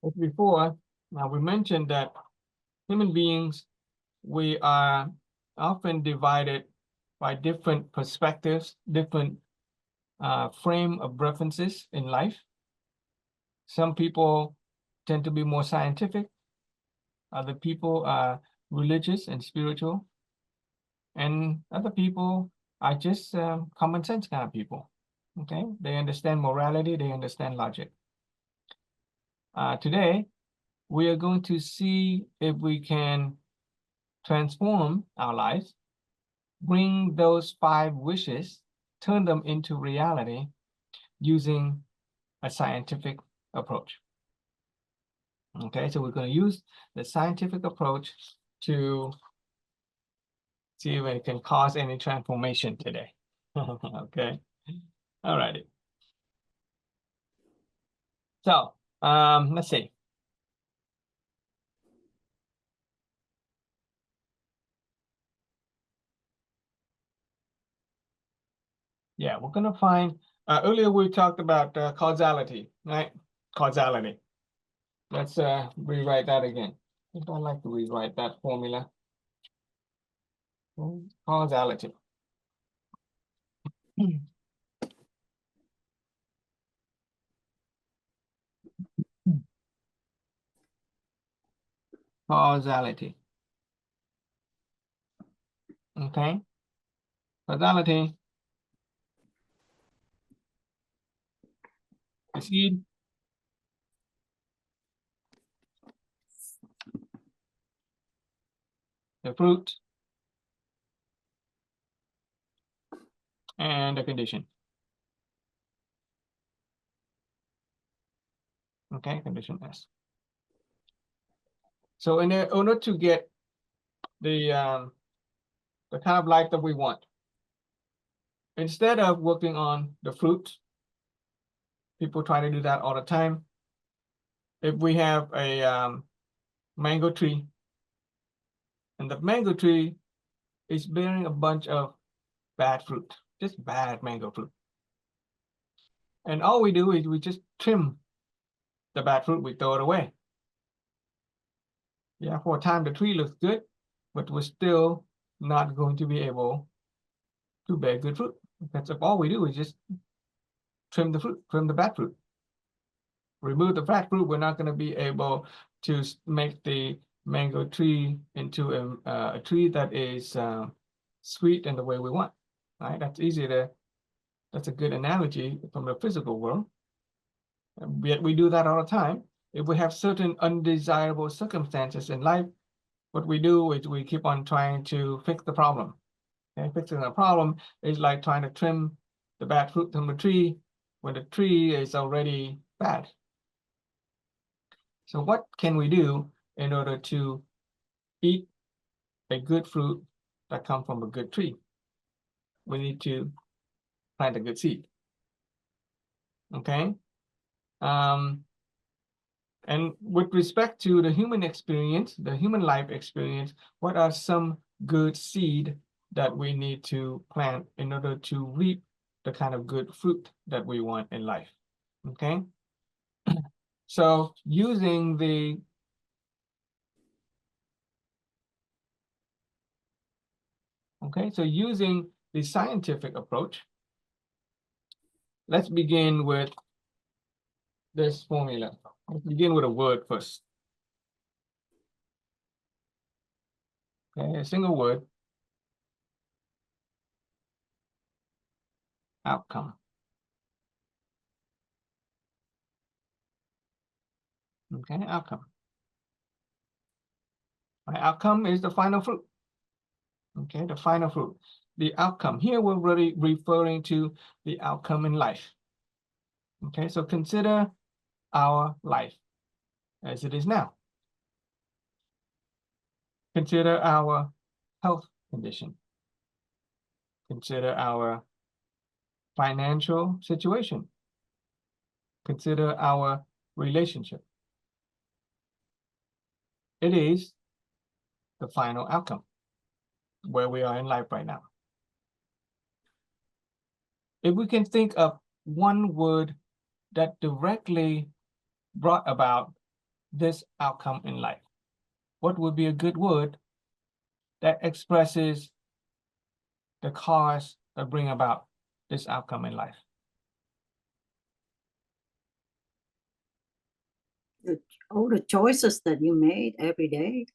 As before, now we mentioned that human beings, we are often divided by different perspectives, different frame of references in life. Some people tend to be more scientific. Other people are religious and spiritual. And other people are just common sense kind of people. Okay, they understand morality, they understand logic. Today, we are going to see if we can transform our lives, bring those 5 wishes, turn them into reality using a scientific approach. Okay, so we're going to use the scientific approach to see if it can cause any transformation today. Okay, all righty. So let's see. Yeah, we're going to find, earlier we talked about causality, right? Causality. Let's rewrite that again. I think I like to rewrite that formula. Causality. Causality. Okay. Causality. The seed. The fruit. And the condition. Okay, condition S. So in order to get the kind of life that we want, instead of working on the fruit, people try to do that all the time. If we have a mango tree, and the mango tree is bearing a bunch of bad fruit, just bad mango fruit. And all we do is we just trim the bad fruit, we throw it away. Yeah, for a time the tree looks good, but we're still not going to be able to bear good fruit. That's if all we do is just trim the fruit, trim the bad fruit. Remove the bad fruit, we're not going to be able to make the mango tree into a tree that is sweet in the way we want. Right? That's easy to, that's a good analogy from the physical world. Yet we do that all the time. If we have certain undesirable circumstances in life, what we do is we keep on trying to fix the problem. Okay? Fixing the problem is like trying to trim the bad fruit from the tree when the tree is already bad. So what can we do in order to eat a good fruit that comes from a good tree? We need to plant a good seed. Okay. And with respect to the human experience, the human life experience, what are some good seed that we need to plant in order to reap the kind of good fruit that we want in life? Okay. So using the scientific approach, let's begin with this formula. Let's begin with a word first. Okay, a single word. Outcome. Okay, outcome. My outcome is the final fruit. Okay, the final fruit. The outcome. Here we're really referring to the outcome in life. Okay, so consider our life as it is now. Consider our health condition. Consider our financial situation. Consider our relationship. It is the final outcome where we are in life right now. If we can think of one word that directly brought about this outcome in life? What would be a good word that expresses the cause that bring about this outcome in life? All the choices that you made every day.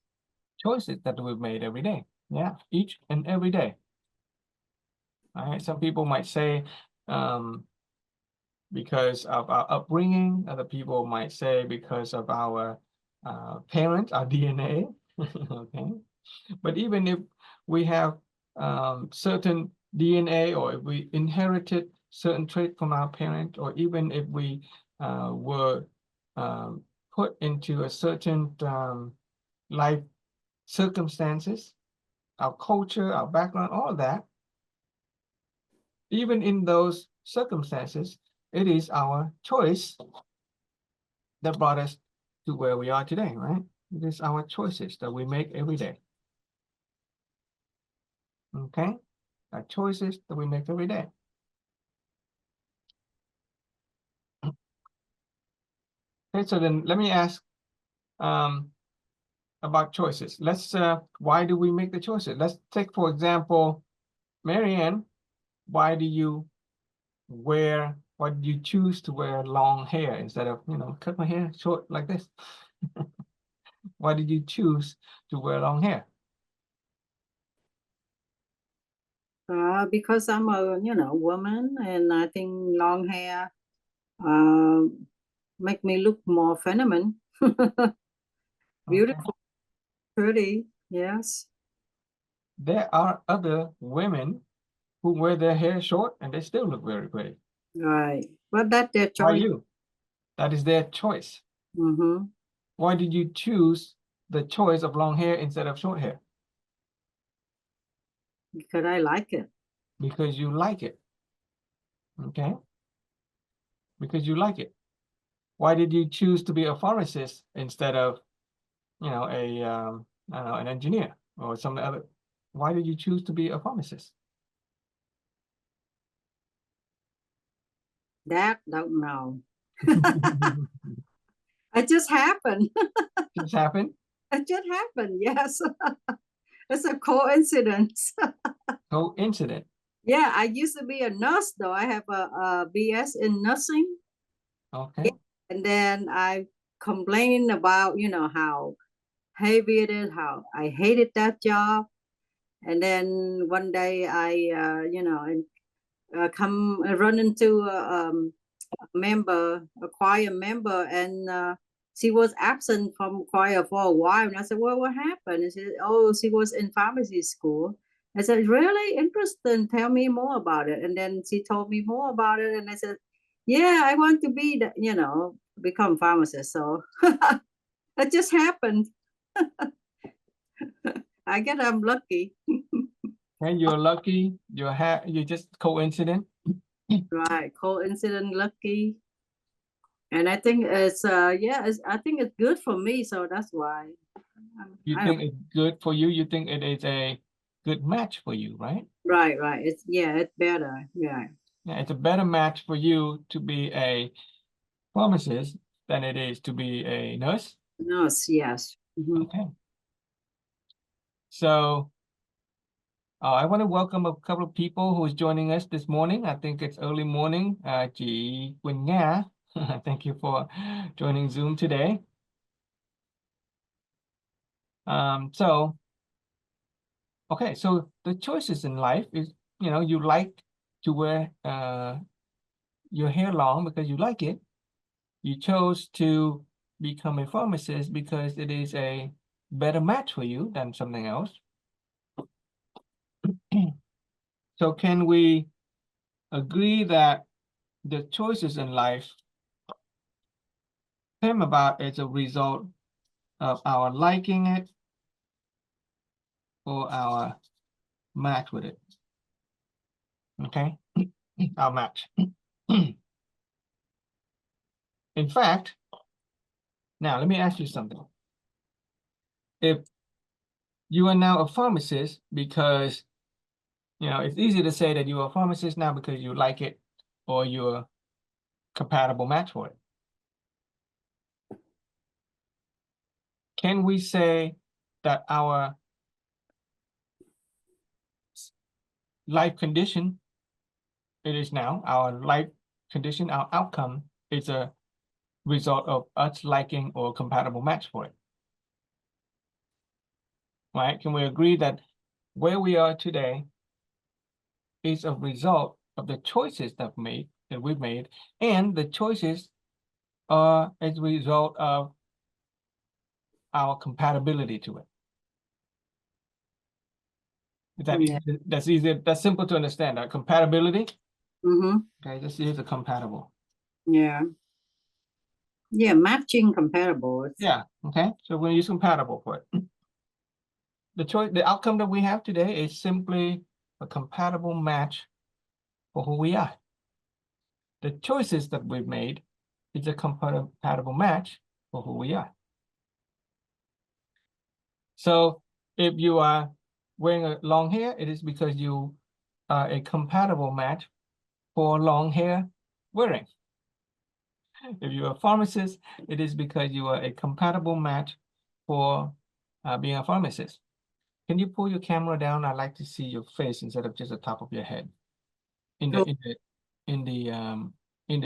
Choices that we've made every day. Yeah, each and every day. All right. Some people might say because of our upbringing. Other people might say because of our parents, our DNA. Okay. But even if we have certain DNA, or if we inherited certain trait from our parent, or even if we were put into a certain life circumstances, our culture, our background, all that, even in those circumstances, it is our choice that brought us to where we are today, right? It is our choices that we make every day. Okay? Our choices that we make every day. Okay, so then let me ask about choices. Let's why do we make the choices? Let's take, for example, Marianne, why did you choose to wear long hair instead of, cut my hair short like this? Why did you choose to wear long hair? Because I'm a woman, and I think long hair make me look more feminine. Beautiful, Okay. pretty, yes. There are other women who wear their hair short and they still look very pretty. Right, but that's their Why choice. you? That is their choice. Mm-hmm. Why did you choose the choice of long hair instead of short hair? Because I like it. Because you like it. Okay. Because you like it. Why did you choose to be a pharmacist instead of, a I don't know, an engineer or some other? Why did you choose to be a pharmacist? That don't know. It just happened. Just happened. It just happened. Yes, it's a coincidence. Coincident. Yeah, I used to be a nurse, though. I have a BS in nursing. Okay. And then I complained about, how heavy it is, how I hated that job. And then one day I, come run into a choir member, and she was absent from choir for a while. And I said, well, what happened? And she said, oh, she was in pharmacy school. I said, really interesting. Tell me more about it. And then she told me more about it. And I said, yeah, I want to be, become pharmacist. So it just happened. I guess I'm lucky. And you're lucky. You're just coincident. Right. Coincident, lucky. And I think I think it's good for me. So that's why. You think it's good for you. You think it is a good match for you, right? Right. It's better. Yeah. Yeah, it's a better match for you to be a pharmacist than it is to be a nurse. Nurse, yes. Mhm. Okay. So I want to welcome a couple of people who is joining us this morning. I think it's early morning. Chị Quỳnh Nga, thank you for joining Zoom today. So, okay, so the choices in life is, you like to wear your hair long because you like it. You chose to become a pharmacist because it is a better match for you than something else. So can we agree that the choices in life came about as a result of our liking it or our match with it? Okay, our match. In fact, now let me ask you something. If you are now a pharmacist because, it's easy to say that you're a pharmacist now because you like it or you're a compatible match for it. can we say that our life condition, it is now, our life condition, our outcome is a result of us liking or compatible match for it? Right? Can we agree that where we are today is a result of the choices that we've made, and the choices are as a result of our compatibility to it? Is that Yeah. easy? That's easy. That's simple to understand. Compatibility. Mm-hmm. Okay, this is a compatible. Yeah. Yeah, matching compatible. Yeah. Okay. So we're gonna use compatible for it. The outcome that we have today is simply a compatible match for who we are. The choices that we've made is a compatible match for who we are. So if you are wearing a long hair, it is because you are a compatible match for long hair wearing. If you're a pharmacist, it is because you are a compatible match for being a pharmacist. Can you pull your camera down? I'd like to see your face instead of just the top of your head. In the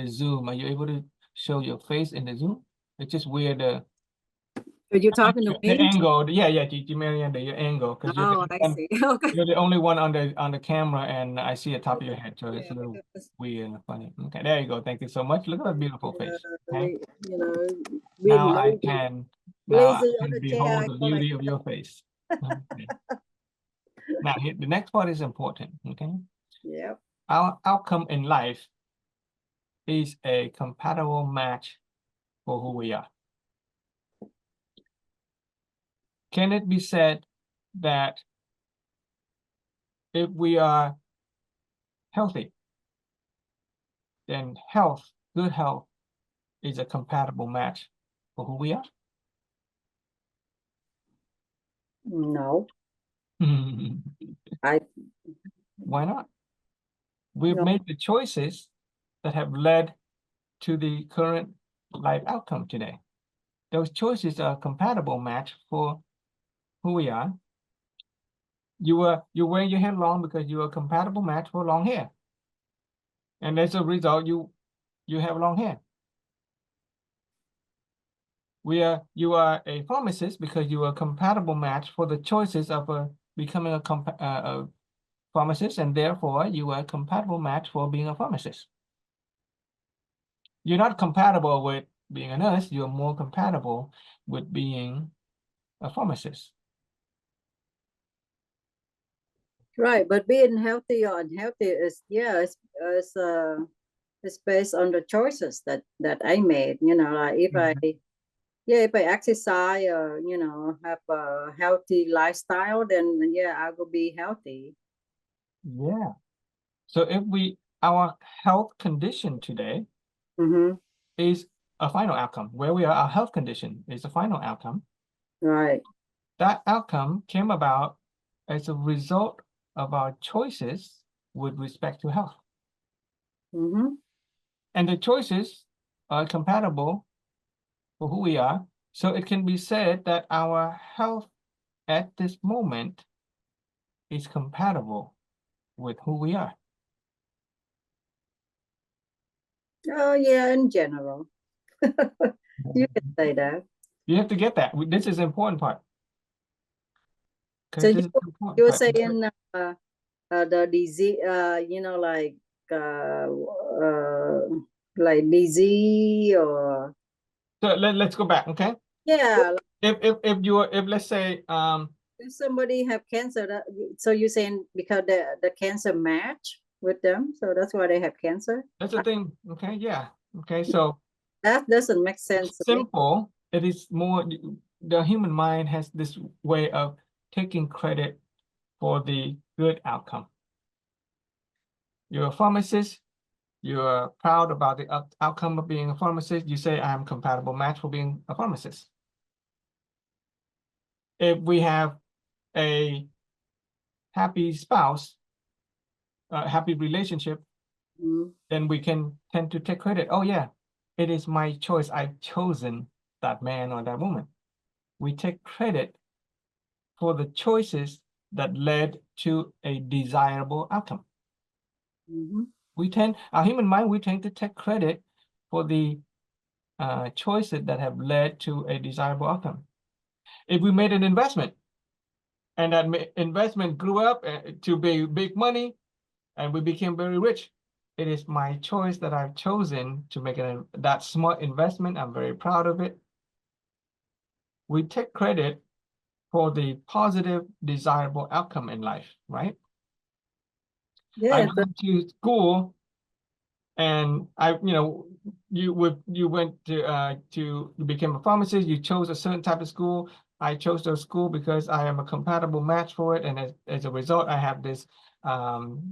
Zoom, are you able to show your face in the Zoom? It's just weird. Are you talking to The me? angle, yeah, Gigi Marianda, your angle, because Oh, I see. Okay. you're the only one on the camera, and I see the top of your head, so it's Yeah, a little because weird and funny. Okay, there you go. Thank you so much. Look at that beautiful face. Okay, you know, being now I lazy, can lazy on the chair, behold I the go like, beauty of your face. Okay. Now the next part is important. Okay, yeah. our outcome in life is a compatible match for who we are. Can it be said that if we are healthy, then good health is a compatible match for who we are? No, Why I not? We've no. made the choices that have led to the current life outcome today. Those choices are a compatible match for who we are. You're wearing your hair long because you're a compatible match for long hair. And as a result, you have long hair. You are a pharmacist because you are a compatible match for the choices of becoming a pharmacist, and therefore you are a compatible match for being a pharmacist. You're not compatible with being a nurse, you're more compatible with being a pharmacist. Right, but being healthy or unhealthy is it's based on the choices that I made. You know, like if if I exercise or have a healthy lifestyle, then yeah, I will be healthy. Yeah. So if our health condition today Mm-hmm. is a final outcome, where we are, our health condition is a final outcome. Right. That outcome came about as a result of our choices with respect to health. Mm-hmm. And the choices are compatible for who we are. So it can be said that our health at this moment is compatible with who we are. Oh yeah, in general, you can say that. You have to get that. This is the important part. So Okay, this is the you important were part. saying the disease, uh, uh, like disease or So let's go back, okay? yeah. If let's say If somebody have cancer, so you're saying because the cancer match with them, so that's why they have cancer. that's the thing, okay, yeah. Okay, so That doesn't make it's sense to me. simple. It is more, the human mind has this way of taking credit for the good outcome. You're a pharmacist, you're proud about the outcome of being a pharmacist. You say, I'm a compatible match for being a pharmacist. If we have a happy spouse, a happy relationship, then we can tend to take credit. Oh yeah, it is my choice. I've chosen that man or that woman. we take credit for the choices that led to a desirable outcome. Our human mind, we tend to take credit for the choices that have led to a desirable outcome. If we made an investment and that investment grew up to be big money and we became very rich, it is my choice that I've chosen to make that smart investment. I'm very proud of it. We take credit for the positive, desirable outcome in life, right? Yeah, I went to school, and you went to you became a pharmacist. You chose a certain type of school. I chose those school because I am a compatible match for it, and as a result, I have this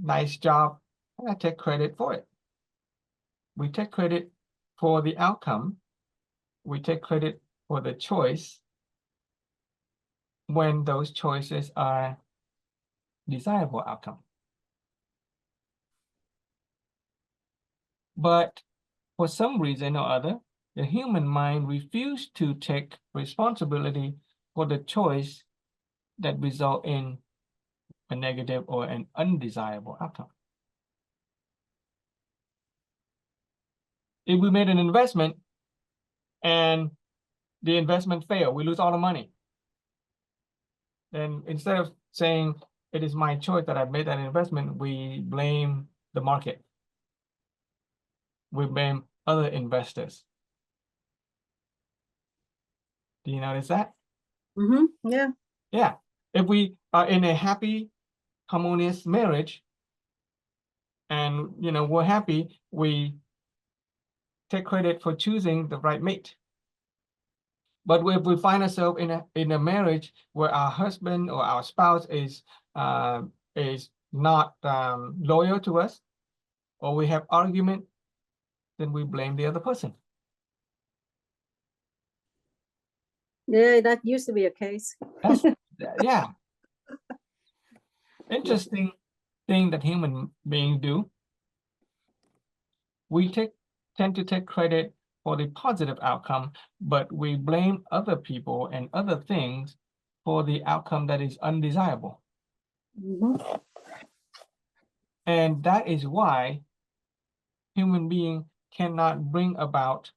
nice job, and I take credit for it. We take credit for the outcome. We take credit for the choice when those choices are desirable outcome. But for some reason or other, the human mind refused to take responsibility for the choice that result in a negative or an undesirable outcome. If we made an investment and the investment failed, we lose all the money. Then instead of saying it is my choice that I've made that investment, we blame the market. We blame other investors. Do you notice that? Yeah. Yeah. If we are in a happy, harmonious marriage and we're happy, we take credit for choosing the right mate. But if we find ourselves in a marriage where our husband or our spouse is not loyal to us, or we have argument, then we blame the other person. Yeah, that used to be a case. That's yeah. Interesting thing that human beings do. We tend to take credit for the positive outcome, but we blame other people and other things for the outcome that is undesirable. And that is why human being cannot bring about,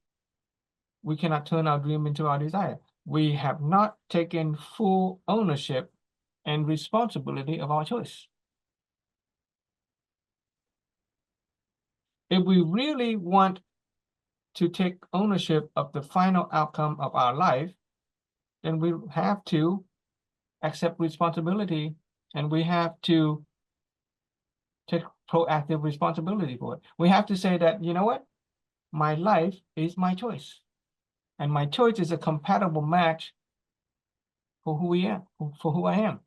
we cannot turn our dream into our desire. We have not taken full ownership and responsibility of our choice. If we really want to take ownership of the final outcome of our life, then we have to accept responsibility, and we have to take proactive responsibility for it. We have to say that, you know what? My life is my choice. And my choice is a compatible match for who we are, for who I am.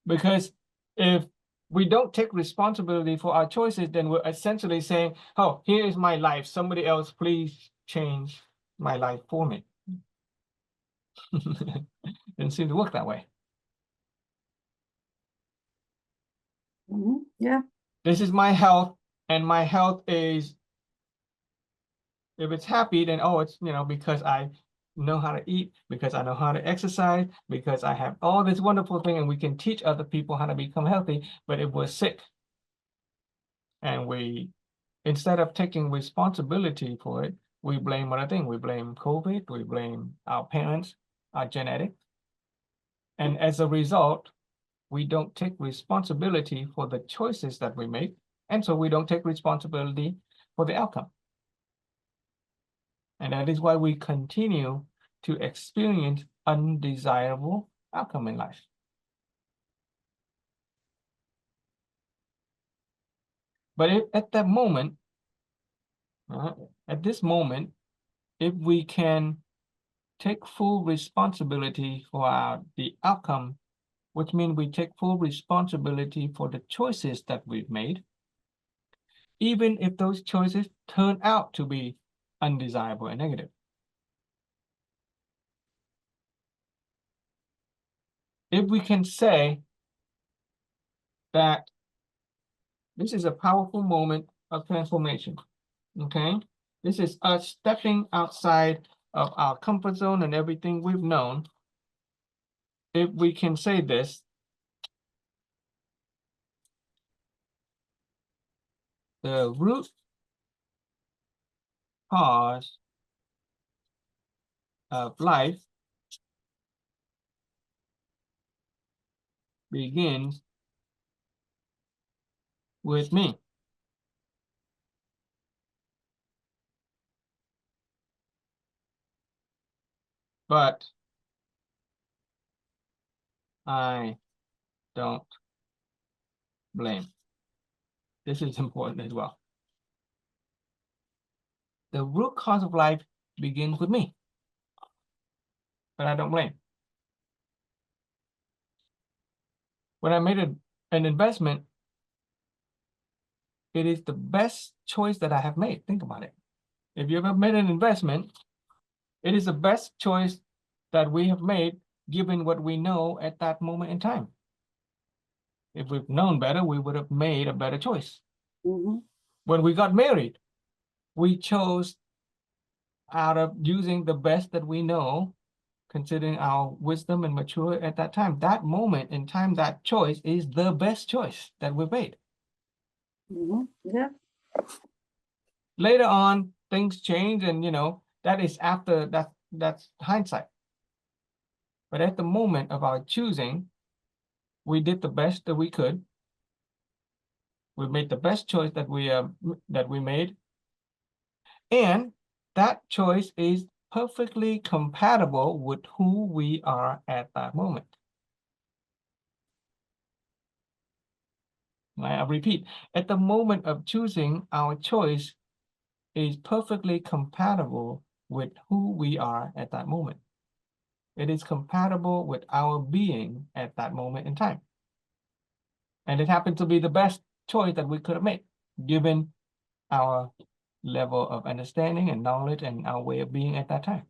Because if we don't take responsibility for our choices, then we're essentially saying, oh, here is my life. Somebody else, please change my life for me. Didn't seem to work that way. Yeah. This is my health, and my health is, if it's happy, then it's because I know how to eat, because I know how to exercise, because I have all this wonderful thing, and we can teach other people how to become healthy. But if we're sick, and we, instead of taking responsibility for it, we blame other things. We blame COVID, we blame our parents, our genetics. And as a result, we don't take responsibility for the choices that we make. And so we don't take responsibility for the outcome. And that is why we continue to experience undesirable outcome in life. But at that moment, at this moment, if we can take full responsibility for the outcome, which means we take full responsibility for the choices that we've made, even if those choices turn out to be undesirable and negative. If we can say that this is a powerful moment of transformation, okay? This is us stepping outside of our comfort zone and everything we've known, if we can say this, the root cause of life begins with me. But I don't blame. This is important as well. The root cause of life begins with me, but I don't blame. When I made an investment, it is the best choice that I have made. Think about it. If you ever made an investment, it is the best choice that we have made given what we know at that moment in time. If we've known better, we would have made a better choice. Mm-hmm. When we got married, we chose out of using the best that we know, considering our wisdom and maturity at that time. That moment in time, that choice is the best choice that we've made. Mm-hmm. Yeah. Later on, things change, and that is after that's hindsight. But at the moment of our choosing, we did the best that we could. We made the best choice that we made, and that choice is perfectly compatible with who we are at that moment. I repeat, at the moment of choosing, our choice is perfectly compatible with who we are at that moment. It is compatible with our being at that moment in time. And it happened to be the best choice that we could have made, given our level of understanding and knowledge and our way of being at that time.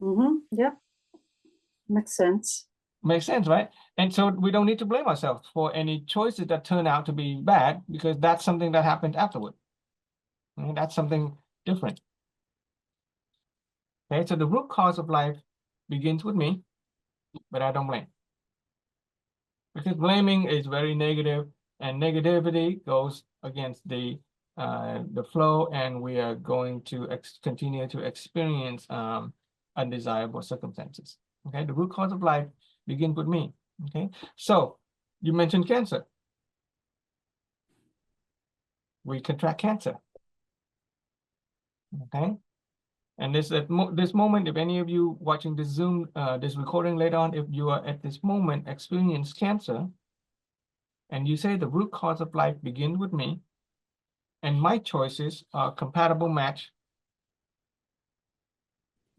Mm-hmm. Yeah. Makes sense. Makes sense, right? And so we don't need to blame ourselves for any choices that turn out to be bad, because that's something that happened afterward. And that's something different. Okay, so the root cause of life begins with me, but I don't blame. Because blaming is very negative, and negativity goes against the flow, and we are going to continue to experience undesirable circumstances. Okay, the root cause of life begins with me. Okay, so you mentioned cancer. We contract cancer. Okay, and this moment, if any of you watching this Zoom, this recording later on, if you are at this moment experience cancer, and you say the root cause of life begins with me, and my choices are compatible match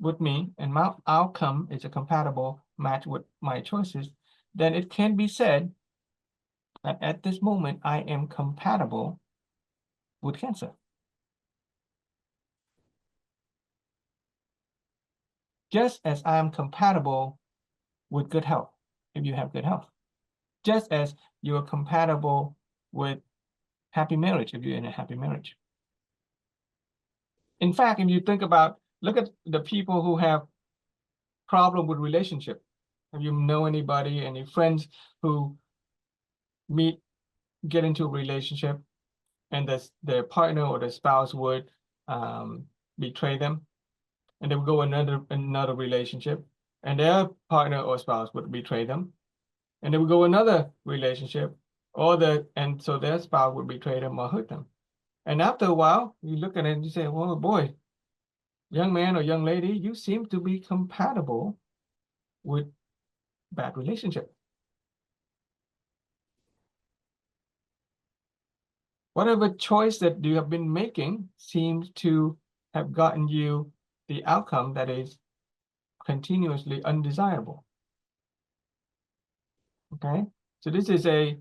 with me, and my outcome is a compatible match with my choices, then it can be said that at this moment I am compatible with cancer. Just as I am compatible with good health, if you have good health. Just as you are compatible with happy marriage, if you're in a happy marriage. In fact, if you think about, look at the people who have problem with relationship. Have you know anybody, any friends who get into a relationship, and their partner or their spouse would betray them, and they would go another relationship, and their partner or spouse would betray them, and they would go another relationship, and so their spouse would betray them or hurt them. And after a while, you look at it and you say, well, boy, young man or young lady, you seem to be compatible with bad relationship. Whatever choice that you have been making seems to have gotten you the outcome that is continuously undesirable. Okay, so this is a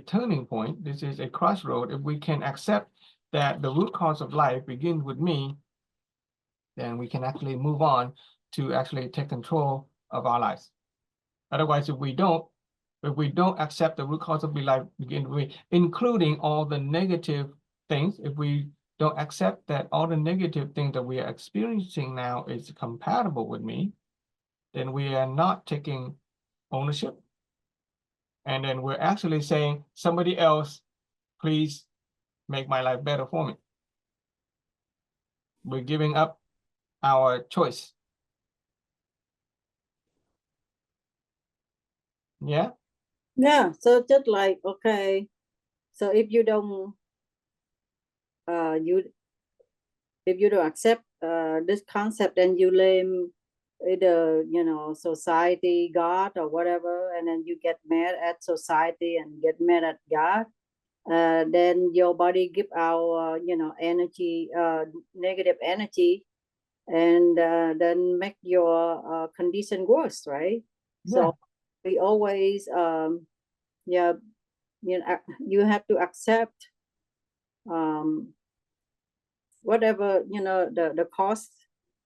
turning point. This is a crossroad. If we can accept that the root cause of life begins with me, then we can actually move on to actually take control of our lives. Otherwise, if we don't accept the root cause of life begin with me, including all the negative things, if we don't accept that all the negative things that we are experiencing now is compatible with me, then we are not taking ownership. And then we're actually saying, somebody else, please make my life better for me. We're giving up our choice. Yeah. Yeah, so just like, okay, so if you don't accept this concept, then you blame either, you know, society, God, or whatever, and then you get mad at society and get mad at God. Then your body give out you know, energy, negative energy, and then make your condition worse, right? Yeah. So we always yeah, you know, you have to accept whatever, you know, the cost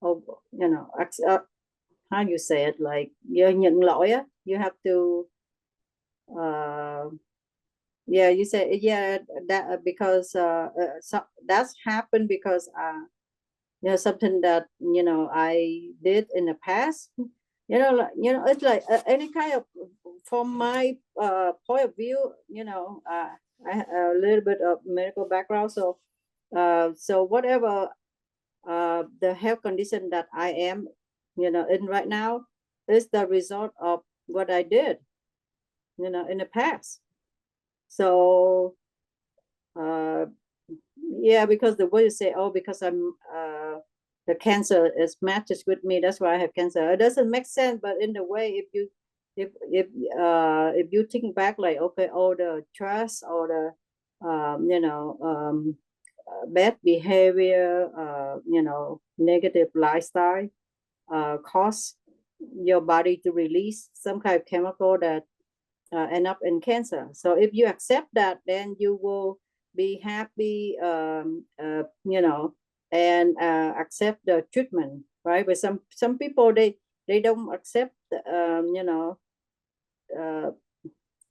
of, you know, how you say it, like nhận lỗi á, you have to yeah, you say, yeah, that because so that's happened because you know, something that, you know, I did in the past, you know, like, you know, it's like any kind of, from my point of view, you know, I have a little bit of medical background, so so whatever the health condition that I am, you know, in right now is the result of what I did, you know, in the past. So yeah, because the way you say, oh, because I'm the cancer is matches with me, that's why I have cancer, it doesn't make sense. But in the way, if you if you think back, like, okay, all the trust or the you know, bad behavior, you know, negative lifestyle cause your body to release some kind of chemical that end up in cancer. So if you accept that, then you will be happy, you know, and accept the treatment, right? But some people, they don't accept, you know,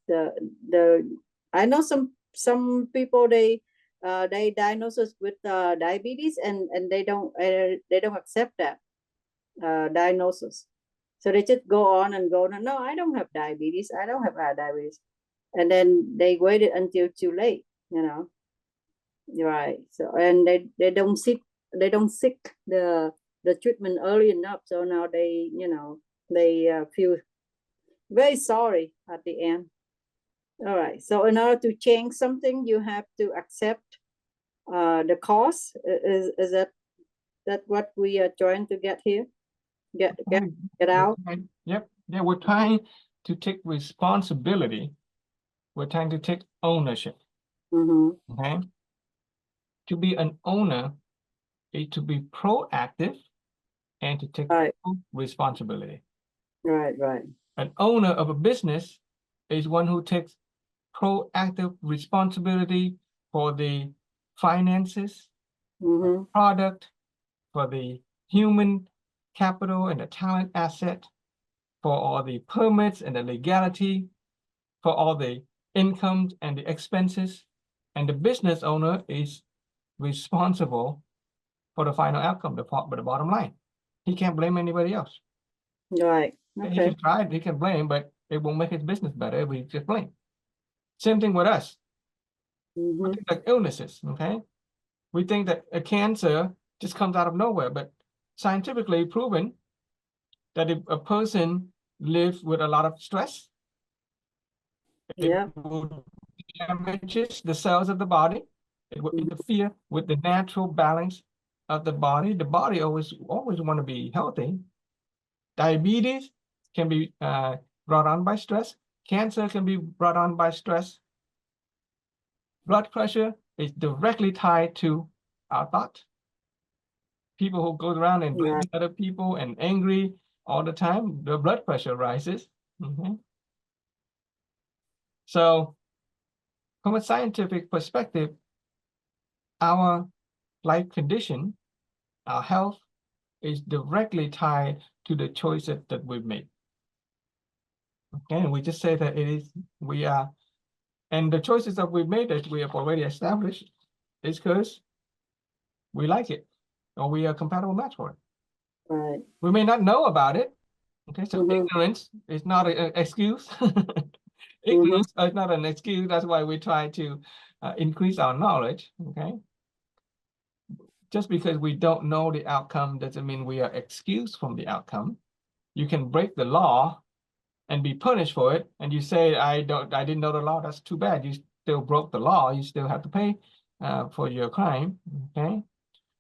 the I know some people, they diagnosis with diabetes, and they don't accept that diagnosis. So they just go on and go on. No, I don't have diabetes. I don't have diabetes. And then they waited until too late, you know. Right. So, and they don't seek the treatment early enough. So now they, you know, they feel very sorry at the end. All right. So in order to change something, you have to accept the cause. Is that what we are trying to get here? Get out. Yep. Yeah, we're trying to take responsibility. We're trying to take ownership. Okay. To be an owner is to be proactive and to take responsibility. Right. An owner of a business is one who takes proactive responsibility for the finances, product, for the human capital and the talent asset, for all the permits and the legality, for all the incomes and the expenses. And the business owner is responsible for the final outcome, the bottom line. He can't blame anybody else. Right. He Okay. can try, he can blame, but it won't make his business better if we just blame. Same thing with us. We think like illnesses, okay? We think that a cancer just comes out of nowhere, but scientifically proven that if a person lives with a lot of stress, it will damage the cells of the body. It will interfere with the natural balance of the body. The body always want to be healthy. Diabetes can be brought on by stress. Cancer can be brought on by stress. Blood pressure is directly tied to our thoughts. People who go around and blaming other people and angry all the time, their blood pressure rises. So from a scientific perspective, our life condition, our health, is directly tied to the choices that we've made. Okay, and we just say that we are, and the choices that we've made that we have already established is because we like it, or we are a compatible match for it. Right. We may not know about it. Okay, so Mhm. ignorance is not an excuse. Mhm. Ignorance is not an excuse. That's why we try to increase our knowledge. Okay, just because we don't know the outcome doesn't mean we are excused from the outcome. You can break the law and be punished for it, and you say, I didn't know the law. That's too bad. You still broke the law. You still have to pay for your crime. Okay,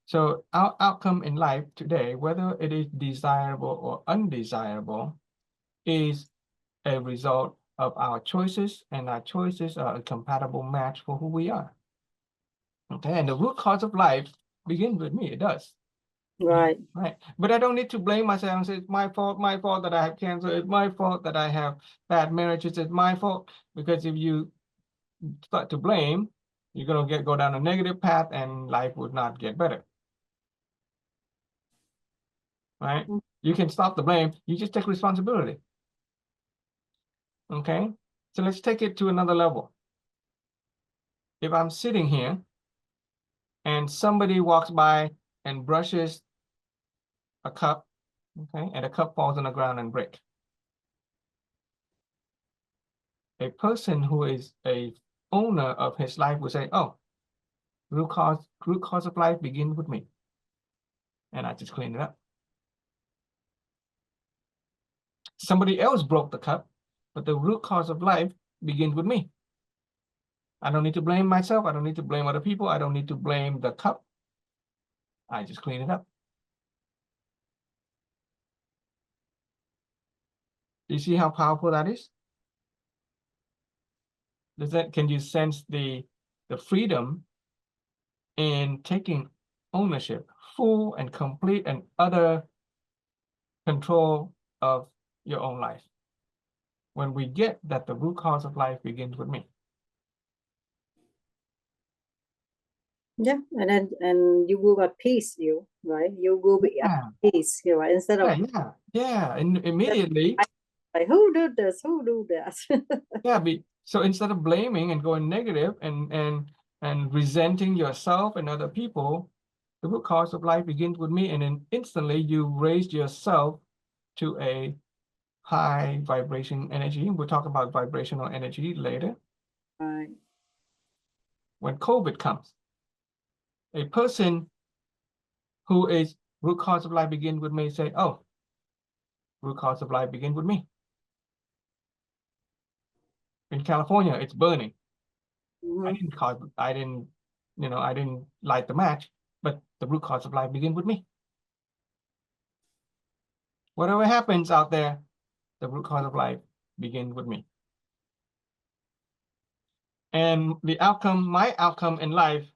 so our outcome in life today, whether it is desirable or undesirable, is a result of our choices, and our choices are a compatible match for who we are. Okay, and the root cause of life begins with me. It does. Right. Right. But I don't need to blame myself and say it's my fault that I have cancer, it's my fault that I have bad marriages, it's my fault. Because if you start to blame, you're gonna go down a negative path and life would not get better. Right? Mm. You can stop the blame, you just take responsibility. Okay, so let's take it to another level. If I'm sitting here and somebody walks by and brushes a cup, okay, and the cup falls on the ground and breaks. A person who is a owner of his life will say, oh, root cause of life begins with me. And I just clean it up. Somebody else broke the cup, but the root cause of life begins with me. I don't need to blame myself. I don't need to blame other people. I don't need to blame the cup. I just clean it up. Do you see how powerful that is? Can you sense the freedom in taking ownership, full and complete and utter control of your own life? When we get that the root cause of life begins with me. Yeah, and you will at peace, right? You will be at peace, right? Instead of and immediately, like who did this, who do that? So instead of blaming and going negative and resenting yourself and other people, the root cause of life begins with me, and then instantly you raised yourself to a high vibration energy. We'll talk about vibrational energy later. Right. When COVID comes, a person who is root cause of life begins with me say, oh, root cause of life begins with me. In California, it's burning. Mhm. I didn't light the match, but the root cause of life begins with me. Whatever happens out there, the root cause of life begins with me. And the outcome, my outcome in life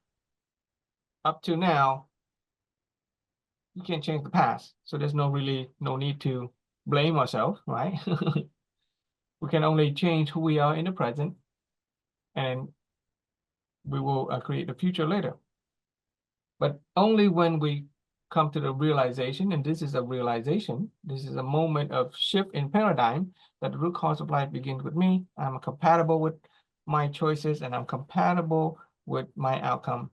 up to now, you can't change the past. So there's no need to blame ourselves, right? We can only change who we are in the present, and we will create the future later. But only when we come to the realization, and this is a realization, this is a moment of shift in paradigm, that the root cause of life begins with me. I'm compatible with my choices, and I'm compatible with my outcome.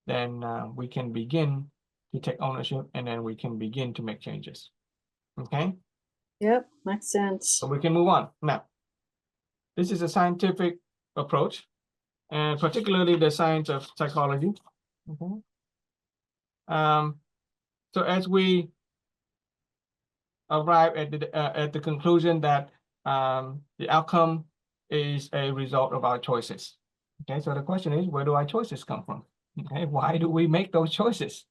Then we can begin to take ownership, and then we can begin to make changes. Okay? Yep, makes sense. So we can move on. Now, this is a scientific approach, and particularly the science of psychology. Okay? So as we arrive at the conclusion that the outcome is a result of our choices. Okay, so the question is, where do our choices come from? Okay, why do we make those choices?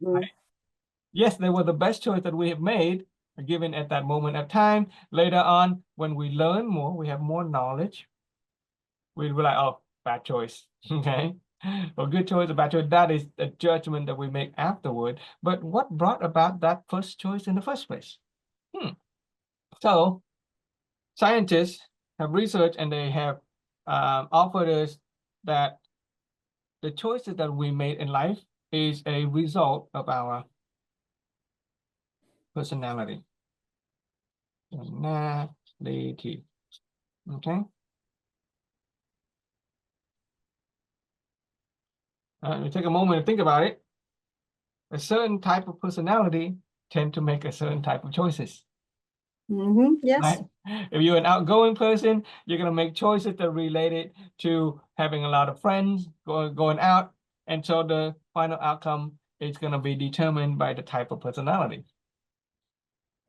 Mhm. Right? Yes, they were the best choice that we have made, given at that moment of time. Later on, when we learn more, we have more knowledge, we'll be like, oh, bad choice. Okay, or good choice or bad choice. That is a judgment that we make afterward. But what brought about that first choice in the first place? So scientists have researched, and they have offered us that the choices that we made in life is a result of our personality. Personality. Okay. You take a moment to think about it. a certain type of personality tend to make a certain type of choices. Yes. Right? If you're an outgoing person, you're going to make choices that are related to having a lot of friends, going out. And so the final outcome is going to be determined by the type of personality.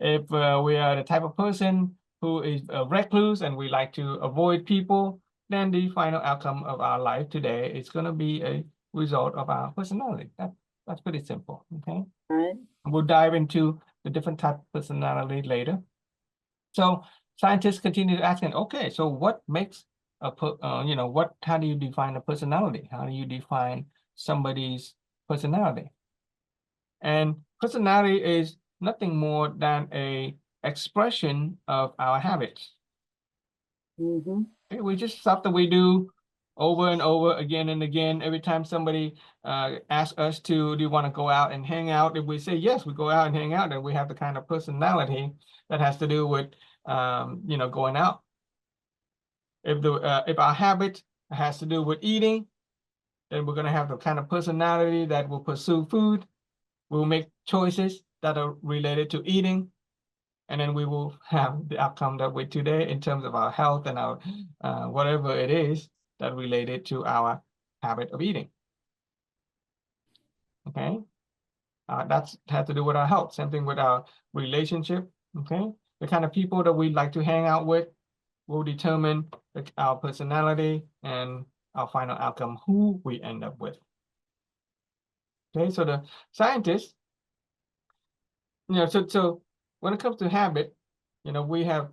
If we are the type of person who is a recluse and we like to avoid people, then the final outcome of our life today is going to be a result of our personality. That's pretty simple. Okay. Right. We'll dive into the different type of personality later. So scientists continue to ask, okay, so what makes how do you define a personality? How do you define somebody's personality? And personality is nothing more than a expression of our habits. Okay, we just stuff that we do over and over again and again. Every time somebody asks us do you want to go out and hang out? If we say yes, we go out and hang out, then we have the kind of personality that has to do with going out. If our habit has to do with eating, then we're going to have the kind of personality that will pursue food. We'll make choices that are related to eating, and then we will have the outcome that we today in terms of our health and our whatever it is that related to our habit of eating. Okay, that's had to do with our health. Same thing with our relationship. Okay, the kind of people that we like to hang out with will determine our personality and our final outcome, who we end up with. Okay, so the scientists, so when it comes to habit, we have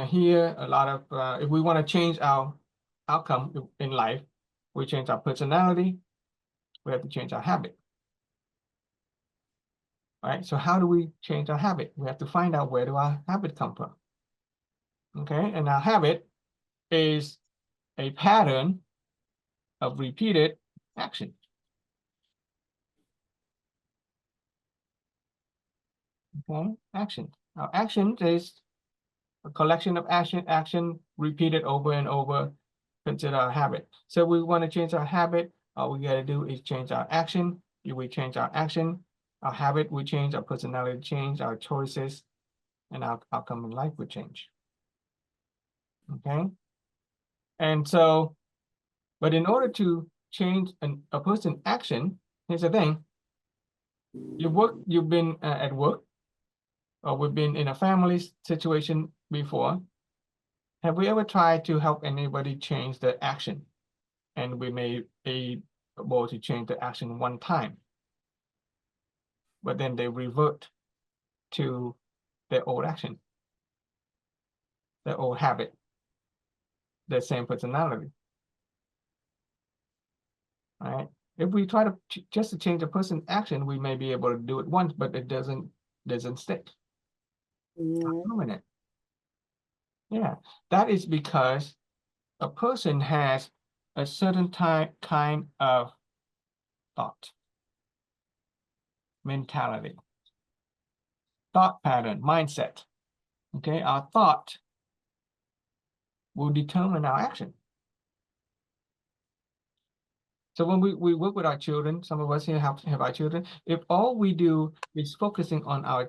here a lot of, if we want to change our outcome in life, we change our personality, we have to change our habit. Right? So how do we change our habit? We have to find out where do our habit come from. Okay, and our habit is a pattern of repeated action. Okay, action. Now, action is a collection of action repeated over and over, consider a habit. So we want to change our habit. All we got to do is change our action. If we change our action, our habit will change, our personality change, our choices, and our outcome in life will change. Okay. And so, but in order to change a person's action, here's the thing. You've been at work, or we've been in a family situation before. Have we ever tried to help anybody change their action? And we may be able to change the action one time, but then they revert to their old action, their old habit, their same personality. Right? If we try to just to change a person's action, we may be able to do it once, but it doesn't stick. Permanent. Yeah, that is because a person has a certain kind of thought, mentality, thought pattern, mindset. Okay, our thought will determine our action. So when we work with our children, some of us here have our children, if all we do is focusing on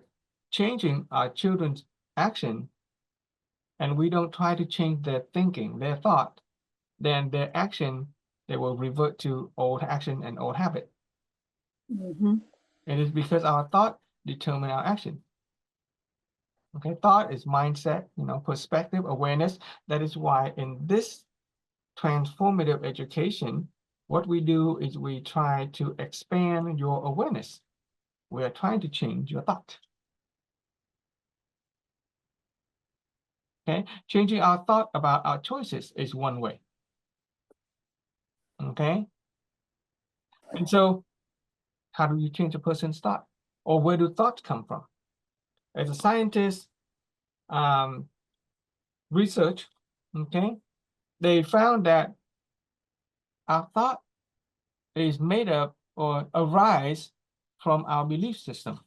changing our children's action, and we don't try to change their thinking, their thought, then their action, they will revert to old action and old habit. It is because our thought determine our action. Okay, thought is mindset, perspective, awareness. That is why in this transformative education, what we do is we try to expand your awareness. We are trying to change your thought. Okay, changing our thought about our choices is one way. Okay, and so how do you change a person's thought? Or where do thoughts come from? As a scientist, research, okay, they found that our thought is made up or arise from our belief system.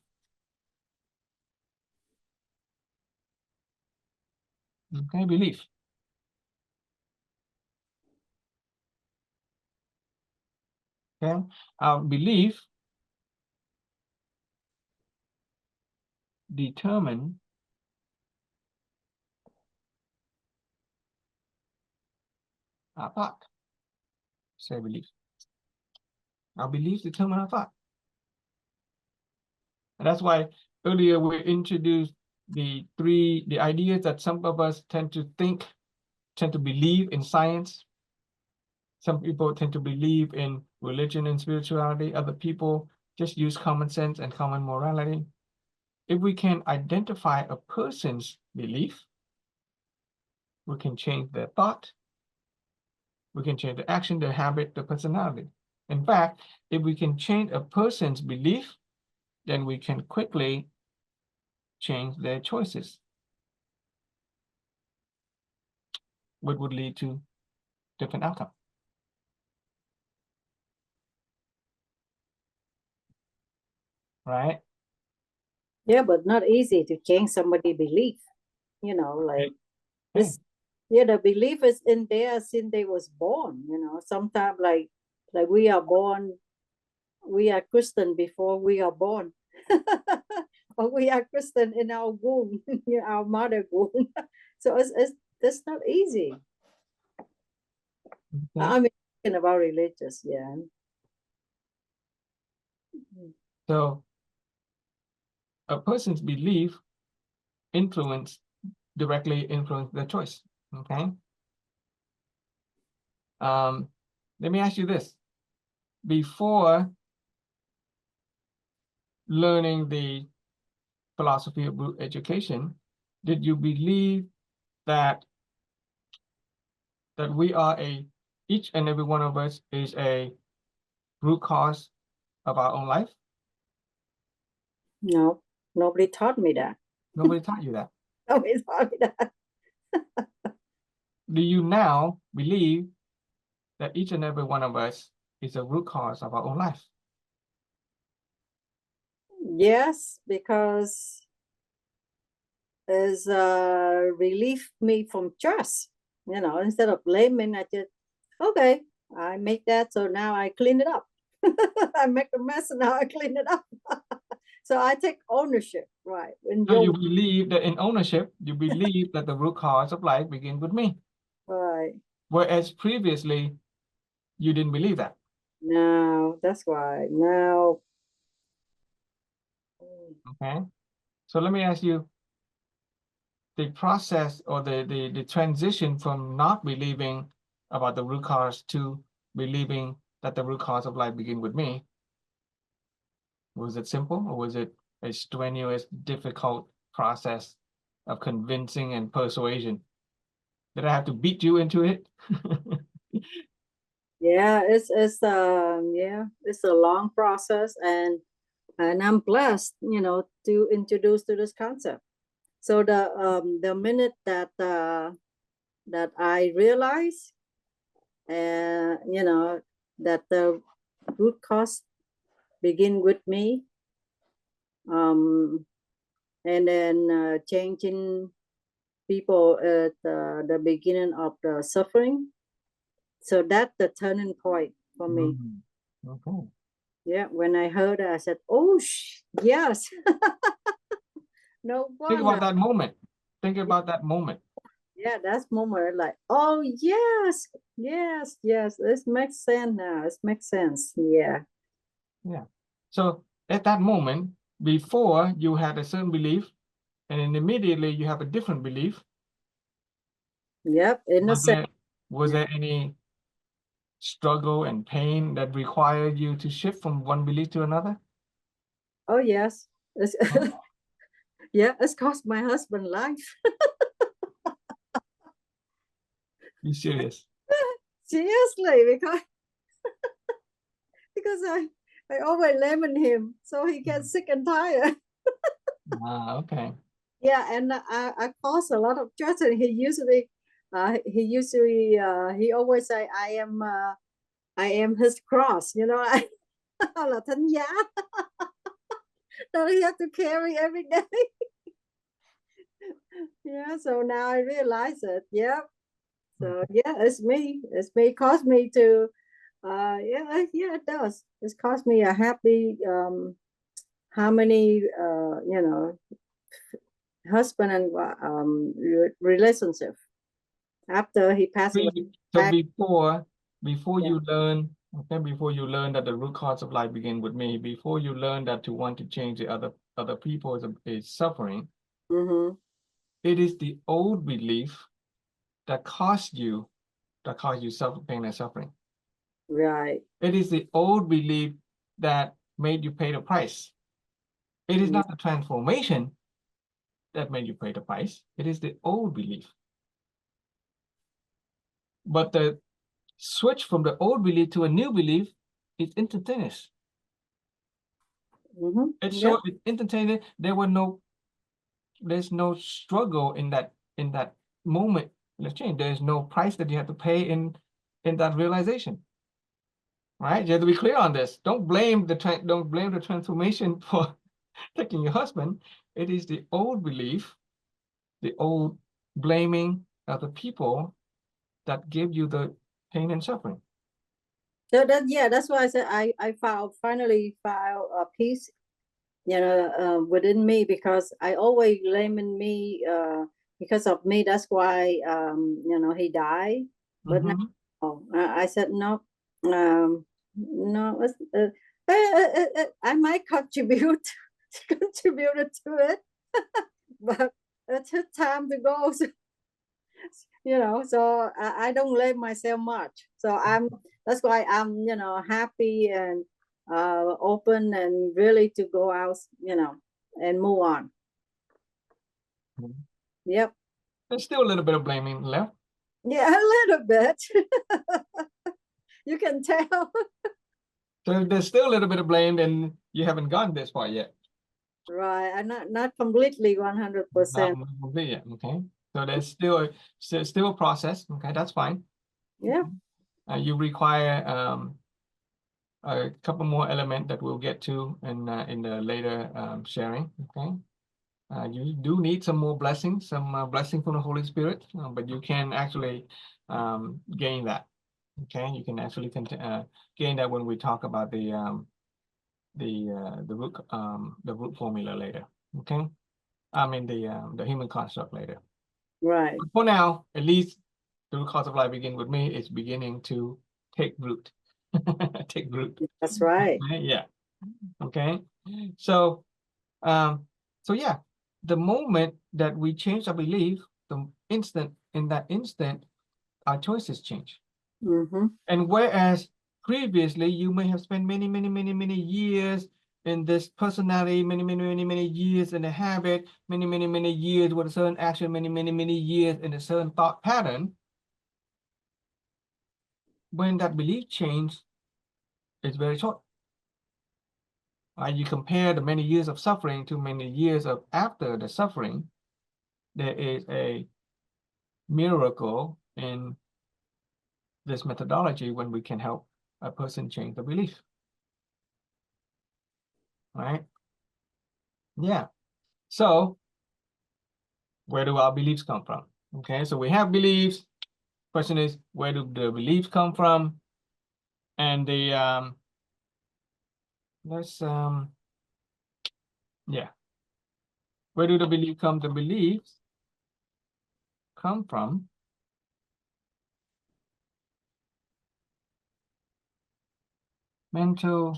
Okay, belief. Okay, our belief determine our thought. Say belief. Our beliefs determine our thought. And that's why earlier we introduced the ideas that some of us tend to believe in science. Some people tend to believe in religion and spirituality. Other people just use common sense and common morality. If we can identify a person's belief, we can change their thought. We can change the action, the habit, the personality. In fact, if we can change a person's belief, then we can quickly change their choices, which would lead to different outcomes. Right? Yeah, but not easy to change somebody's belief. You know, like Okay. yeah, the belief is in there since they was born. You know, sometimes like we are born, we are Christian before we are born. Or we are Christian in our womb, in our mother womb. So it's not easy. Okay. I mean, thinking about religious, yeah. So a person's belief directly influence their choice. Okay. Let me ask you this. Before learning the philosophy of root education, did you believe that we are each and every one of us is a root cause of our own life? No, nobody taught me that. Nobody taught you that. Nobody taught me that. Do you now believe that each and every one of us is a root cause of our own life? Yes, because it's relieved me from stress. You know, instead of blaming, I just, okay, I make that, so now I clean it up. I make a mess and now I clean it up. So I take ownership, right? When So you believe that in ownership, you believe that the root cause of life begins with me. right. Whereas previously, you didn't believe that. No, that's why. Now. Okay. So let me ask you, the process or the transition from not believing about the root cause to believing that the root cause of life begins with me, was it simple or was it a strenuous, difficult process of convincing and persuasion? Did I have to beat you into it? Yeah, it's a long process, and I'm blessed, you know, to introduce to this concept. So the minute that I realize, you know, that the root cause begin with me, and then changing people at the beginning of the suffering. So that's the turning point for me. Okay. Yeah, when I heard it, I said, "Oh, yes." No Think wonder. about that moment. Think about that moment. Yeah, that's moment like, oh yes, yes, yes. This makes sense now. It makes sense. Yeah. Yeah. So at that moment, before you had a certain belief, and then immediately you have a different belief. Yep. Was there any struggle and pain that required you to shift from one belief to another? Oh yes. It's, Huh? yeah, it's cost my husband life. You serious? Seriously, because I always lemon him, so he gets sick and tired. Okay. Yeah, and I cause a lot of stress, and he always say I am his cross, you know. Là thánh giá that he have to carry every day. Yeah, so now I realize it. Yeah. So yeah, it's me. It's me. Caused me to yeah, it does. It's caused me a happy harmony, you know, husband and relationship after he passed away. So I- before Yeah. you learn, okay, before you learn that the root cause of life begin with me, before you learn that to want to change the other people is suffering, Mhm. it is the old belief that caused you pain and suffering. Right. It is the old belief that made you pay the price. It is Mm. not the transformation that made you pay the price. It is the old belief. But the switch from the old belief to a new belief is instantaneous. Mhm. It's Yep. so instantaneous. There's no struggle in that moment in the change. There's no price that you have to pay in that realization. Right? You have to be clear on this. Don't blame the transformation for taking your husband. It is the old belief, the old blaming of the people that give you the pain and suffering. So that's why I said I finally found a peace, within me, because I always blaming me, because of me. That's why he died. But now, I said no, no. I might contribute contributed to it, but it took time to go. So I don't blame myself much. So that's why I'm happy and open and really to go out, and move on. Yep. There's still a little bit of blaming left. Yeah, a little bit. You can tell. So there's still a little bit of blame, and you haven't gone this far yet. Right. I'm not completely 100%. Not complete yet. Okay. So there's still a process. Okay, that's fine. Yeah. You require a couple more elements that we'll get to in the later sharing. Okay. You do need some more blessings, some blessing from the Holy Spirit, but you can actually gain that. Okay, you can actually gain that when we talk about the root formula later. Okay, I mean the human construct later. Right. But for now, at least the root cause of life begin with me. It's beginning to take root. Take root. That's right. Okay, yeah. Okay. So yeah, the moment that we change our belief, in that instant, our choices change. Mm-hmm. And whereas previously you may have spent many years in this personality, many years in a habit, many years with a certain action, many years in a certain thought pattern, when that belief change is very short. You compare the many years of suffering to many years of after the suffering, there is a miracle in this methodology when we can help a person change the belief. Right? Yeah. So where do our beliefs come from? Okay, so we have beliefs. Question is, where do the beliefs come from? And the where do the beliefs come? The beliefs come from mental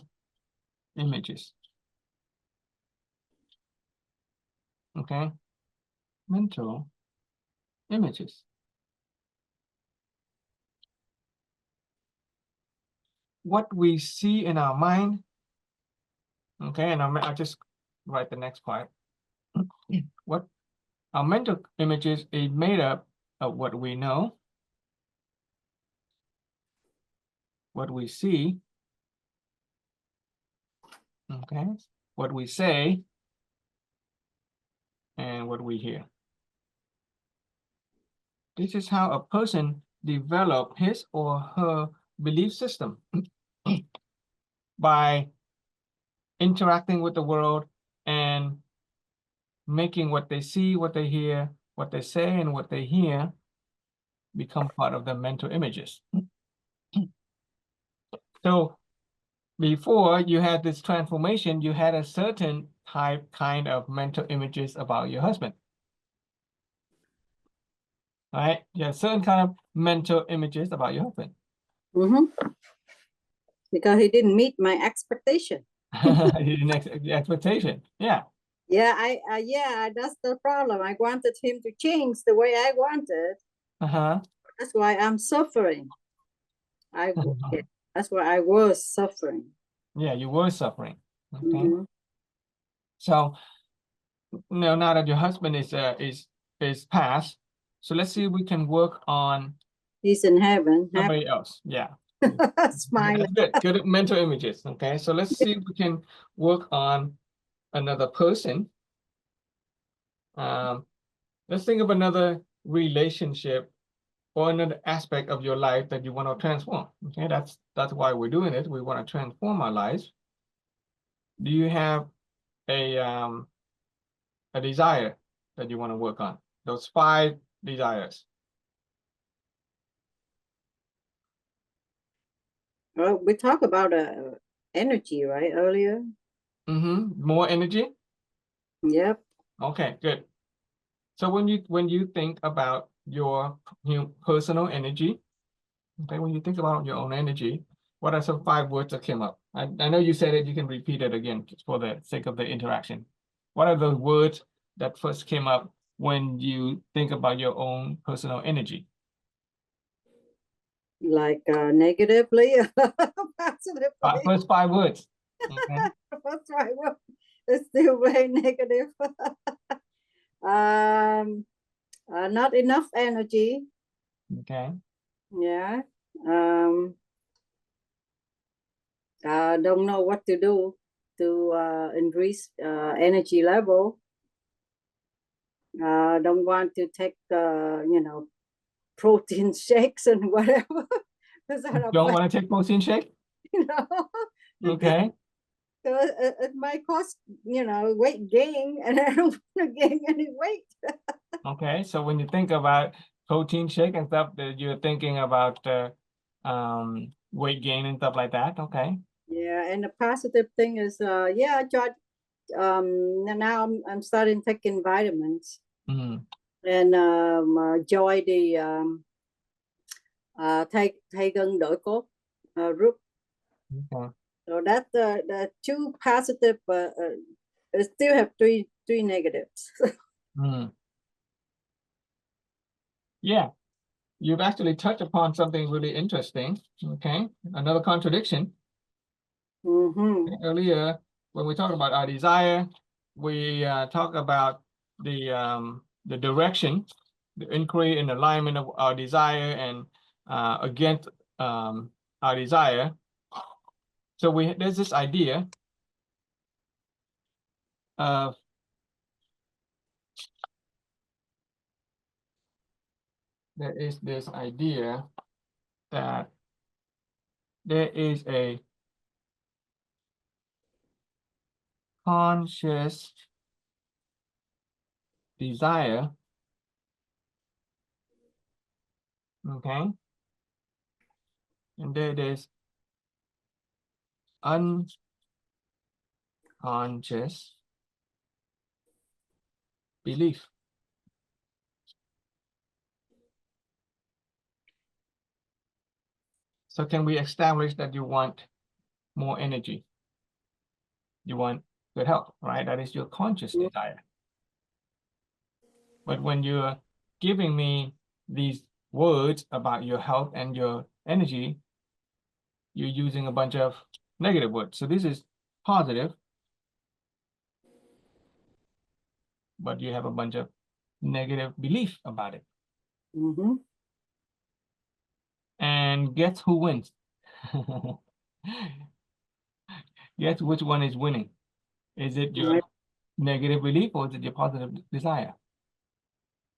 images. Okay, mental images. What we see in our mind. Okay, and I'll just write the next part. What our mental images is made up of what we know, what we see, okay, what we say, and what we hear. This is how a person develop his or her belief system by interacting with the world and making what they see, what they hear, what they say, and what they hear become part of the mental images. So before you had this transformation, you had a certain kind of mental images about your husband. Right? You have certain kind of mental images about your husband. Because he didn't meet my expectation. The expectation. Yeah. Yeah, yeah, that's the problem. I wanted him to change the way I wanted. That's why I'm suffering. That's why I was suffering. Yeah, you were suffering. Okay. So now that your husband is passed, so let's see if we can work on He's in heaven. somebody else. Yeah. Smiling. That's good. Good mental images. Okay, so let's see if we can work on another person. Let's think of another relationship or another aspect of your life that you want to transform. Okay, that's why we're doing it. We want to transform our lives. Do you have a desire that you want to work on? Those 5 desires. Well, we talked about energy, right, earlier? More energy? Yep. Okay, good. So when you think about your personal energy, okay, when you think about your own energy, what are some 5 words that came up? I know you said it, you can repeat it again just for the sake of the interaction. What are those words that first came up when you think about your own personal energy? Like negatively, positively. First 5 words. Okay. First 5 words. It's still very negative. Not enough energy. Okay. Yeah. Don't know what to do to increase energy level. Don't want to take protein shakes and whatever. Don't want to take protein shake? You know. Okay. So it might cause, weight gain, and I don't want to gain any weight. Okay, so when you think about protein shake and stuff, that you're thinking about weight gain and stuff like that. Okay. Yeah, and the positive thing is, yeah, I tried. Now I'm starting taking vitamins, and joy the thay gân đổi cốt group. Okay. So that's the 2 positive, but still have 3 negatives. Yeah, you've actually touched upon something really interesting. Okay, another contradiction. Earlier, when we talk about our desire, we talk about the direction, the inquiry and alignment of our desire and against our desire. So there's this idea of there is this idea that there is a conscious desire, okay, and there is unconscious belief. So can we establish that you want more energy? You want good health, right? That is your conscious desire. But when you're giving me these words about your health and your energy, you're using a bunch of negative words. So this is positive, but you have a bunch of negative belief about it. And guess who wins? Guess which one is winning? Is it your negative belief or is it your positive desire?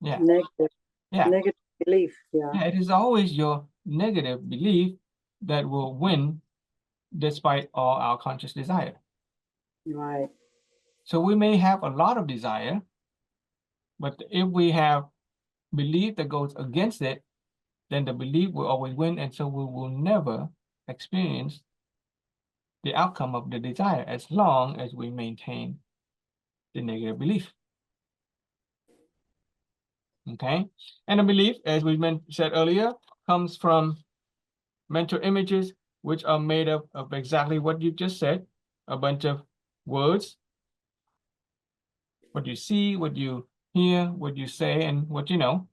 Yeah. Negative belief. Yeah, it is always your negative belief that will win despite all our conscious desire. Right. So we may have a lot of desire, but if we have belief that goes against it, then the belief will always win, and so we will never experience the outcome of the desire as long as we maintain the negative belief. Okay, and a belief, as we said earlier, comes from mental images, which are made up of exactly what you just said, a bunch of words, what you see, what you hear, what you say, and what you know.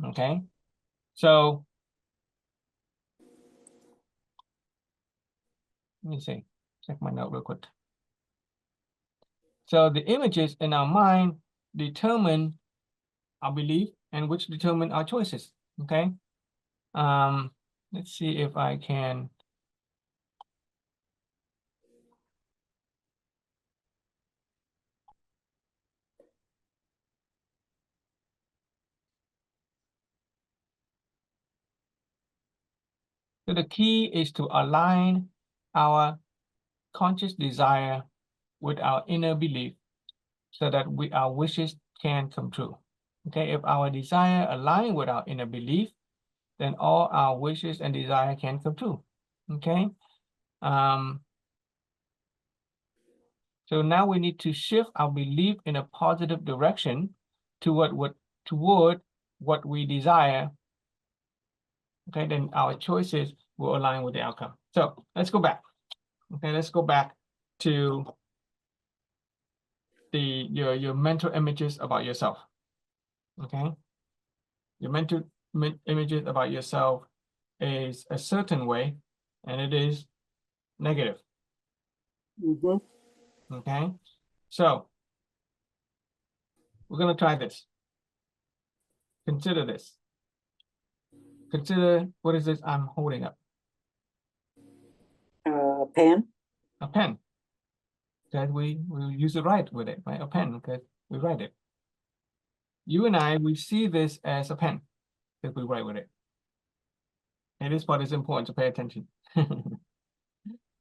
Okay, so let me see, check my note real quick. So the images in our mind determine our belief, and which determine our choices. Okay, let's see if I can. So the key is to align our conscious desire with our inner belief so that our wishes can come true. Okay, if our desire align with our inner belief, then all our wishes and desire can come true. Okay, so now we need to shift our belief in a positive direction toward what we desire. Okay, then our choices will align with the outcome. So let's go back. Okay, let's go back to your mental images about yourself. Okay, your mental images about yourself is a certain way, and it is negative. Okay, so we're going to try this. Consider this. Consider, what is this I'm holding up? Pen. A pen. That we use to write with it, right? A pen, because we write it. You and I, we see this as a pen because we write with it. And this part is important to pay attention.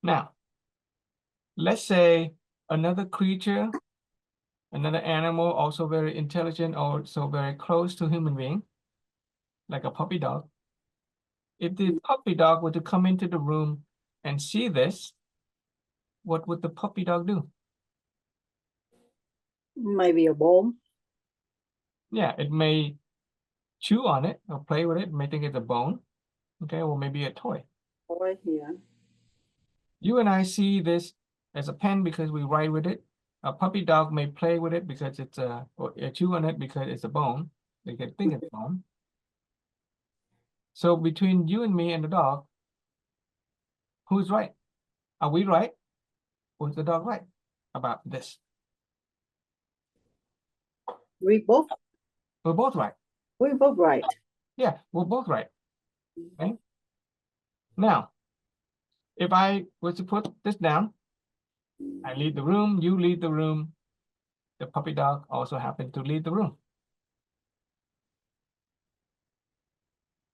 Now, let's say another creature, another animal, also very intelligent, also very close to human being, like a puppy dog. If the puppy dog were to come into the room and see this, what would the puppy dog do? Maybe a bone. Yeah, it may chew on it or play with it, may think it's a bone, okay, or maybe a toy. Toy, yeah. You and I see this as a pen because we write with it. A puppy dog may play with it because it's or chew on it because it's a bone. They can think it's a bone. So between you and me and the dog, who's right? Are we right? Or is the dog right about this? We both. We're both right. We're both right. Yeah, we're both right. Okay. Now, if I was to put this down, I leave the room, you leave the room, the puppy dog also happened to leave the room.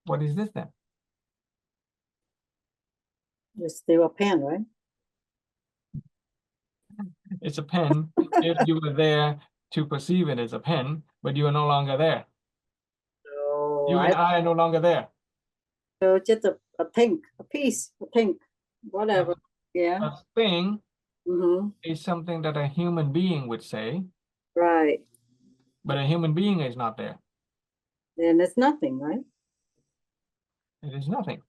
What is this then? It's still a pen, right? It's a pen if you were there to perceive it as a pen, but you are no longer there. So You and I are no longer there. So just a thing, a piece, a thing, whatever. Yeah. A thing Mm-hmm. is something that a human being would say, Right. but a human being is not there. Then it's nothing, right? It is nothing.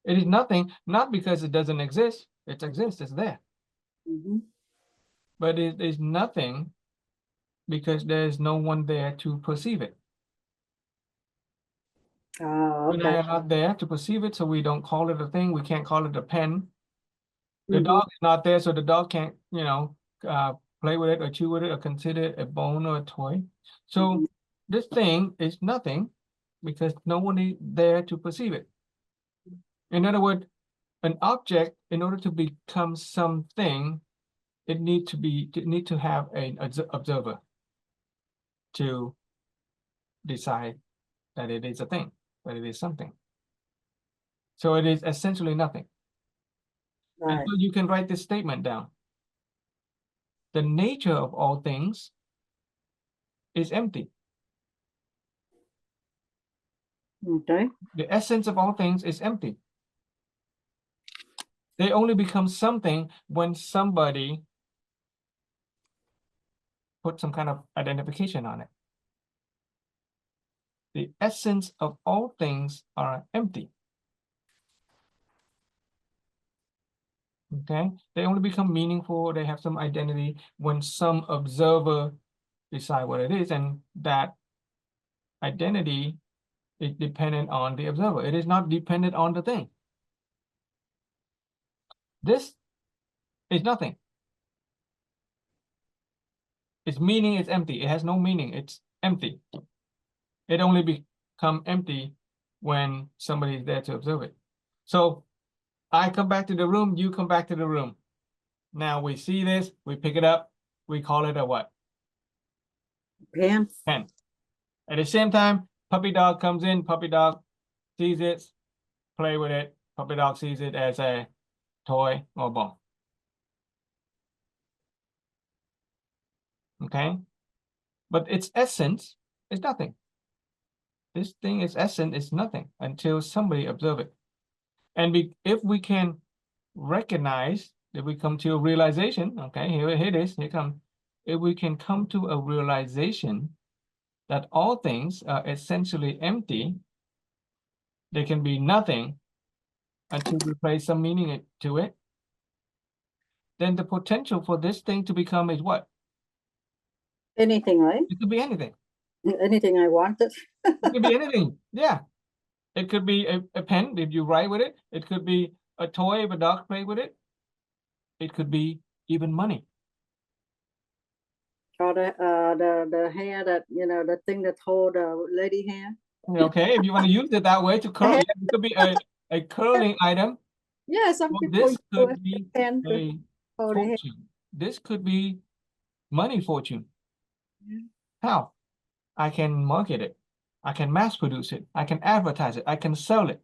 It is nothing, not because it doesn't exist. It exists, it's there. Mm-hmm. But it is nothing because there's no one there to perceive it. Oh, You and I okay. are not there to perceive it, so we don't call it a thing. We can't call it a pen. The Mm-hmm. dog is not there, so the dog can't, play with it or chew with it or consider it a bone or a toy. So Mm-hmm. this thing is nothing because no one is there to perceive it. In other words, an object, in order to become something, it need to have an observer to decide that it is a thing, that it is something. So it is essentially nothing. And Right. so you can write this statement down. The nature of all things is empty. Okay. The essence of all things is empty. They only become something when somebody put some kind of identification on it. The essence of all things are empty. Okay, they only become meaningful, they have some identity when some observer decide what it is, and that identity is dependent on the observer. It is not dependent on the thing. This is nothing. Its meaning is empty. It has no meaning. It's empty. It only become empty when somebody is there to observe it. So I come back to the room, you come back to the room. Now we see this, we pick it up, we call it a what? Pen. Pen. At the same time, puppy dog comes in, puppy dog sees it, play with it, puppy dog sees it as a toy or ball. Okay? But its essence is nothing. This thing is essence is nothing until somebody observe it. And if we can recognize that we come to a realization, okay, here it is, here come. If we can come to a realization that all things are essentially empty, there can be nothing until we place some meaning to it, then the potential for this thing to become is what? Anything, right? It could be anything. Anything I wanted. It could be anything. Yeah. It could be a pen if you write with it. It could be a toy if a dog play with it. It could be even money. Or the hair that, you know, the thing that hold the lady hair. Okay, if you want to use it that way to curl, it could be a curling item. Yeah, some Well, people this could be pen to a hold the hair. fortune. This could be money fortune. Yeah. How? I can market it. I can mass produce it. I can advertise it. I can sell it.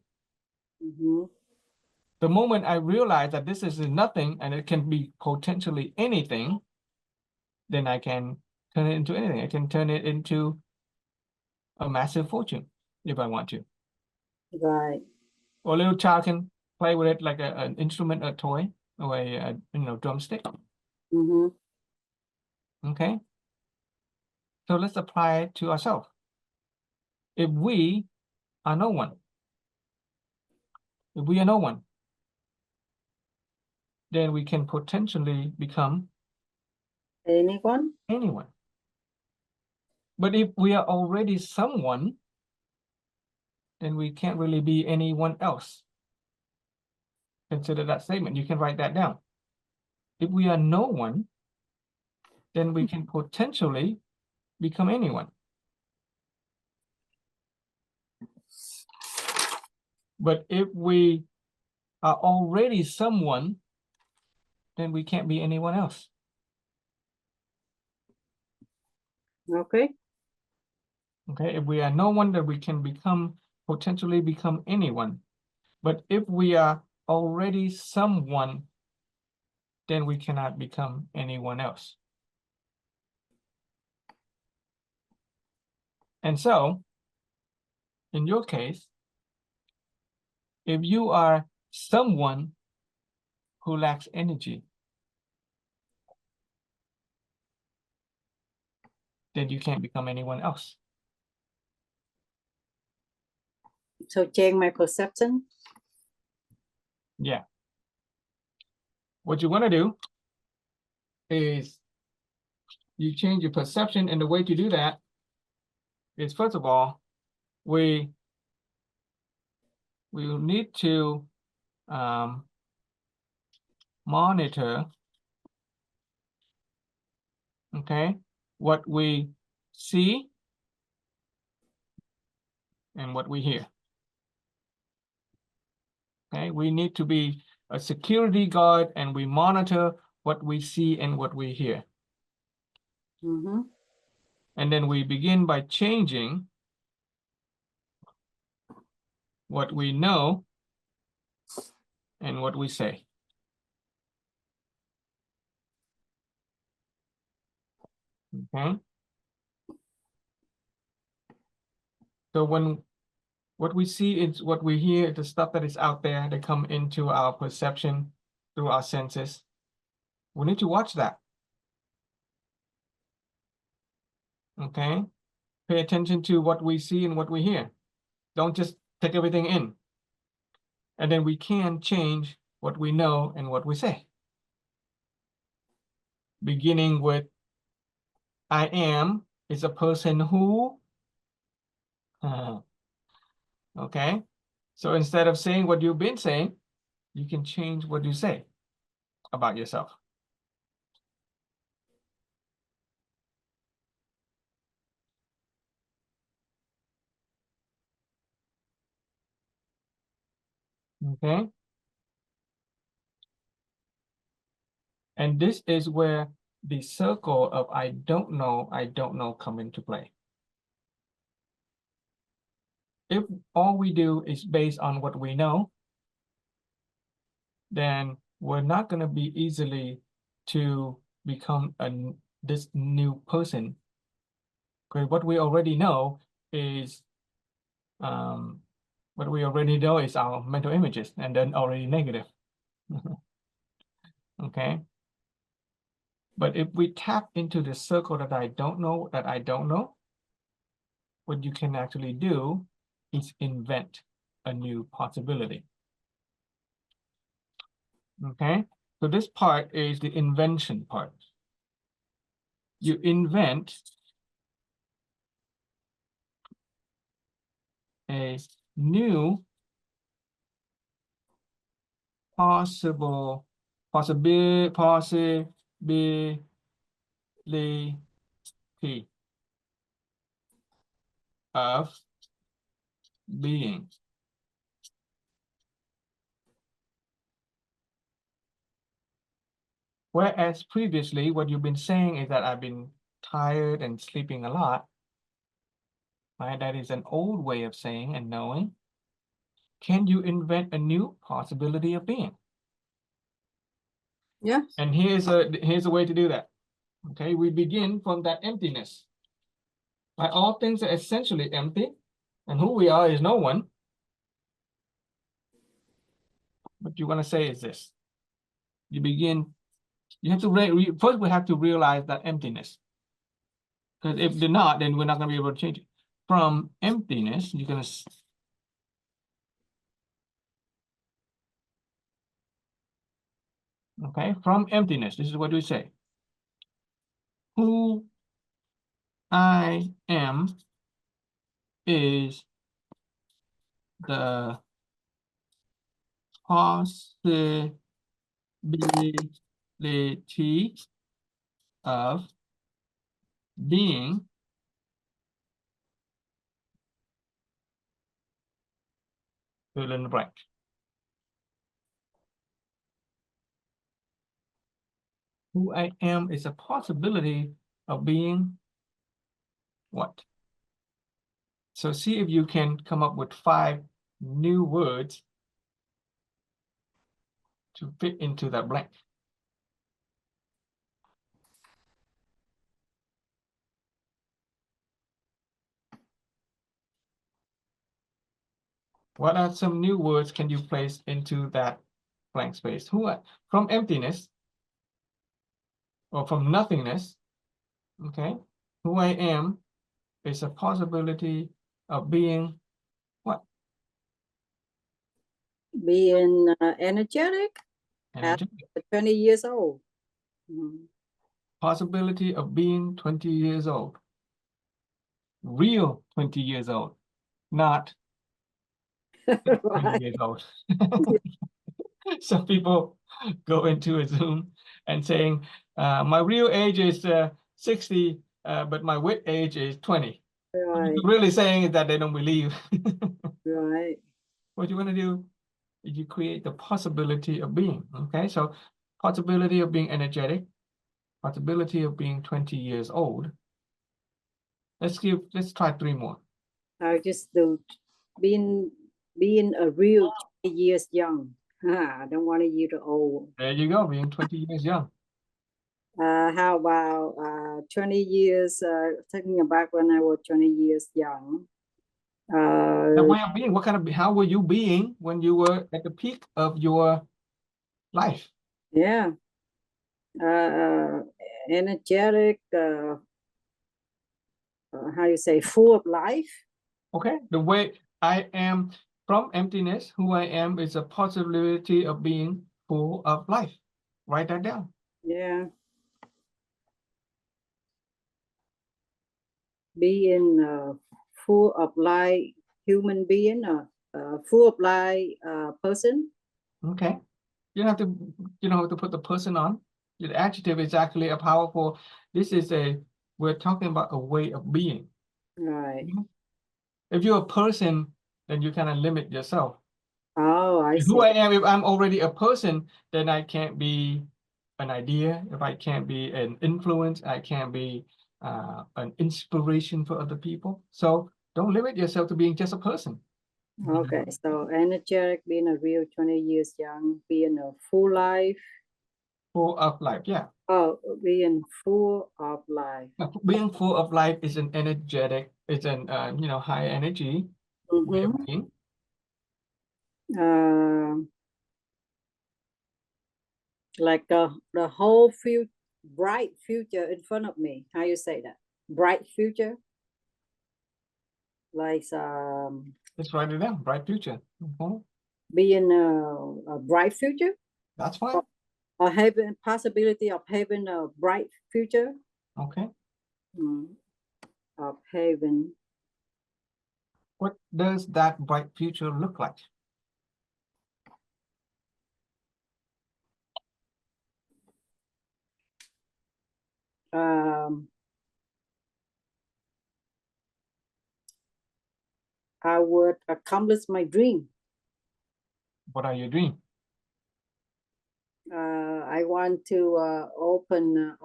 Mm-hmm. The moment I realize that this is nothing and it can be potentially anything, then I can turn it into anything. I can turn it into a massive fortune if I want to. Right. Or a little child can play with it like an instrument, a toy, or a drumstick. Mm-hmm. Okay. So let's apply it to ourselves. If we are no one, if we are no one, then we can potentially become Anyone? anyone. But if we are already someone, then we can't really be anyone else. Consider that statement. You can write that down. If we are no one, then we can potentially become anyone. But if we are already someone, then we can't be anyone else. Okay. Okay, if we are no one, then we can potentially become anyone. But if we are already someone, then we cannot become anyone else. And so, in your case, if you are someone who lacks energy, then you can't become anyone else. So change my perception. Yeah. What you want to do is you change your perception, and the way to do that is, first of all, we will need to monitor, okay, what we see and what we hear. Okay, we need to be a security guard, and we monitor what we see and what we hear. Mm-hmm. And then we begin by changing what we know and what we say. Okay. So when what we see is what we hear, the stuff that is out there, they come into our perception, through our senses. We need to watch that. Okay? Pay attention to what we see and what we hear. Don't just take everything in. And then we can change what we know and what we say. Beginning with I am is a person who. Okay? So instead of saying what you've been saying, you can change what you say about yourself. Okay? And this is where the circle of I don't know come into play. If all we do is based on what we know, then we're not going to be easily to become this new person. Because what we already know is our mental images, and then already negative. Okay. But if we tap into the circle that I don't know, what you can actually do is invent a new possibility. Okay, so this part is the invention part. You invent a new possibility of being. Whereas previously, what you've been saying is that I've been tired and sleeping a lot. Right? That is an old way of saying and knowing. Can you invent a new possibility of being? Yeah. And here's a way to do that. Okay, we begin from that emptiness. Right? All things are essentially empty, and who we are is no one. What you want to say is this. You have to first we have to realize that emptiness. Because if they're not, then we're not going to be able to change it. From emptiness, you're going to okay, from emptiness, this is what we say. Who I am is the possibility of being fill in the blank. Who I am is a possibility of being what? So see if you can come up with 5 new words to fit into that blank. What are some new words can you place into that blank space? From emptiness or from nothingness, okay? Who I am is a possibility of being what? Being energetic at Energy. 20 years old. Mm. Possibility of being 20 years old. Real 20 years old, not 20 Right. years old. Some people go into a Zoom and saying, my real age is 60, but my wit age is 20. What Right. you're really saying is that they don't believe. Right. What you want to do is you create the possibility of being, okay? So possibility of being energetic, possibility of being 20 years old. Let's try 3 more. I just do being a real 20 years young. I don't want you to old. There you go, being 20 years young. How about 20 years, thinking back when I was 20 years young. That way of being, how were you being when you were at the peak of your life? Yeah. Energetic, how you say, full of life. Okay, the way I am from emptiness, who I am is a possibility of being full of life. Write that down. Yeah. Being full of life, human being, full of life person. Okay, you don't have to put the person on. The adjective is actually a powerful. This is we're talking about a way of being. Right. If you're a person, then you kind of limit yourself. Oh, I Who see. I am, if I'm already a person, then I can't be an idea. If I can't be an influence, I can't be an inspiration for other people. So don't limit yourself to being just a person. Okay, so energetic, being a real 20 years young, being a full life. Full of life, yeah. Oh, being full of life. Being full of life is an energetic, it's an high energy way of being. Like the whole bright future in front of me. How you say that? Bright future? Like Let's write it down. Bright future. Okay. being a bright future? That's fine. Or having possibility of having a bright future? Okay. Of having. What does that bright future look like? I would accomplish my dream. What are your dreams? I want to open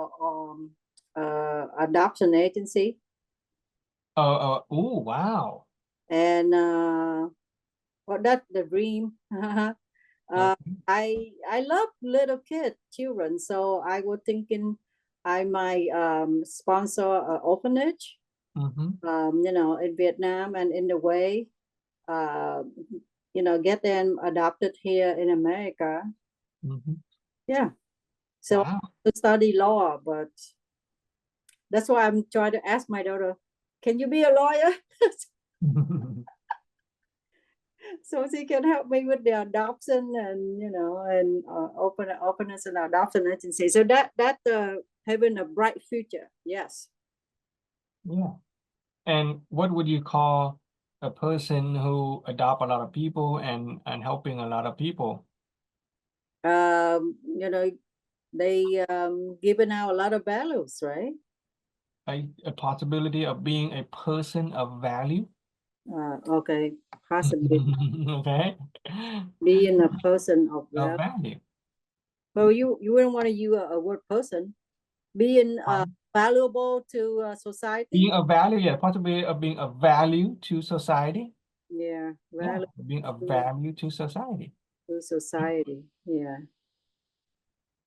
adoption agency. Oh, wow. And well, that's the dream. I love little children, so I was thinking I might sponsor an orphanage, in Vietnam, and in the way, get them adopted here in America. Yeah. So Wow. to study law, but that's why I'm trying to ask my daughter, can you be a lawyer? So she can help me with the adoption and open as an adoption agency. So that having a bright future. Yes. Yeah. And what would you call a person who adopt a lot of people and helping a lot of people? They given out a lot of values, right? A possibility of being a person of value. Okay, possibly Okay. being a person of Of value. value. Well, you wouldn't want to use a word person. Being valuable to society. Being a value, yeah, possibility of being a value to society. Yeah, Yeah, value being a value to society. to society. Yeah.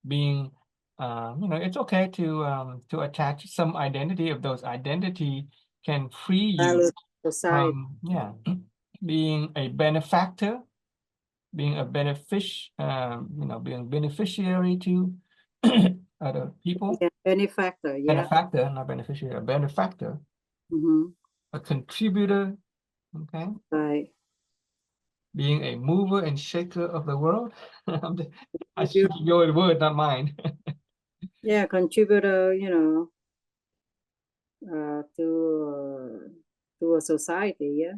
Being, it's okay to attach some identity if those identity can free Value you society. from, yeah, being a benefactor, being a being beneficiary to other people. Yeah, benefactor. Yeah. Benefactor, not beneficiary, a benefactor, a contributor, okay, Right. being a mover and shaker of the world. I speak your word, not mine. Yeah, contributor. To a society. Yeah.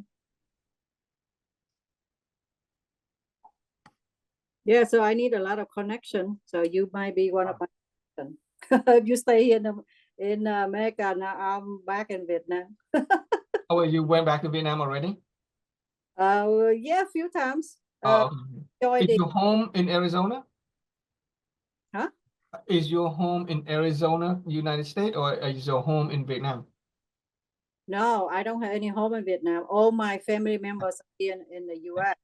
Yeah. So I need a lot of connection. So you might be one of my connection. If you stay in America now, I'm back in Vietnam. Oh, you went back to Vietnam already? Yeah, a few times. Oh, okay. Is Enjoyed it. your home in Arizona? Huh? Is your home in Arizona, United States, or is your home in Vietnam? No, I don't have any home in Vietnam. All my family members are in the US.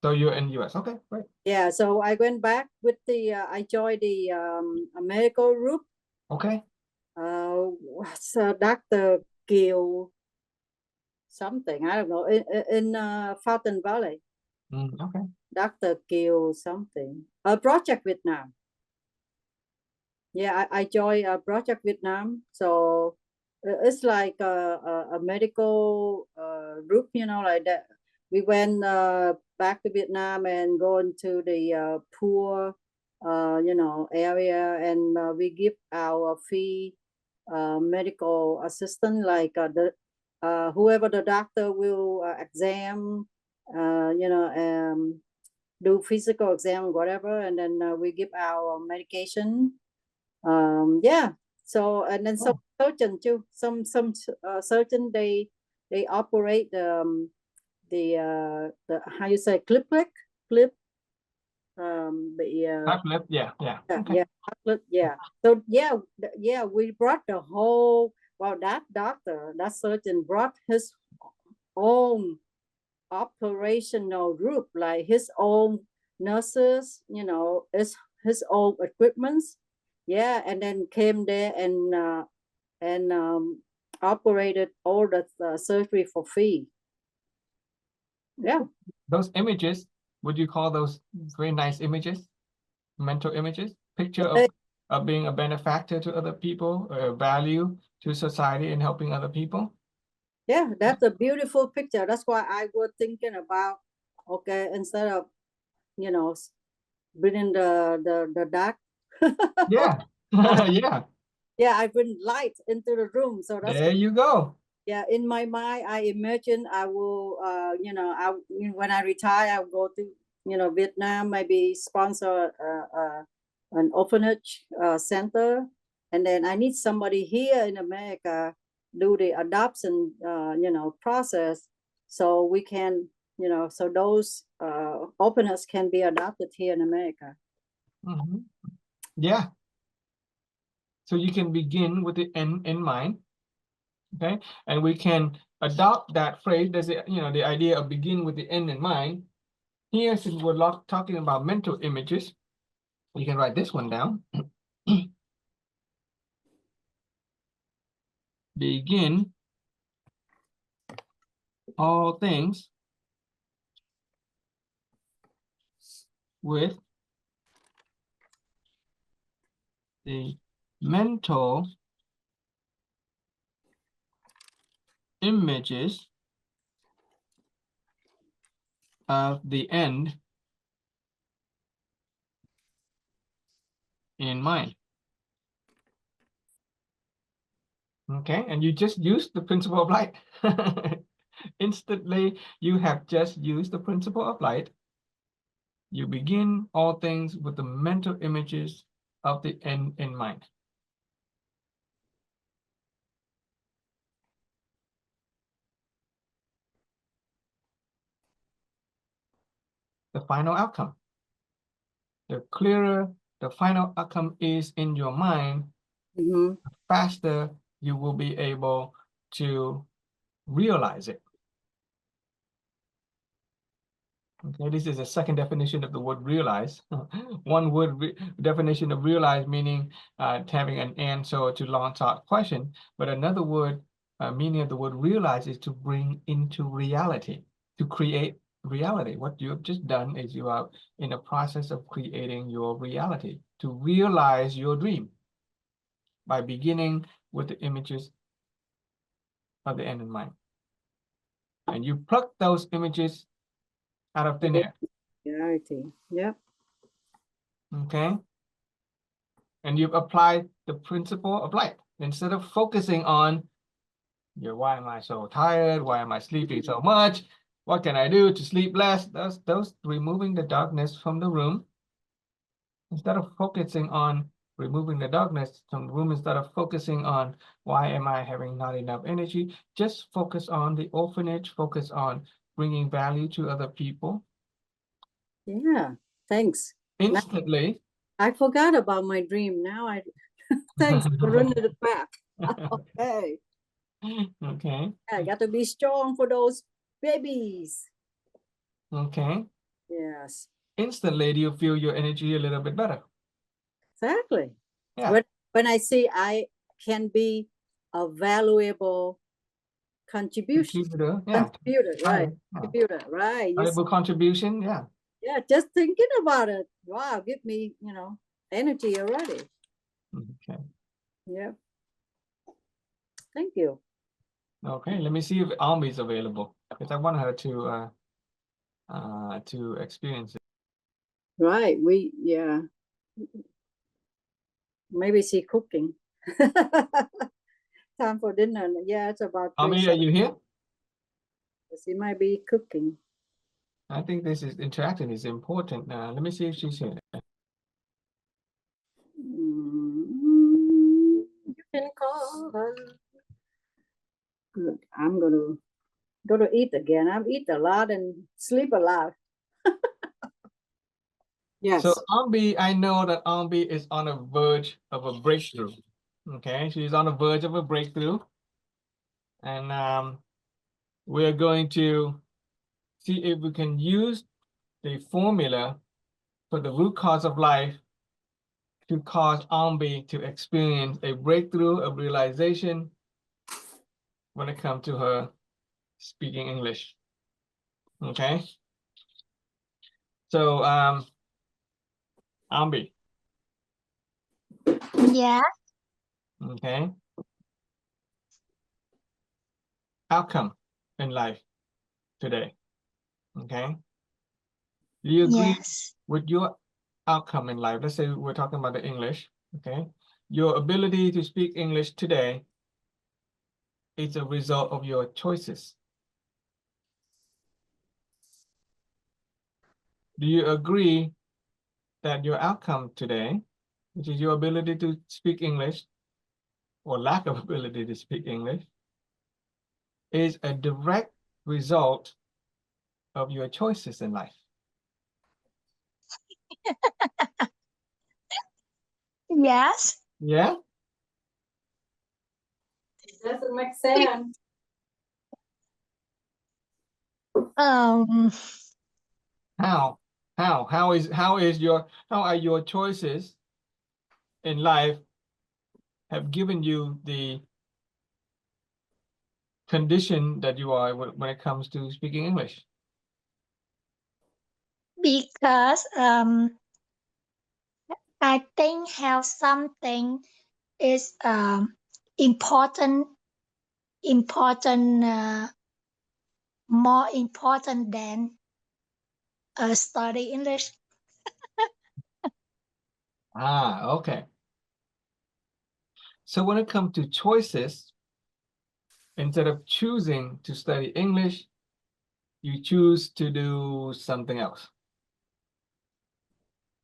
So you're in US. Okay, great. Yeah, so I went back with I joined the medical group. Okay. What's Dr. Kiều something, I don't know, in Fountain Valley. Okay. Dr. Kiều something. Project Vietnam. Yeah, I joined Project Vietnam, so it's like a medical group, you know, like that. We went back to Vietnam and going to the poor, you know, area, and we give our free medical assistant, like the whoever the doctor will exam, you know, do physical exam, whatever, and then we give our medication. Yeah, so and then some surgeon too, some surgeon, they operate the how you say, clip Top lip, yeah. Okay. yeah, yeah. So yeah, we brought the whole, well, that doctor, that surgeon brought his own operational group, like his own nurses, you know, his own equipments. Yeah, and then came there and operated all the surgery for free. Yeah. Those images, would you call those very nice images? Mental images? Picture of being a benefactor to other people, value to society and helping other people? Yeah, that's a beautiful picture. That's why I was thinking about, okay, instead of, you know, bringing the dark. Yeah. Yeah. Yeah, I bring light into the room. So that's, There you go. yeah, in my mind, I imagine I will, you know, when I retire, I'll go to, you know, Vietnam, maybe sponsor an orphanage center, and then I need somebody here in America do the adoption, you know, process, so we can, you know, so those orphanages can be adopted here in America. Mhm. Yeah. So you can begin with the end in mind, okay? And we can adopt that phrase. There's a, you know, the idea of begin with the end in mind. Here, since we're talking about mental images, you can write this one down. Begin all things with the mental images of the end in mind. Okay, and you just use the principle of light. Instantly, you have just used the principle of light. You begin all things with the mental images of the end in mind. The final outcome. The clearer the final outcome is in your mind, Mm-hmm. the faster you will be able to realize it. Okay, this is a second definition of the word realize. One word definition of realize meaning having an answer to long thought question, but another word meaning of the word realize is to bring into reality, to create reality. What you have just done is you are in a process of creating your reality, to realize your dream by beginning with the images of the end in mind. And you pluck those images out of thin air. Reality. Yep. Okay. And you've applied the principle of light. Instead of focusing on, why am I so tired? Why am I sleeping so much? What can I do to sleep less? Those removing the darkness from the room. Instead of focusing on removing the darkness from the room, instead of focusing on why am I having not enough energy, just focus on the orphanage, focus on bringing value to other people. Yeah, thanks. Instantly. I forgot about my dream. Now I thanks for running it back. Okay. Okay. I got to be strong for those babies. Okay. Yes. Instantly, do you feel your energy a little bit better? Exactly. Yeah. When I see I can be a valuable contribution. Contributor, yeah. Contributor, right. Yeah. Contributor, right. Valuable contribution, yeah. Yeah, just thinking about it. Wow, give me, you know, energy already. Yeah. Thank you. Okay, let me see if Almi is available because I want her to experience it. Right. Yeah. Maybe she cooking. Time for dinner. Yeah, it's about Almi, are you here? She might be cooking. I think this is interacting is important. Let me see if she's here. You can call her. Good. I'm gonna go to eat again. I've eaten a lot and sleep a lot. Yes. So Ambi, I know that Ambi is on the verge of a breakthrough. Okay, she's on the verge of a breakthrough. And we're going to see if we can use the formula for the root cause of life to cause Ambi to experience a breakthrough of realization when it comes to her speaking English. Okay. So Ambi. Yeah. Okay. Outcome in life today. Okay. Do you agree Yes. with your outcome in life? Let's say we're talking about the English. Okay. Your ability to speak English today is a result of your choices. Do you agree that your outcome today, which is your ability to speak English or lack of ability to speak English, is a direct result of your choices in life? Yes. Yeah? It doesn't make sense. Um. How are your choices in life have given you the condition that you are when it comes to speaking English? Because I think how something is important more important than study English. Okay. So when it comes to choices, instead of choosing to study English, you choose to do something else.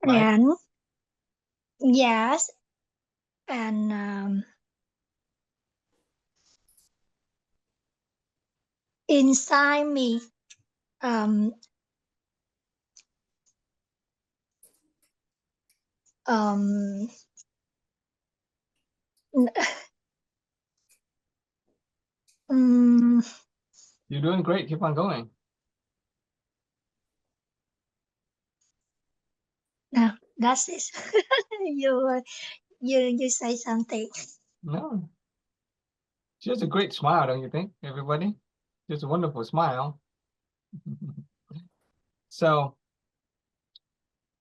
Right? And yes, and inside me, um, um, You're doing great. Keep on going. no, that's it. you say something. No. She has a great smile, don't you think, everybody? Just a wonderful smile. So,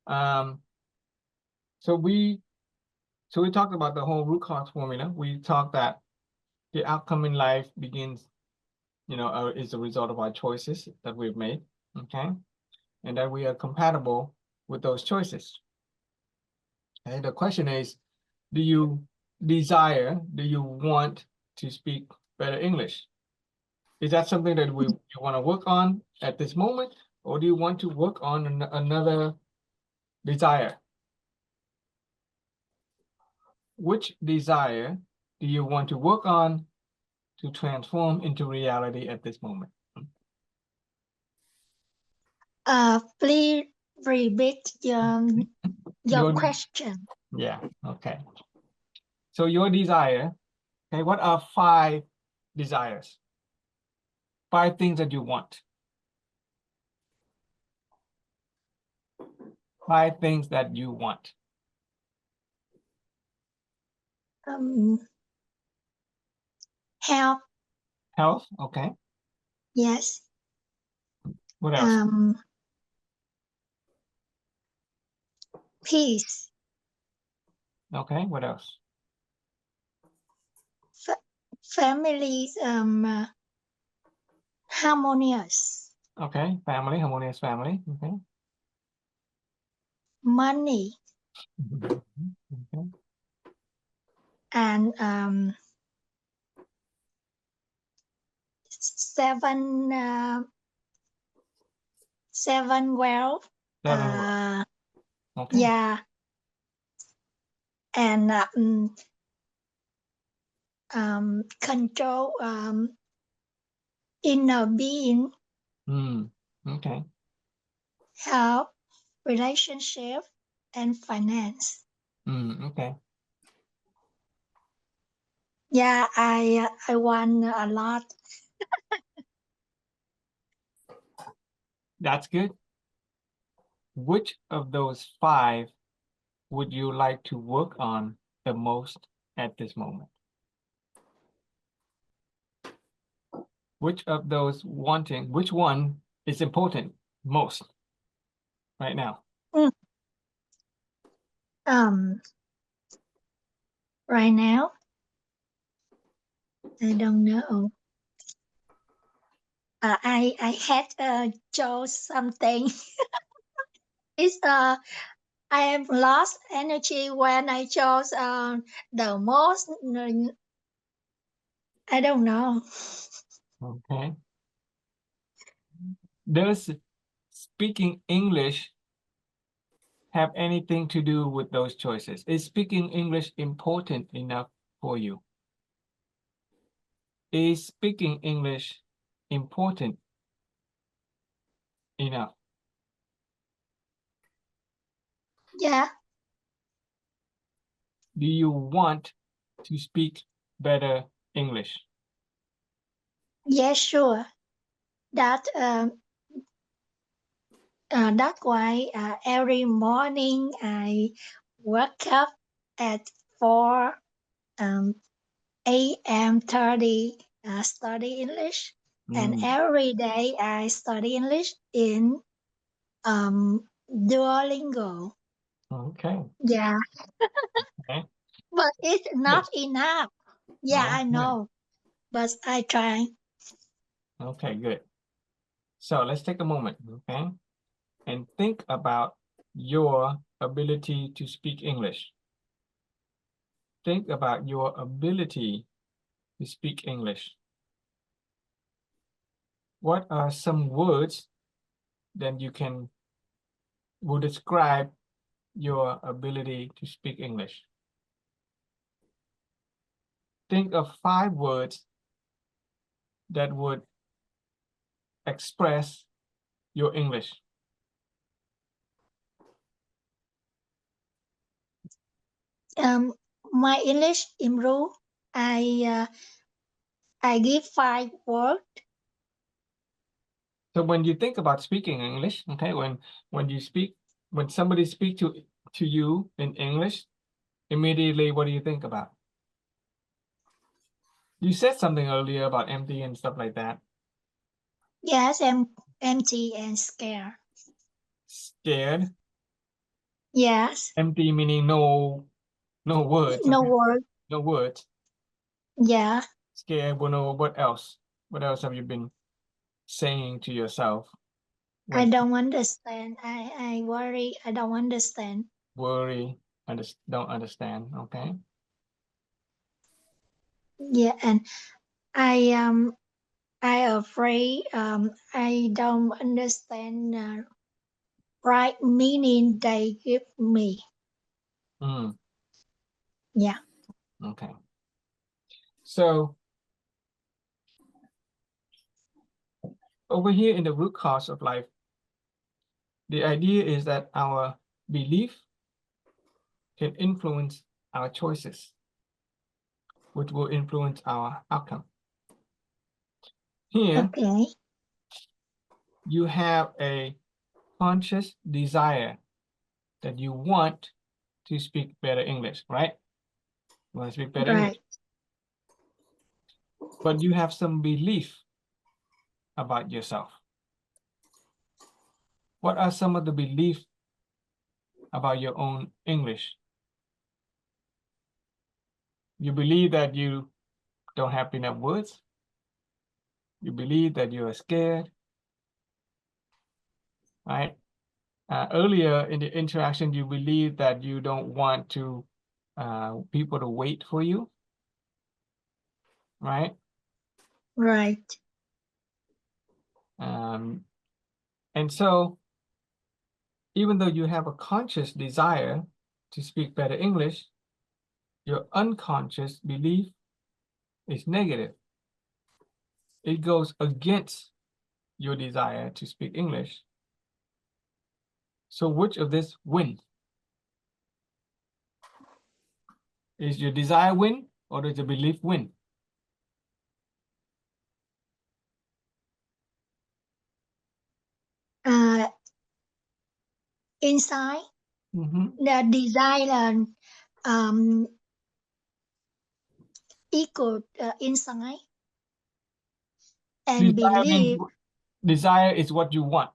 so we talked about the whole root cause formula. We talked that the outcome in life begins, is a result of our choices that we've made, okay? And that we are compatible with those choices. Okay, the question is, do you want to speak better English? Is that something that you want to work on at this moment, or do you want to work on another desire? Which desire do you want to work on to transform into reality at this moment? Please repeat your question. Yeah, okay. So your desire, okay, what are 5 desires? 5 things that you want. 5 things that you want. Health. Health, okay. Yes. What else? Peace. Okay, what else? Families harmonious. Okay, family, harmonious family. Okay. Money Okay. and seven wealth. Seven. Okay. Yeah, and control inner being, Okay. health, relationship, and finance. Okay. Yeah, I won a lot. That's good. Which of those 5 would you like to work on the most at this moment? Which of those which one is important most right now? Right now, I don't know. I had chose something. It's I have lost energy when I chose the most. I don't know. Okay. Does speaking English have anything to do with those choices? Is speaking English important enough for you? Is speaking English important enough? Yeah, Do you want to speak better English? yeah, sure. That's why every morning I wake up at 4 a.m. 30 study English, and every day I study English in Duolingo. Okay. Yeah, Okay. but it's not enough. Yeah, I Okay. know, but I try. Okay, good. So let's take a moment, okay, and think about your ability to speak English. Think about your ability to speak English. What are some words that will describe your ability to speak English? Think of 5 words that would express your English. My English improve. I give 5 words. So when you think about speaking English, okay, when somebody speak to you in English, immediately what do you think about? You said something earlier about empty and stuff like that. Yes, I'm empty and scared. Scared. Yes. Empty meaning no words. No Okay? word. No words. Yeah. Scared. Well, no, what else? What else have you been saying to yourself? I don't understand. I worry. I don't understand. Worry. Don't understand. Okay. Yeah, and I afraid I don't understand right meaning they give me. Yeah. Okay. So over here in the root cause of life, the idea is that our belief can influence our choices, which will influence our outcome. Here, Okay. you have a conscious desire that you want to speak better English, right? You want to speak better English. Right. But you have some belief about yourself. What are some of the beliefs about your own English? You believe that you don't have enough words. You believe that you are scared, right? Earlier in the interaction, you believe that you don't want to people to wait for you, right? Right. And so, even though you have a conscious desire to speak better English, your unconscious belief is negative. It goes against your desire to speak English. So which of this wins? Is your desire win or does your belief win? Inside the desire equal inside, and believe. Desire is what you want.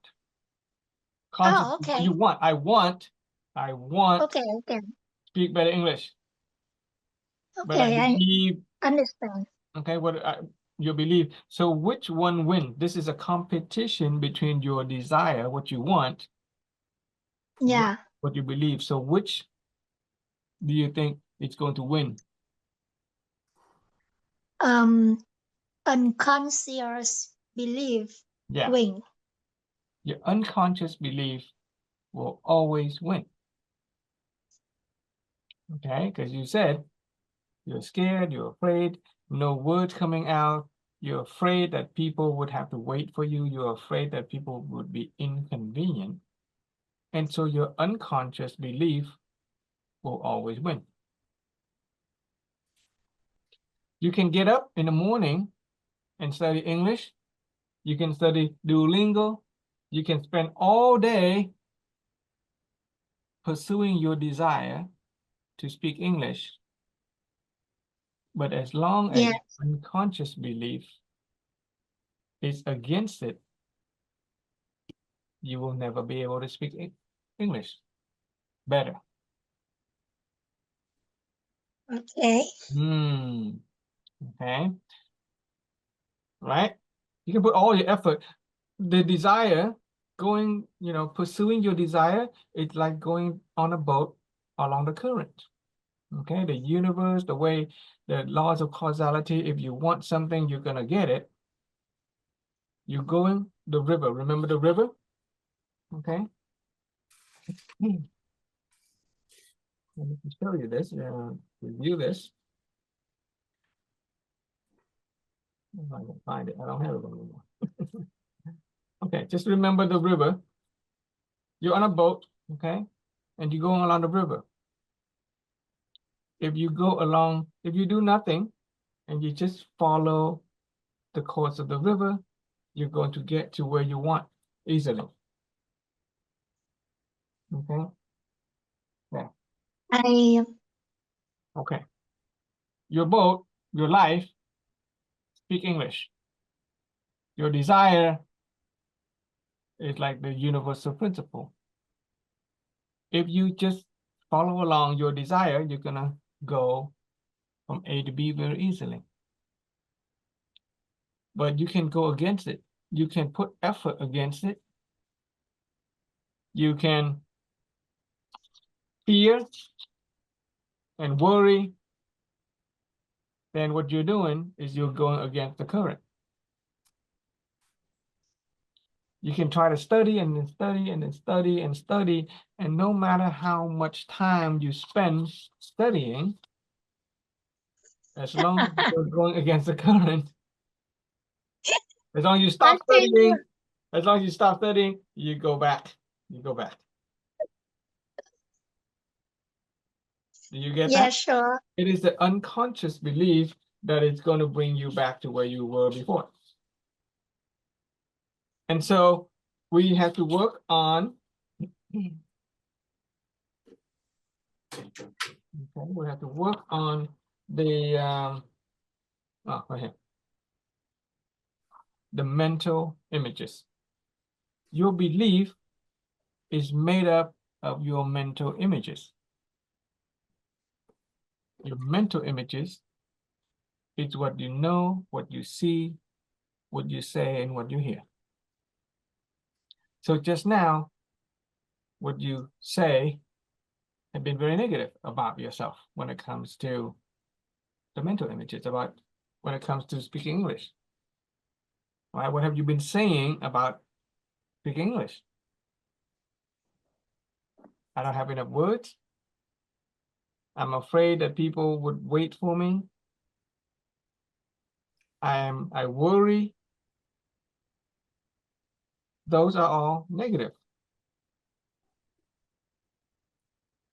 Conscious is what you want. I want. Okay. Speak better English. But Okay, I believe. Understand. Okay, your belief. So which one wins? This is a competition between your desire, what you want, Yeah. what you believe. So which do you think it's going to win? Unconscious belief win. Your unconscious belief will always win. Okay, because you said you're scared, you're afraid, no words coming out. You're afraid that people would have to wait for you. You're afraid that people would be inconvenient. And so your unconscious belief will always win. You can get up in the morning and study English. You can study Duolingo. You can spend all day pursuing your desire to speak English. But as long as your unconscious belief is against it, you will never be able to speak English better. Okay. Okay. Right? You can put all your effort. The desire, pursuing your desire, it's like going on a boat along the current. Okay, the universe, the way, the laws of causality, if you want something, you're gonna get it. You're going the river. Remember the river? Okay. Let me show you this, review this. If I can find it, I don't have it anymore. Okay, just remember the river. You're on a boat, okay, and you're going along the river. If you do nothing, and you just follow the course of the river, you're going to get to where you want easily. Okay. Yeah. Okay. Your boat, your life, speak English. Your desire is like the universal principle. If you just follow along your desire, you're gonna go from A to B very easily. But you can go against it. You can put effort against it. You can fear and worry. Then what you're doing is you're going against the current. You can try to study and then study and then study and study, and no matter how much time you spend studying, as long as you're going against the current, as long as you stop studying, you go back. You go back. Do you get that? Yeah, sure. It is the unconscious belief that it's going to bring you back to where you were before. And so we have to work on, okay, we have to work on the, right here, the mental images. Your belief is made up of your mental images. Your mental images It's what you know, what you see, what you say, and what you hear. So just now, what you say have been very negative about yourself when it comes to the mental images, about when it comes to speaking English. All right, what have you been saying about speaking English? I don't have enough words. I'm afraid that people would wait for me. I worry. Those are all negative.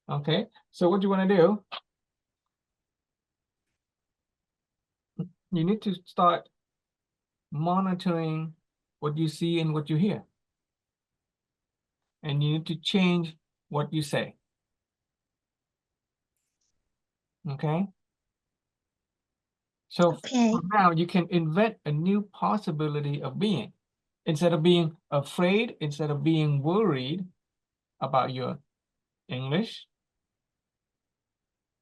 Okay, so what you want to do, you need to start monitoring what you see and what you hear. And you need to change what you say. Okay? So Okay. from now you can invent a new possibility of being. Instead of being afraid, instead of being worried about your English,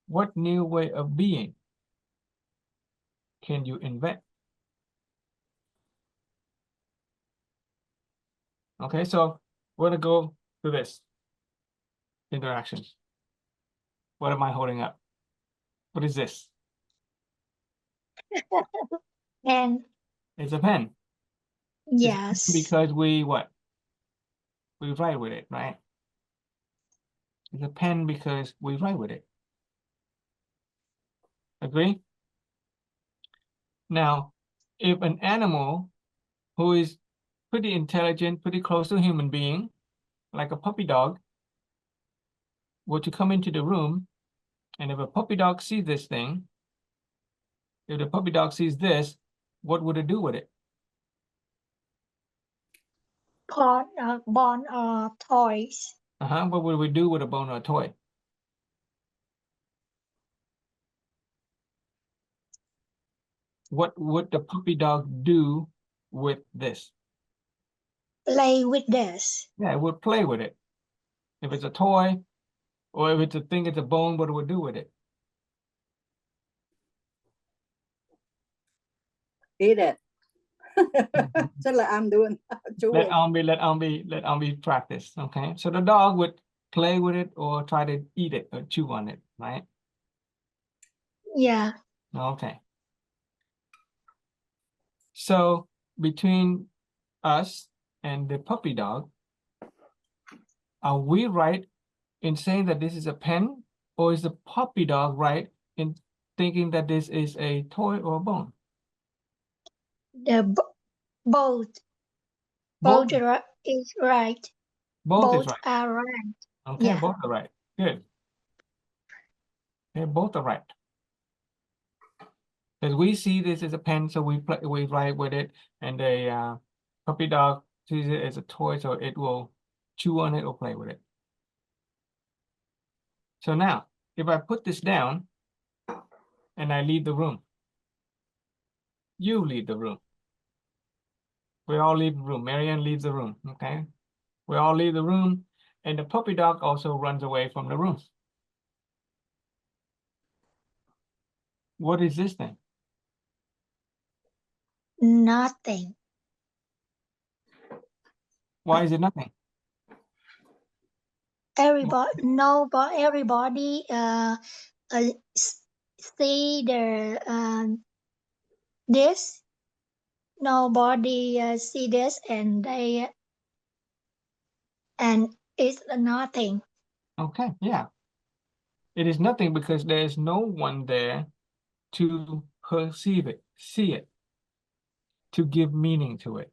what new way of being can you invent? Okay, so we're gonna go to this interaction. What am I holding up? What is this? And It's a pen. yes. Because we what? We write with it, right? It's a pen because we write with it. Agree? Now, if an animal who is pretty intelligent, pretty close to a human being, like a puppy dog, were to come into the room, and if a puppy dog sees this thing, if the puppy dog sees this, what would it do with it? Bond or toys. What would we do with a bone or a toy? What would the puppy dog do with this? Play with this. Yeah, it would play with it. If it's a toy, or if it's a thing, it's a bone, what it would do with it? Eat it. Chắc là I'm doing. Let Ambi practice. Okay, so the dog would play with it or try to eat it or chew on it, right? Yeah. Okay. So between us and the puppy dog, are we right in saying that this is a pen, or is the puppy dog right in thinking that this is a toy or a bone? Both. Both. Is right. Both is Both right. are right. Okay, Yeah. both are right. Good. Okay, both are right. Because we see this as a pen, so we write with it, and the puppy dog sees it as a toy, so it will chew on it or play with it. So now, if I put this down and I leave the room, you leave the room. We all leave the room. Marianne leaves the room. Okay, we all leave the room, and the puppy dog also runs away from the room. What is this thing? Nothing. Why is it nothing? Everybody see the this. Nobody see this, and it's nothing. Okay, yeah. It is nothing because there is no one there to perceive it, see it, to give meaning to it.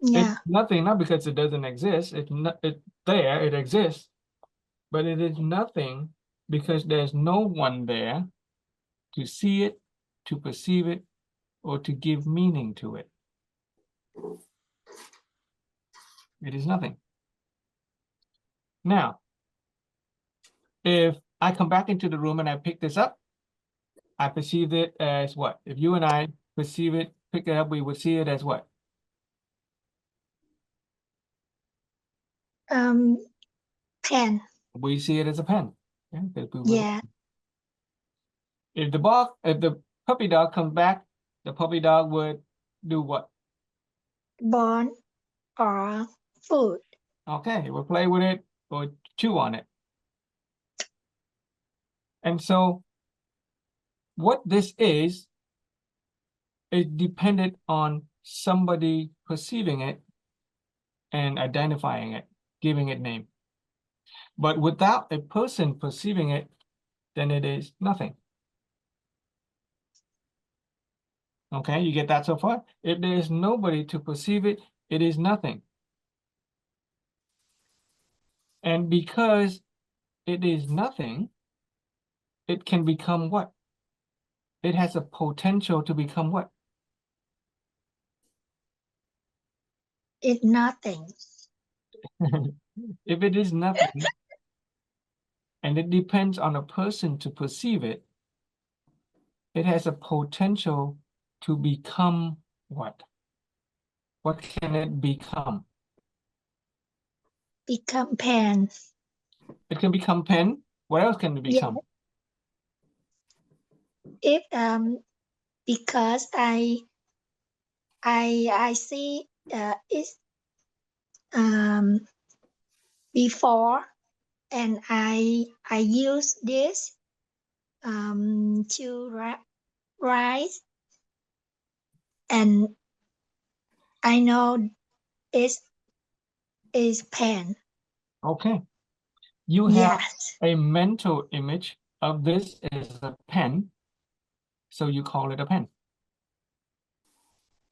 Yeah. It's nothing, not because it doesn't exist. It's there, it exists, but it is nothing because there's no one there to see it, to perceive it, or to give meaning to it. It is nothing. Now, if I come back into the room and I pick this up, I perceive it as what? If you and I perceive it, pick it up, we would see it as what? Pen. We see it as a pen. Okay? Yeah. If the puppy dog comes back, the puppy dog would do what? Bone or food. Okay, we'll play with it or chew on it. And so what this is dependent on somebody perceiving it and identifying it, giving it name. But without a person perceiving it, then it is nothing. Okay, you get that so far? If there is nobody to perceive it, it is nothing. And because it is nothing, it can become what? It has a potential to become what? It's nothing. If it is nothing, and it depends on a person to perceive it, it has a potential to become what? What can it become? Become pen. It can become pen. What else can it become? If because I see it's before, and I use this to write, and I know it is pen. Okay. You have Yes. a mental image of this as a pen, so you call it a pen.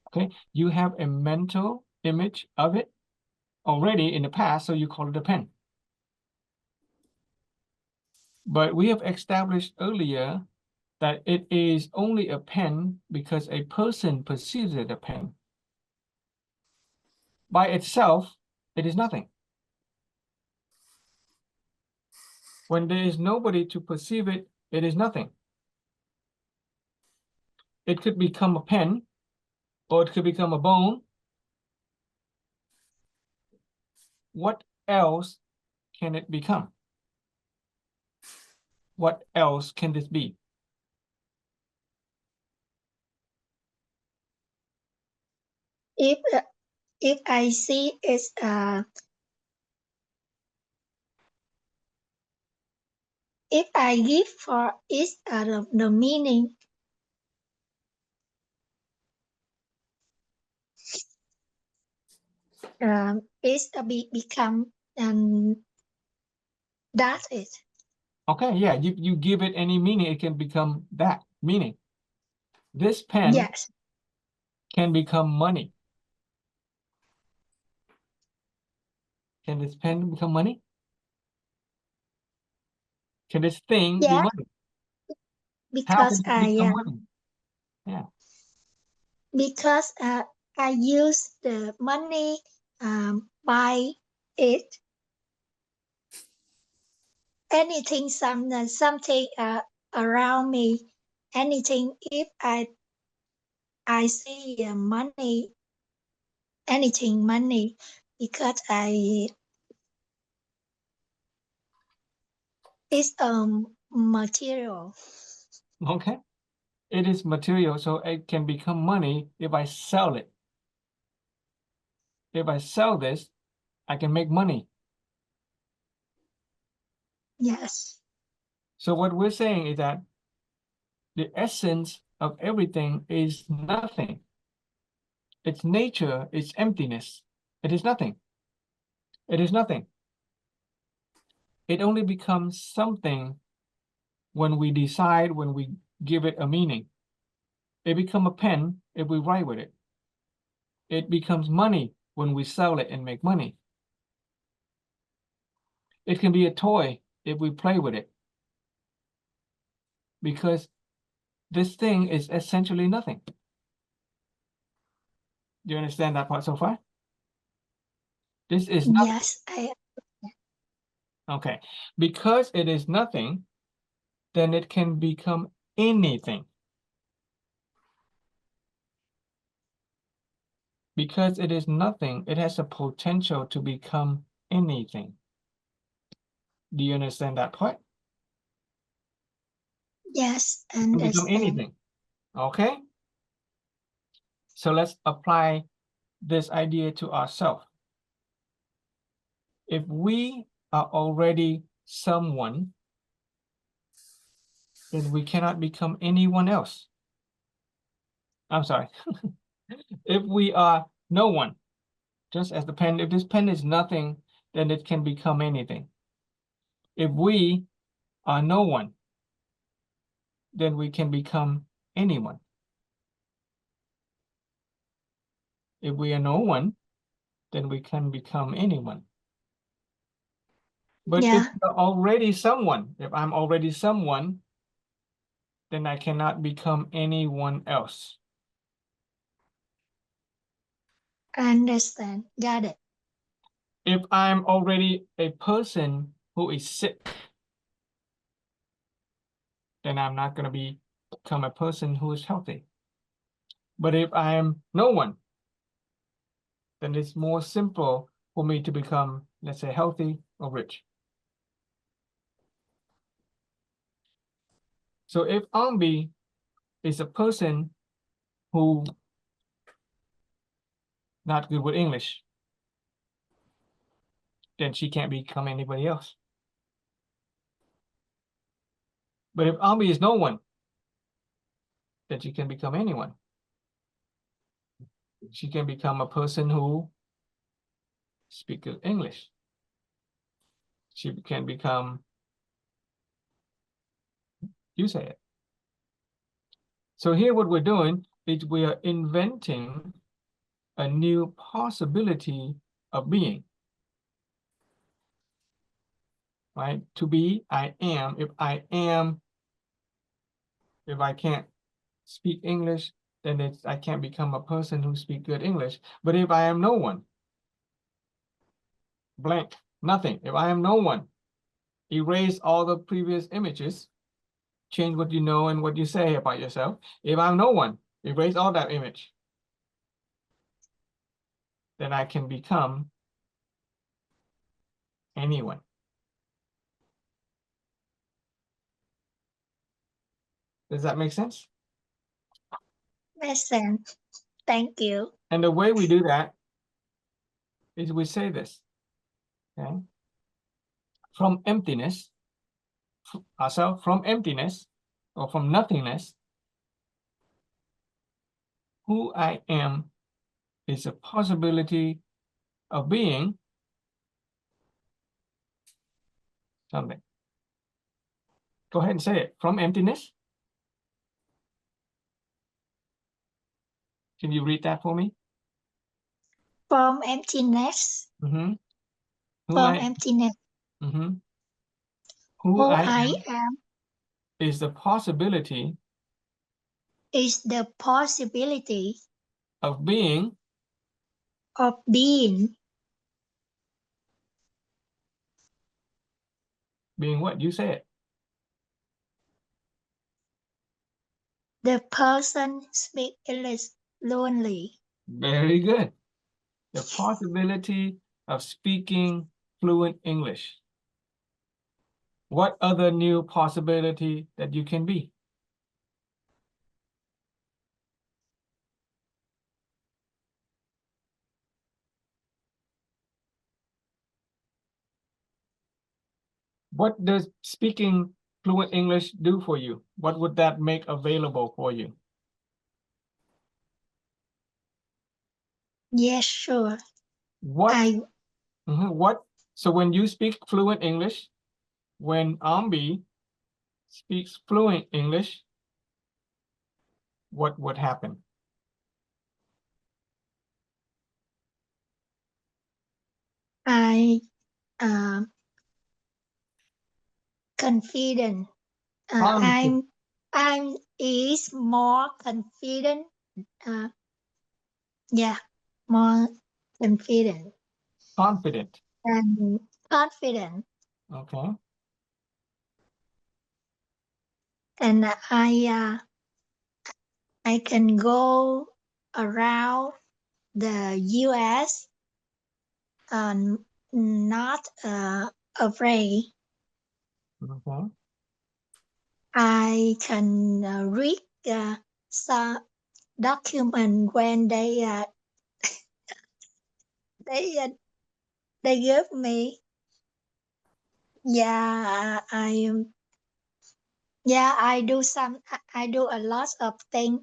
Okay. You have a mental image of it already in the past, so you call it a pen. But we have established earlier that it is only a pen because a person perceives it a pen. By itself, it is nothing. When there is nobody to perceive it, it is nothing. It could become a pen, or it could become a bone. What else can it become? What else can this be? If I see it's if I give for it the meaning, it's become, and that's it. Okay, yeah, you give it any meaning, it can become that meaning. This pen Yes. can become money. Can this pen become money? Can this thing be Yeah. money? How can Because it become money? Yeah. Because I use the money buy it, anything, something around me, anything. If I see money, anything money, because it's material. Okay. It is material, so it can become money if I sell it. If I sell this, I can make money. Yes. So what we're saying is that the essence of everything is nothing. Its nature is emptiness. It is nothing. It is nothing. It only becomes something when we decide, when we give it a meaning. It becomes a pen if we write with it. It becomes money when we sell it and make money. It can be a toy if we play with it. Because this thing is essentially nothing. Do you understand that part so far? This is nothing. Yes. Okay. Because it is nothing, then it can become anything. Because it is nothing, it has a potential to become anything. Do you understand that part? Yes, It can become understand. anything. Okay? So let's apply this idea to ourselves. If we are already someone, then we cannot become anyone else. I'm sorry. If we are no one, just as the pen, if this pen is nothing, then it can become anything. If we are no one, then we can become anyone. If we are no one, then we can become anyone. But if you're already someone, if I'm already someone, then I cannot become anyone else. I understand. Got it. If I'm already a person who is sick, then I'm not going to become a person who is healthy. But if I am no one, then it's more simple for me to become, let's say, healthy or rich. So if Ambi is a person who not good with English, then she can't become anybody else. But if Ambi is no one, then she can become anyone. She can become a person who speaks English. She can become, you say it. So here what we're doing is we are inventing a new possibility of being. Right? To be, I am. If I am, if I can't speak English, then I can't become a person who speaks good English. But if I am no one, blank, nothing. If I am no one, erase all the previous images, change what you know and what you say about yourself. If I'm no one, erase all that image. Then I can become anyone. Does that make sense? Makes sense. Thank you. And the way we do that is we say this, okay? From emptiness, ourselves, from emptiness or from nothingness, who I am is a possibility of being something. Go ahead and say it. From emptiness. Can you read that for me? From emptiness. Mm-hmm. From emptiness. Mm-hmm. Who I am is the possibility is the possibility of being what? You say it. The person speak English fluently. Very good. The possibility of speaking fluent English. What other new possibility that you can be? What does speaking fluent English do for you? What would that make available for you? Yes, sure. What? So when you speak fluent English, when Ambi speaks fluent English, what would happen? I confident. I'm is more confident. Yeah, more confident. Confident. And confident. Okay. And I can go around the US not afraid. Okay. I can read some document when they they give me. Yeah, I do I do a lot of things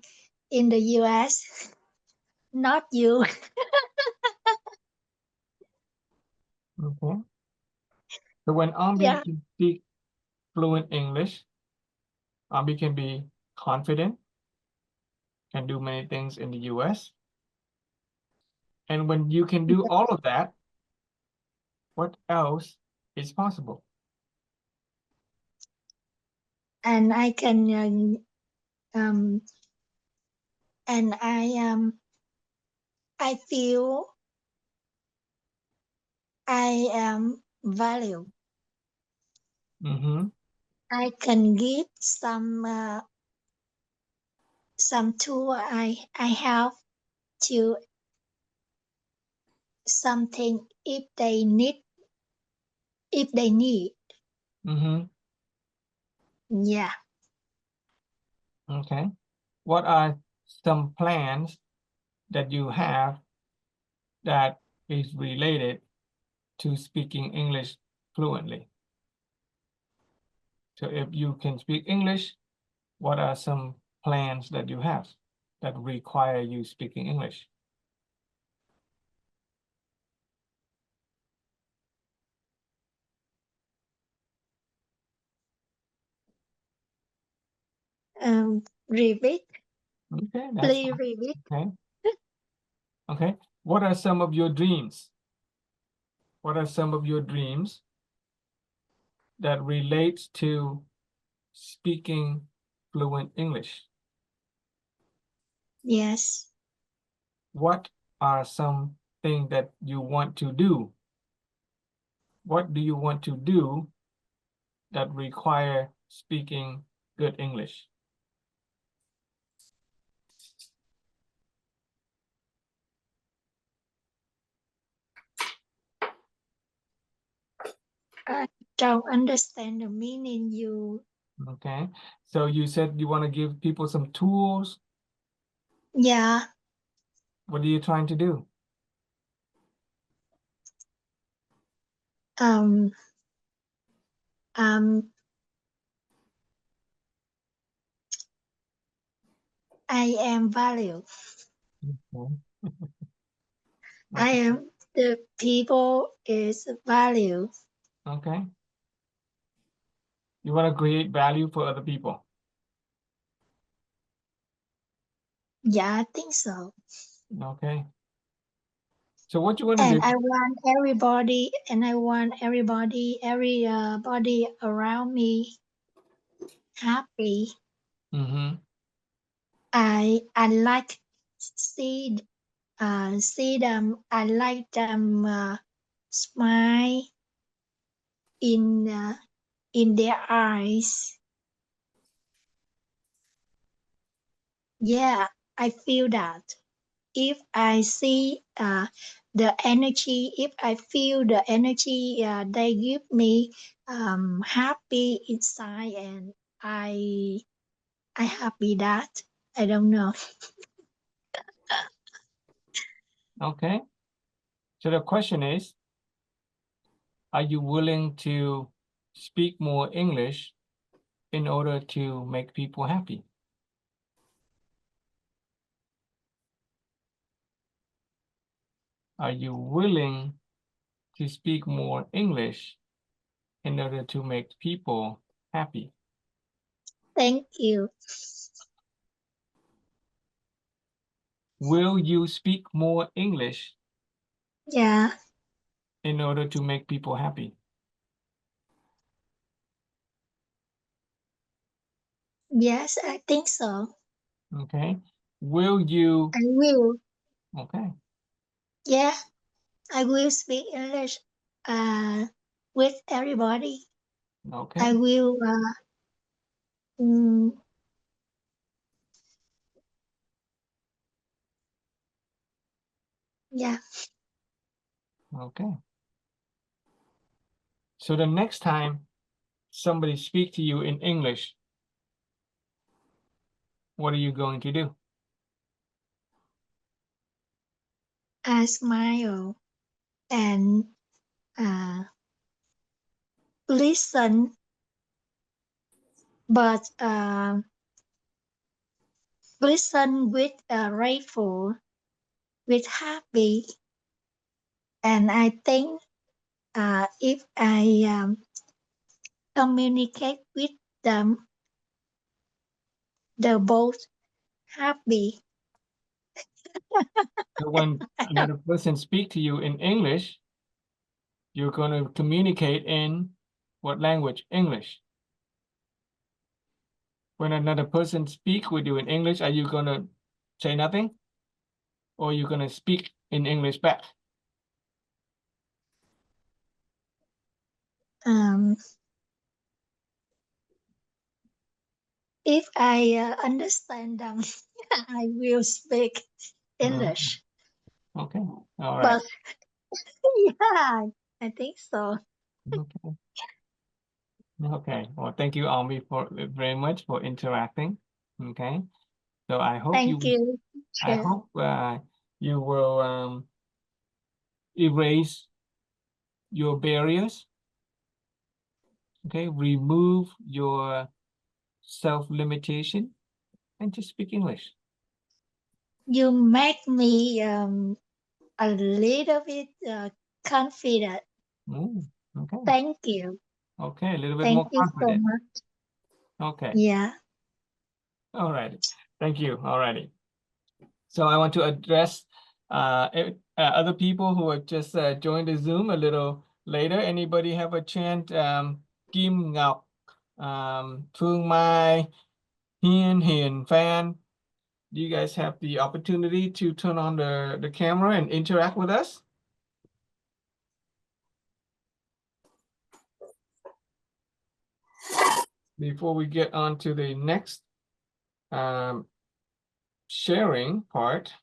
in the US. Not you. Okay. So when Ambi Yeah. can speak fluent English, Ambi can be confident, can do many things in the US. And when you can do all of that, what else is possible? And I can and I feel I am valued. Mm-hmm. I can give some tool I have to something if they need. Mm-hmm. Yeah. Okay. What are some plans that you have that is related to speaking English fluently? So if you can speak English, what are some plans that you have that require you speaking English? Repeat. Okay, that's Please fine. repeat. Okay. Okay. What are some of your dreams? What are some of your dreams that relates to speaking fluent English? Yes. What are some things that you want to do? What do you want to do that require speaking good English? I don't understand the meaning you. Okay. So you said you want to give people some tools. Yeah. What are you trying to do? Um. I am valued. Okay. I am the people is valued. Okay. You want to create value for other people. Yeah, I think so. Okay. So what you want to And do? I want everybody, everybody around me happy. Mm-hmm. I like see see them. I like them smile in their eyes. Yeah, I feel that. If I see the energy, if I feel the energy they give me, happy inside, and I happy that. I don't know. Okay. So the question is, are you willing to speak more English in order to make people happy? Are you willing to speak more English in order to make people happy? Thank you. Will you speak more English Yeah. in order to make people happy? Yes, I think so. Okay. Will you? I will. Okay. Yeah, I will speak English with everybody. Okay. I will mm, yeah. Okay. So the next time somebody speak to you in English, what are you going to do? I smile and listen, but listen with grateful, with happy, and I think if I communicate with them, they're both happy. So when another person speak to you in English, you're going to communicate in what language? English. When another person speak with you in English, are you going to say nothing? Or are you going to speak in English back? If I understand them, I will speak English. Okay. All right. But yeah, I think so. Okay. Okay. Well, thank you, Almi, for very much for interacting. Okay. So I hope Thank you. I Teacher. hope you will erase your barriers. Okay. Remove your self-limitation and just speak English. You make me a little bit confident. Okay. Thank you. Okay. A little bit Thank more you so confident. much. Okay. Yeah. All right. Thank you. All righty. So I want to address other people who have just joined the Zoom a little later. Anybody have a chant? Kim Ngọc, Phương Mai, Hiền Fan. Do you guys have the opportunity to turn on the camera and interact with us? Before we get on to the next sharing part.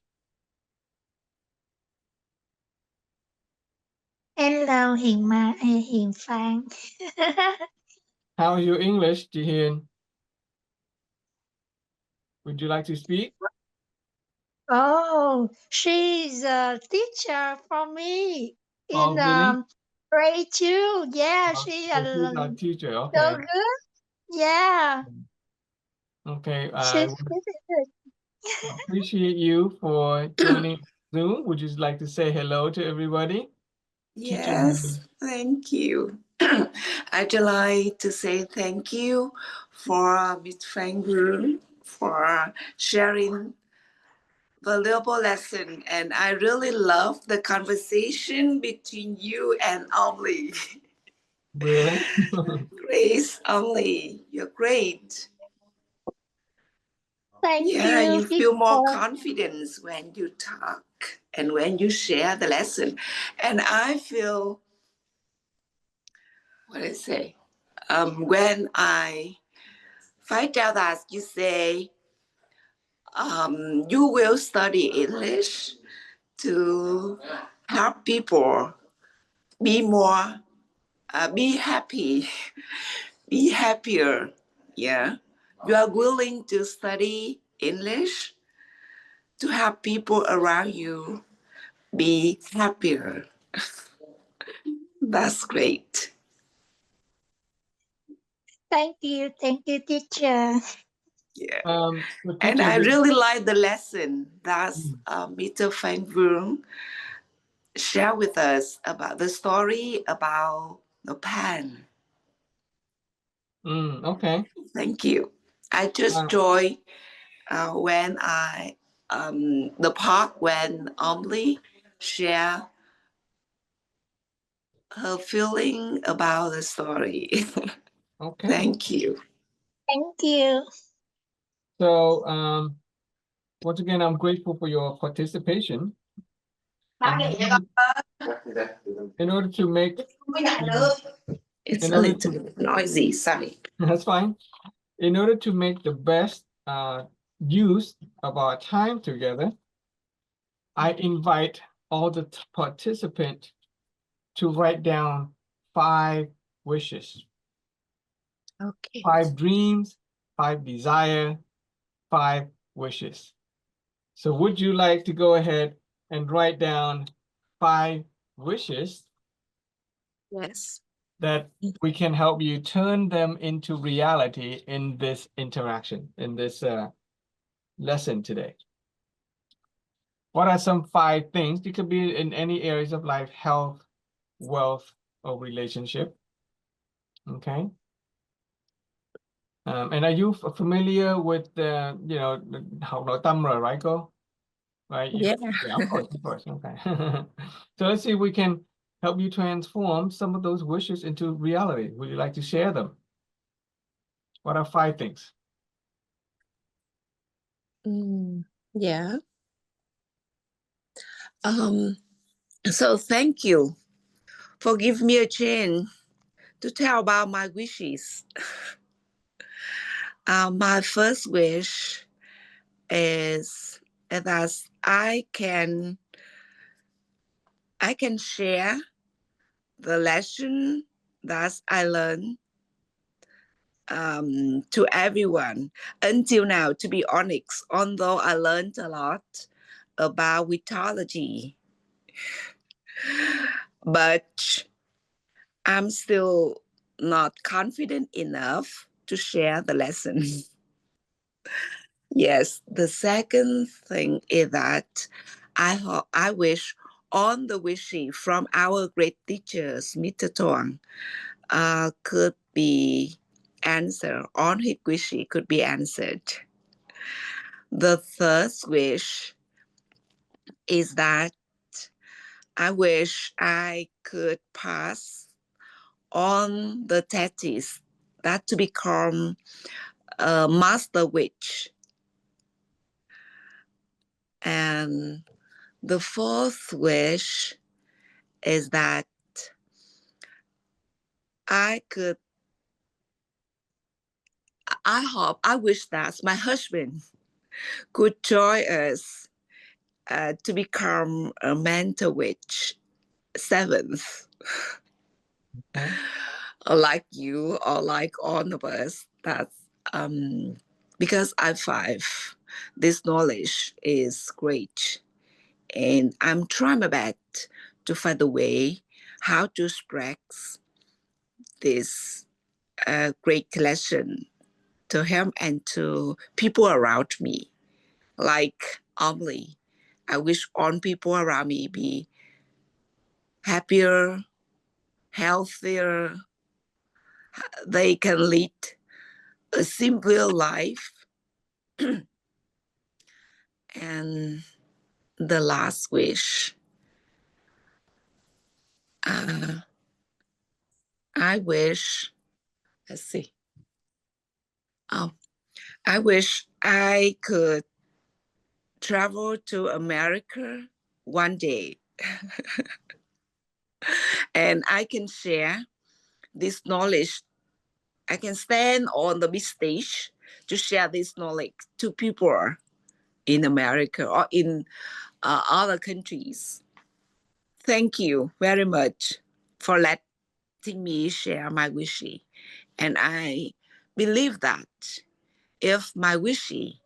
Hello, Hiền Phan. How is your English, Jihin? Would you like to speak? Oh, she's a teacher for me Oh, in really? grade 2. Yeah, Oh, she oh, she's our teacher. so Okay. good. Yeah, Okay. I she's would good. appreciate you for joining Zoom. Would you like to say hello to everybody? Teacher Yes, thank you. I'd like to say thank you for Ms. Frank Groom for sharing valuable lesson, and I really love the conversation between you and Omli. Really? Grace, Omli, you're great. Thank Yeah, you, you feel more teacher. confidence when you talk and when you share the lesson. And I feel, what I say, when I find out that you say you will study English to help people be more, be happy, be happier. Yeah, you are willing to study English to help people around you be happier. That's great. Thank you, teacher. Yeah. So And teacher, I really like the lesson that Mr. Frank Vroom shared with us about the story about the pan. okay. Thank you. I just joined when I the part when Omli share her feeling about the story. Okay. Thank you. Thank you. So once again, I'm grateful for your participation. In order to make It's in a order little to bit noisy, sorry. that's fine. In order to make the best use of our time together, I invite all the participants to write down 5 wishes, Okay. 5 dreams, 5 desire, 5 wishes. So would you like to go ahead and write down 5 wishes Yes. that we can help you turn them into reality in this interaction, in this lesson today? What are some 5 things? It could be in any areas of life: health, wealth, or relationship. Okay. And are you familiar with the, học nội tâm rồi, right, cô? Right? Yeah. Yeah, of course. Okay. So let's see if we can help you transform some of those wishes into reality. Would you like to share them? What are 5 things? Yeah. So thank you for giving me a chance to tell about my wishes. My first wish is that I can share the lesson that I learned to everyone until now. To be honest, although I learned a lot about mythology, but I'm still not confident enough to share the lesson. Yes, the second thing is that I wish all the wishes from our great teachers, Mr. Tuang, could be answered. All his wishes could be answered. The third wish is that I wish I could pass on the tests that to become a master witch. And the fourth wish is that I wish that my husband could join us to become a mentor witch, 7th. Okay. Like you or like all of us. That's because I'm 5. This knowledge is great. And I'm trying my best to find a way how to spread this great lesson to him and to people around me. Like Omni, I wish all people around me be happier, healthier. They can lead a simple life. And the last wish, I wish, let's see. I wish I could travel to America one day and I can share this knowledge. I can stand on the big stage to share this knowledge to people in America or in other countries. Thank you very much for letting me share my wishes. And I believe that if my wishes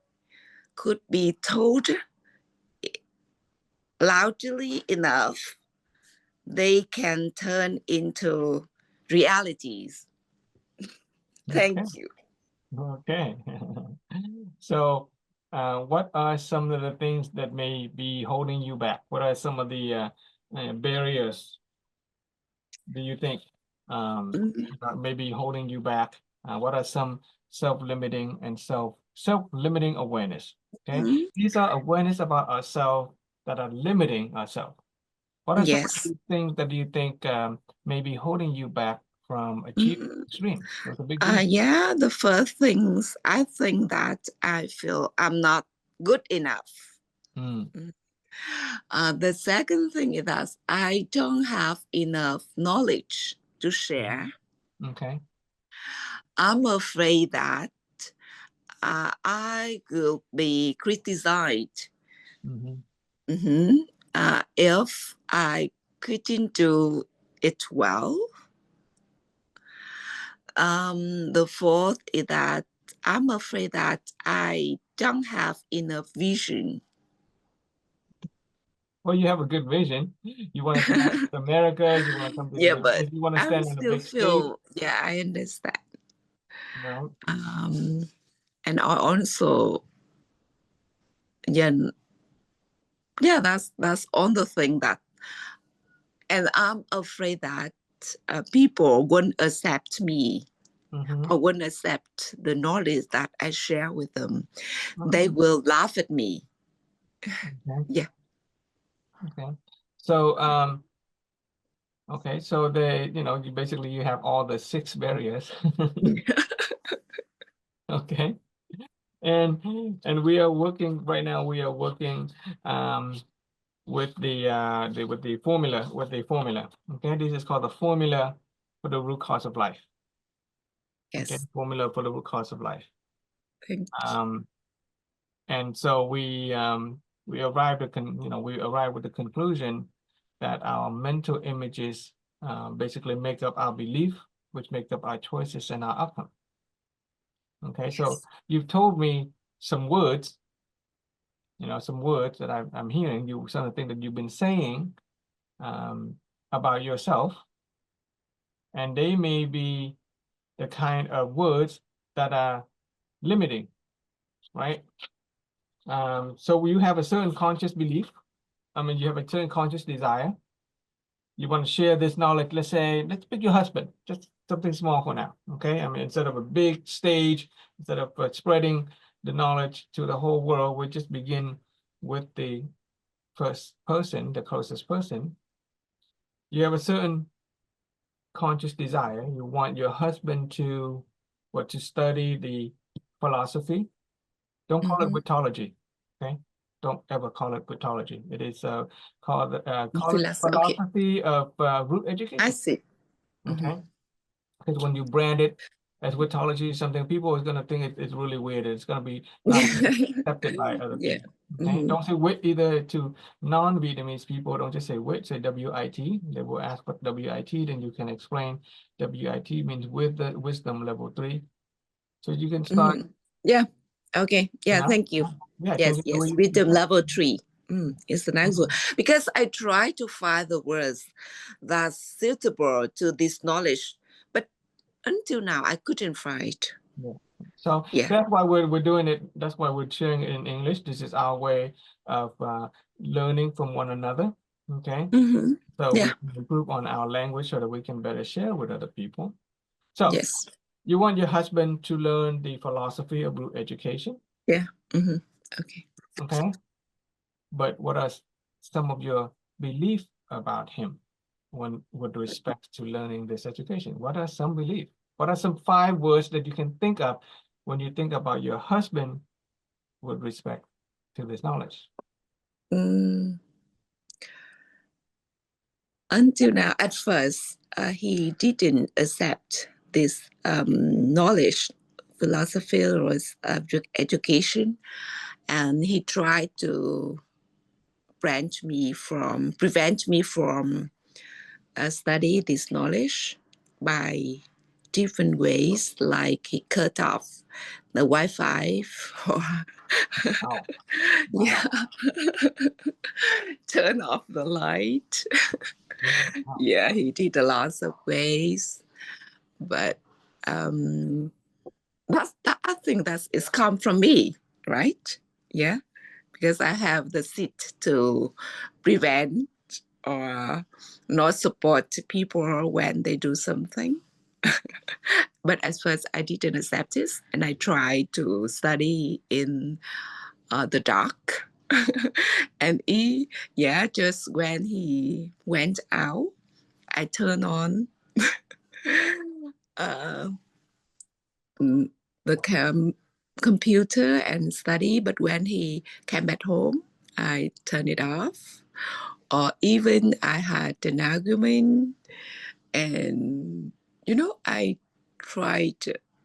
could be told loudly enough, they can turn into realities. Thank you. Okay. So, what are some of the things that may be holding you back? What are some of the barriers, do you think, that may be holding you back? What are some self-limiting and self-limiting awareness? Okay, these are awareness about ourselves that are limiting ourselves. What are some of Yes. the things that you think may be holding you back from achieving dreams? Those are big dreams. Yeah, the first things I think that I feel I'm not good enough. The second thing is that I don't have enough knowledge to share. Okay. I'm afraid that I will be criticized if I couldn't do it well. The fourth is that I'm afraid that I don't have enough vision. Well, you have a good vision. You want to come out to America. You want to come to the Yeah, but US. You want to I stand on a still big stage. feel, yeah, I understand. You know, And I also, yeah, that's on the thing that, and I'm afraid that people won't accept me or won't accept the knowledge that I share with them. They will laugh at me. Okay. Yeah. Okay. So, okay. So you basically you have all the 6 barriers. Okay. And we are working right now. We are working with the formula. Okay, this is called the formula for the root cause of life. Yes. Okay, formula for the root cause of life. Thank And so we arrived at we arrived with the conclusion that our mental images basically make up our belief, which make up our choices and our outcome. Okay, so you've told me some words, some words that I'm hearing you, some of the things that you've been saying about yourself, and they may be the kind of words that are limiting, right? So you have a certain conscious belief. I mean, you have a certain conscious desire. You want to share this knowledge. Let's say, let's pick your husband, just something small for now. Okay. I mean, instead of a big stage, instead of spreading the knowledge to the whole world, we just begin with the first person, the closest person. You have a certain conscious desire. You want your husband to study the philosophy. Don't call it witology. Okay. Don't ever call it witology. It is called Okay. philosophy of root education. I see. Okay. Because when you brand it as witology, something people is going to think it's really weird. It's going to be not accepted by other Yeah. people. Okay. Don't say wit either to non-Vietnamese people. Don't just say wit, say W-I-T. They will ask what W-I-T, then you can explain W-I-T means with the wisdom level 3. So you can start. Yeah. Okay. Yeah. Thank you. Yeah. Yes. Wisdom level 3. It's a nice word because I try to find the words that's suitable to this knowledge, but until now I couldn't find. Yeah. So that's why we're doing it. That's why we're sharing it in English. This is our way of learning from one another. Okay. So we can improve on our language so that we can better share with other people. So you want your husband to learn the philosophy of root education. Yeah. Okay. Okay. But what are some of your beliefs about him with respect to learning this education? What are some beliefs? What are some 5 words that you can think of when you think about your husband with respect to this knowledge? Until now, at first, he didn't accept this knowledge, philosophy or education, and he tried to prevent me from study this knowledge by different ways, like he cut off the Wi-Fi or turn off the light. Yeah, he did a lot of ways, but I think it's come from me, right? Yeah, because I have the seed to prevent or not support people when they do something. But at first I didn't accept this, and I tried to study in the dark. And just when he went out, I turned on the computer and study. But when he came back home, I turned it off. Or even I had an argument, and I tried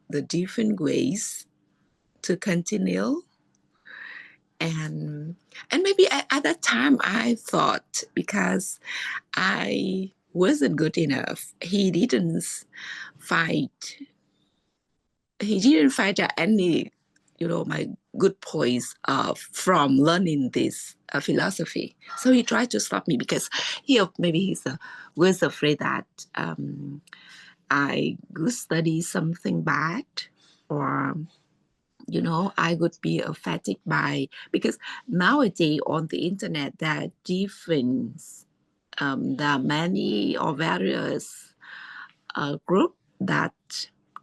the different ways to continue. And maybe at that time I thought because I wasn't good enough, he didn't find he didn't find out any, my good points from learning this philosophy. So he tried to stop me because maybe he was afraid that I would study something bad, or I would be affected by, because nowadays on the internet there are different, there are many or various group that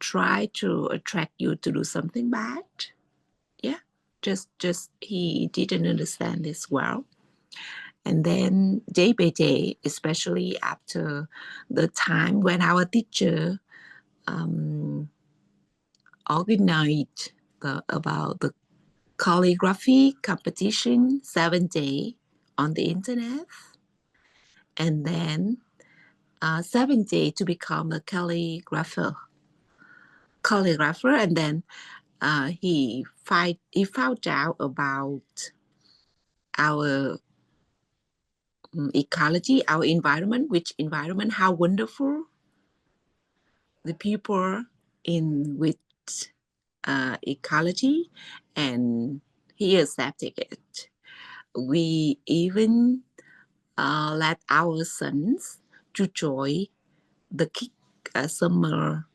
try to attract you to do something bad. Yeah, just he didn't understand this well. And then day by day, especially after the time when our teacher organized about the calligraphy competition 7 days on the internet, and then 7 days to become a calligrapher, and then he found out about our ecology, our environment, how wonderful the people in with ecology, and he accepted it. We even let our sons to join the summer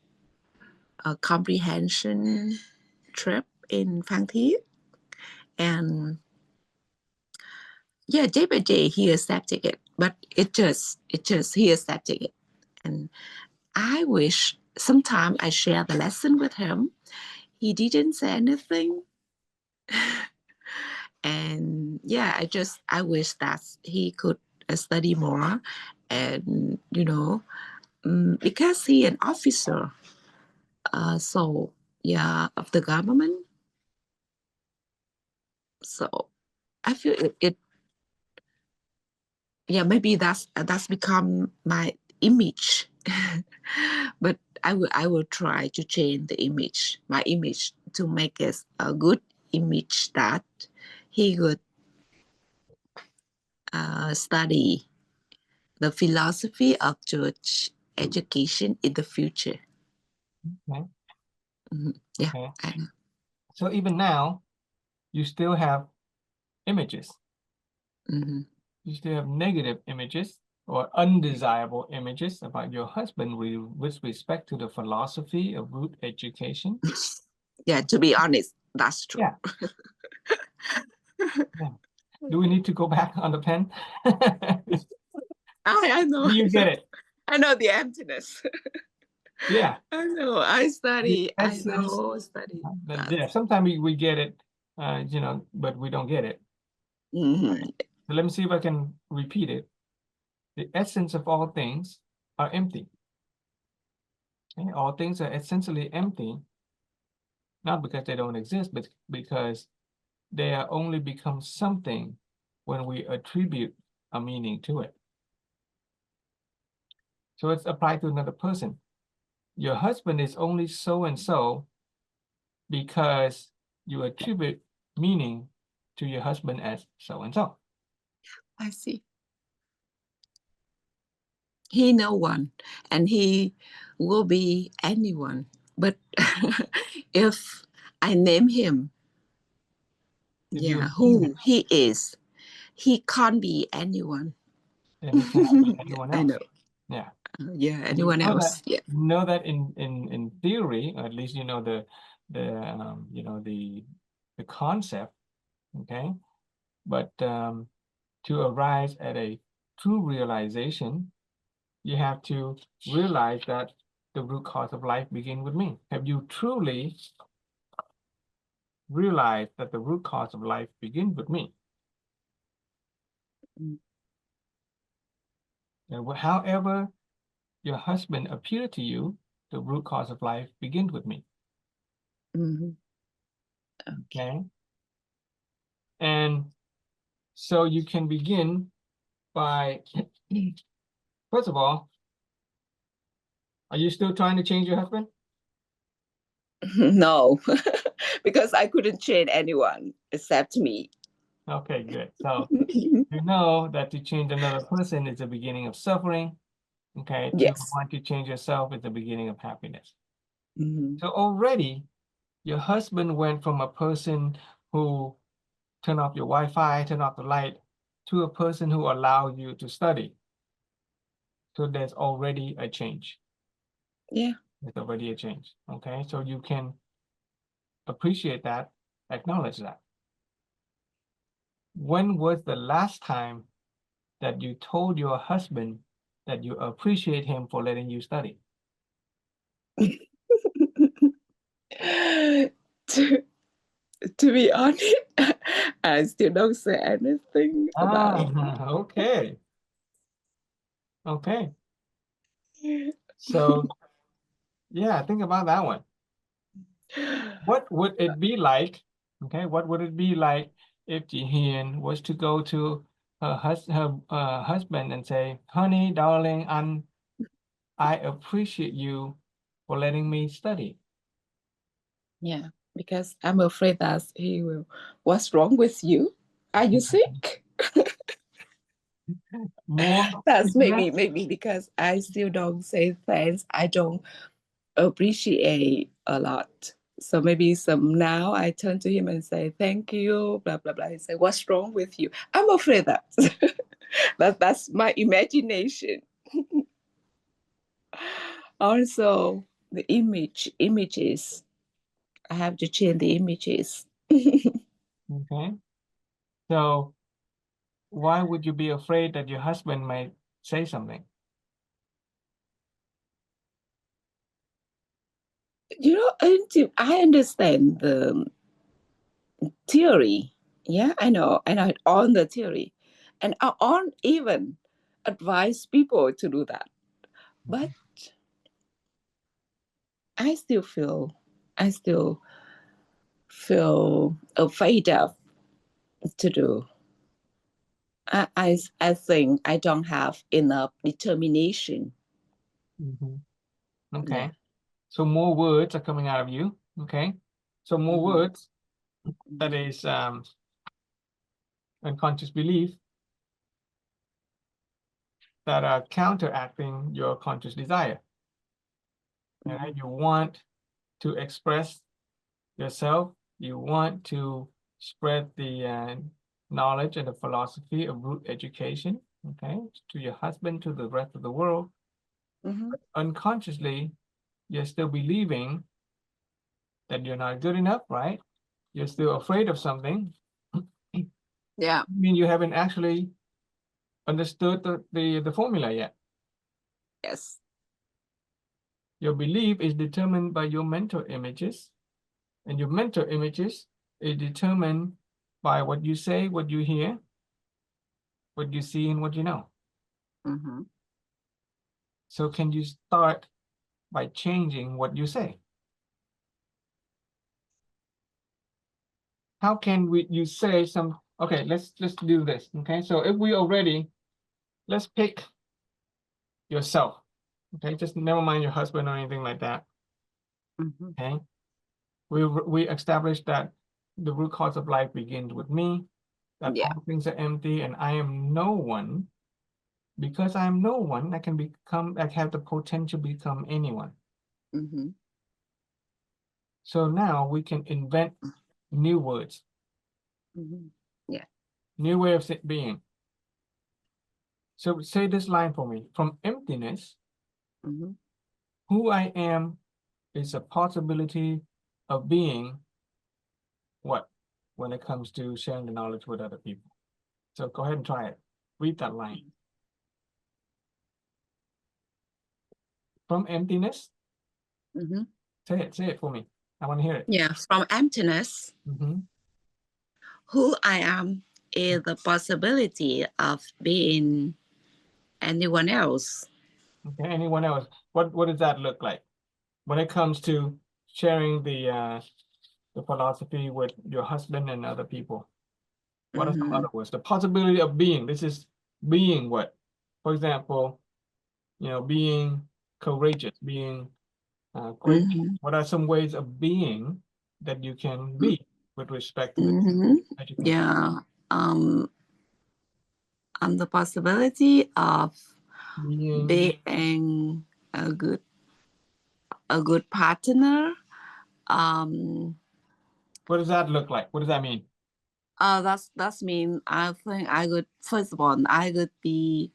comprehension trip in Phan Thiết, and yeah, day by day he accepted it, but it just he accepted it. And I wish sometime I share the lesson with him. He didn't say anything. And yeah, I wish that he could study more, and because he an officer, so yeah, of the government. So I feel it yeah, maybe that's become my image. But I will try to change my image, to make it a good image, that he would study the philosophy of church education in the future. Okay. Yeah. Okay. I know. So even now, you still have images. Mhm. You still have negative images or undesirable images about your husband with respect to the philosophy of root education. Yeah, to be honest, that's true. Yeah. Yeah. Do we need to go back on the pen? I know. Do you get it? I know the emptiness. Yeah. I know. I study. The I essence, know. Study. yeah, sometimes we get it, but we don't get it. Mm-hmm. So let me see if I can repeat it. The essence of all things are empty. Okay? All things are essentially empty, not because they don't exist, but because they are only become something when we attribute a meaning to it. So it's applied to another person. Your husband is only so and so because you attribute meaning to your husband as so and so. I see. He no one, and he will be anyone. But if I name him, who he is, he can't be anyone. Then he cannot be anyone I else. know. Yeah. Yeah, anyone else. Yeah. You know that in theory, or at least you know the concept, okay? But to arise at a true realization, you have to realize that the root cause of life begins with me. Have you truly realized that the root cause of life begins with me? And however your husband appeared to you, the root cause of life begins with me. Mm-hmm. Okay. And so you can begin by, first of all, are you still trying to change your husband? No, because I couldn't change anyone except me. Okay, good. So you know that to change another person is the beginning of suffering. Okay, to Yes. want to change yourself is the beginning of happiness. Mm-hmm. So already Your husband went from a person who turn off your Wi-Fi, turn off the light, to a person who allowed you to study. So there's already a change. Yeah. There's already a change. Okay, so you can appreciate that, acknowledge that. When was the last time that you told your husband that you appreciate him for letting you study? To be honest, I still don't say anything about Okay. Okay. it. So yeah, think about that one. What would it be like? Okay, what would it be like if Jihyun was to go to her husband and say, "Honey, darling, I appreciate you for letting me study." Yeah, because I'm afraid that he will. What's wrong with you? Are you sick? More That's sickness? maybe because I still don't say thanks. I don't appreciate a lot. So maybe some now I turn to him and say thank you, blah blah blah. He say, "What's wrong with you?" I'm afraid that that's my imagination. Also, the images. I have to change the images. Okay. So why would you be afraid that your husband might say something? You know, I understand the theory. Yeah, I know on the theory, and I on even advise people to do that. But I still feel afraid of to do. I think I don't have enough determination. Okay. Yeah. So more words are coming out of you. Okay. So more words, that Mhm. is unconscious belief that are counteracting your conscious desire. Right? You want to express yourself. You want to spread the knowledge and the philosophy of root education, okay, to your husband, to the rest of the world. Mhm. Unconsciously, you're still believing that you're not good enough, right? You're still afraid of something. Yeah. I mean, you haven't actually understood the formula yet. Yes. Your belief is determined by your mental images, and your mental images is determined by what you say, what you hear, what you see, and what you know. Mhm. So can you start by changing what you say? How can you say some, okay, let's do this. Okay, so if we already, let's pick yourself. Okay, just never mind your husband or anything like that. Mhm. Okay, we established that the root cause of life begins with me, that Yeah. all things are empty and I am no one. Because I am no one, I can become, I have the potential to become anyone. Mhm. So now we can invent new words, Mhm. Yeah. new way of being. So say this line for me. From emptiness, Mhm. who I am is a possibility of being what when it comes to sharing the knowledge with other people. So go ahead and try it. Read that line. From emptiness, Mhm. say it for me. I want to hear it. Yeah. From emptiness, Mm-hmm. who I am is the possibility of being anyone else. Okay, anyone else? What does that look like when it comes to sharing the philosophy with your husband and other people? What are some other words? The possibility of being. This is being what? For example, being courageous, being grateful. Mhm. What are some ways of being that you can be with respect to Mhm. education? Yeah. The possibility of Being being a good partner, What does that look like? What does that mean? That's mean I think I could, first of all, I could be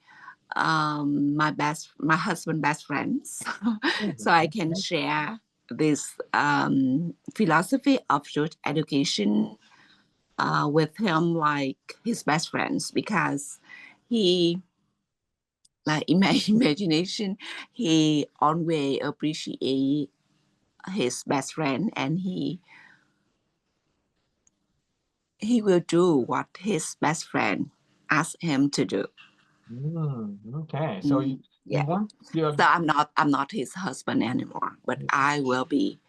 my husband best friends. So I can share this philosophy of youth education with him like his best friends, because he, like in my imagination, he always appreciate his best friend, and he will do what his best friend asks him to do. Okay, so you Yeah. want your So I'm not his husband anymore, but I will be.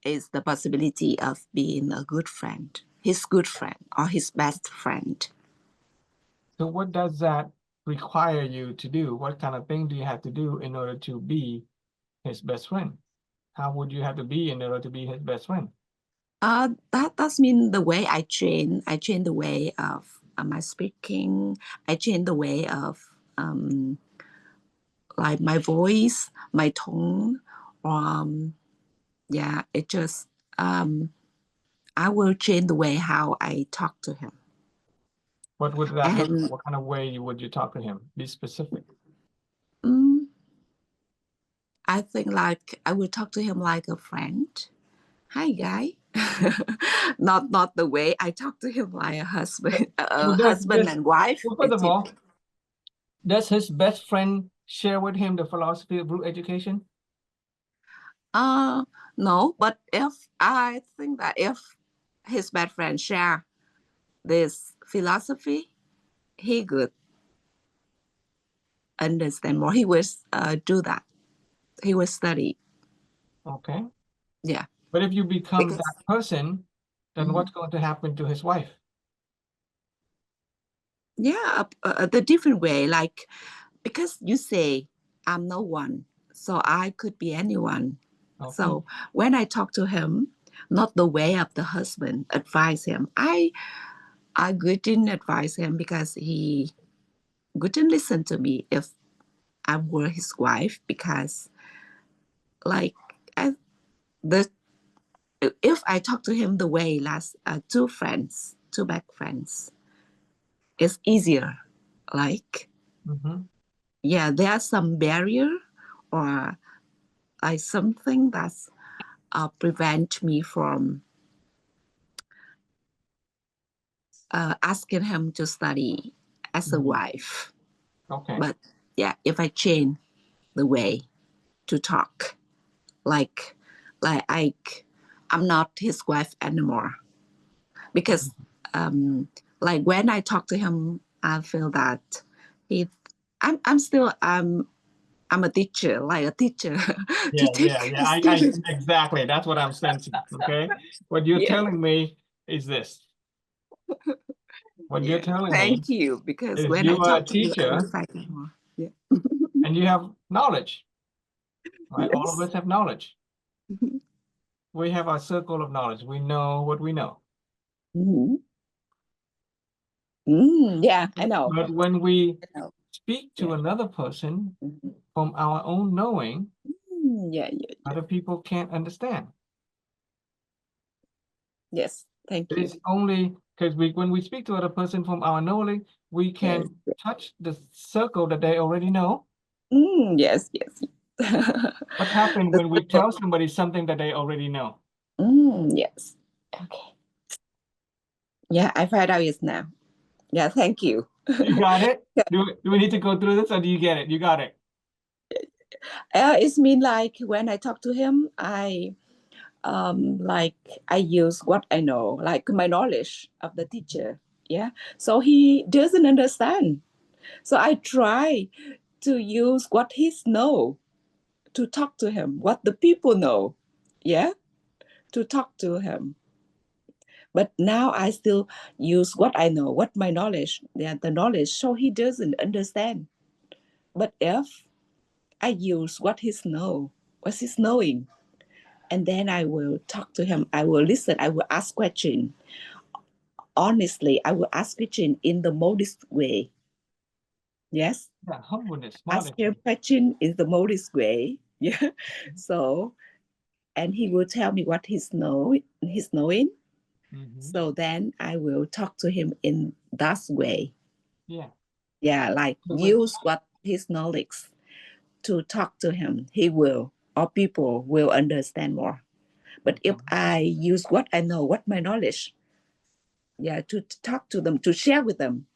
Is the possibility of being a good friend, his good friend or his best friend. So what does that require you to do? What kind of thing do you have to do in order to be his best friend? How would you have to be in order to be his best friend? That's mean the way I change the way of my speaking. I change the way of like my voice, my tone. Yeah, it just I will change the way how I talk to him. What would that look like? And What kind of way would you talk to him? Be specific. I think like I will talk to him like a friend. Hi, guy. not the way I talk to him like a husband, husband and wife. Well, first of all, does his best friend share with him the philosophy of root education? No, but if I think that if his best friend share this philosophy, he could understand more. He will do that. He will study. Okay. Yeah. But if you become that person, then what's going to happen to his wife? Yeah, the different way, like, because you say I'm no one, so I could be anyone. Okay. So when I talk to him, not the way of the husband, advise him. I couldn't advise him because he couldn't listen to me if I were his wife, because like if I talk to him the way last two back friends, it's easier. Like yeah, there's some barrier or like something that's prevent me from asking him to study as a wife. Okay. But yeah, if I change the way to talk, like I'm not his wife anymore, because like when I talk to him, I feel that I'm still I'm a teacher, like a teacher. I exactly. That's what I'm sensing. Okay. What you're telling me is this. What you're telling me. Thank you, because is when you I are a talk to you, I teacher will fight more. Yeah. and you have knowledge. Right? All of Yes. us have knowledge. We have our circle of knowledge. We know what we know. Yeah, I know. But when we know. speak to another person from our own knowing, other people can't understand. Yes, thank you. It's only because when we speak to other person from our knowing, we can touch the circle that they already know. Yes. What happens when we tell somebody something that they already know? Yes. Okay. Yeah, I find out it now. Yeah, thank you. You got it? Do we need to go through this or do you get it? You got it. It's mean like when I talk to him, I use what I know, like my knowledge of the teacher. Yeah. So he doesn't understand. So I try to use what he know to talk to him, what the people know. Yeah. To talk to him. But now I still use what I know, what my knowledge, the knowledge, so he doesn't understand. But if I use what he's knowing, and then I will talk to him, I will listen, I will ask questions. Honestly, I will ask questions in the modest way. Yes? Yeah, humbleness, Ask modesty. him question in the modest way. Yeah. So and he will tell me what he's knowing. Mhm. So then I will talk to him in that way. Yeah. Yeah, like So when- use what his knowledge to talk to him. He will, or people will understand more. But if I use what I know, what my knowledge, yeah, to talk to them, to share with them,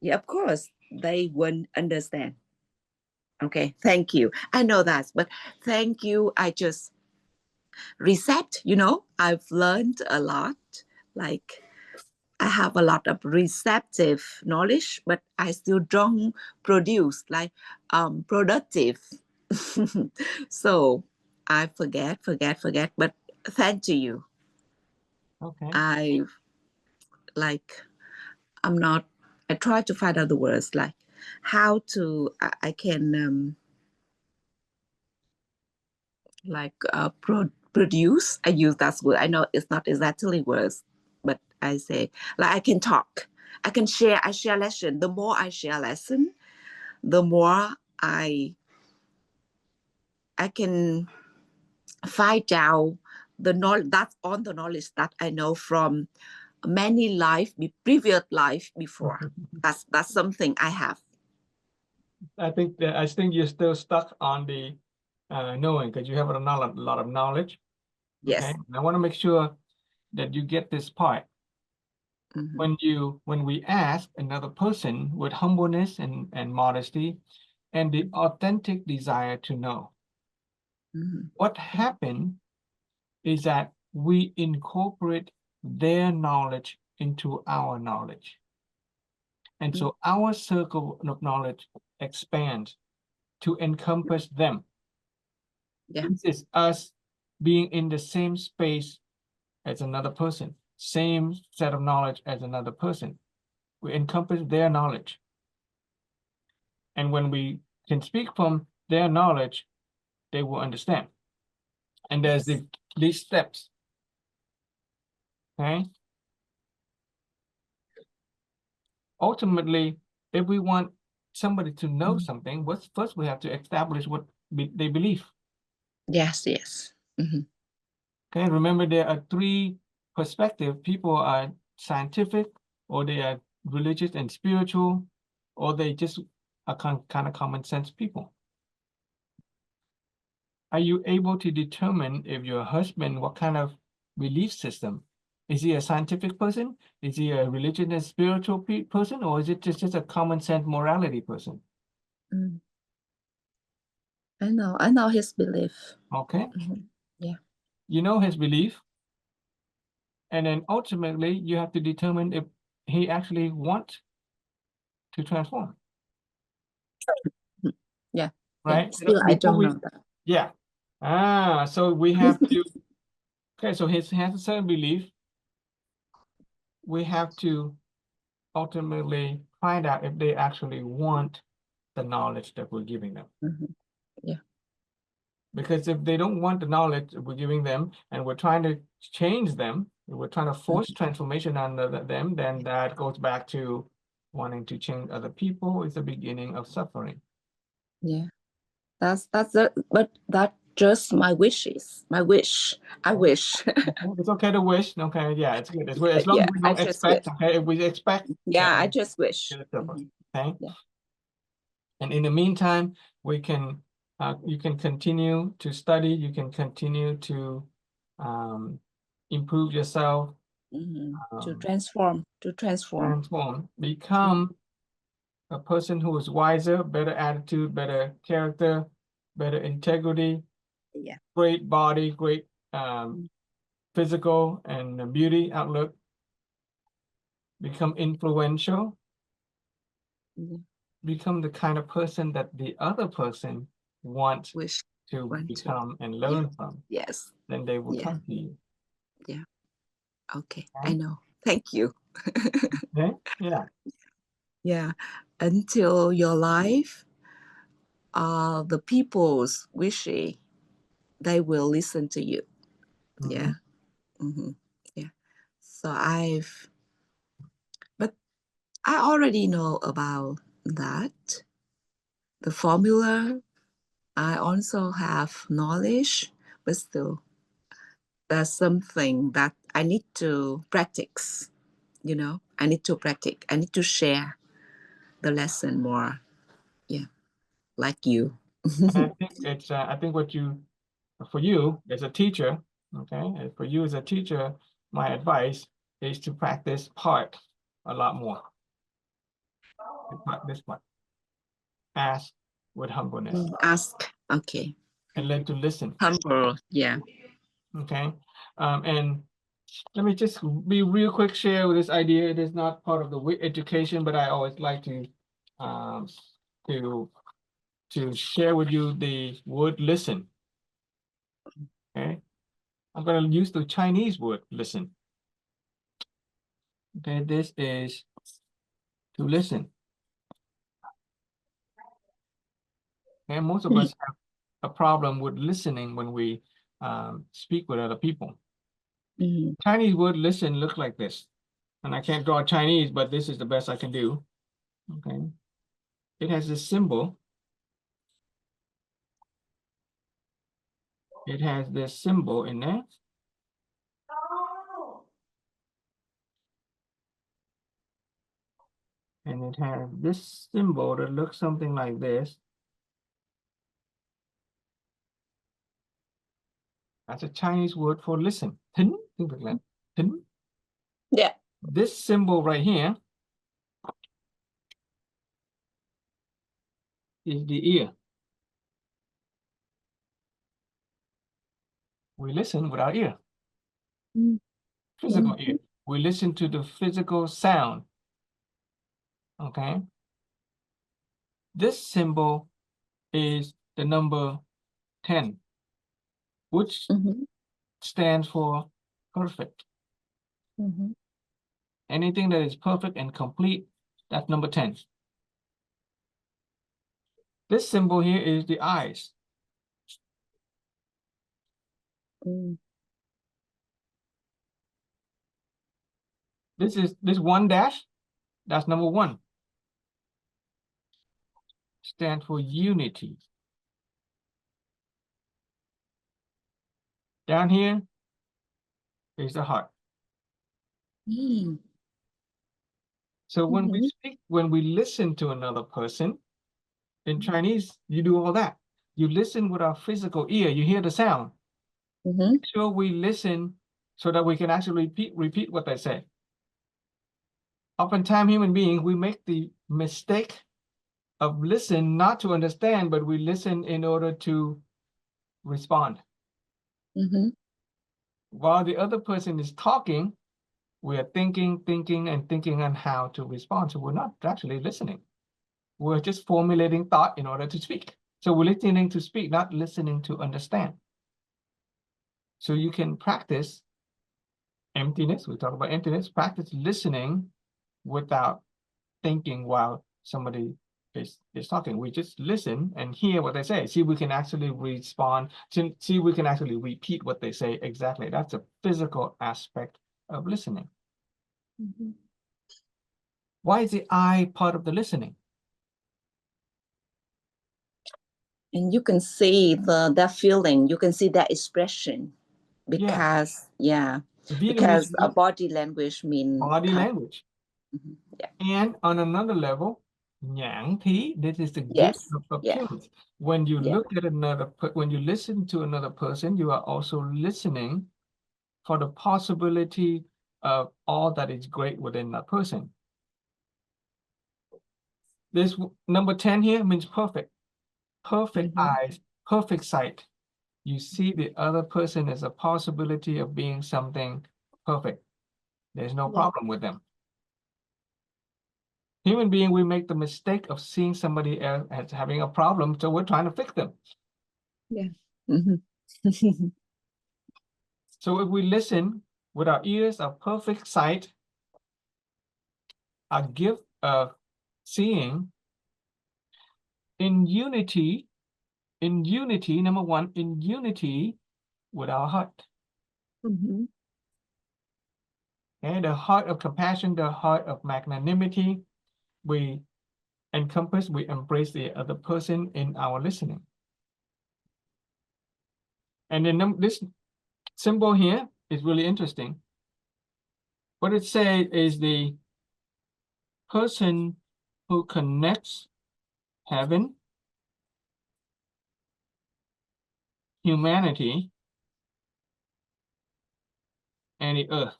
yeah, of course, they won't understand. Okay, thank you. I know that, but thank you. I just reset, I've learned a lot. Like, I have a lot of receptive knowledge, but I still don't produce like productive. So I forget. But thank to you. Okay. I try to find out the words, like how to I can produce. I use that word. I know it's not exactly words, but I say like I can talk. I can share. I share lesson. The more I share lesson, the more I can find out the knowledge that's on the knowledge that I know from many previous life before. That's something I have. I think you're still stuck on the knowing, because you have a lot of knowledge. Yes. Okay. And I want to make sure that you get this part. Mm-hmm. When we ask another person with humbleness and modesty and the authentic desire to know, Mm-hmm. what happened is that we incorporate their knowledge into our knowledge. And so our circle of knowledge expands to encompass them. Yeah. This is us being in the same space as another person, same set of knowledge as another person. We encompass their knowledge. And when we can speak from their knowledge, they will understand. And there's these steps. Okay. Ultimately, if we want somebody to know something, first we have to establish what they believe. Yes. Mm-hmm. Okay, remember there are three perspectives. People are scientific, or they are religious and spiritual, or they just are kind of common sense people. Are you able to determine if your husband, what kind of belief system? Is he a scientific person? Is he a religious and spiritual person? Or is it just a common sense morality person? I know his belief. Okay. Mm-hmm. Yeah. You know his belief. And then ultimately you have to determine if he actually wants to transform. Yeah. Right? Still, I don't know that. Yeah. So we have to, okay, so he has a certain belief. We have to ultimately find out if they actually want the knowledge that we're giving them. Mm-hmm. Yeah. Because if they don't want the knowledge we're giving them, and we're trying to change them, we're trying to force transformation on them, then that goes back to wanting to change other people. Is the beginning of suffering. Yeah. That's but that's just my wishes. My wish. I wish. It's okay to wish. Okay, yeah, it's good. It's as long Yeah, as we don't expect. Okay, if we expect, yeah, I just wish. okay. Yeah. And in the meantime, we can you can continue to study. You can continue to improve yourself. To transform. Become a person who is wiser, better attitude, better character, better integrity. Yeah. Great body, great physical and beauty outlook. Become influential. Become the kind of person that the other person wants to become and learn from. Yes. Then they will come to you. Yeah. Okay. I know. Thank you. Okay. Yeah. Yeah. Until your life, the people's wishes, they will listen to you. Yeah. Yeah. So but I already know about that. The formula, I also have knowledge, but still, there's something that I need to practice. You know, I need to practice. I need to share the lesson more. Yeah, like you. And I think it's I think what you, for you as a teacher, okay, and for you as a teacher, my advice is to practice part a lot more. This part. Ask with humbleness Ask. Okay. and learn to listen. Humble. Yeah. Okay. And let me just be real quick, share with this idea. It is not part of the education, but I always like to share with you the word listen. Okay. I'm going to use the Chinese word listen. Okay, this is to listen. And most of us have a problem with listening when we speak with other people. Chinese word listen looks like this. And I can't draw Chinese, but this is the best I can do. Okay. It has this symbol. It has this symbol in there. And it has this symbol that looks something like this. That's a Chinese word for listen. Thính, tiếng Việt là thính. Yeah. This symbol right here is the ear. We listen with our ear. Physical ear. We listen to the physical sound. Okay. This symbol is the number 10, which stands for perfect. Anything that is perfect and complete, that's number 10. This symbol here is the eyes. This one dash, that's number 1. Stands for unity. Down here is the heart. So when we speak, when we listen to another person, in Chinese, you do all that. You listen with our physical ear, you hear the sound. So we listen so that we can actually repeat what they say. Oftentimes, human beings, we make the mistake of listen not to understand, but we listen in order to respond. While the other person is talking, we are thinking on how to respond. So we're not actually listening. We're just formulating thought in order to speak. So we're listening to speak, not listening to understand. So you can practice emptiness. We talk about emptiness. Practice listening without thinking while somebody is talking. We just listen and hear what they say. See, we can actually respond. See, we can actually repeat what they say exactly. That's a physical aspect of listening. Why is the eye part of the listening? And you can see that feeling. You can see that expression. Because, because a body language means body language. Yeah. And on another level, nhãn thí, this is the gift of appearance. When you look at when you listen to another person, you are also listening for the possibility of all that is great within that person. This number 10 here means perfect. Perfect eyes, perfect sight. You see the other person as a possibility of being something perfect. There's no problem with them. Human being, we make the mistake of seeing somebody else as having a problem, so we're trying to fix them. So if we listen with our ears, our perfect sight, our gift of seeing, in unity, number 1, in unity with our heart. And the heart of compassion, the heart of magnanimity, we embrace the other person in our listening. And then this symbol here is really interesting. What it says is the person who connects heaven, humanity, and the earth.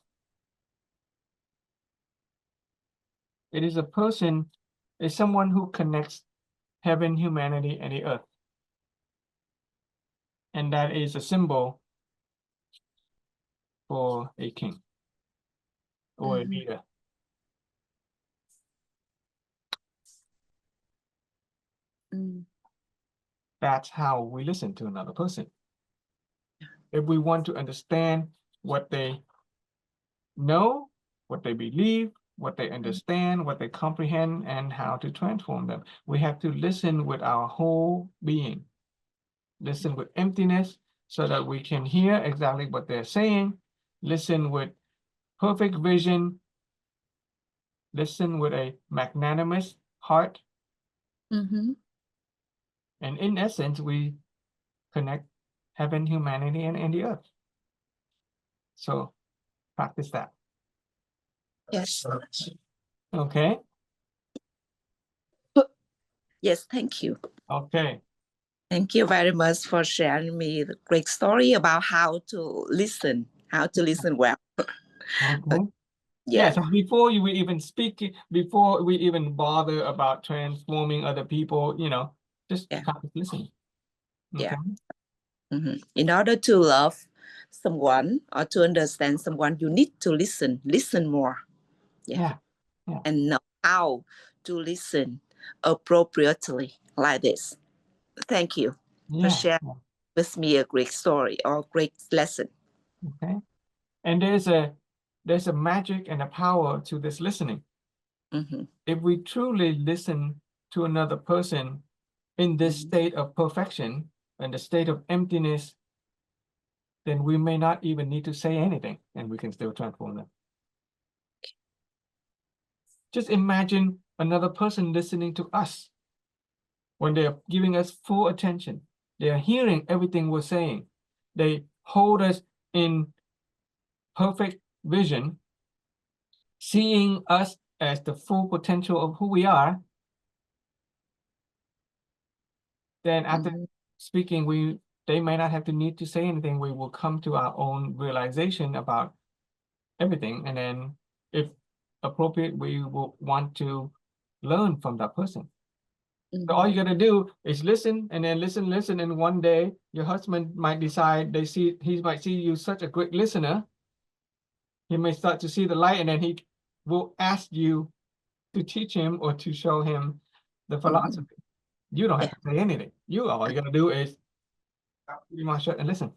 It is a person, is someone who connects heaven, humanity, and the earth. And that is a symbol for a king or a leader. That's how we listen to another person. If we want to understand what they know, what they believe, what they understand, what they comprehend, and how to transform them, we have to listen with our whole being. Listen with emptiness so that we can hear exactly what they're saying. Listen with perfect vision. Listen with a magnanimous heart. And in essence, we connect heaven, humanity, and the earth. So practice that. Yes. Okay. Yes, thank you. Okay. Thank you very much for sharing me the great story about how to listen well. Okay. Yeah. Yeah, so before we even speak, before we even bother about transforming other people, just practice listening. Okay. Yeah. In order to love someone or to understand someone, you need to listen more. Yeah. And know how to listen appropriately like this. Thank you for sharing with me a great story or great lesson. Okay. And there's a magic and a power to this listening. If we truly listen to another person in this state of perfection and the state of emptiness, then we may not even need to say anything and we can still transform them. Just imagine another person listening to us when they are giving us full attention. They are hearing everything we're saying. They hold us in perfect vision, seeing us as the full potential of who we are. Then after speaking, they may not have to need to say anything. We will come to our own realization about everything. And then if appropriate, we will want to learn from that person. So all you got to do is listen and then listen. And one day your husband might decide he might see you such a great listener. He may start to see the light and then he will ask you to teach him or to show him the philosophy. You don't have to say anything. All you got to do is you must shut and listen.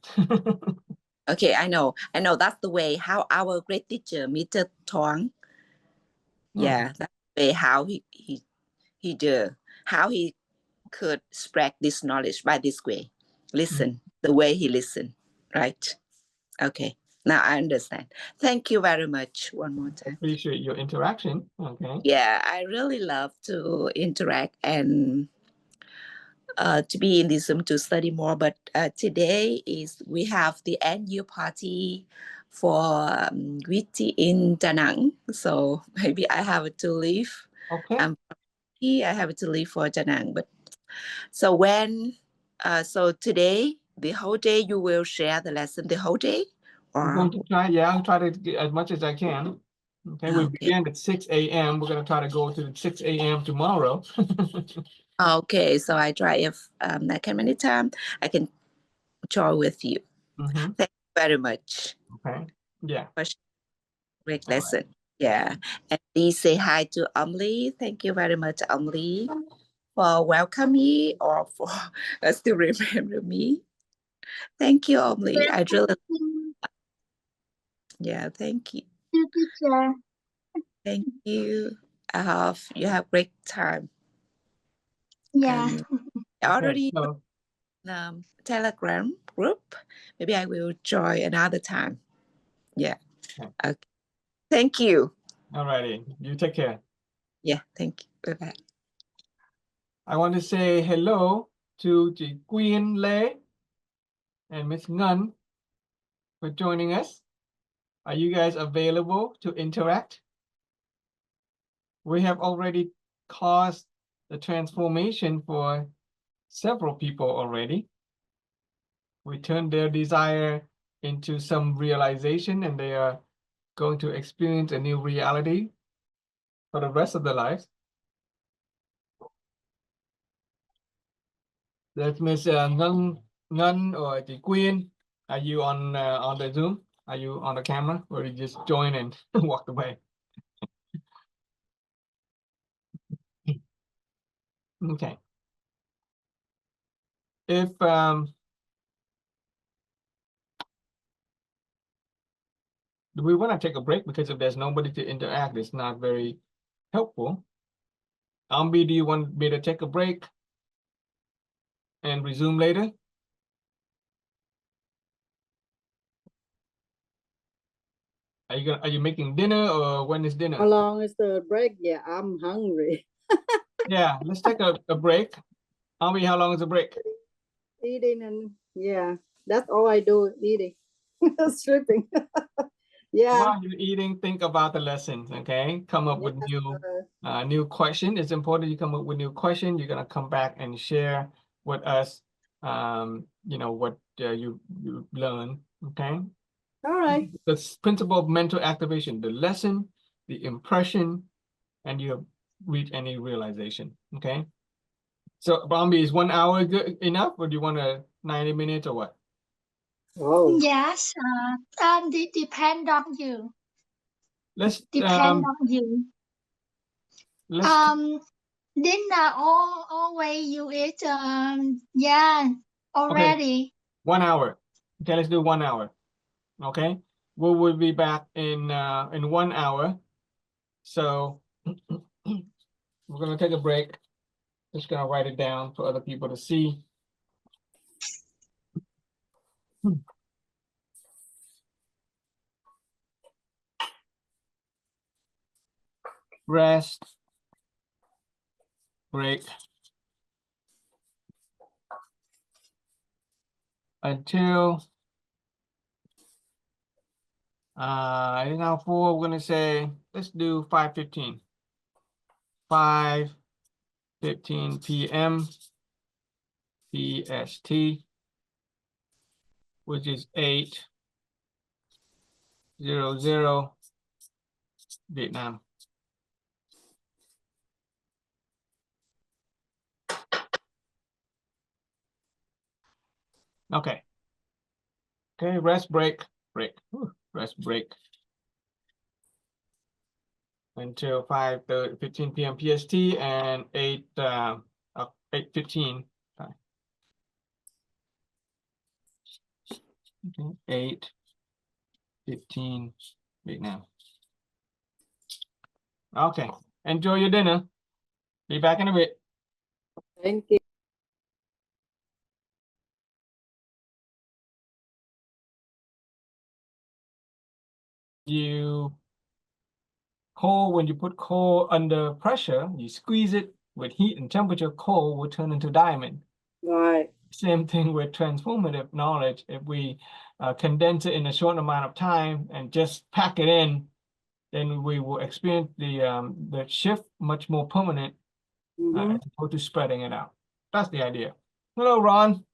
Okay, I know. That's the way how our great teacher, Mr. Thuong. Yeah, that's the way how he did, how he could spread this knowledge by this way. Listen, the way he listened, right? Okay, now I understand. Thank you very much one more time. Appreciate your interaction. Okay. Yeah, I really love to interact and to be in this Zoom to study more. But today we have the annual party for Witty in Da Nang. So maybe I have to leave. Okay. I have to leave for Da Nang. But so so today, the whole day you will share the lesson the whole day? Or? I'm going to try. Yeah, I'll try to get as much as I can. Okay, we begin at 6 a.m. We're going to try to go to 6 a.m. tomorrow. Okay, so I try if I can many times, I can join with you. Thank you very much. Okay. Yeah. Great lesson. Right. Yeah. And please say hi to Lee. Thank you very much, Lee, for welcoming me or for still remember me. Thank you, Lee. I really. Yeah, thank you. Thank you. You have great time. Yeah. I already Telegram group. Maybe I will join another time. Yeah. Okay. Thank you. All righty. You take care. Yeah. Thank you. Bye-bye. I want to say hello to Ji Quyên Lê. and Miss Ngun for joining us. Are you guys available to interact? We have already caused the transformation for several people already. We turned their desire into some realization, and they are going to experience a new reality for the rest of their lives. That's Miss Ngun or the Queen. Are you on the Zoom? Are you on the camera, or you just join and walked away? Okay. If we want to take a break, because if there's nobody to interact, it's not very helpful. Ambi, do you want me to take a break and resume later? Are you making dinner, or when is dinner? How long is the break? Yeah, I'm hungry. Yeah, let's take a break. Ambi, how long is the break? Eating and yeah, that's all I do, eating, sleeping. Yeah. While you're eating, think about the lessons, okay? Come up with new question. It's important you come up with new question. You're gonna come back and share with us, what you learn, okay? All right. The principle of mental activation, the lesson, the impression, and you have reached any realization, okay? So, Bambi, is 1 hour good enough, or do you want 90 minutes or what? Oh. Yes, it depends on you. Let's Depend on you. let's Dinner always you eat. Yeah, already. 1 hour. Okay, let's do 1 hour. Okay, we will be back in 1 hour. So we're gonna take a break. Just gonna write it down for other people to see. Rest, break, until it's now 4. We're gonna say, let's do 5:15. 5:15 p.m. PST, which is 8:00 Vietnam. Okay. Okay, rest, break, rest, break. Until 5:15 p.m. PST and 8:15. Okay, 8:15 Vietnam. Okay, enjoy your dinner. Be back in a bit. Thank you. When you put coal under pressure, you squeeze it with heat and temperature, coal will turn into diamond. Right. Same thing with transformative knowledge. If we condense it in a short amount of time and just pack it in, then we will experience the shift much more permanent as opposed to spreading it out. That's the idea. Hello, Ron.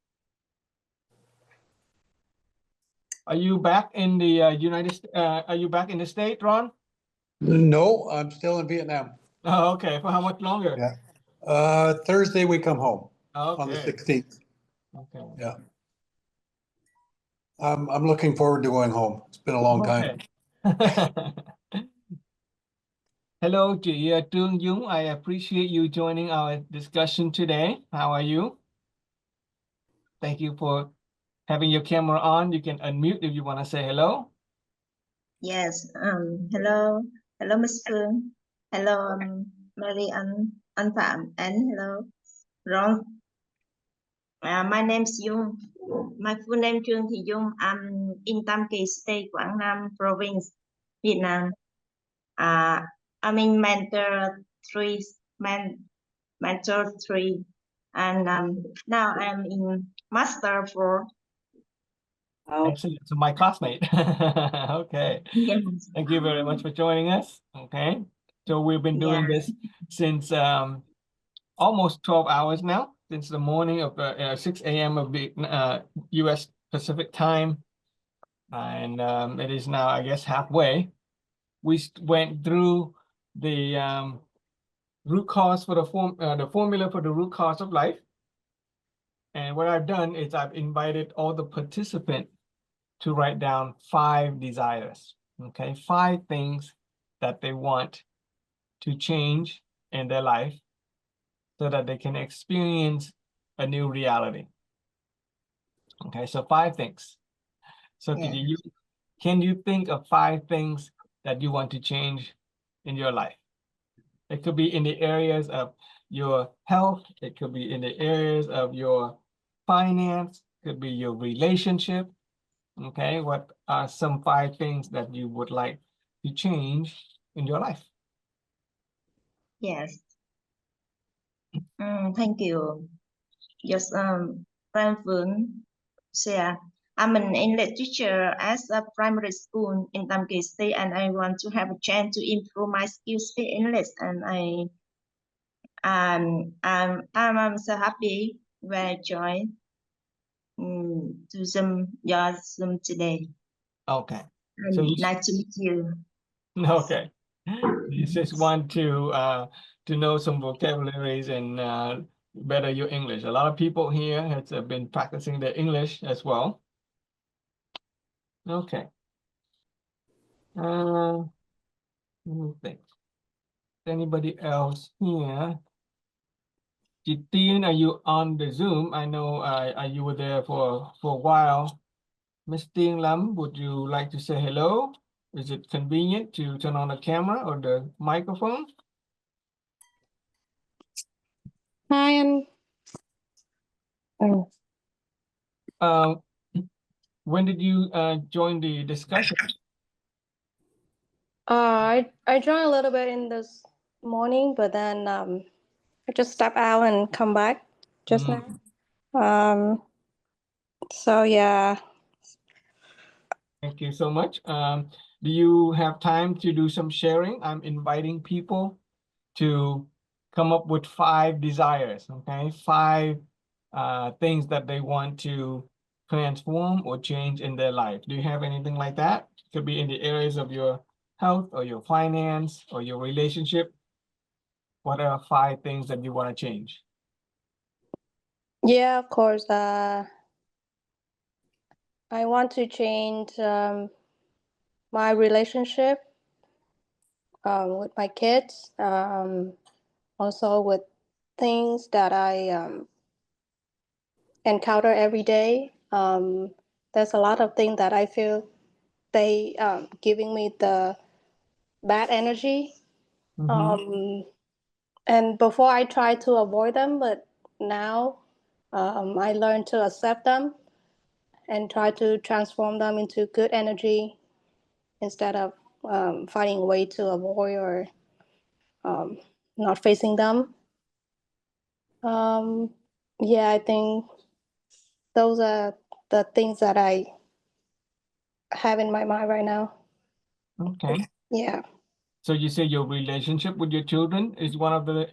Are you back in the are you back in the state, Ron? No, I'm still in Vietnam. Oh, okay. For how much longer? Yeah. Thursday we come home on the Okay. 16th. Okay. Yeah. I'm looking forward to going home. It's been a long time. Hello, Trương Dung. I appreciate you joining our discussion today. How are you? Thank you for having your camera on. You can unmute if you want to say hello. Yes. Hello. Hello, Miss Phương. Hello, Mary Anh Phạm, and hello, Ron. My name is Dung. My full name Trương Thị Dung. I'm in Tam Kỳ State, Quảng Nam Province, Vietnam. I'm in mentor 3, and now I'm in master 4. Oh, Excellent. So my classmate. Okay. Yes. Thank you very much for joining us. Okay. So we've been doing Yeah. this since almost 12 hours now, since the morning of 6 a.m. of the US Pacific time. And it is now, I guess, halfway. We went through the root cause for the formula for the root cause of life. And what I've done is I've invited all the participants to write down 5 desires, okay? 5 things that they want to change in their life so that they can experience a new reality. Okay, so 5 things. So Yeah. can you think of 5 things that you want to change in your life? It could be in the areas of your health. It could be in the areas of your finance. It could be your relationship. Okay, what are some 5 things that you would like to change in your life? Yes. Thank you. Yes, Pram Phương share. I'm an English teacher at a primary school in Tam Kỳ State, and I want to have a chance to improve my skills in English. And I'm so happy when I joined to your Zoom today. Okay. And So you nice to meet you. okay. You just want to know some vocabularies and better your English. A lot of people here has been practicing their English as well. Okay. Let me think. Anybody else here? Jitin, are you on the Zoom? I know you were there for a while. Miss Ting Lam, would you like to say hello? Is it convenient to turn on the camera or the microphone? Hi, and When did you join the discussion? I joined a little bit in this morning, but then I just stepped out and come back just now. So yeah. Thank you so much. Do you have time to do some sharing? I'm inviting people to come up with 5 desires, okay? 5 things that they want to transform or change in their life. Do you have anything like that? It could be in the areas of your health or your finance or your relationship. What are 5 things that you want to change? Yeah, of course. I want to change my relationship with my kids, also with things that I encounter every day. There's a lot of things that I feel they giving me the bad energy. And before I tried to avoid them, but now I learned to accept them and try to transform them into good energy instead of finding a way to avoid or not facing them. Yeah, I think those are the things that I have in my mind right now. Okay. Yeah. So you say your relationship with your children is one of the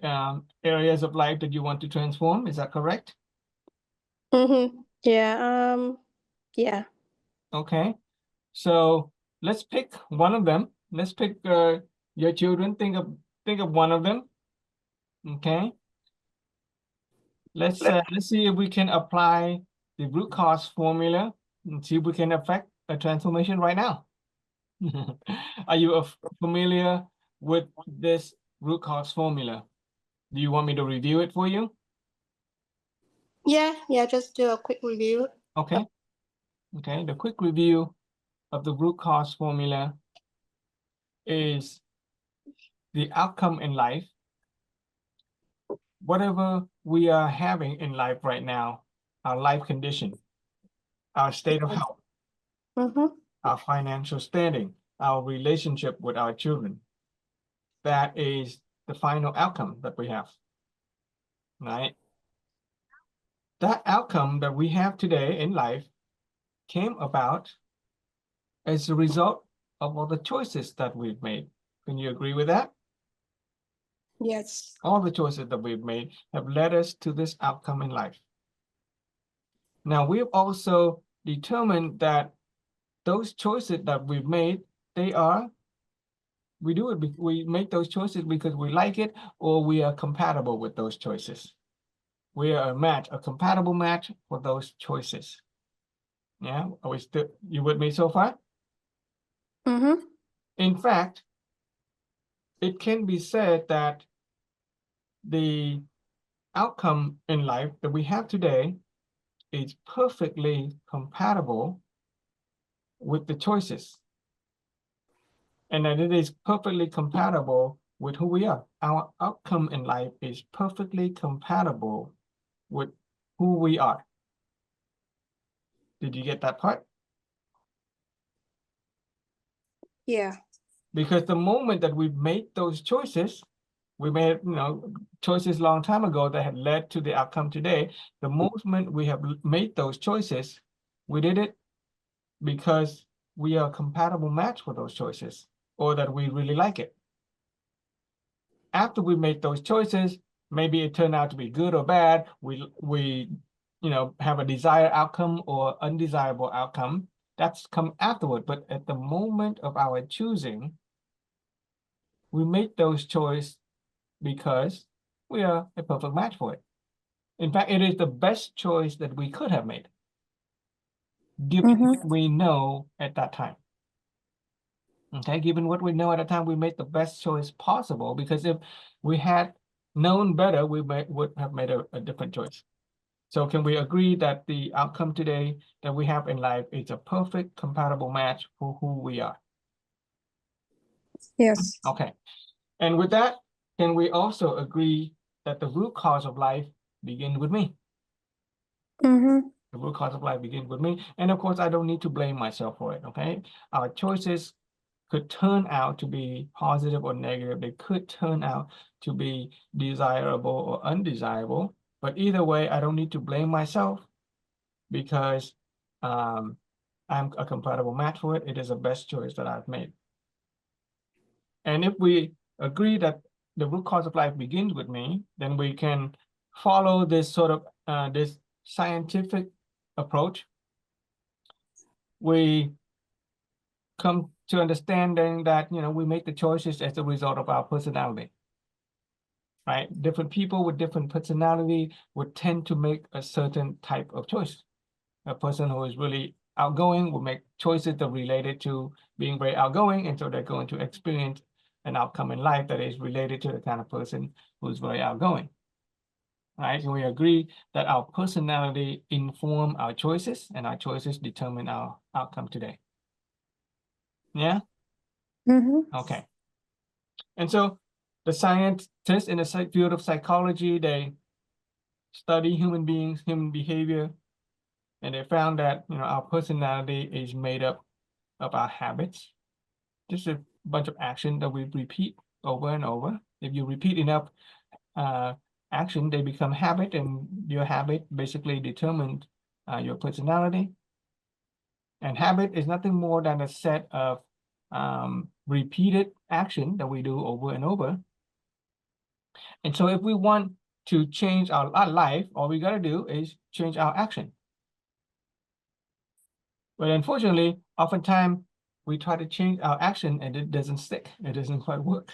areas of life that you want to transform. Is that correct? Mm-hmm. Yeah. Yeah. Okay. So let's pick one of them. Let's pick your children. Think of one of them. Okay. Let's see if we can apply the root cause formula and see if we can affect a transformation right now. Are you familiar with this root cause formula? Do you want me to review it for you? Yeah. Just do a quick review. Okay. Okay. The quick review of the root cause formula is the outcome in life. Whatever we are having in life right now, our life condition, our state of health, our financial standing, our relationship with our children, that is the final outcome that we have, right? That outcome that we have today in life came about as a result of all the choices that we've made. Can you agree with that? Yes. All the choices that we've made have led us to this outcome in life. Now, we've also determined that those choices that we've made, we make those choices because we like it, or we are compatible with those choices. We are a compatible match for those choices. Yeah, are we still, you with me so far? Mm-hmm. In fact, it can be said that the outcome in life that we have today is perfectly compatible with the choices, and that it is perfectly compatible with who we are. Our outcome in life is perfectly compatible with who we are. Did you get that part? Yeah. Because the moment that we've made those choices, we made, choices long time ago that had led to the outcome today. The moment we have made those choices, we did it because we are a compatible match for those choices, or that we really like it. After we made those choices, maybe it turned out to be good or bad. We have a desired outcome or undesirable outcome. That's come afterward. But at the moment of our choosing, we make those choices because we are a perfect match for it. In fact, it is the best choice that we could have made, given what we know at that time. Okay, given what we know at the time, we made the best choice possible, because if we had known better, we would have made a different choice. So can we agree that the outcome today that we have in life is a perfect compatible match for who we are? Yes. Okay. And with that, can we also agree that the root cause of life begins with me? Mm-hmm. The root cause of life begins with me. And of course, I don't need to blame myself for it, okay? Our choices could turn out to be positive or negative. They could turn out to be desirable or undesirable. But either way, I don't need to blame myself, because I'm a compatible match for it. It is the best choice that I've made. And if we agree that the root cause of life begins with me, then we can follow this sort of this scientific approach. We come to understanding that we make the choices as a result of our personality, right? Different people with different personality would tend to make a certain type of choice. A person who is really outgoing will make choices that are related to being very outgoing, and so they're going to experience an outcome in life that is related to the kind of person who's very outgoing. Right? So we agree that our personality inform our choices, and our choices determine our outcome today. Yeah? Mm-hmm. Okay. And so the scientists in the field of psychology, they study human beings, human behavior, and they found that our personality is made up of our habits. Just a bunch of action that we repeat over and over. If you repeat enough action, they become habit, and your habit basically determines your personality. And habit is nothing more than a set of repeated action that we do over and over. And so if we want to change our life, all we got to do is change our action. But unfortunately, oftentimes we try to change our action and it doesn't stick. It doesn't quite work.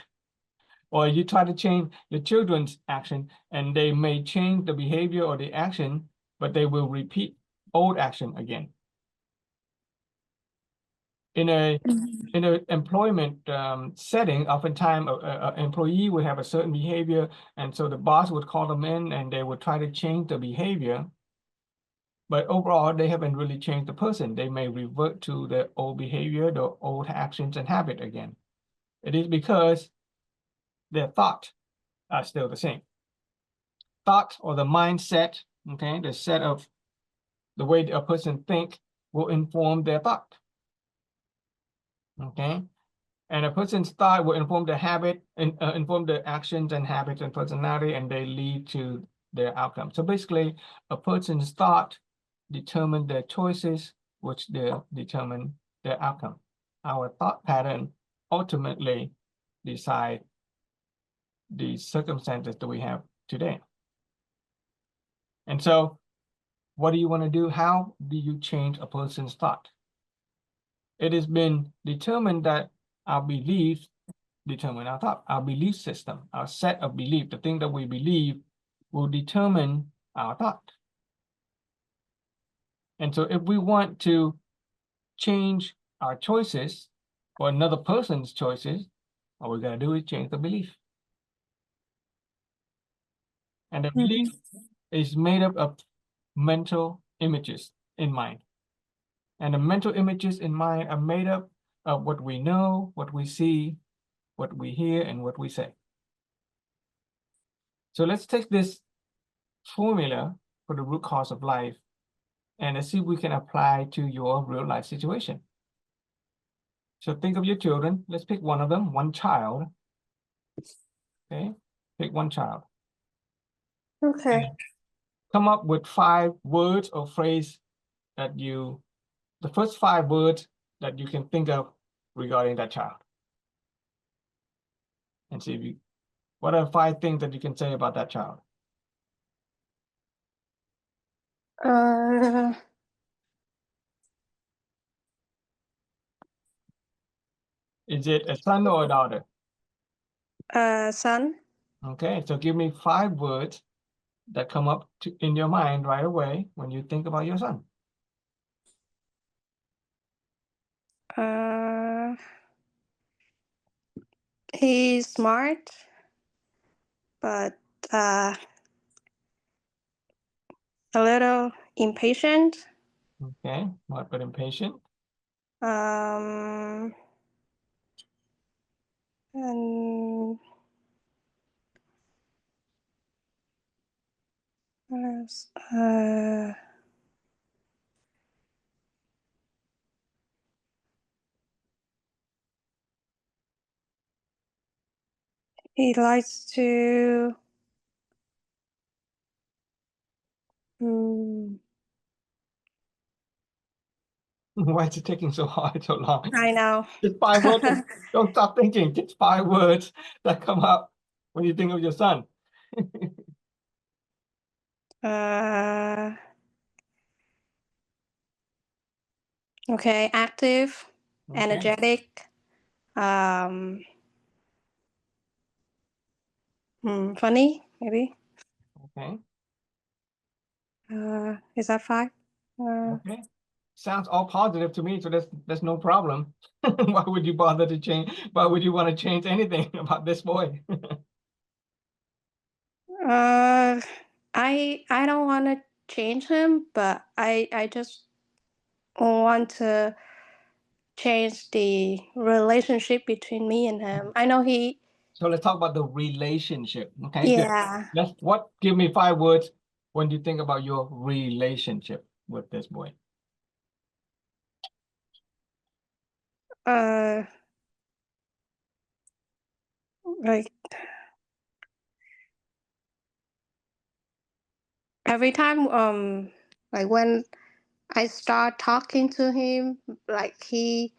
Or you try to change your children's action and they may change the behavior or the action, but they will repeat old action again. In an employment setting, oftentimes an employee would have a certain behavior, and so the boss would call them in and they would try to change the behavior. But overall, they haven't really changed the person. They may revert to their old behavior, the old actions and habit again. It is because their thoughts are still the same. Thought, or the mindset, okay, the set of the way a person think will inform their thought. Okay, and a person's thought will inform the habit and inform the actions and habits and personality, and they lead to their outcome. So basically, a person's thought determine their choices, which will determine the outcome. Our thought pattern ultimately decide the circumstances that we have today. And so, what do you want to do? How do you change a person's thought? It has been determined that our beliefs determine our thought. Our belief system, our set of belief, the thing that we believe will determine our thought. And so if we want to change our choices or another person's choices, all we gotta do is change the belief. And the belief is made up of mental images in mind. And the mental images in mind are made up of what we know, what we see, what we hear, and what we say. So let's take this formula for the root cause of life and let's see if we can apply to your real life situation. So think of your children. Let's pick one of them, one child. Okay, pick one child. Okay. And come up with 5 words or phrase that the first 5 words that you can think of regarding that child. And see what are 5 things that you can say about that child? Is it a son or a daughter? Son. Okay, so give me 5 words that come up in your mind right away when you think about your son. He's smart, but a little impatient. Okay, smart but impatient. And what else? He likes to Why is it taking so hard, so long? I know. Just 5 words. Don't stop thinking. Just 5 words that come up when you think of your son. Okay, active, Okay. energetic, funny, maybe. Okay. Is that 5? Okay. Sounds all positive to me, so there's no problem. Why would you bother to change? Why would you want to change anything about this boy? I don't want to change him, but I just want to change the relationship between me and him. I know he. So let's talk about the relationship. Okay, good. Yeah. Give me 5 words when you think about your relationship with this boy. Like every time, like when I start talking to him, like he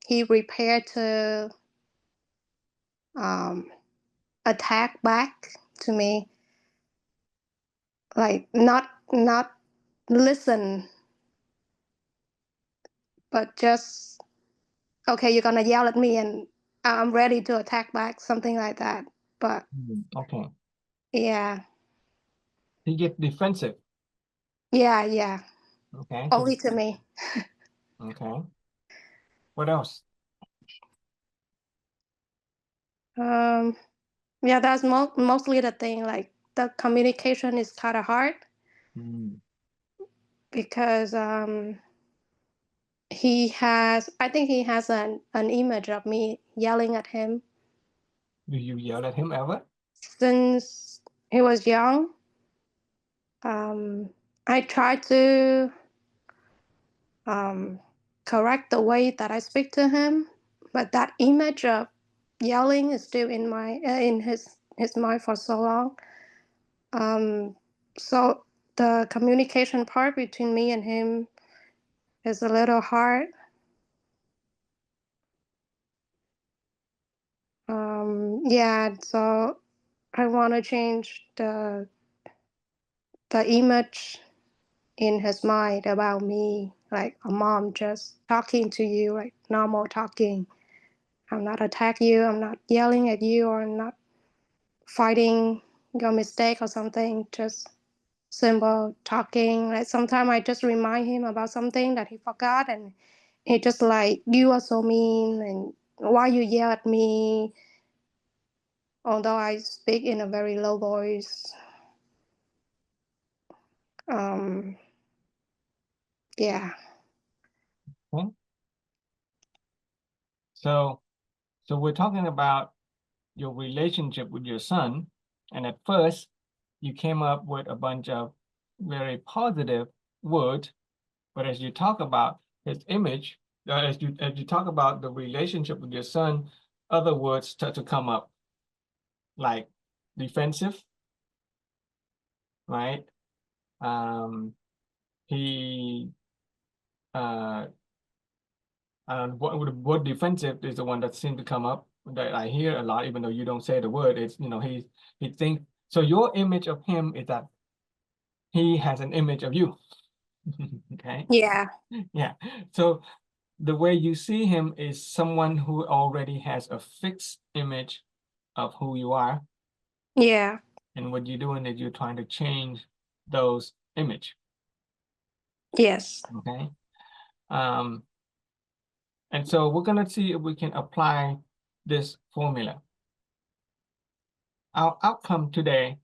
prepared to attack back to me, like not listen, but just okay, you're gonna yell at me and I'm ready to attack back, something like that. But Okay. yeah. He gets defensive. Yeah. Okay. Only to me. Okay. What else? Yeah, that's mostly the thing. Like the communication is kind of hard because I think he has an image of me yelling at him. Do you yell at him ever? Since he was young, I try to correct the way that I speak to him, but that image of yelling is still in his mind for so long. So the communication part between me and him It's a little hard. Yeah, so I want to change the image in his mind about me, like a mom just talking to you, like normal talking. I'm not attack you, I'm not yelling at you, or I'm not fighting your mistake or something, just simple talking. Like sometimes I just remind him about something that he forgot, and he just like, you are so mean, and why you yell at me? Although I speak in a very low voice. Yeah. Okay. So we're talking about your relationship with your son, and at first you came up with a bunch of very positive words, but as you talk about his image, as you talk about the relationship with your son, other words start to come up, like defensive, right? He what defensive is the one that seemed to come up that I hear a lot, even though you don't say the word. It's, you know, he thinks, so your image of him is that he has an image of you. Okay. Yeah. Yeah. So the way you see him is someone who already has a fixed image of who you are. Yeah. And what you're doing is you're trying to change those image. Yes. Okay. And so we're going to see if we can apply this formula. Our outcome today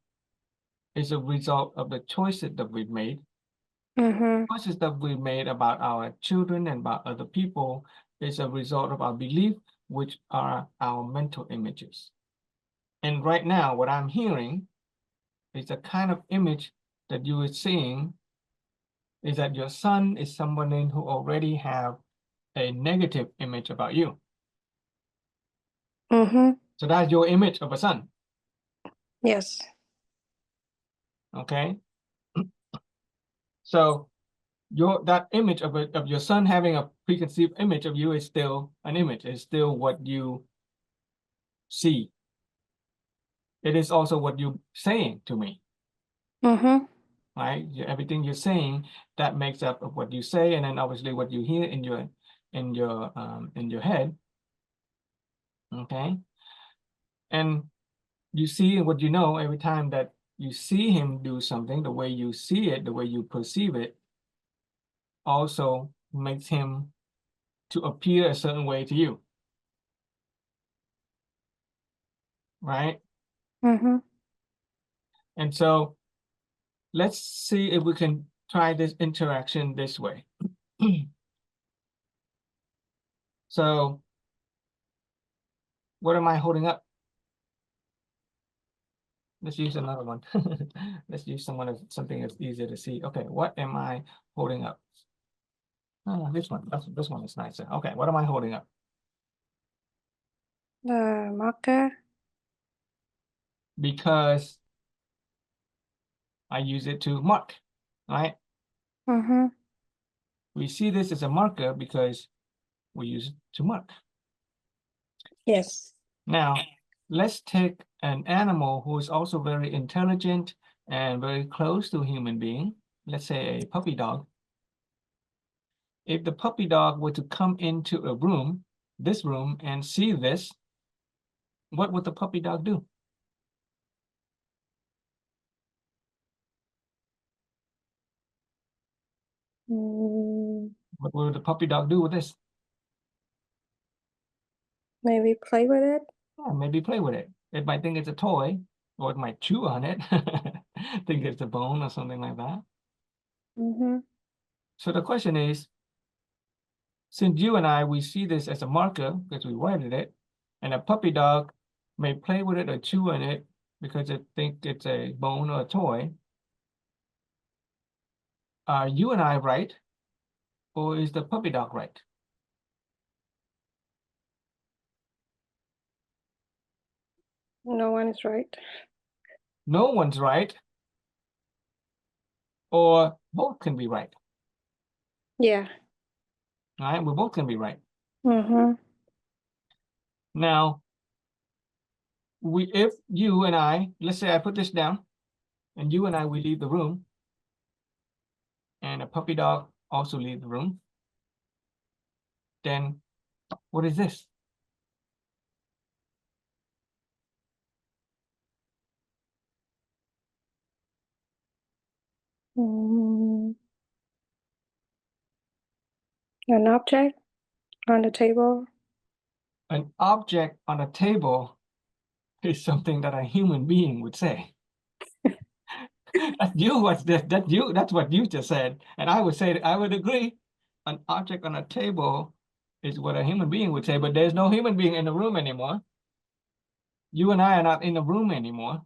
is a result of the choices that we've made. Choices that we made about our children and about other people is a result of our belief, which are our mental images. And right now, what I'm hearing is the kind of image that you are seeing is that your son is someone who already have a negative image about you. So that's your image of a son. Yes. Okay. So that image of your son having a preconceived image of you is still an image. It's still what you see. It is also what you're saying to me. Right? Everything you're saying, that makes up of what you say, and then obviously what you hear in your head. Okay. And you see what you know every time that you see him do something, the way you see it, the way you perceive it, also makes him to appear a certain way to you. Right? And so let's see if we can try this interaction this way. So what am I holding up? Let's use another one. Let's use something that's easier to see. Okay, what am I holding up? Oh, this one. This one is nicer. Okay, what am I holding up? The marker. Because I use it to mark, right? We see this as a marker because we use it to mark. Yes. Now, let's take an animal who is also very intelligent and very close to a human being. Let's say a puppy dog. If the puppy dog were to come into a room, this room, and see this, what would the puppy dog do? What would the puppy dog do with this? Maybe play with it. Yeah, maybe play with it. It might think it's a toy, or it might chew on it, think it's a bone or something like that. So the question is, since you and I, we see this as a marker because we writed it, and a puppy dog may play with it or chew on it because it think it's a bone or a toy, are you and I right, or is the puppy dog right? No one is right. No one's right, or both can be right. Yeah. All right, we're both gonna be right. Mm-hmm. Now, if you and I, let's say I put this down, and you and I, we leave the room, and a puppy dog also leave the room, then what is this? An object on the table. An object on a table is something that a human being would say. That's what you just said. And I would say, I would agree. An object on a table is what a human being would say, but there's no human being in the room anymore. You and I are not in the room anymore.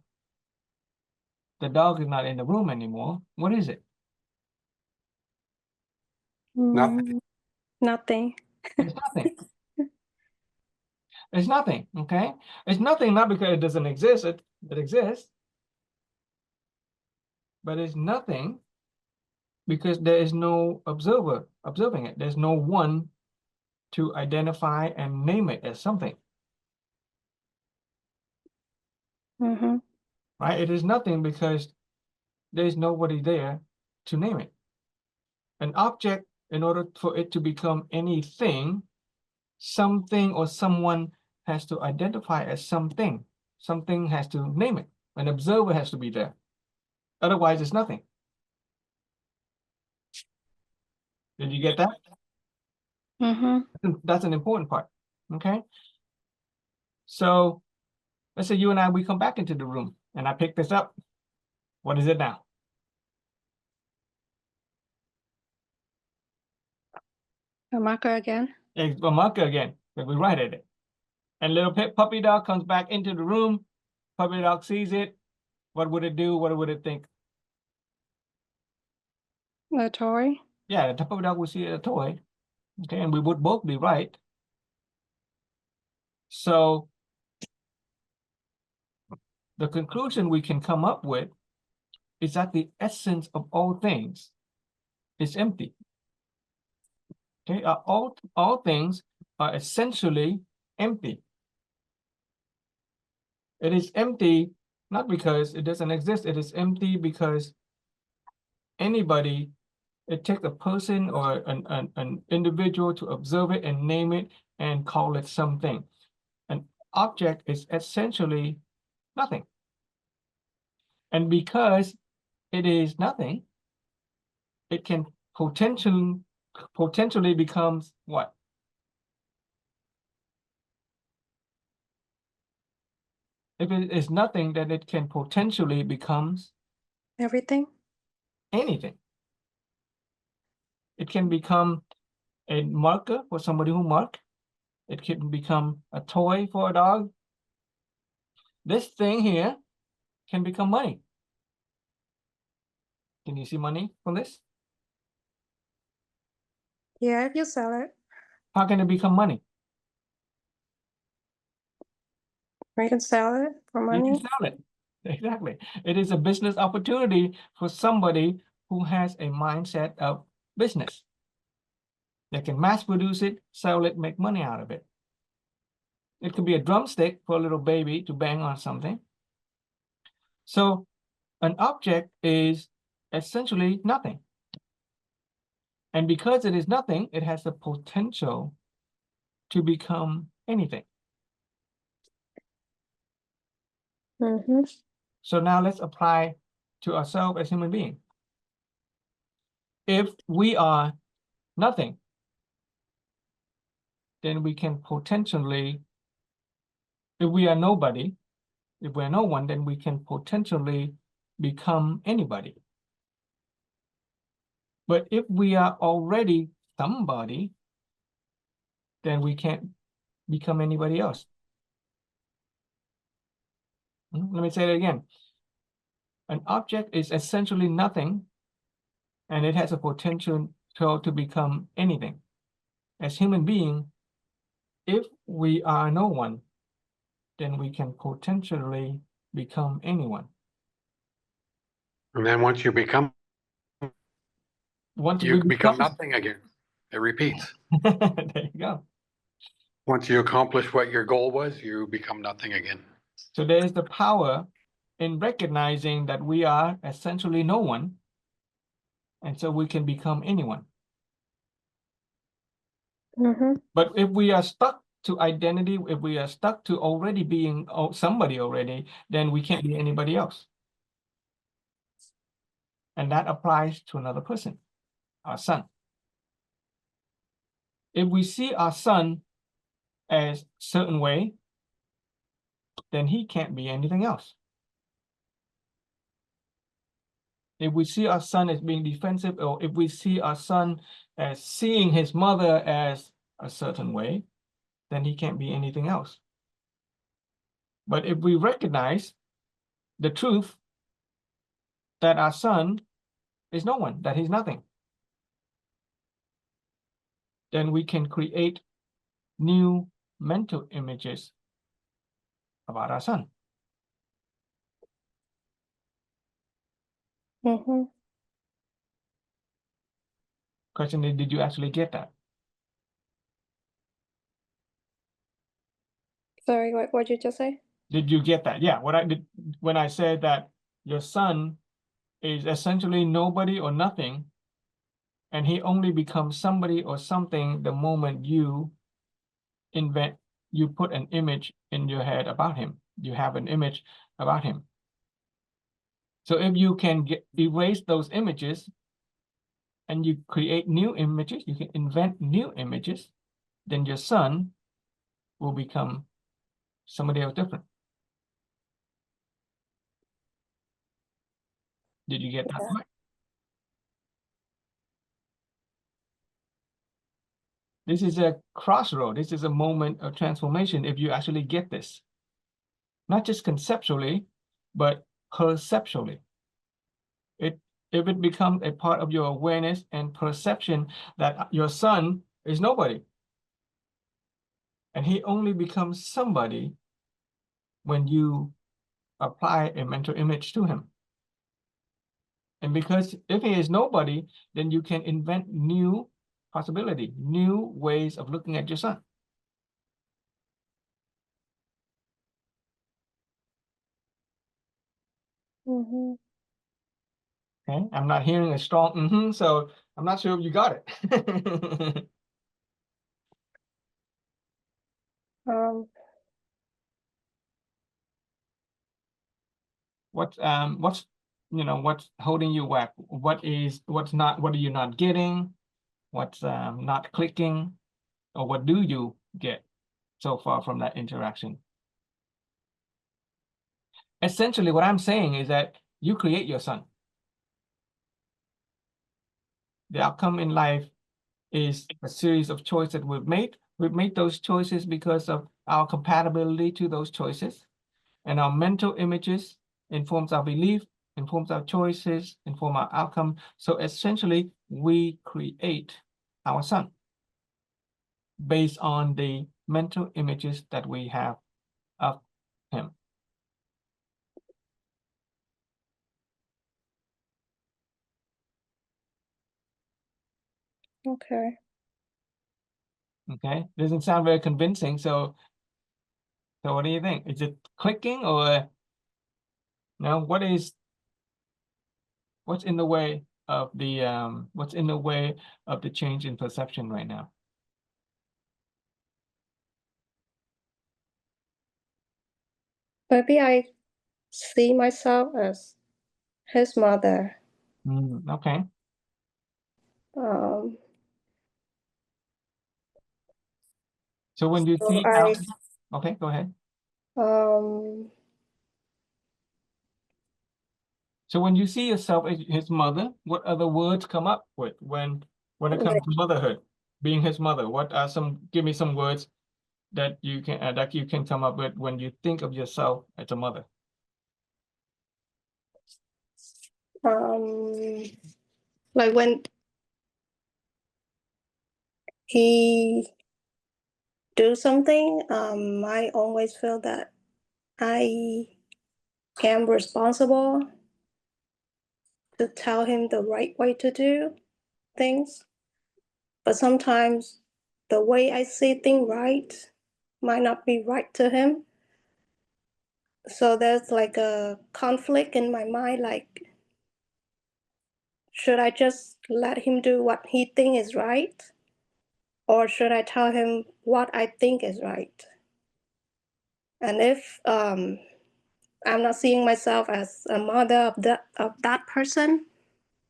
The dog is not in the room anymore. What is it? Nothing. Nothing. It's nothing. It's nothing, okay? It's nothing not because it doesn't exist, it exists. But it's nothing because there is no observer observing it. There's no one to identify and name it as something. Mm-hmm. Right? It is nothing because there's nobody there to name it. An object, in order for it to become anything, something or someone has to identify as something. Something has to name it. An observer has to be there. Otherwise, it's nothing. Did you get that? Mm-hmm. That's an important part. Okay. So let's say you and I, we come back into the room and I pick this up. What is it now? A marker again. It's a marker again, because we write at it. And little puppy dog comes back into the room. Puppy dog sees it. What would it do? What would it think? A toy. Yeah, the puppy dog would see a toy. Okay, and we would both be right. So the conclusion we can come up with is that the essence of all things is empty. Okay, all things are essentially empty. It is empty not because it doesn't exist. It is empty because anybody, it takes a person or an individual to observe it and name it and call it something. An object is essentially nothing. And because it is nothing, it can potentially becomes what? If it is nothing, then it can potentially becomes Everything. anything. It can become a marker for somebody who mark. It can become a toy for a dog. This thing here can become money. Can you see money from this? Yeah, if you sell it. How can it become money? We can sell it for You money. can sell it. Exactly. It is a business opportunity for somebody who has a mindset of business. They can mass produce it, sell it, make money out of it. It could be a drumstick for a little baby to bang on something. So an object is essentially nothing. And because it is nothing, it has the potential to become anything. Mm-hmm. So now let's apply to ourselves as human beings. If we are nothing, then we can potentially, if we are nobody, if we're no one, then we can potentially become anybody. But if we are already somebody, then we can't become anybody else. Let me say it again. An object is essentially nothing, and it has a potential to become anything. As human beings, if we are no one, then we can potentially become anyone. And then once you become, Once you we become nothing again. It repeats. There you go. Once you accomplish what your goal was, you become nothing again. So there is the power in recognizing that we are essentially no one, and so we can become anyone. But if we are stuck to identity, if we are stuck to already being somebody already, then we can't be anybody else. And that applies to another person, our son. If we see our son as a certain way, then he can't be anything else. If we see our son as being defensive, or if we see our son as seeing his mother as a certain way, then he can't be anything else. But if we recognize the truth that our son is no one, that he's nothing, then we can create new mental images about our son. Question is, did you actually get that? Sorry, what did you just say? Did you get that? Yeah, what I did when I said that your son is essentially nobody or nothing, and he only becomes somebody or something the moment you put an image in your head about him. You have an image about him. So if you can erase those images and you create new images, you can invent new images, then your son will become somebody else different. Did you get that right? This is a crossroad. This is a moment of transformation if you actually get this. Not just conceptually, but perceptually. If it becomes a part of your awareness and perception that your son is nobody, and he only becomes somebody when you apply a mental image to him. And because if he is nobody, then you can invent new possibility, new ways of looking at your son. Okay, I'm not hearing a strong so I'm not sure if you got it. What's what's holding you back? What are you not getting? What's not clicking? Or what do you get so far from that interaction? Essentially, what I'm saying is that you create your son. The outcome in life is a series of choices that we've made. We've made those choices because of our compatibility to those choices. And our mental images informs our belief, informs our choices, inform our outcome. So essentially, we create our son based on the mental images that we have of him. Okay. Okay, doesn't sound very convincing. So what do you think? Is it clicking, or no? What's in the way of the change in perception right now? Maybe I see myself as his mother. Okay. So when you see okay, go ahead. So when you see yourself as his mother, what other words come up with when it comes to motherhood, being his mother? What are give me some words that you can come up with when you think of yourself as a mother? Like when he do something, I always feel that I am responsible to tell him the right way to do things. but sometimes the way I say things right might not be right to him. So there's like a conflict in my mind, like, should I just let him do what he thinks is right? Or should I tell him what I think is right? And if I'm not seeing myself as a mother of that person,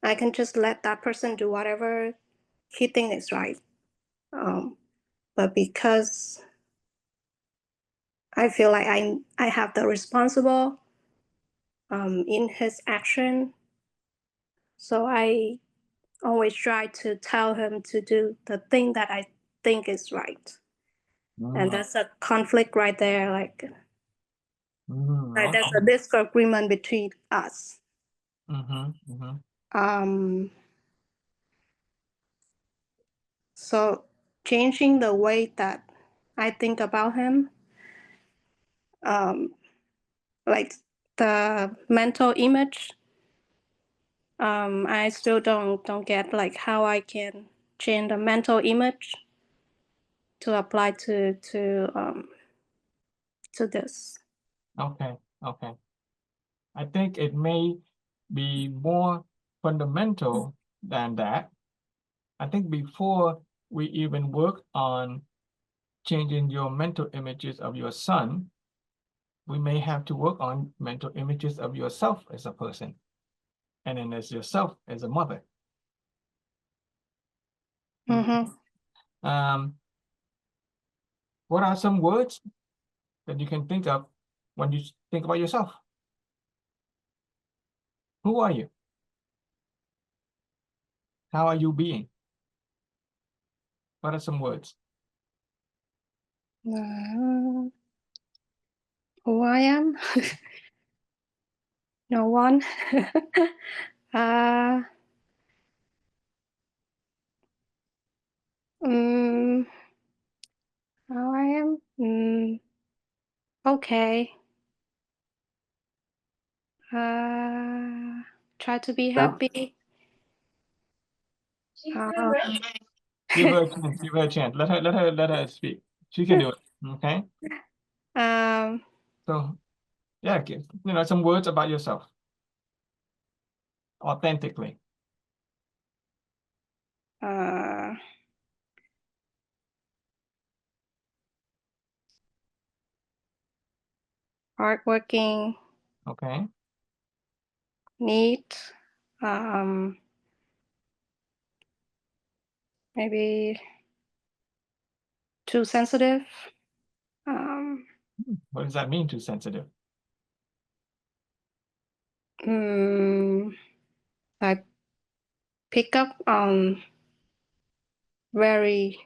I can just let that person do whatever he thinks is right. But because I feel like I have the responsible in his action, so I always try to tell him to do the thing that I think is right. And that's a conflict right there. Like there's a disagreement between us. So changing the way that I think about him, like the mental image, I still don't get like how I can change the mental image to apply to this. Okay. I think it may be more fundamental than that. I think before we even work on changing your mental images of your son, we may have to work on mental images of yourself as a person, and then as yourself as a mother. What are some words that you can think of when you think about yourself? Who are you? How are you being? What are some words? Who I am? No one. How I am? Okay. Try to be happy. Give her a chance. Give her a chance. Let her speak. She can do it. Okay. So yeah, some words about yourself authentically. Hardworking, Okay. neat, maybe too sensitive. What does that mean, too sensitive? I pick up on very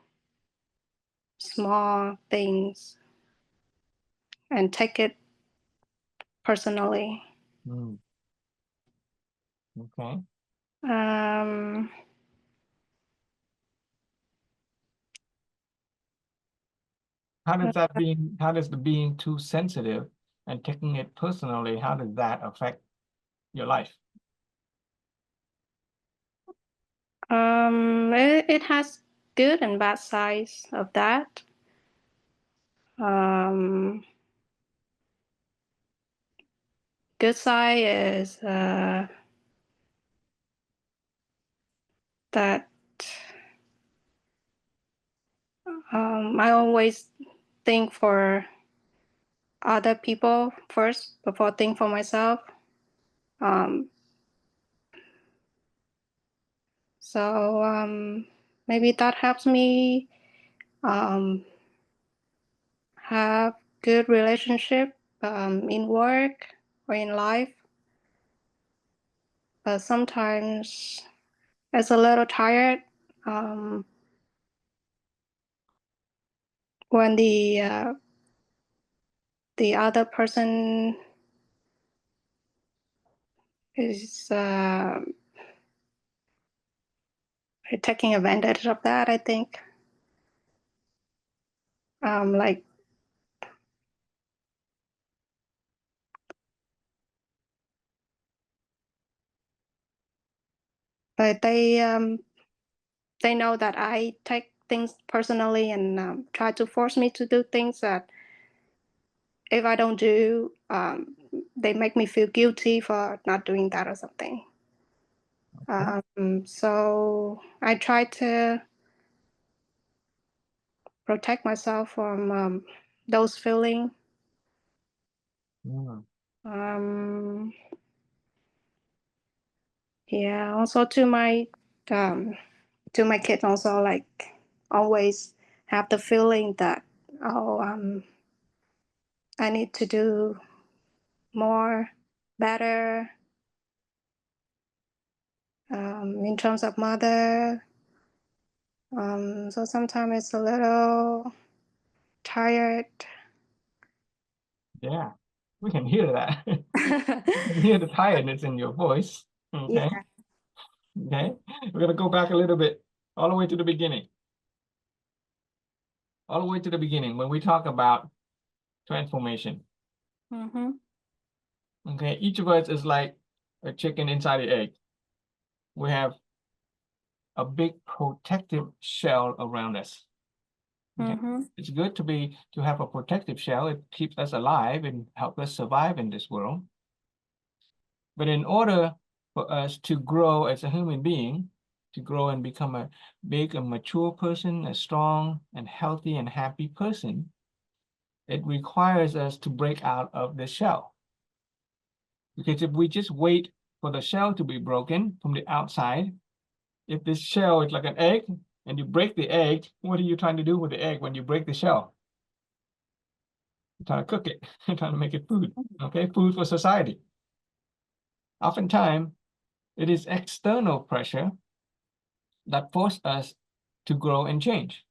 small things and take it personally. Okay. How does the being too sensitive and taking it personally, how does that affect your life? It has good and bad sides of that. Good side is that I always think for other people first before think for myself. So maybe that helps me have good relationship in work or in life. But sometimes it's a little tired when the other person is taking advantage of that, I think. Like but they know that I take things personally and try to force me to do things that if I don't do, they make me feel guilty for not doing that or something. So I try to protect myself from those feelings. Yeah, also to my kids also, like, always have the feeling that, oh, I need to do more, better, in terms of mother. So sometimes it's a little tired. Yeah, we can hear that. We can hear the tiredness in your voice. Okay. Yeah. Okay. We're gonna go back a little bit, all the way to the beginning. All the way to the beginning when we talk about transformation. Okay, each of us is like a chicken inside the egg. We have a big protective shell around us. Okay. It's good to have a protective shell. It keeps us alive and helps us survive in this world. But in order for us to grow as a human being, to grow and become a big and mature person, a strong and healthy and happy person, it requires us to break out of the shell. Because if we just wait for the shell to be broken from the outside, if this shell is like an egg and you break the egg, what are you trying to do with the egg when you break the shell? You're trying to cook it. You're trying to make it food. Okay, food for society. Oftentimes, it is external pressure that force us to grow and change.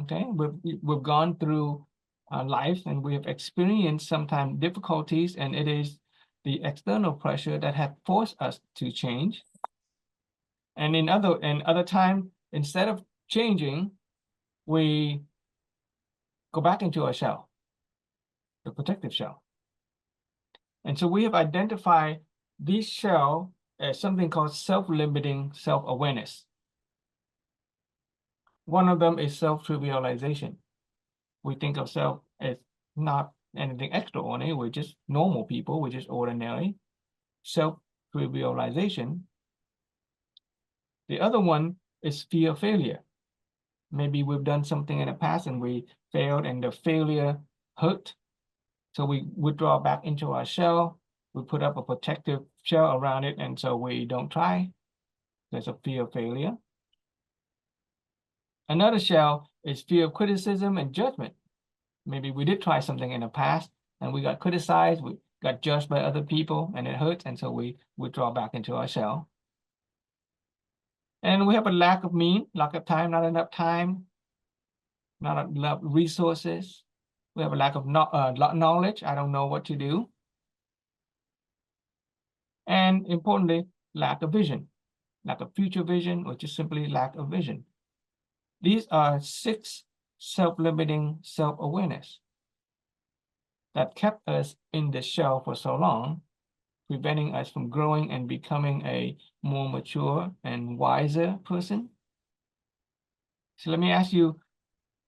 Okay, we've gone through life and we have experienced sometimes difficulties, and it is the external pressure that have forced us to change. And in other time, instead of changing, we go back into our shell, the protective shell. And so we have identified this shell as something called self-limiting self-awareness. One of them is self-trivialization. We think of self as not anything extraordinary. We're just normal people. We're just ordinary. Self-trivialization. The other one is fear of failure. Maybe we've done something in the past and we failed and the failure hurt. So we withdraw back into our shell. We put up a protective shell around it, and so we don't try. There's a fear of failure. Another shell is fear of criticism and judgment. Maybe we did try something in the past and we got criticized, we got judged by other people, and it hurts, and so we withdraw back into our shell. And we have a lack of time, not enough time, not enough resources. We have a lack of knowledge. I don't know what to do. And importantly, lack of vision, lack of future vision, or just simply lack of vision. These are 6 self-limiting self-awareness that kept us in the shell for so long, preventing us from growing and becoming a more mature and wiser person. So let me ask you,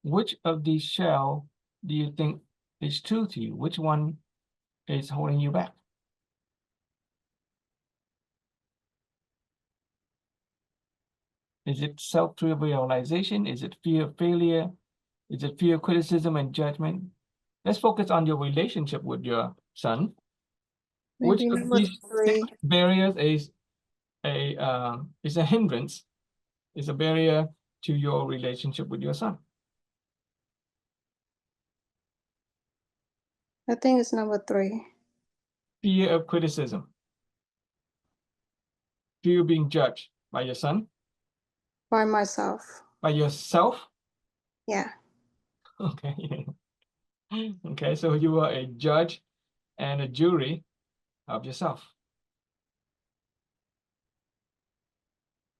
which of these shell do you think is true to you? Which one is holding you back? Is it self-trivialization? Is it fear of failure? Is it fear of criticism and judgment? Let's focus on your relationship with your son. Maybe Which of number these 3. 6 barriers is a hindrance, is a barrier to your relationship with your son? I think it's number 3. Fear of criticism. Fear of being judged by your son? By myself. By yourself? Yeah. Okay. Okay, so you are a judge and a jury of yourself.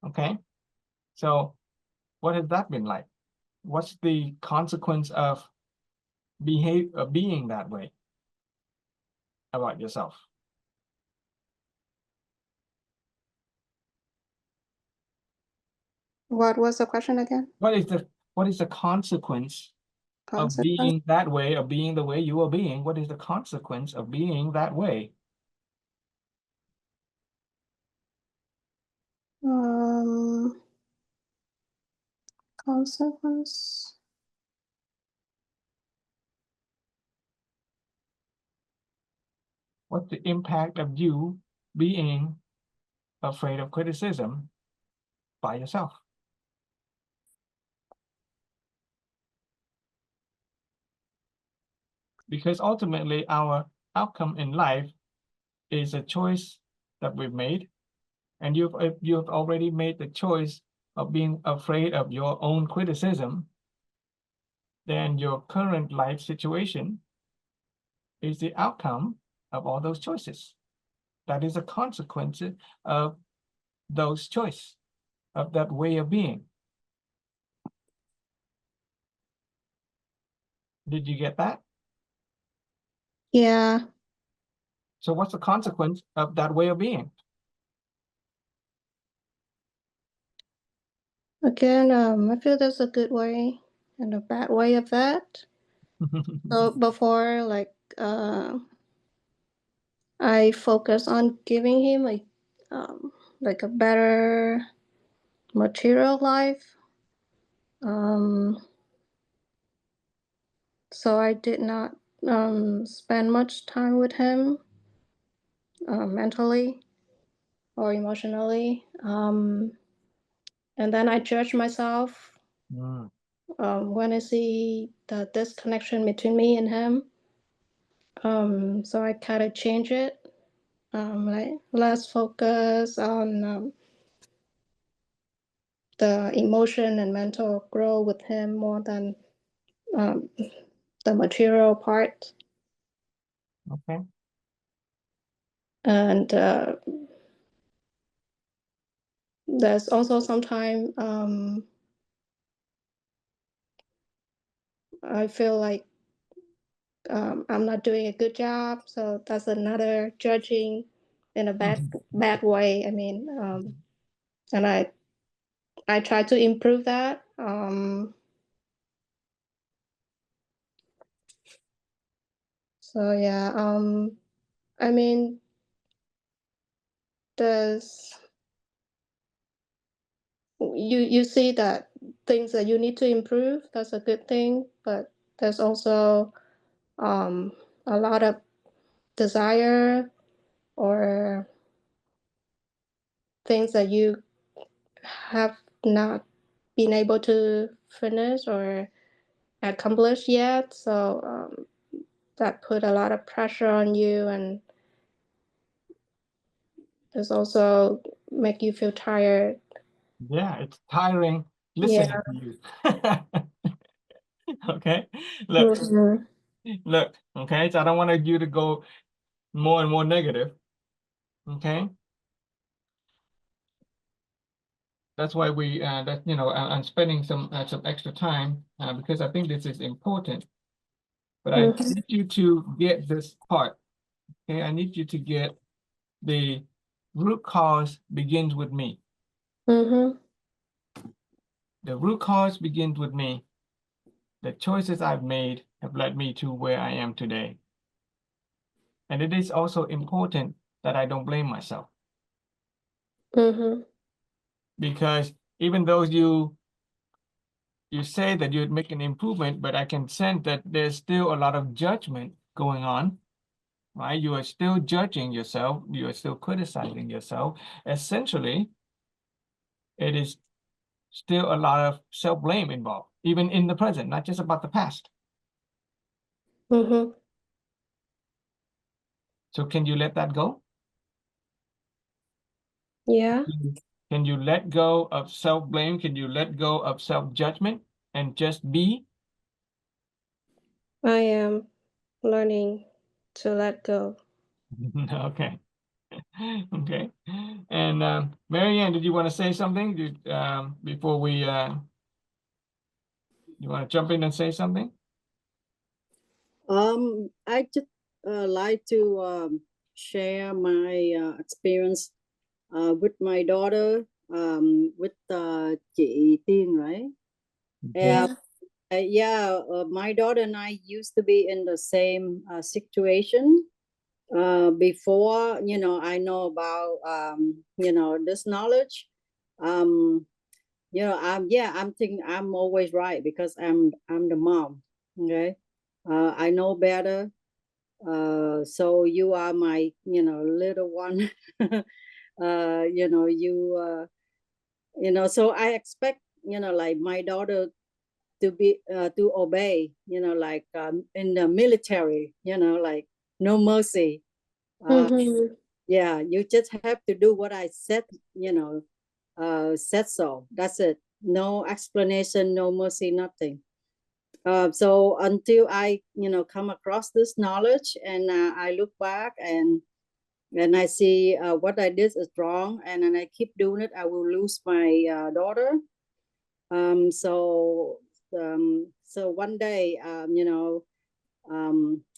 Okay, so what has that been like? What's the consequence of being that way about yourself? What was the question again? What is the consequence of Consequence? being that way, of being the way you are being? What is the consequence of being that way? Consequence. What's the impact of you being afraid of criticism by yourself? Because ultimately our outcome in life is a choice that we've made, and you've already made the choice of being afraid of your own criticism. Then your current life situation is the outcome of all those choices. That is a consequence of those choices, of that way of being. Did you get that? Yeah. So what's the consequence of that way of being? Again, I feel there's a good way and a bad way of that. So before, I focus on giving him like a better material life. So I did not spend much time with him mentally or emotionally. And then I judge myself when I see the disconnection between me and him. So I kind of change it. Like less focus on the emotion and mental growth with him more than the material part. Okay. And there's also sometimes I feel like I'm not doing a good job, so that's another judging in a bad way. I mean, and I try to improve that. So yeah, I mean, there's you see that things that you need to improve. That's a good thing, but there's also a lot of desire or things that you have not been able to finish or accomplish yet. So that put a lot of pressure on you, and there's also make you feel tired. Yeah, it's tiring listening to you. Okay, look, look, okay, so I don't want you to go more and more negative. Okay, that's why I'm spending some extra time because I think this is important. But I need you to get this part. Okay, I need you to get the root cause begins with me. The root cause begins with me. The choices I've made have led me to where I am today. And it is also important that I don't blame myself. Because even though you say that you'd make an improvement, but I can sense that there's still a lot of judgment going on, right? You are still judging yourself. You are still criticizing yourself. Essentially, it is still a lot of self-blame involved, even in the present, not just about the past. So can you let that go? Yeah. Can you let go of self-blame? Can you let go of self-judgment and just be? I am learning to let go. Okay. Okay. And Marianne, did you want to say something before we you want to jump in and say something? I just like to share my experience with my daughter with chị Tiên, right? Yeah. Yeah, my daughter and I used to be in the same situation. Before, you know, I know about, you know, this knowledge. You know, I'm thinking I'm always right because I'm the mom. Okay, I know better. So you are my, you know, little one. You know, you know, so I expect, you know, like my daughter to be to obey, you know, like in the military, you know, like no mercy. Mm-hmm. Yeah, you just have to do what I said, you know, said so. That's it. No explanation, no mercy, nothing. So until I, you know, come across this knowledge and I look back and I see what I did is wrong, and then I keep doing it, I will lose my daughter. So one day, you know,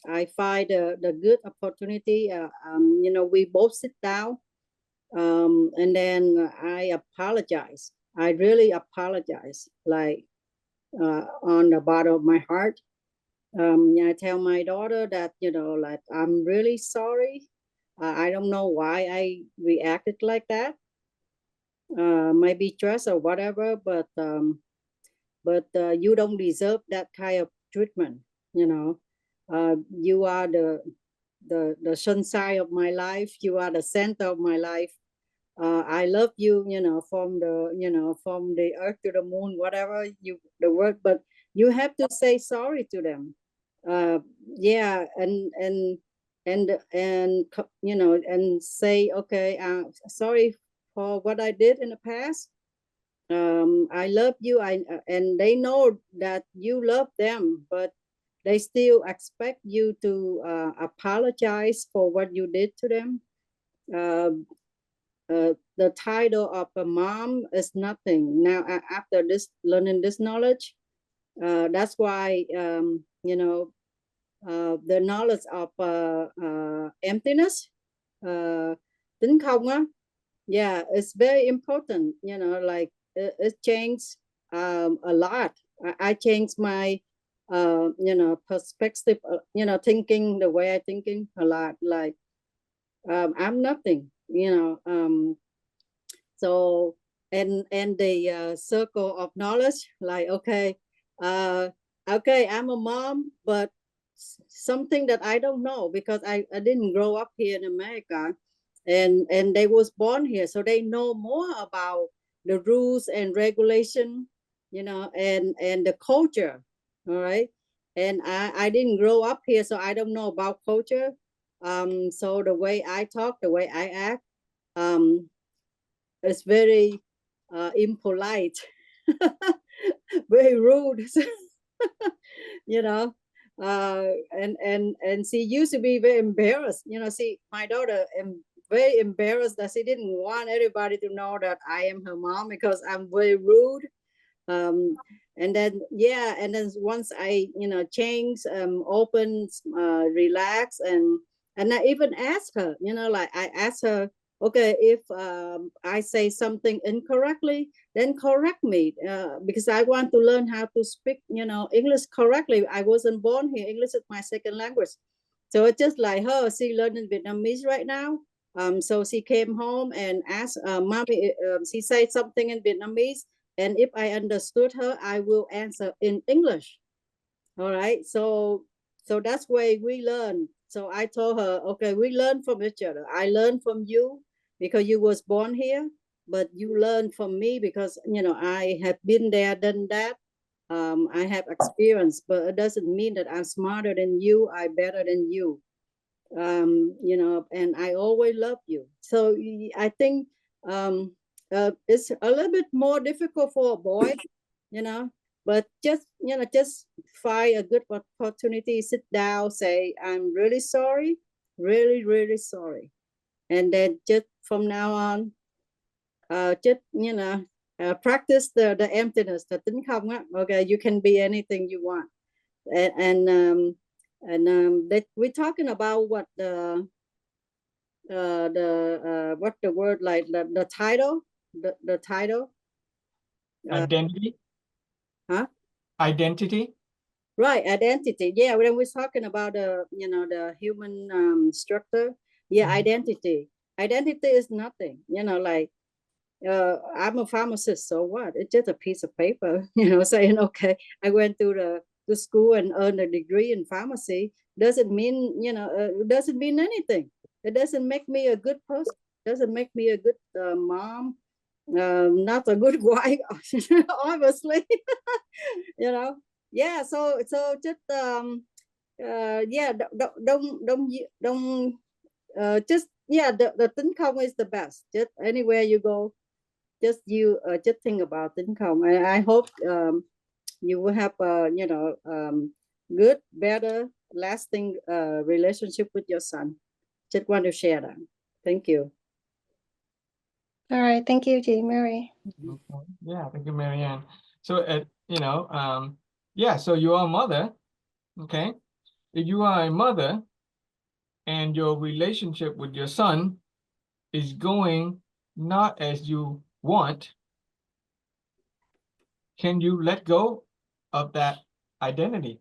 I find the good opportunity. You know, we both sit down, and then I apologize. I really apologize, like on the bottom of my heart. I tell my daughter that, you know, like I'm really sorry. I don't know why I reacted like that. Maybe stress or whatever, but you don't deserve that kind of treatment. You know, you are the sunshine of my life. You are the center of my life. I love you, you know, from the, you know, from the earth to the moon, whatever you the word, but you have to say sorry to them. Yeah, and you know, and say, okay, sorry for what I did in the past. I love you. And they know that you love them, but they still expect you to apologize for what you did to them. The title of a mom is nothing now. After this, learning this knowledge, that's why, you know, the knowledge of emptiness, tính không á, yeah, it's very important. You know, like it changed a lot. I changed my you know, perspective, you know, thinking, the way I thinking a lot. Like I'm nothing, you know. So and the circle of knowledge, like okay, okay, I'm a mom, but something that I don't know because I didn't grow up here in America, and they was born here, so they know more about the rules and regulation, you know, and the culture. All right, and I didn't grow up here, so I don't know about culture. So the way I talk, the way I act, um it's very impolite, very rude. You know, and she used to be very embarrassed. You know, see, my daughter am very embarrassed that she didn't want everybody to know that I am her mom because I'm very rude. And then yeah, and then once I, you know, change, open, relax, and I even ask her, you know, like I ask her, okay, if I say something incorrectly, then correct me, because I want to learn how to speak, you know, English correctly. I wasn't born here. English is my second language. So it's just like her, she learning Vietnamese right now. So she came home and asked, mommy, she said something in Vietnamese, and if I understood her, I will answer in English. All right. So that's where we learn. So I told her, okay, we learn from each other. I learned from you because you was born here, but you learn from me because, you know, I have been there, done that. I have experience, but it doesn't mean that I'm smarter than you, I'm better than you. You know, and I always love you. So I think it's a little bit more difficult for a boy, you know, but just, you know, just find a good opportunity, sit down, say, I'm really sorry, really, really sorry. And then just from now on, just, you know, practice the emptiness, the tính không á. Okay, you can be anything you want. That we're talking about what the what the word, like the title, the title. Identity. Huh? Identity. Right, identity. Yeah, when we're talking about the the human structure. Yeah, identity. Identity is nothing. Like I'm a pharmacist, so what? It's just a piece of paper, saying, okay, I went to the school and earned a degree in pharmacy. Doesn't mean, doesn't mean anything. It doesn't make me a good person. Doesn't make me a good mom. Not a good wife, obviously. Yeah. So just yeah, don't just yeah, the tính không is the best. Just anywhere you go, just just think about tính không. I hope you will have good, better, lasting relationship with your son. Just want to share that. Thank you. All right, thank you, Jean Mary. Okay. Yeah, thank you, Marianne. So yeah, so you are a mother. Okay, if you are a mother and your relationship with your son is going not as you want, can you let go of that identity?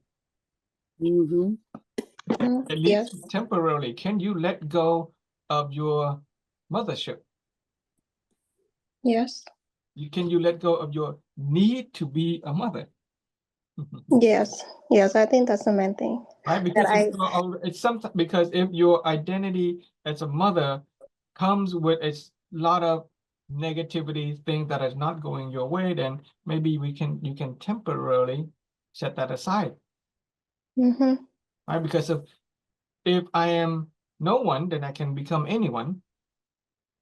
At least Yes. temporarily, can you let go of your mothership? Yes. Can you let go of your need to be a mother? Yes. Yes, I think that's the main thing. Right, because it's sometimes, because if your identity as a mother comes with a lot of negativity, things that is not going your way, then maybe you can temporarily set that aside. Right, because if I am no one, then I can become anyone.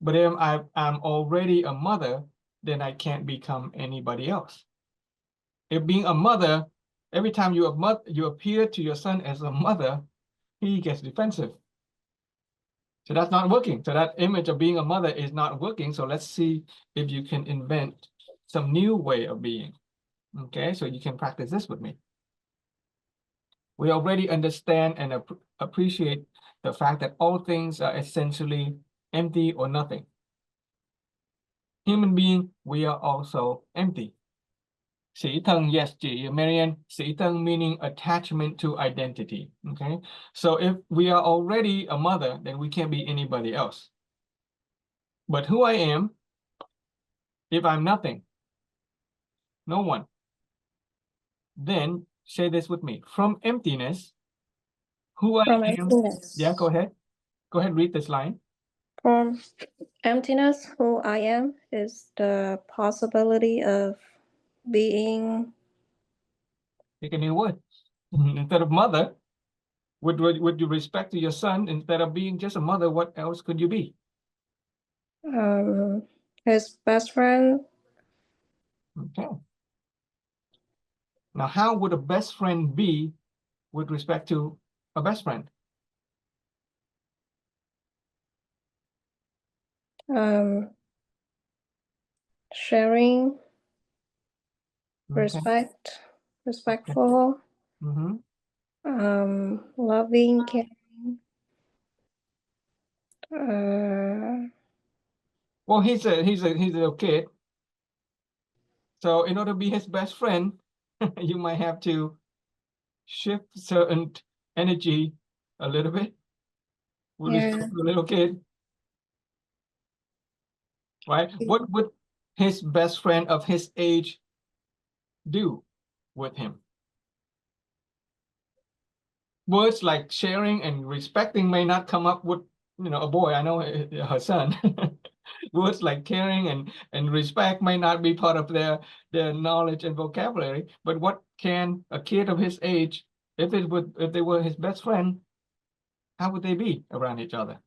But if I'm already a mother, then I can't become anybody else. If being a mother, every time you appear to your son as a mother, he gets defensive. So that's not working. So that image of being a mother is not working. So let's see if you can invent some new way of being. Okay, so you can practice this with me. We already understand and appreciate the fact that all things are essentially empty or nothing. Human being, we are also empty. Sĩ thân, yes, chị Marianne. Sĩ thân meaning attachment to identity. Okay, so if we are already a mother, then we can't be anybody else. But who I am, if I'm nothing, no one, then say this with me: from emptiness, who I am. Emptiness. Yeah, go ahead. Go ahead, read this line. From emptiness, who I am is the possibility of being. Take a new word. Instead of mother, with you respect to your son, instead of being just a mother, what else could you be? His best friend. Okay. Now, how would a best friend be with respect to a best friend? Sharing, Okay. respectful, loving, caring. Well, he's a little kid. So in order to be his best friend, you might have to shift certain energy a little bit with respect to a little kid. Right? What would his best friend of his age do with him? Words like sharing and respecting may not come up with, a boy. I know her son. Words like caring and respect may not be part of their knowledge and vocabulary. But what can a kid of his age, if they were his best friend, how would they be around each other?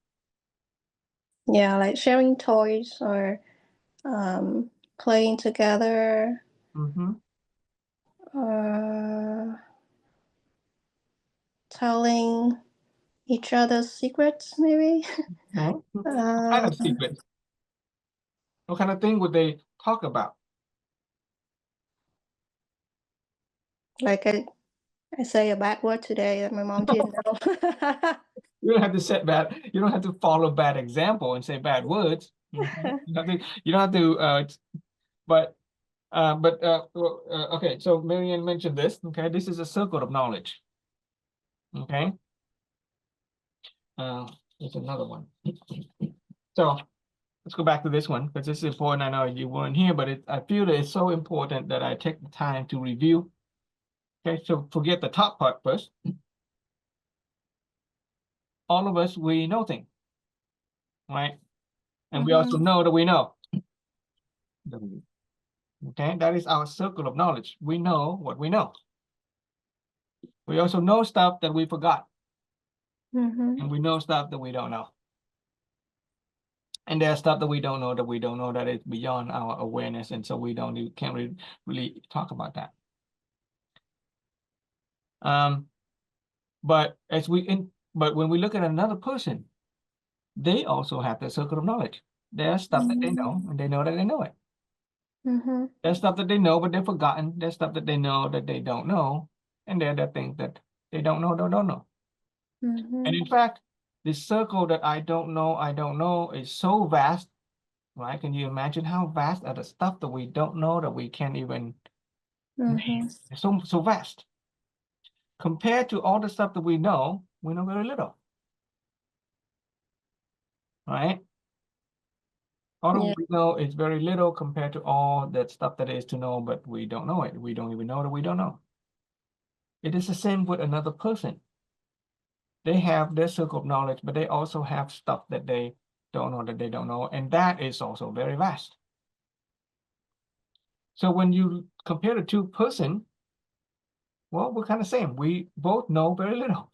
Yeah, like sharing toys or playing together. Telling each other's secrets, maybe. What kind of secrets? What kind of thing would they talk about? Like I say a bad word today that my mom didn't know. You don't have to you don't have to follow bad example and say bad words. You don't have to, but okay, so Marianne mentioned this. Okay, this is a circle of knowledge. Okay, there's another one. So let's go back to this one because this is important. I know you weren't here, but I feel that it's so important that I take the time to review. Okay, so forget the top part first. All of us, we know things, right? And we also know that we know. Okay, that is our circle of knowledge. We know what we know. We also know stuff that we forgot. And we know stuff that we don't know. And there's stuff that we don't know that is beyond our awareness, and so we can't really talk about that. But when we look at another person, they also have the circle of knowledge. There's stuff that they know, and they know that they know it. There's stuff that they know, but they've forgotten. There's stuff that they know that they don't know, and there are things that they don't know. And in fact, this circle that I don't know is so vast, right? Can you imagine how vast are the stuff that we don't know that we can't even name? It's so vast. Compared to all the stuff that we know very little, right? All that we know is very little compared to all that stuff that is to know, but we don't know it. We don't even know that we don't know. It is the same with another person. They have their circle of knowledge, but they also have stuff that they don't know, and that is also very vast. So when you compare the two persons, well, we're kind of same. We both know very little.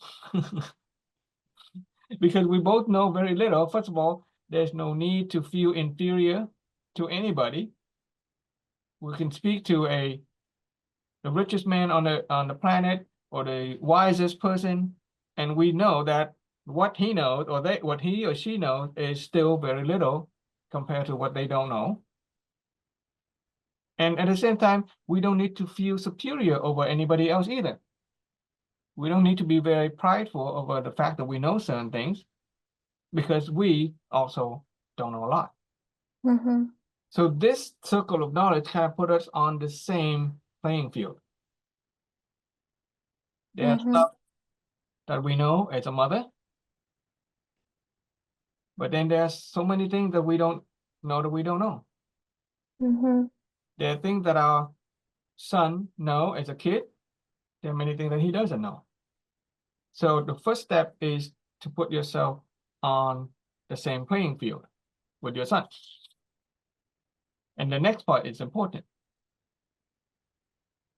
Because we both know very little. First of all, there's no need to feel inferior to anybody. We can speak to the richest man on the planet or the wisest person, and we know that what he knows or what he or she knows is still very little compared to what they don't know. And at the same time, we don't need to feel superior over anybody else either. We don't need to be very prideful over the fact that we know certain things, because we also don't know a lot. So this circle of knowledge kind of put us on the same playing field. There's stuff that we know as a mother, but then there's so many things that we don't know that we don't know. There are things that our son knows as a kid. There are many things that he doesn't know. So the first step is to put yourself on the same playing field with your son. And the next part is important.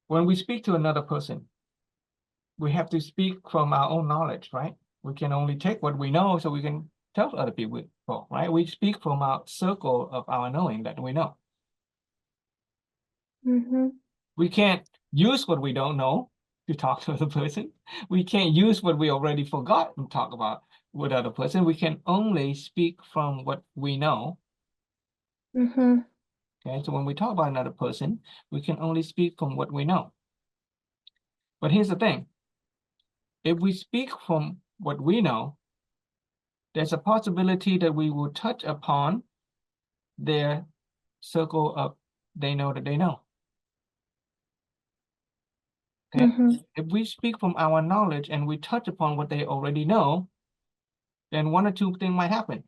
When we speak to another person, we have to speak from our own knowledge, right? We can only take what we know so we can tell other people, right? We speak from our circle of our knowing that we know. We can't use what we don't know to talk to other person. We can't use what we already forgot and talk about with other person. We can only speak from what we know. Okay, so when we talk about another person, we can only speak from what we know. But here's the thing. If we speak from what we know, there's a possibility that we will touch upon their circle of they know that they know. Okay? If we speak from our knowledge and we touch upon what they already know, then one or two things might happen.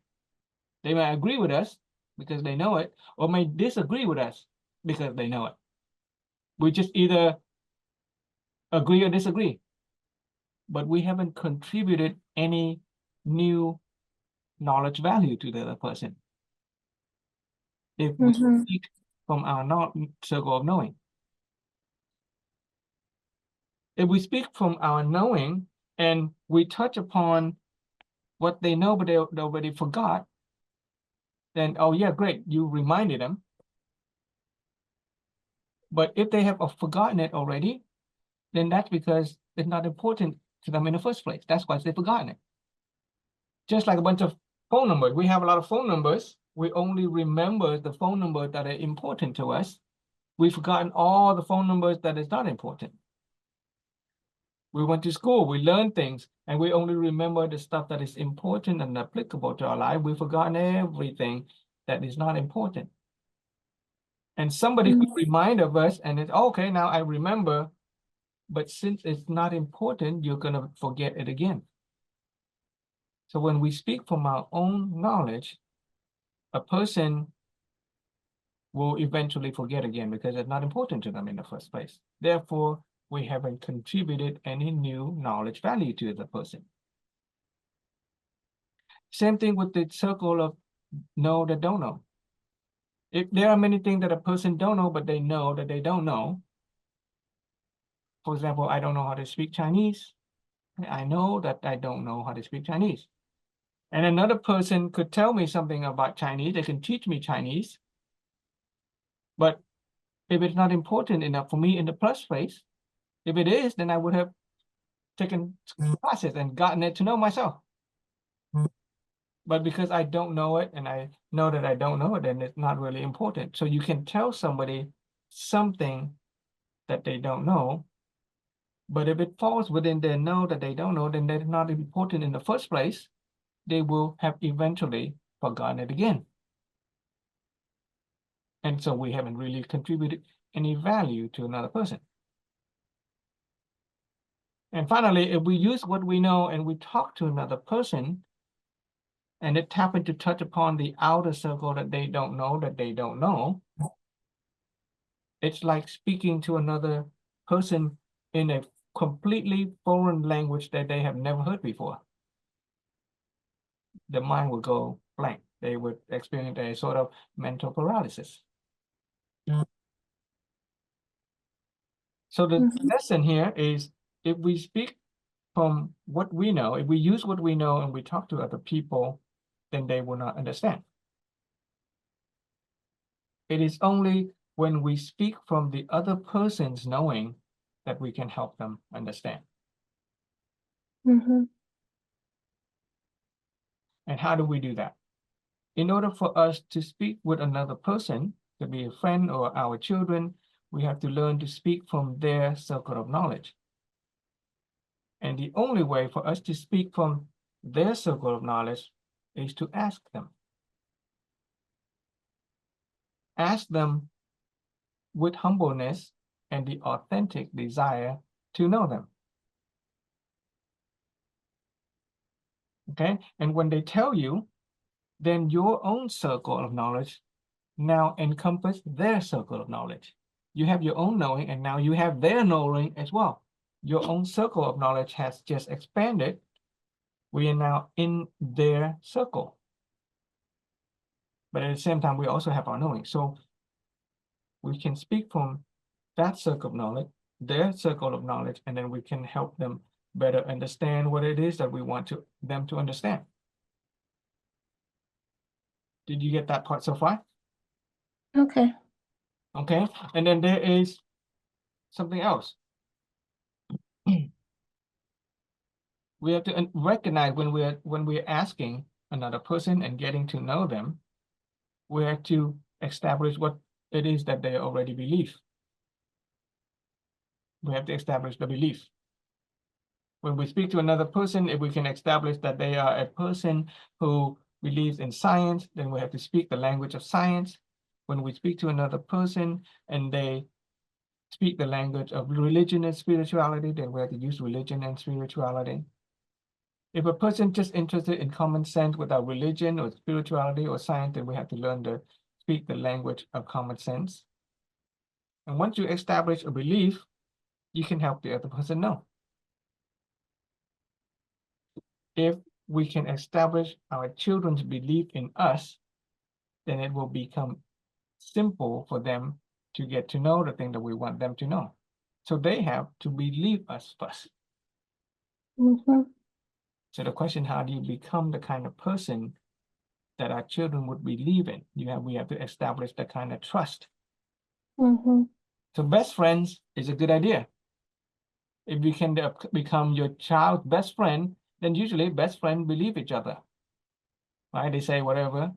They might agree with us because they know it, or may disagree with us because they know it. We just either agree or disagree, but we haven't contributed any new knowledge value to the other person. If we speak from our circle of knowing. If we speak from our knowing and we touch upon what they know but they already forgot, then, oh yeah, great, you reminded them. But if they have forgotten it already, then that's because it's not important to them in the first place. That's why they've forgotten it. Just like a bunch of phone numbers. We have a lot of phone numbers. We only remember the phone numbers that are important to us. We've forgotten all the phone numbers that is not important. We went to school, we learned things, and we only remember the stuff that is important and applicable to our life. We've forgotten everything that is not important. And somebody could remind of us and it's okay, now I remember, but since it's not important, you're gonna forget it again. So when we speak from our own knowledge, a person will eventually forget again because it's not important to them in the first place. Therefore, we haven't contributed any new knowledge value to the person. Same thing with the circle of know that don't know. If there are many things that a person don't know, but they know that they don't know. For example, I don't know how to speak Chinese. I know that I don't know how to speak Chinese. And another person could tell me something about Chinese. They can teach me Chinese. But if it's not important enough for me in the first place, if it is, then I would have taken classes and gotten it to know myself. But because I don't know it and I know that I don't know it, then it's not really important. So you can tell somebody something that they don't know, but if it falls within their know that they don't know, then that's not important in the first place. They will have eventually forgotten it again. And so we haven't really contributed any value to another person. And finally, if we use what we know and we talk to another person, and it happened to touch upon the outer circle that they don't know, it's like speaking to another person in a completely foreign language that they have never heard before. The mind will go blank. They would experience a sort of mental paralysis. So the lesson here is, if we speak from what we know, if we use what we know and we talk to other people, then they will not understand. It is only when we speak from the other person's knowing that we can help them understand. And how do we do that? In order for us to speak with another person, to be a friend or our children, we have to learn to speak from their circle of knowledge. And the only way for us to speak from their circle of knowledge is to ask them. Ask them with humbleness and the authentic desire to know them. Okay, and when they tell you, then your own circle of knowledge now encompass their circle of knowledge. You have your own knowing, and now you have their knowing as well. Your own circle of knowledge has just expanded. We are now in their circle. But at the same time, we also have our knowing. So we can speak from that circle of knowledge, their circle of knowledge, and then we can help them better understand what it is that we want them to understand. Did you get that part so far? Okay. Okay, and then there is something else. We have to recognize when we're asking another person and getting to know them, we have to establish what it is that they already believe. We have to establish the belief. When we speak to another person, if we can establish that they are a person who believes in science, then we have to speak the language of science. When we speak to another person and they speak the language of religion and spirituality, then we have to use religion and spirituality. If a person just interested in common sense without religion or spirituality or science, then we have to learn to speak the language of common sense. And once you establish a belief, you can help the other person know. If we can establish our children's belief in us, then it will become simple for them to get to know the thing that we want them to know. So they have to believe us first. So the question, how do you become the kind of person that our children would believe in? We have to establish the kind of trust. So best friends is a good idea. If you can become your child's best friend, then usually best friends believe each other. Right? They say whatever.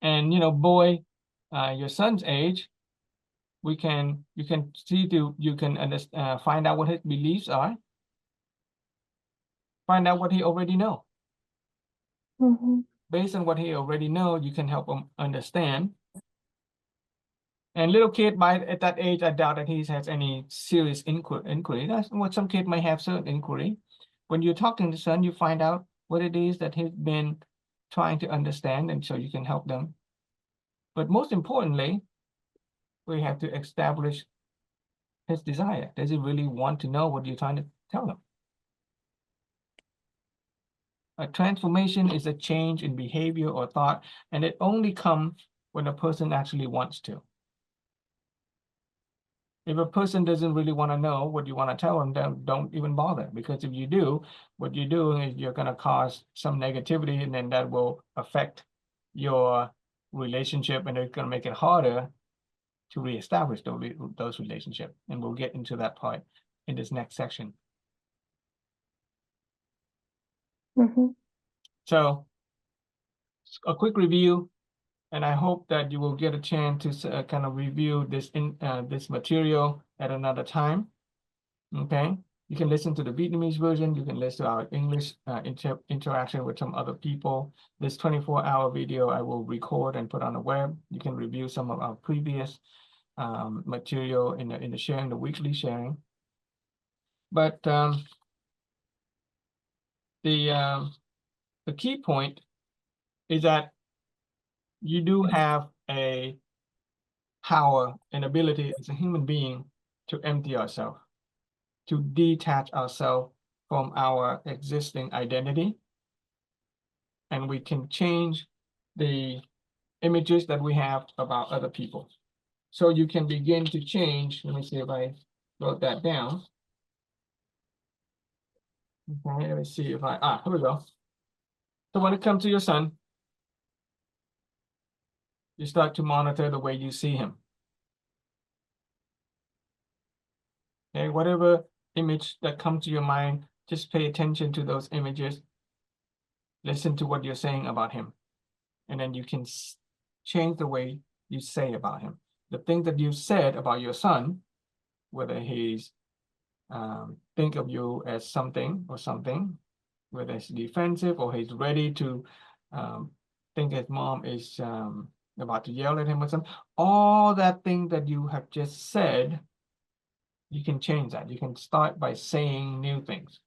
And boy, your son's age, you can find out what his beliefs are. Find out what he already know. based on what he already knows, you can help him understand. And little kid, at that age, I doubt that he has any serious inquiry. That's what some kid might have certain inquiry. When you're talking to son, you find out what it is that he's been trying to understand, and so you can help them. But most importantly, we have to establish his desire. Does he really want to know what you're trying to tell him? A transformation is a change in behavior or thought, and it only comes when a person actually wants to. If a person doesn't really want to know what you want to tell them, then don't even bother. Because if you do, what you're doing is you're going to cause some negativity, and then that will affect your relationship, and it's going to make it harder to reestablish those relationships. And we'll get into that part in this next section. So a quick review, and I hope that you will get a chance to kind of review this material at another time. Okay, you can listen to the Vietnamese version. You can listen to our English interaction with some other people. This 24-hour video I will record and put on the web. You can review some of our previous material in the sharing, the weekly sharing. But the key point is that you do have a power and ability as a human being to empty ourselves, to detach ourselves from our existing identity. And we can change the images that we have about other people. So you can begin to change. Let me see if I wrote that down. Okay, let me see if here we go. So when it comes to your son, you start to monitor the way you see him. Okay, whatever image that comes to your mind, just pay attention to those images. Listen to what you're saying about him. And then you can change the way you say about him. The things that you said about your son, whether he's think of you as something or something, whether it's defensive or he's ready to think his mom is about to yell at him or something, all that thing that you have just said, you can change that. You can start by saying new things.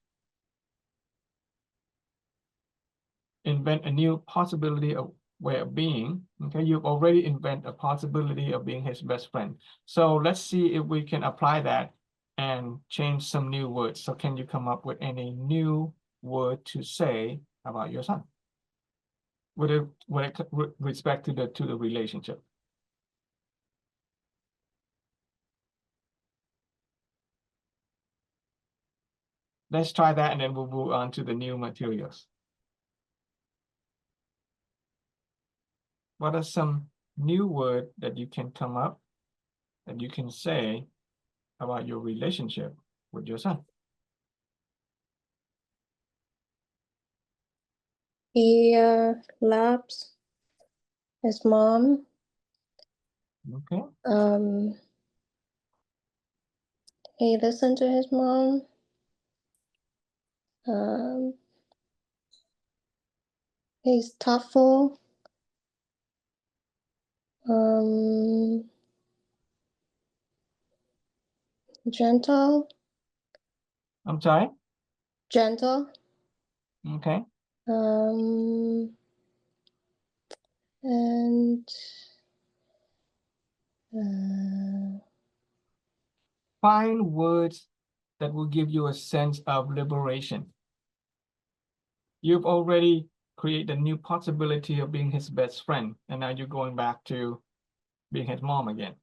Invent a new possibility of way of being. Okay, you've already invented a possibility of being his best friend. So let's see if we can apply that and change some new words. So can you come up with any new word to say about your son with respect to the relationship? Let's try that, and then we'll move on to the new materials. What are some new words that you can come up, that you can say about your relationship with your son? He loves his mom. Okay. He listens to his mom. He's thoughtful. Gentle. I'm sorry? Gentle. Okay. And Find words that will give you a sense of liberation. You've already created a new possibility of being his best friend, and now you're going back to being his mom again.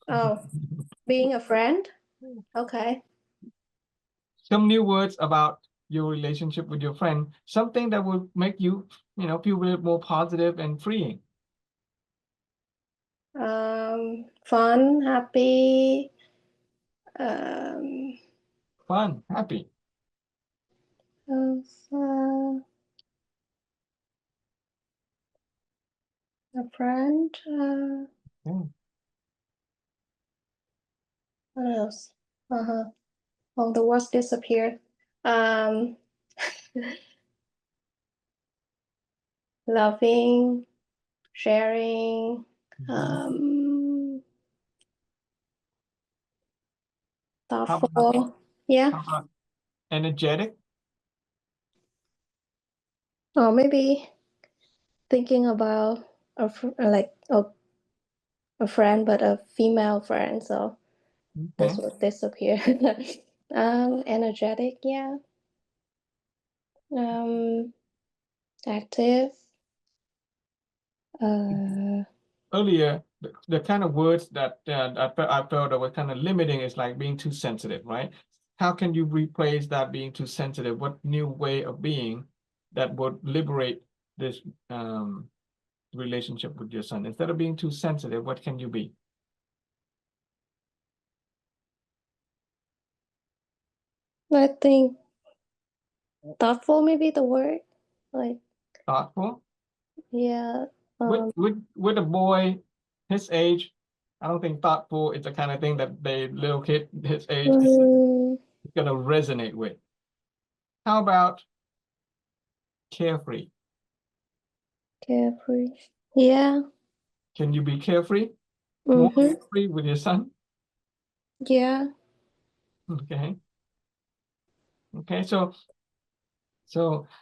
oh, being a friend. Okay. Some new words about your relationship with your friend, something that will make you, feel a little more positive and freeing. Fun, happy. Fun, happy. A friend. Okay. What else? Oh, the words disappeared. loving, sharing, thoughtful. Yeah. How about energetic? Or maybe thinking about like a friend, but a female friend. So this Okay. would disappear. Energetic, yeah. Active. Earlier, the kind of words that I felt that were kind of limiting is like being too sensitive, right? How can you replace that being too sensitive? What new way of being that would liberate this relationship with your son? Instead of being too sensitive, what can you be? I think thoughtful, maybe the word, like, Thoughtful? yeah. With a boy his age, I don't think thoughtful is the kind of thing that the little kid his age is gonna resonate with. How about carefree? Carefree. Yeah. Can you be carefree? More Mm-hmm. carefree with your son? Yeah. Okay. Okay, so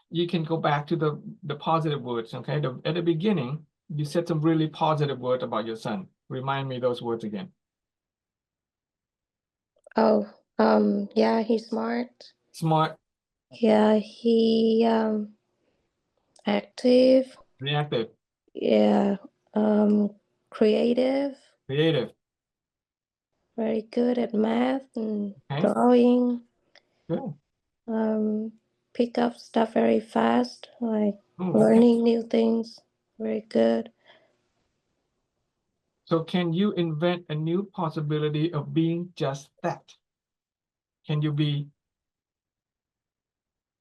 you can go back to the positive words. Okay, at the beginning, you said some really positive words about your son. Remind me those words again. Oh, yeah, he's smart. Smart. Yeah, he active. Reactive. Yeah. Creative. Creative. Very good at math and Okay. drawing. Good. Pick up stuff very fast, like Okay. learning new things. Very good. So can you invent a new possibility of being just that? Can you be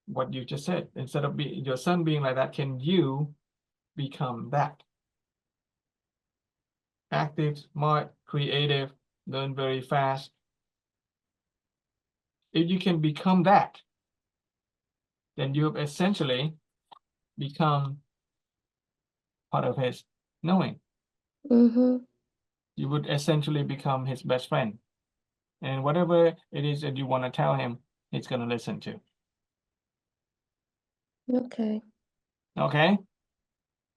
what you just said? Instead of your son being like that, can you become that? Active, smart, creative, learn very fast. If you can become that, then you have essentially become part of his knowing. Mm-hmm. You would essentially become his best friend. And whatever it is that you want to tell him, he's going to listen to. Okay. Okay?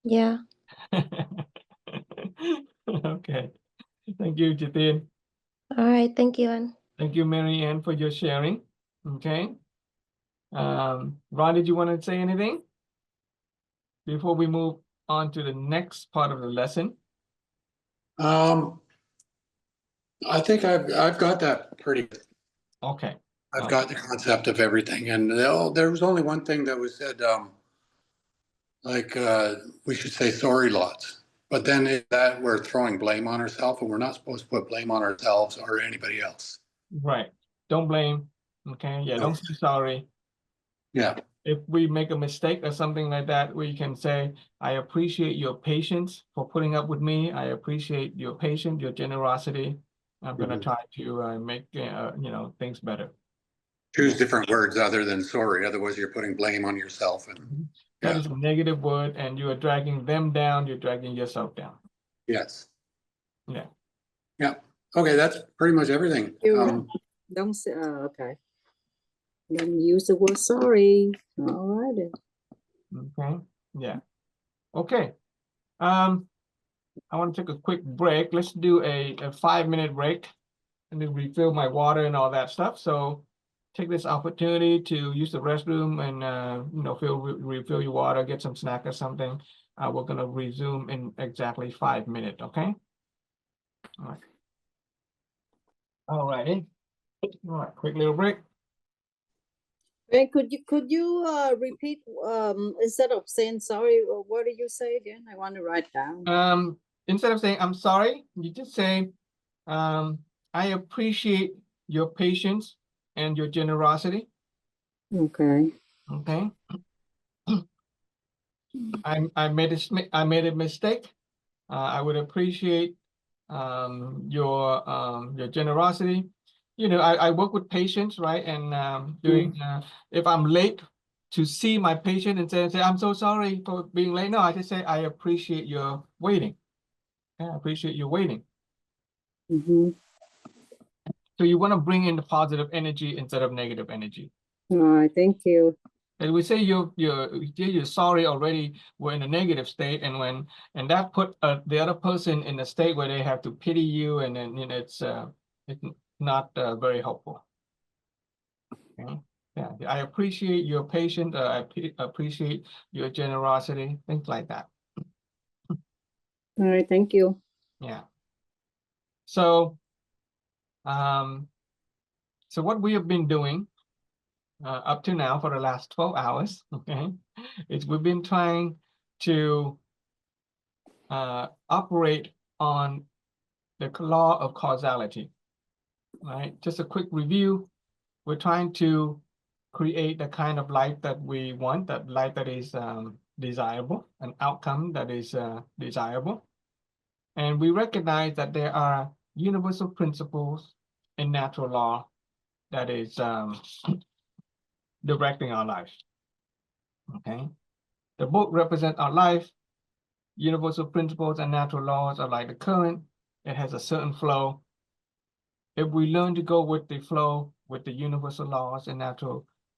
Yeah. Okay. Thank you, Jitin. All right. Thank you, Anh. Thank you, Mary Ann, for your sharing. Okay. Ron, did you want to say anything before we move on to the next part of the lesson? I think I've got that pretty good. Okay. I've got the concept of everything, and there was only one thing that was said, like we should say sorry lots. But then that we're throwing blame on ourselves, and we're not supposed to put blame on ourselves or anybody else. Right. Don't blame. Okay. Yeah. No. Don't say sorry. Yeah. If we make a mistake or something like that, we can say, I appreciate your patience for putting up with me. I appreciate your patience, your generosity. I'm going to try to make things better. Choose different words other than sorry. Otherwise, you're putting blame on yourself. And that is a negative word, and you are dragging them down. You're dragging yourself down. Yes. Yeah. Yeah. Okay, that's pretty much everything. Don't say, okay. Don't use the word sorry. All right. Okay. Yeah. Okay. I want to take a quick break. Let's do a 5-minute break and then refill my water and all that stuff. So take this opportunity to use the restroom and refill your water, get some snack or something. We're gonna resume in exactly 5 minutes. Okay. All right. All righty. All right. Quick little break. And could you repeat instead of saying sorry, what did you say again? I want to write down. Instead of saying I'm sorry, you just say I appreciate your patience and your generosity. Okay. Okay. I made a mistake. I would appreciate your generosity. I work with patients, right? And if I'm late to see my patient and say, I'm so sorry for being late. No, I just say, I appreciate your waiting. I appreciate your waiting. So you want to bring in the positive energy instead of negative energy. All right, thank you. And we say you're sorry already, we're in a negative state, and that put the other person in a state where they have to pity you, and then it's not very helpful. Okay? Yeah, I appreciate your patience. I appreciate your generosity, things like that. All right, thank you. Yeah. So, so what we have been doing up to now for the last 12 hours, okay, is we've been trying to operate on the law of causality, right? Just a quick review. We're trying to create the kind of life that we want, that life that is desirable, an outcome that is desirable. And we recognize that there are universal principles in natural law that is directing our life. Okay, the book represents our life. Universal principles and natural laws are like the current. It has a certain flow. If we learn to go with the flow, with the universal laws and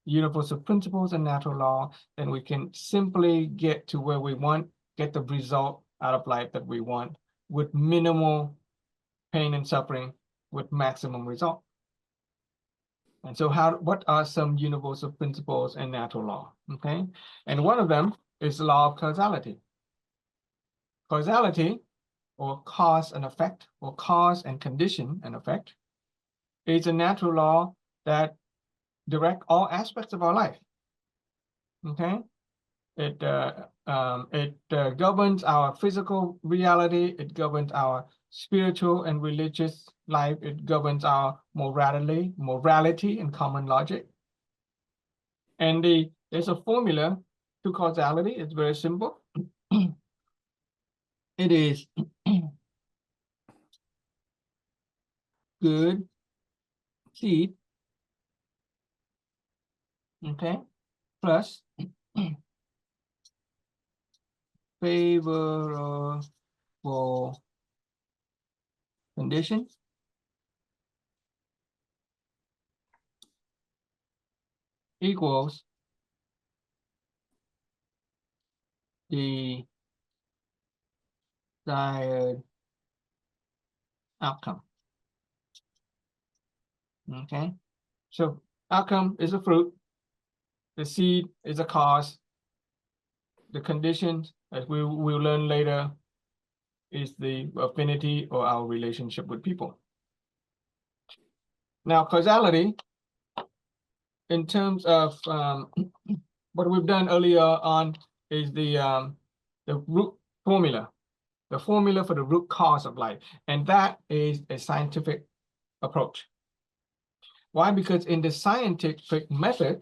universal principles and natural law, then we can simply get to where we want, get the result out of life that we want with minimal pain and suffering, with maximum result. And so what are some universal principles and natural law? Okay, and one of them is the law of causality. Causality, or cause and effect, or cause and condition and effect, is a natural law that directs all aspects of our life. Okay, it governs our physical reality. It governs our spiritual and religious life. It governs our morality and common logic. And there's a formula to causality. It's very simple. It is good seed, okay, plus favorable conditions equals the desired outcome. Okay, so outcome is a fruit, the seed is a cause, the conditions, as we will learn later, is the affinity or our relationship with people. Now, causality, in terms of what we've done earlier on, is the root formula, the formula for the root cause of life, and that is a scientific approach. Why? Because in the scientific method,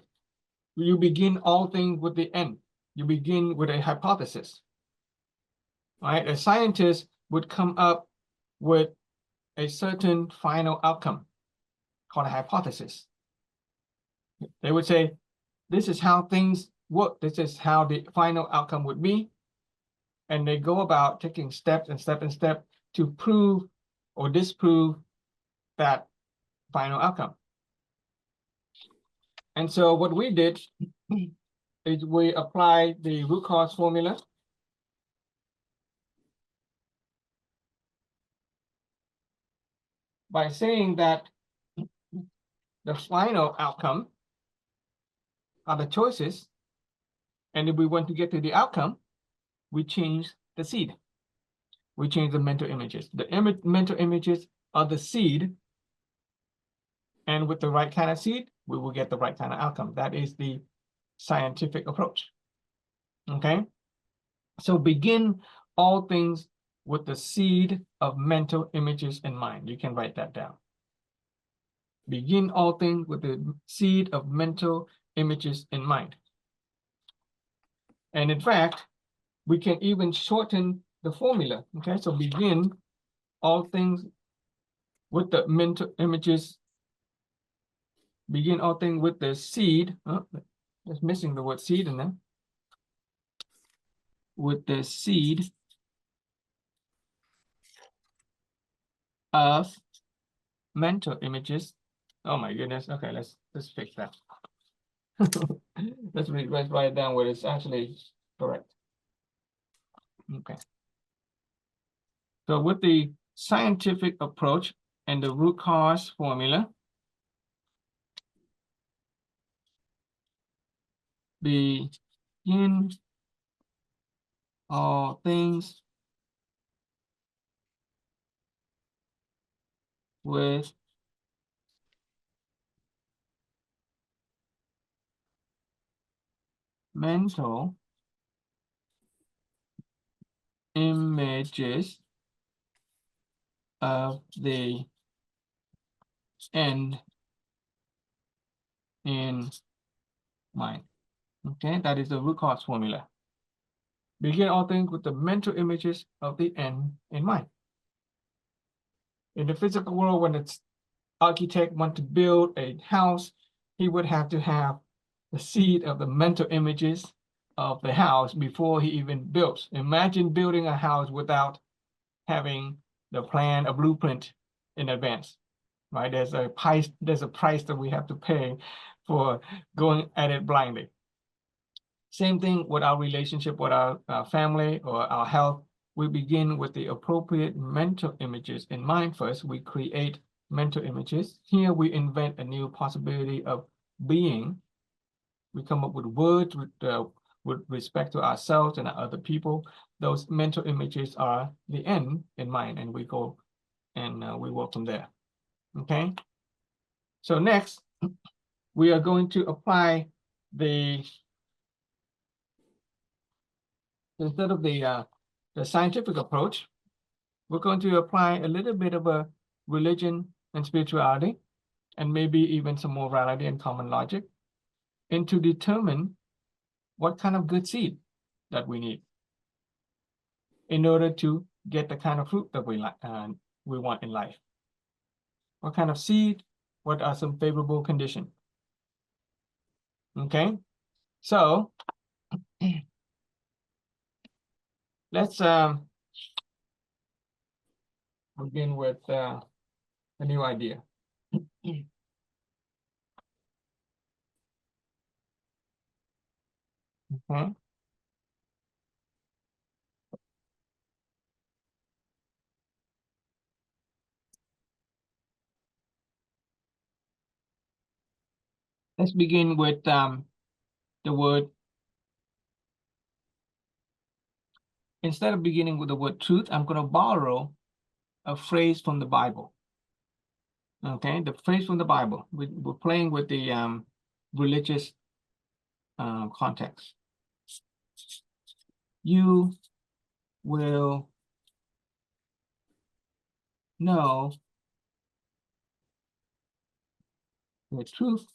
you begin all things with the end. You begin with a hypothesis, right? A scientist would come up with a certain final outcome called a hypothesis. They would say, this is how things work. This is how the final outcome would be. And they go about taking steps and step and step to prove or disprove that final outcome. And so what we did is we applied the root cause formula by saying that the final outcome are the choices, and if we want to get to the outcome, we change the seed. We change the mental images. The mental images are the seed, and with the right kind of seed, we will get the right kind of outcome. That is the scientific approach. Okay, so begin all things with the seed of mental images in mind. You can write that down. Begin all things with the seed of mental images in mind. And in fact, we can even shorten the formula. Okay, so begin all things with the mental images. Begin all things with the seed. Just missing the word seed in them. With the seed of mental images. Oh my goodness. Okay, let's fix that. let's write it down where it's actually correct. Okay. So with the scientific approach and the root cause formula, begin all things with mental images of the end in mind. Okay, that is the root cause formula. Begin all things with the mental images of the end in mind. In the physical world, when the architect wants to build a house, he would have to have the seed of the mental images of the house before he even builds. Imagine building a house without having the plan, a blueprint in advance, right? There's a price that we have to pay for going at it blindly. Same thing with our relationship with our family or our health. We begin with the appropriate mental images in mind first. We create mental images. Here we invent a new possibility of being. We come up with words with respect to ourselves and other people. Those mental images are the end in mind, and we go and we work from there. Okay. So next, we are going to apply instead of the scientific approach, we're going to apply a little bit of a religion and spirituality, and maybe even some morality and common logic, and to determine what kind of good seed that we need in order to get the kind of fruit that we want in life. What kind of seed? What are some favorable conditions? Okay, so let's begin with a new idea. Okay. Let's begin with the word. Instead of beginning with the word truth, I'm going to borrow a phrase from the Bible. Okay, the phrase from the Bible. We're playing with the religious context. You will know the truth,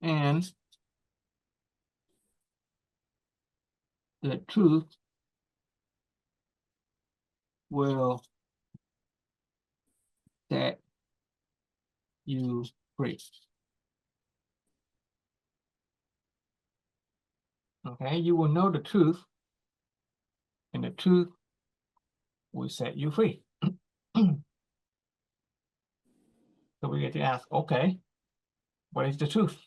and the truth will set you free. Okay, you will know the truth, and the truth will set you free. So we get to ask, okay, what is the truth?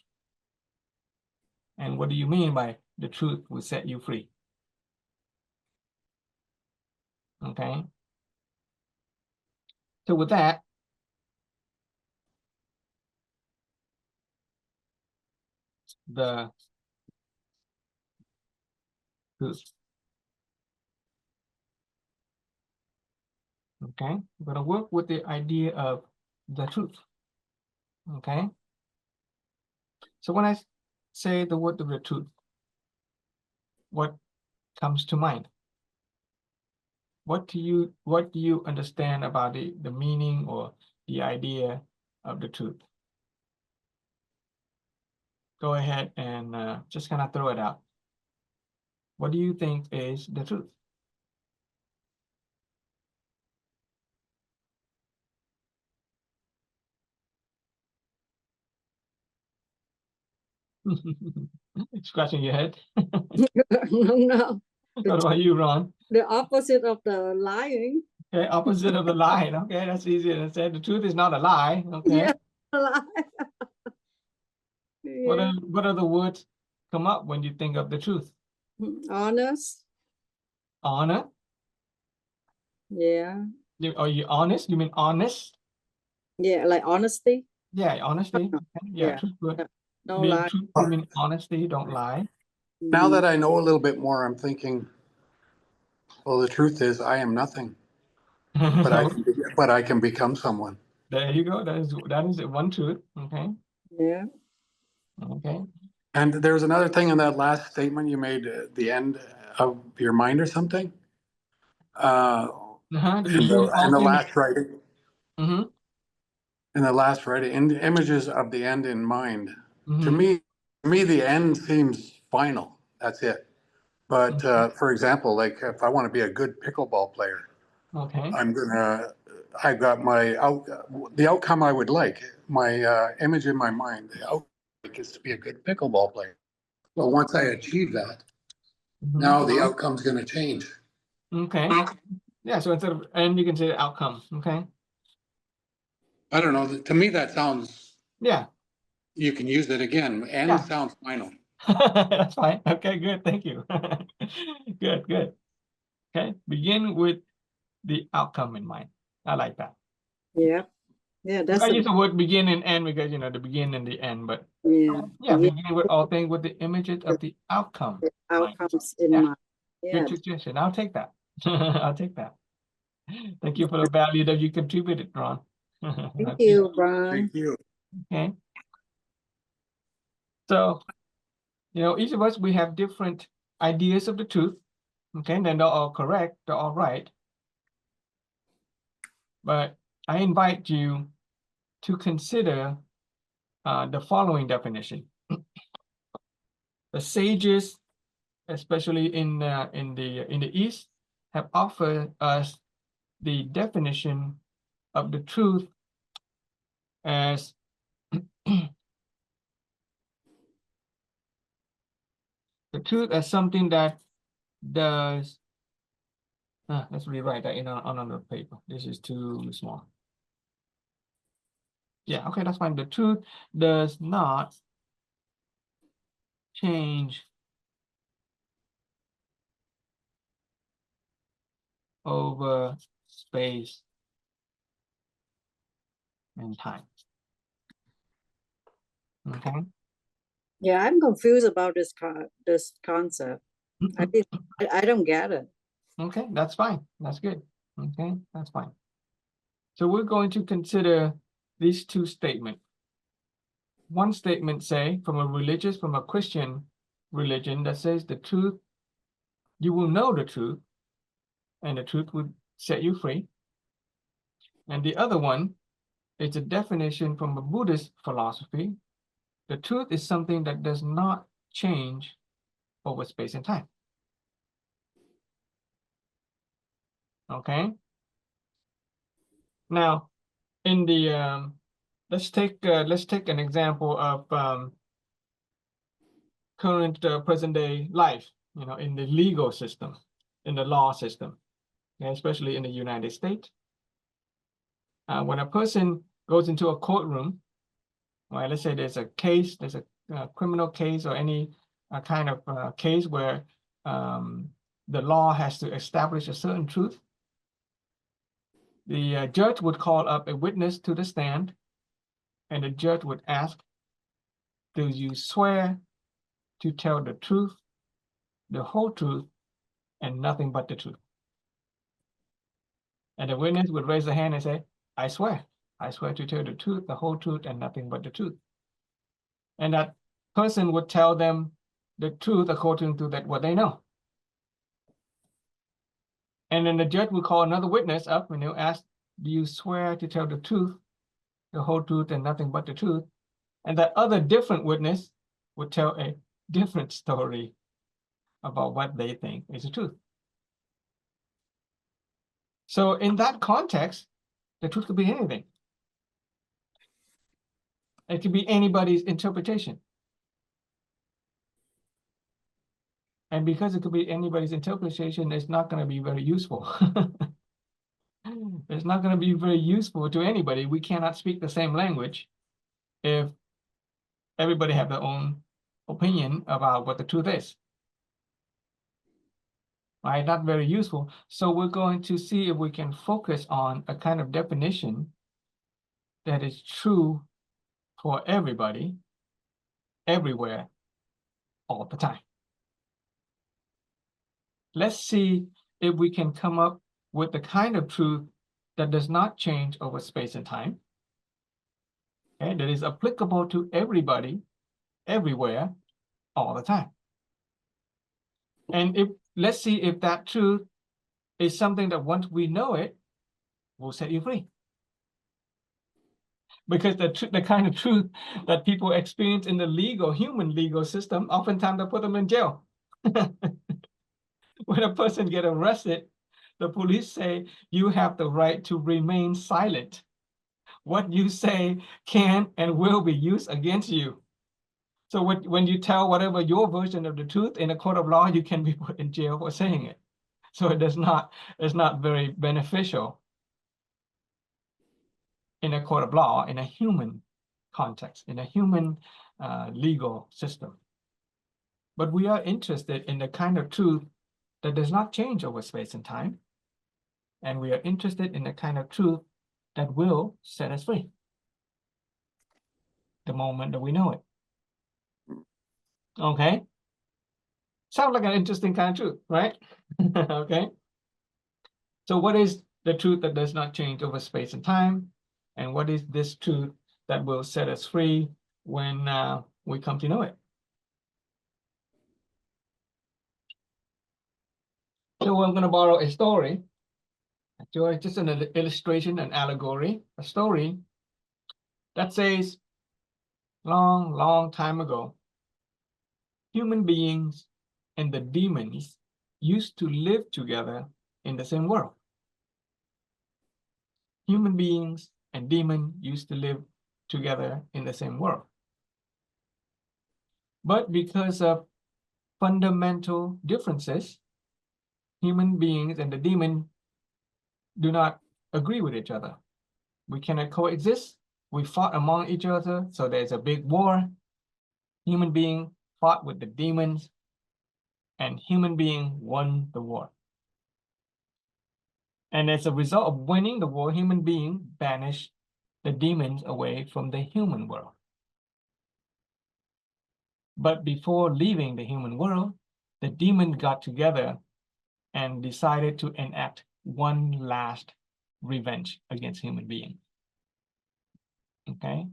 And what do you mean by the truth will set you free? Okay. So with that, the truth. Okay, I'm going to work with the idea of the truth. Okay. So when I say the word of the truth, what comes to mind? What do you understand about the meaning or the idea of the truth? Go ahead and just kind of throw it out. What do you think is the truth? Scratching your head. No. What about you, Ron? The opposite of the lying. Okay, opposite of the lie. Okay, that's easier to say. The truth is not a lie. Okay. Yeah, a lie. Yeah. What other words come up when you think of the truth? Honest. Honor. Yeah. Are you honest? You mean honest? Yeah, like honesty. Yeah, honesty. Okay. Yeah, Yeah. truth. Good. No Being lie. truthful, you mean honesty. Don't lie. Now that I know a little bit more, I'm thinking, well, the truth is I am nothing, but I can become someone. There you go. That is one truth. Okay. Yeah. Okay. And there's another thing in that last statement you made at the end of your mind or something. In the last writing. Mm-hmm. In the last writing, in the images of the end in mind. Mm-hmm. To me, the end seems final. That's it. But for example, like if I want to be a good pickleball player, Okay. I've got the outcome I would like, my image in my mind. The outcome is to be a good pickleball player. Well, once I achieve that, now the outcome's going to change. Okay. Yeah. So instead of end, you can say outcome. Okay. I don't know. To me, that sounds. Yeah. You can use it again. End sounds final. That's fine. Okay. Good. Thank you. Good. Good. Okay. Begin with the outcome in mind. I like that. Yeah. Yeah. That's I use the word begin and end because the begin and the end, but yeah. begin with all things with the images of the outcome. The outcomes in mind. Yeah. Good suggestion. I'll take that. I'll take that. Thank you for the value that you contributed, Ron. Thank you, Brian. Thank you. Okay. So, each of us, we have different ideas of the truth. Okay, and then they're all correct, they're all right. But I invite you to consider the following definition. The sages, especially in the East, have offered us the definition of the truth as the truth as something that does. Let's rewrite that on another paper. This is too small. Yeah, okay, that's fine. The truth does not change over space and time. Okay. Yeah, I'm confused about this concept. I don't get it. Okay, that's fine. That's good. Okay, that's fine. So we're going to consider these two statements. One statement from a Christian religion that says the truth, you will know the truth, and the truth will set you free. And the other one is a definition from a Buddhist philosophy. The truth is something that does not change over space and time. Okay. Now, in the let's take an example of current present day life. In the legal system, in the law system, especially in the United States. When a person goes into a courtroom, right? Let's say there's a case, there's a criminal case or any kind of case where the law has to establish a certain truth. The judge would call up a witness to the stand, and the judge would ask, do you swear to tell the truth, the whole truth, and nothing but the truth? And the witness would raise their hand and say, I swear to tell the truth, the whole truth, and nothing but the truth. And that person would tell them the truth according to what they know. And then the judge would call another witness up and he'll ask, do you swear to tell the truth, the whole truth, and nothing but the truth? And that other different witness would tell a different story about what they think is the truth. So in that context, the truth could be anything. It could be anybody's interpretation. And because it could be anybody's interpretation, it's not going to be very useful. It's not going to be very useful to anybody. We cannot speak the same language if everybody have their own opinion about what the truth is. Right? Not very useful. So we're going to see if we can focus on a kind of definition that is true for everybody, everywhere, all the time. Let's see if we can come up with the kind of truth that does not change over space and time, okay, that is applicable to everybody, everywhere, all the time. And let's see if that truth is something that once we know it, will set you free. Because the kind of truth that people experience in the human legal system, oftentimes they put them in jail. When a person gets arrested, the police say you have the right to remain silent. What you say can and will be used against you. So when you tell whatever your version of the truth in a court of law, you can be put in jail for saying it. So it's not very beneficial in a court of law, in a human context, in a human legal system. But we are interested in the kind of truth that does not change over space and time. And we are interested in the kind of truth that will set us free the moment that we know it. Okay? Sounds like an interesting kind of truth, right? Okay. So what is the truth that does not change over space and time? And what is this truth that will set us free when we come to know it? So I'm going to borrow a story. Just an illustration, an allegory, a story that says, long, long time ago, human beings and the demons used to live together in the same world. Human beings and demons used to live together in the same world. But because of fundamental differences, human beings and the demon do not agree with each other. We cannot coexist. We fought among each other, so there's a big war. Human being fought with the demons, and human being won the war. And as a result of winning the war, human being banished the demons away from the human world. But before leaving the human world, the demon got together and decided to enact one last revenge against human beings. Okay?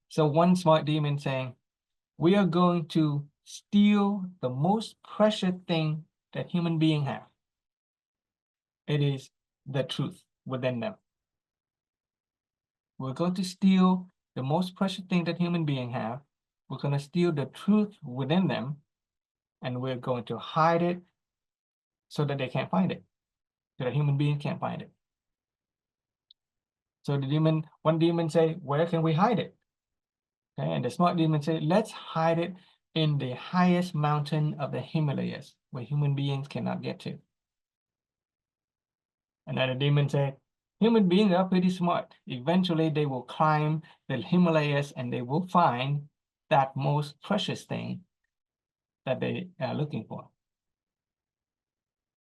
So one smart demon saying, we are going to steal the most precious thing that human beings have. It is the truth within them. We're going to steal the most precious thing that human beings have. We're going to steal the truth within them, and we're going to hide it so that they can't find it, so that human beings can't find it. So one demon say, where can we hide it? Okay, and the smart demon say, let's hide it in the highest mountain of the Himalayas, where human beings cannot get to. Another demon say, human beings are pretty smart. Eventually, they will climb the Himalayas and they will find that most precious thing that they are looking for.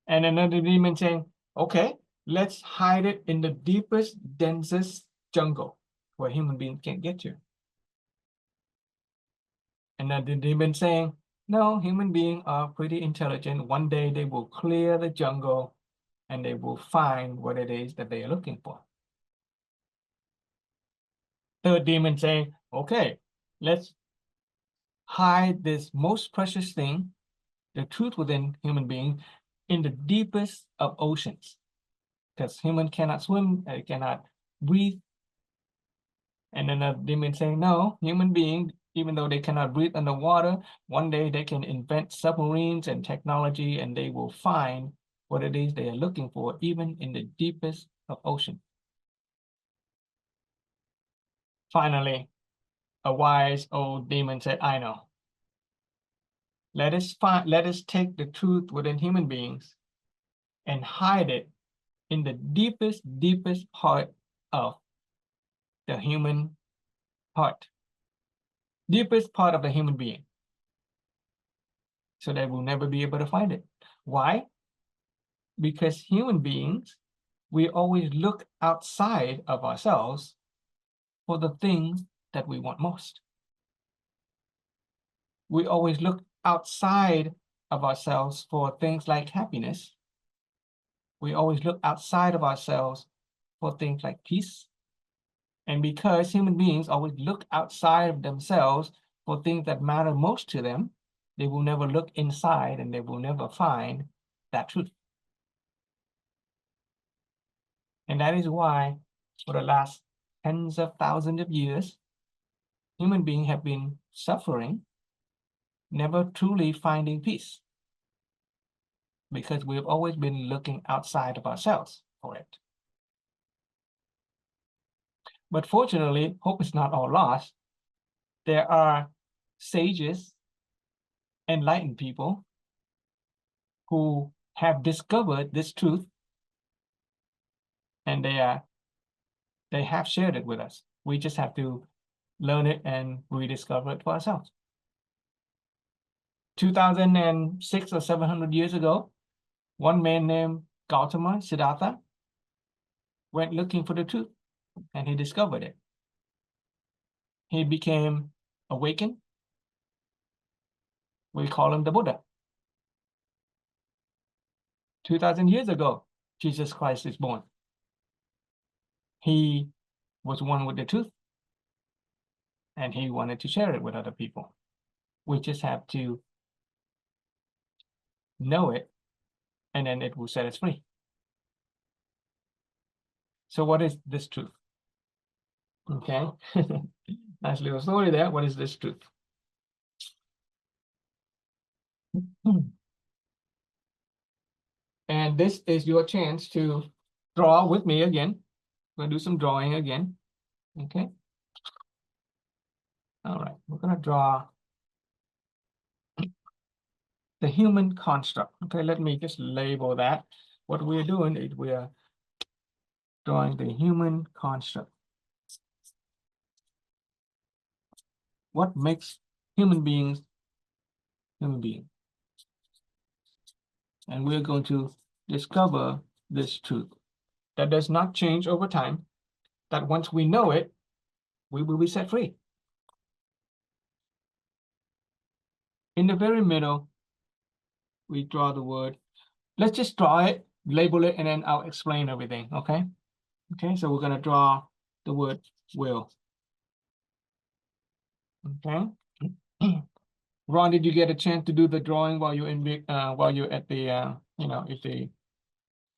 And another demon saying, okay, let's hide it in the deepest, densest jungle where human beings can't get to. Another demon saying, no, human beings are pretty intelligent. One day they will clear the jungle and they will find what it is that they are looking for. Third demon saying, okay, let's hide this most precious thing, the truth within human beings, in the deepest of oceans. Because human cannot swim, they cannot breathe. And then a demon saying, no, human beings, even though they cannot breathe underwater, one day they can invent submarines and technology, and they will find what it is they are looking for, even in the deepest of ocean. Finally, a wise old demon said, I know. let us take the truth within human beings and hide it in the deepest part of the human heart, deepest part of the human being, so that we'll never be able to find it. Why? Because human beings, we always look outside of ourselves for the things that we want most. We always look outside of ourselves for things like happiness. We always look outside of ourselves for things like peace. And because human beings always look outside of themselves for things that matter most to them, they will never look inside and they will never find that truth. And that is why for the last tens of thousands of years, human beings have been suffering, never truly finding peace, because we've always been looking outside of ourselves for it. But fortunately, hope is not all lost. There are sages, enlightened people who have discovered this truth, and they have shared it with us. We just have to learn it and rediscover it for ourselves. 2006 or 700 years ago, one man named Gautama Siddhartha went looking for the truth, and he discovered it. He became awakened. We call him the Buddha. 2000 years ago, Jesus Christ is born. He was one with the truth, and he wanted to share it with other people. We just have to know it, and then it will set us free. So what is this truth? Okay, nice little story there. What is this truth? And this is your chance to draw with me again. We're gonna do some drawing again. Okay. All right, we're gonna draw the human construct. Okay, let me just label that. What we're doing is we're drawing the human construct. What makes human beings human beings? And we're going to discover this truth that does not change over time, that once we know it, we will be set free. In the very middle, we draw the word. Let's just draw it, label it, and then I'll explain everything, okay? Okay, so we're gonna draw the word will. Okay. Ron, did you get a chance to do the drawing while you're while you're at the you know,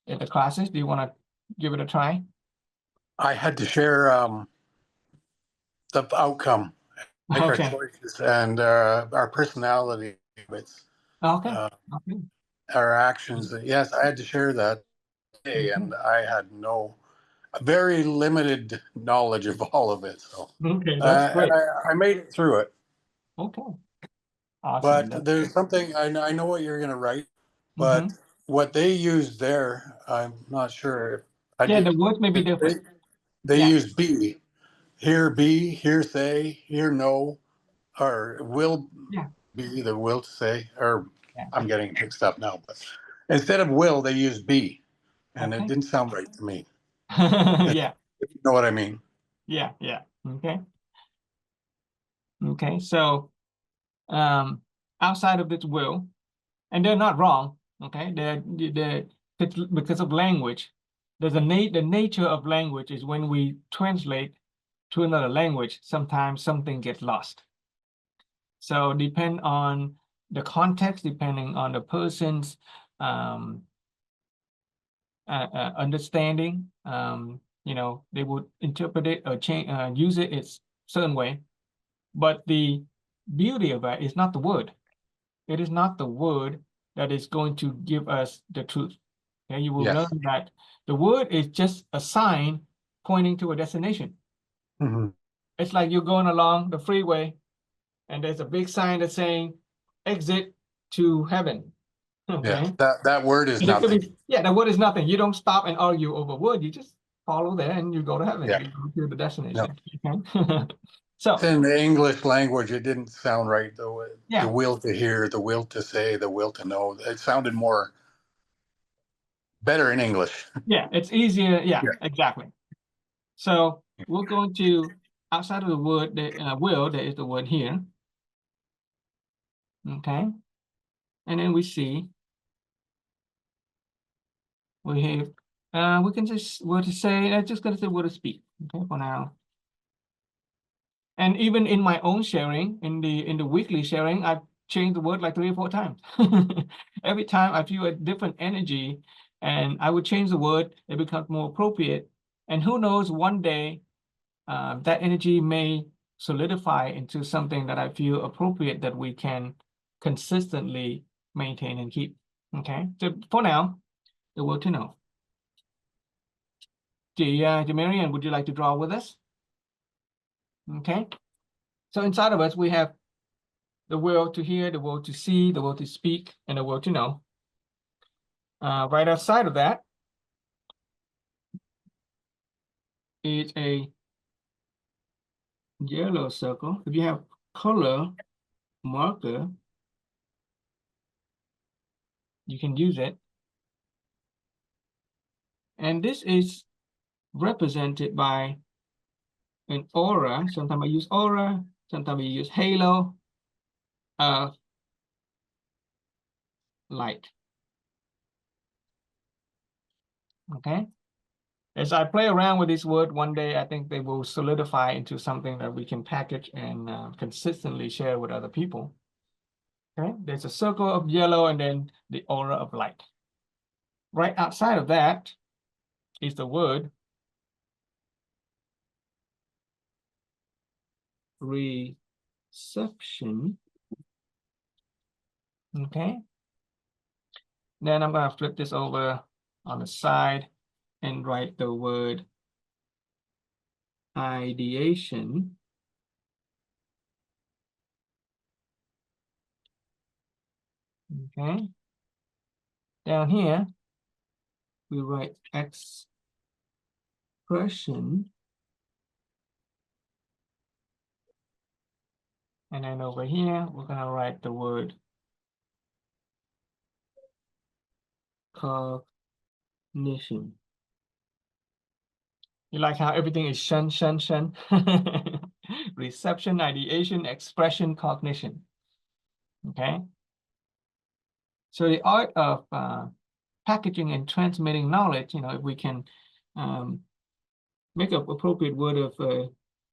at the classes? Do you want to give it a try? I had to share the outcome, like our Okay. choices and our personality, habits, Okay. uh, our actions. Yes, I had to share that today, and I had very limited knowledge of all of it. So, Okay, that's great. and I made it through it. Okay. Awesome. But there's something I know what you're going to write, but Mhm. what they used there, I'm not sure. Yeah, the words may be different. They Yeah. use be, here be, here say, here no, or will Yeah. be either will to say, or Yeah. I'm getting mixed up now. But instead of will, they use be, and it Okay. didn't sound right to me. Yeah. If you know what I mean. Yeah. Yeah. Okay. Okay. So, outside of this will, and they're not wrong. Okay. They're because of language. There's the nature of language is when we translate to another language, sometimes something gets lost. So depend on the context, depending on the person's understanding, you know, they would interpret it or change, use it a certain way. But the beauty of that is not the word. It is not the word that is going to give us the truth. Okay, you will Yes. learn that the word is just a sign pointing to a destination. Mm-hmm. It's like you're going along the freeway and there's a big sign that's saying exit to heaven. Okay. Yeah, that word is And it could nothing. be, yeah, the word is nothing. You don't stop and argue over word. You just follow there and you go to heaven. Yeah. You go to the destination. Okay. So In the English language, it didn't sound right. The yeah, will to hear, the will to say, the will to know. It sounded more better in English. yeah, it's easier. Yeah, Yeah. exactly. So we're going to, outside of the word, the will, there is the word here. Okay. And then we see, we have, we can just word to say, I'm just going to say word to speak. Okay, for now. And even in my own sharing, in the weekly sharing, I've changed the word like 3 or 4 times. Every time I feel a different energy, and I would change the word, it becomes more appropriate. And who knows, one day that energy may solidify into something that I feel appropriate that we can consistently maintain and keep. Okay, so for now, the word to know. Marianne, would you like to draw with us? Okay, so inside of us, we have the will to hear, the will to see, the will to speak, and the will to know. Right outside of that is a yellow circle. If you have color marker, you can use it. And this is represented by an aura. Sometimes I use aura, sometimes I use halo of light. Okay. As I play around with this word, one day I think they will solidify into something that we can package and consistently share with other people. Okay, there's a circle of yellow and then the aura of light. Right outside of that is the word reception. Okay. Then I'm going to flip this over on the side and write the word ideation. Okay. Down here, we write expression. And then over here, we're going to write the word cognition. You like how everything is shun. Reception, ideation, expression, cognition. Okay. So the art of packaging and transmitting knowledge, if we can make up appropriate word of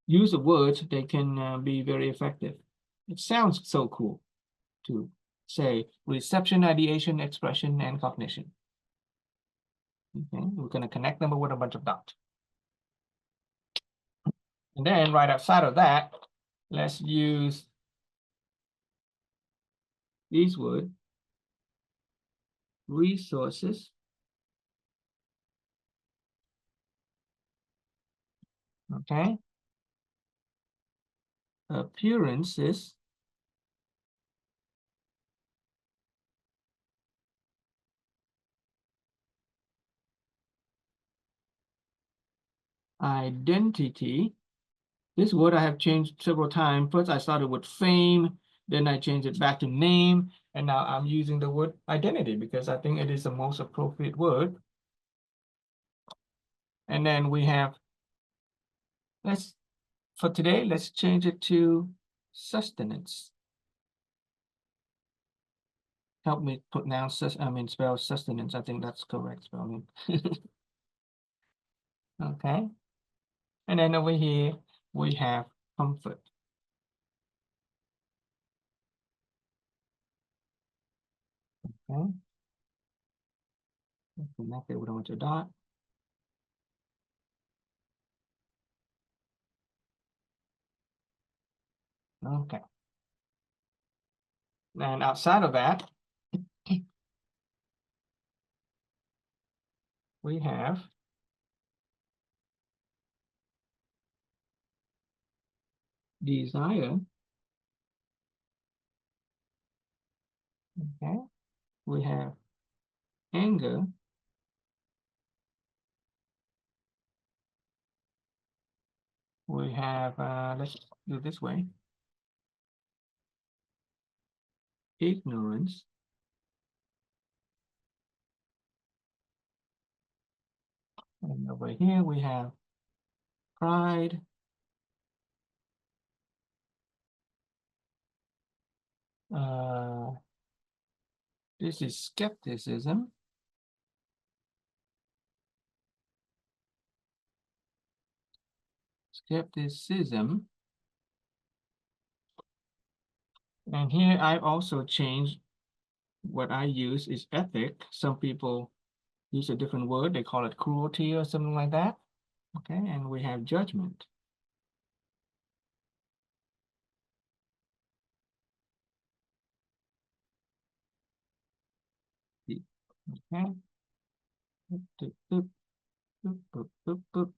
use of words, they can be very effective. It sounds so cool to say reception, ideation, expression, and cognition. Okay, we're going to connect them with a bunch of dots. And then right outside of that, let's use these words: resources, okay, appearances, identity. This word I have changed several times. First, I started with fame, then I changed it back to name, and now I'm using the word identity because I think it is the most appropriate word. And then we have, for today, let's change it to sustenance. Help me pronounce this, spell sustenance. I think that's correct spelling. Okay. And then over here, we have comfort. Okay. Connect it with a bunch of dots. Okay. And outside of that, we have desire, Okay, we have anger. We have, let's do it this way. Ignorance. And over here we have pride. This is skepticism. Skepticism. And here I've also changed what I use is ethic. Some people use a different word. They call it cruelty or something like that. Okay, and we have judgment. Okay. Boop, boop, boop, boop, boop, boop.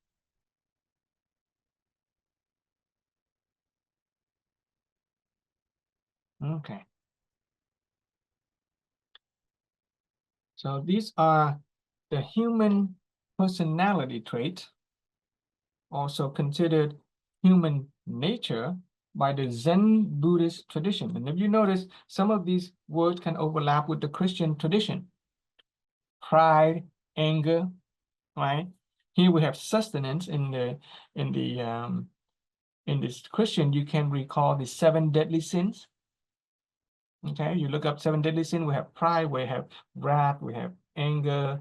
Okay. So these are the human personality traits, also considered human nature by the Zen Buddhist tradition. And if you notice, some of these words can overlap with the Christian tradition. Pride, anger, right? Here we have sustenance in this Christian, you can recall the 7 deadly sins. Okay, you look up 7 deadly sins, we have pride, we have wrath, we have anger,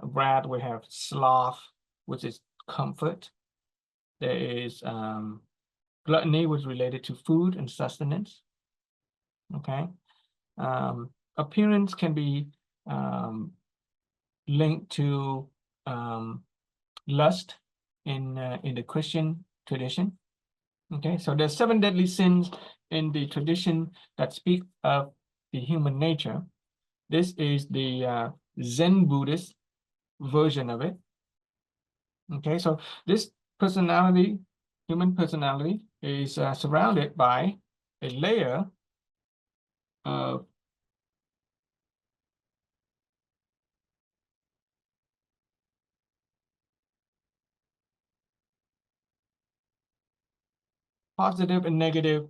wrath, we have sloth, which is comfort. There is gluttony, which is related to food and sustenance. Okay, appearance can be linked to lust in the Christian tradition. Okay, so there's 7 deadly sins in the tradition that speak of the human nature. This is the Zen Buddhist version of it. Okay, so this personality, human personality, is surrounded by a layer of positive and negative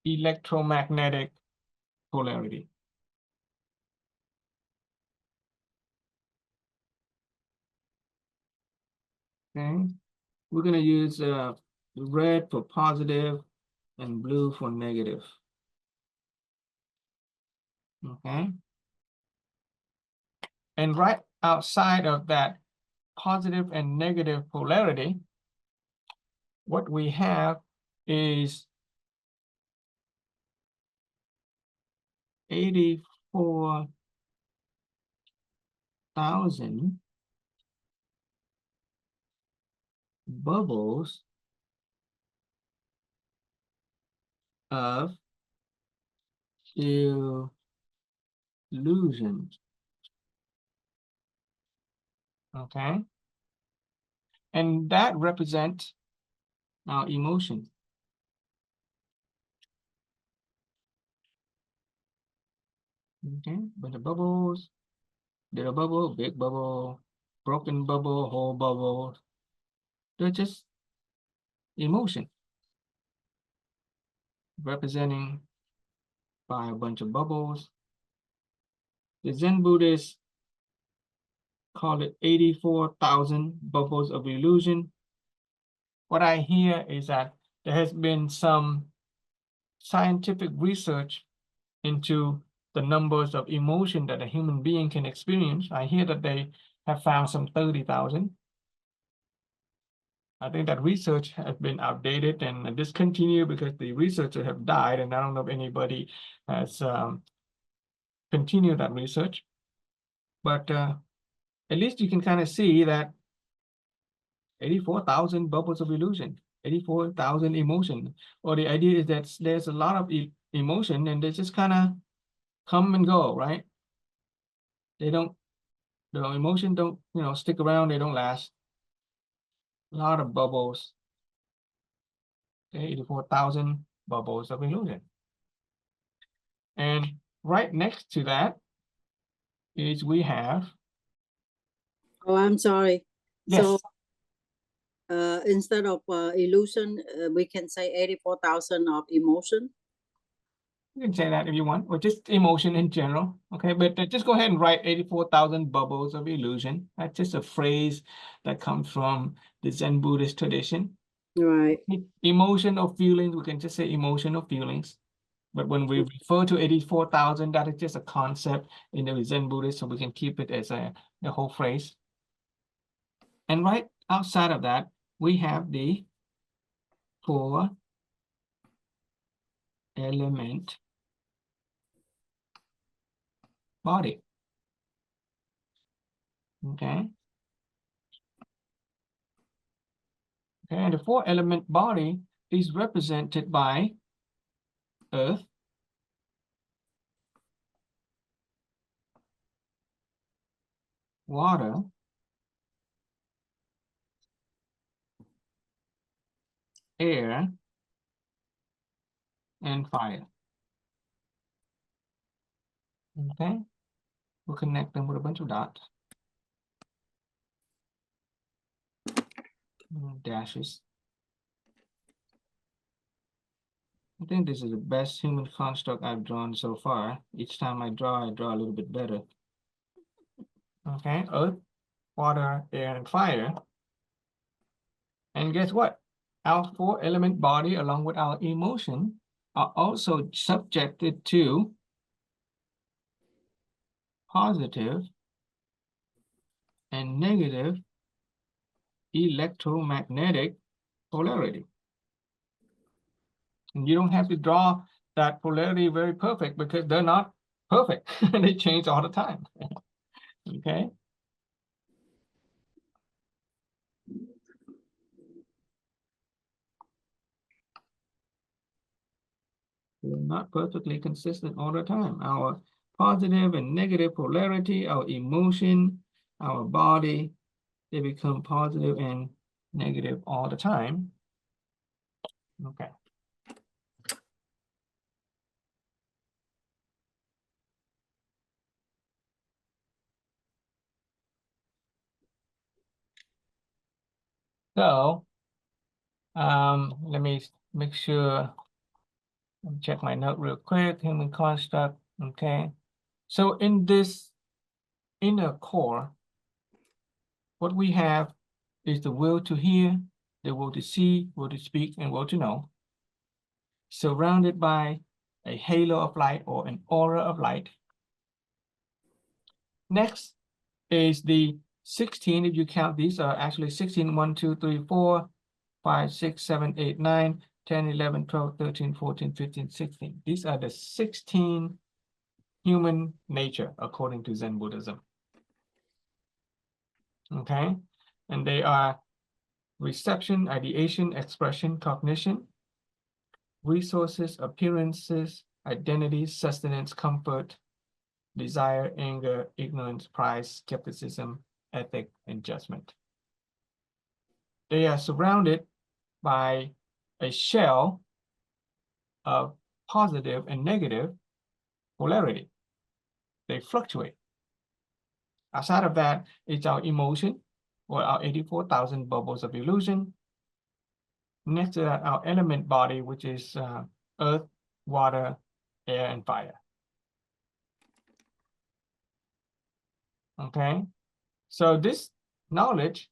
electromagnetic polarity. Okay, we're going to use red for positive and blue for negative. Okay, and right outside of that positive and negative polarity, what we have is 84,000 bubbles of illusion. Okay, and that represents our emotion. Okay, but the bubbles, little bubble, big bubble, broken bubble, whole bubble, they're just emotion representing by a bunch of bubbles. The Zen Buddhists call it 84,000 bubbles of illusion. What I hear is that there has been some scientific research into the numbers of emotion that a human being can experience. I hear that they have found some 30,000. I think that research has been outdated and discontinued because the researchers have died, and I don't know if anybody has continued that research. But at least you can kind of see that 84,000 bubbles of illusion, 84,000 emotion, or the idea is that there's a lot of emotion and they just kind of come and go, right? They don't, the emotion don't, stick around, they don't last. A lot of bubbles, okay, 84,000 bubbles of illusion. And right next to that is we have. Oh, I'm sorry. Yes. So instead of illusion, we can say 84,000 of emotion. You can say that if you want, or just emotion in general. Okay, but just go ahead and write 84,000 bubbles of illusion. That's just a phrase that comes from the Zen Buddhist tradition. Right. Emotion or feelings, we can just say emotion or feelings. But when we refer to 84,000, that is just a concept in the Zen Buddhist, so we can keep it as the whole phrase. And right outside of that, we have the 4-element body. Okay. And the 4-element body is represented by earth, water, air, and fire. Okay, we'll connect them with a bunch of dots. Dashes. I think this is the best human construct I've drawn so far. Each time I draw a little bit better. Okay, earth, water, air, and fire. And guess what? Our 4-element body, along with our emotion, are also subjected to positive and negative electromagnetic polarity. And you don't have to draw that polarity very perfect because they're not perfect. They change all the time. Okay. They're not perfectly consistent all the time. Our positive and negative polarity, our emotion, our body, they become positive and negative all the time. Okay. So, let me make sure, let me check my note real quick, human construct, okay. So in this inner core, what we have is the will to hear, the will to see, will to speak, and will to know, surrounded by a halo of light or an aura of light. Next is the 16, if you count these are actually 16, 1, 2, 3, 4, 5, 6, 7, 8, 9, 10, 11, 12, 13, 14, 15, 16. These are the 16 human nature according to Zen Buddhism. Okay, and they are reception, ideation, expression, cognition, resources, appearances, identity, sustenance, comfort, desire, anger, ignorance, pride, skepticism, ethic, and judgment. They are surrounded by a shell of positive and negative polarity. They fluctuate. Outside of that, it's our emotion, or our 84,000 bubbles of illusion. Next to that, our element body, which is earth, water, air, and fire. Okay, so this knowledge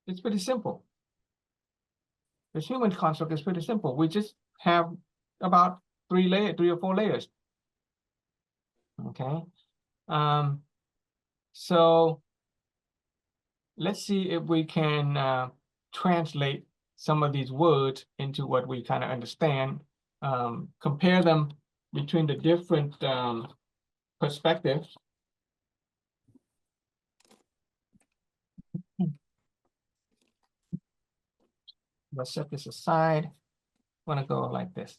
is pretty simple. This human construct is pretty simple. We just have about 3 or 4 layers. Okay, so let's see if we can translate some of these words into what we kind of understand, compare them between the different perspectives. Let's set this aside. I want to go like this.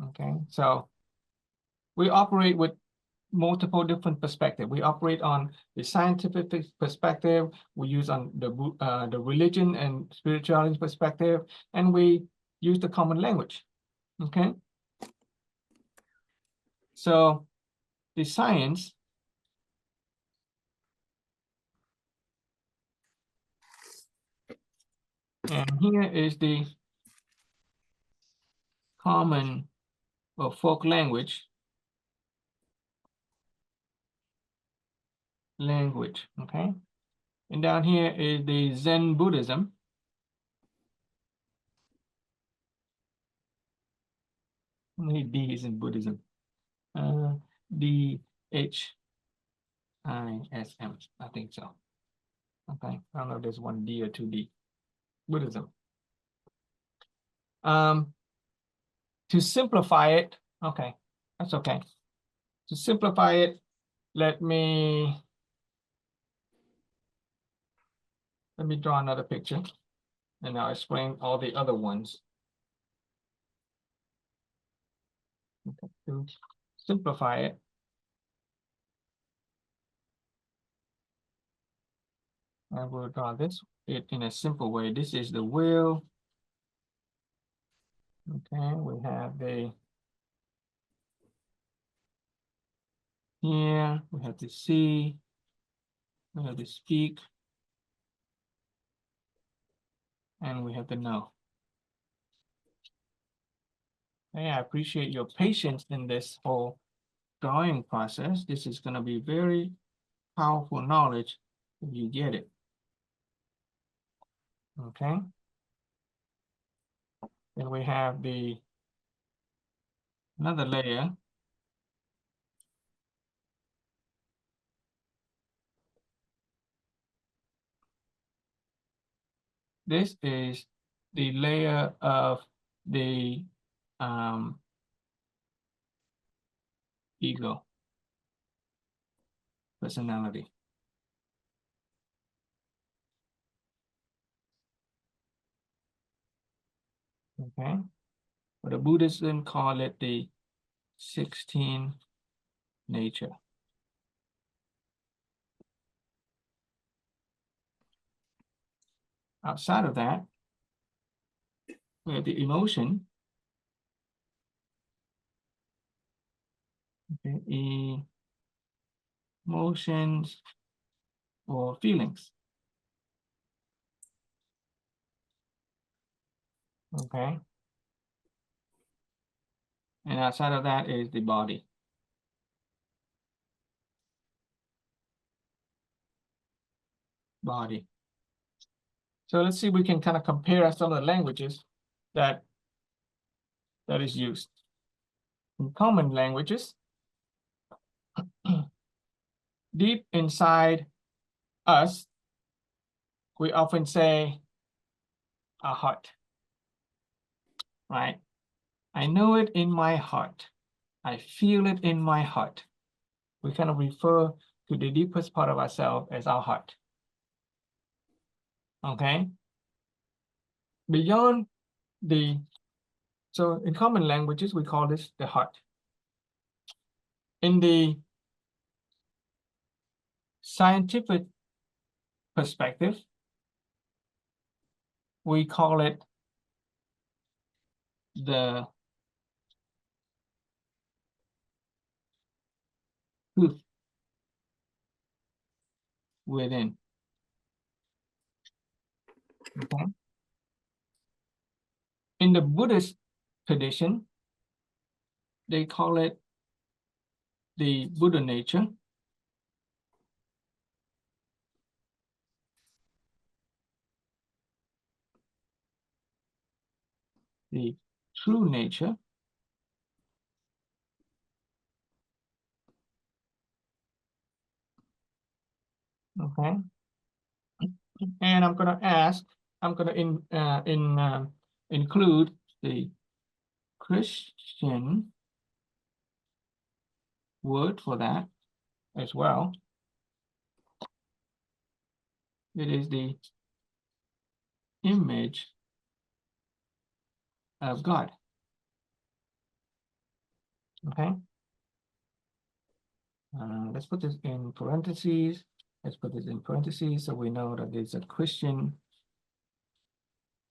Okay, so we operate with multiple different perspectives. We operate on the scientific perspective, we use on the religion and spirituality perspective, and we use the common language. Okay. So the science and here is the common or folk language. Okay. And down here is the Zen Buddhism. How many D's in Buddhism? D-H-I-S-M, I think so. Okay, I don't know if there's one D or two D. Buddhism. To simplify it, okay, that's okay. To simplify it, let me draw another picture, and I'll explain all the other ones. Okay, to simplify it, I will draw this in a simple way. This is the will. Okay, we have the here, we have to see, we have to speak, and we have to know. Okay, I appreciate your patience in this whole drawing process. This is going to be very powerful knowledge if you get it. Okay. Then we have another layer. This is the layer of the ego, personality. Okay. But the Buddhists call it the 16 nature. Outside of that, we have the emotion. Okay, emotions or feelings. Okay. And outside of that is the body. Body. So let's see if we can kind of compare some of the languages that is used. In common languages, deep inside us, we often say our heart, right? I know it in my heart. I feel it in my heart. We kind of refer to the deepest part of ourselves as our heart. Okay? Beyond so in common languages, we call this the heart. In the scientific perspective, we call it the truth within. Okay. In the Buddhist tradition, they call it the Buddha nature. The true nature. Okay. And I'm going to include the Christian word for that as well. It is the image of God. Okay. Let's put this in parentheses. Let's put this in parentheses so we know that it's a Christian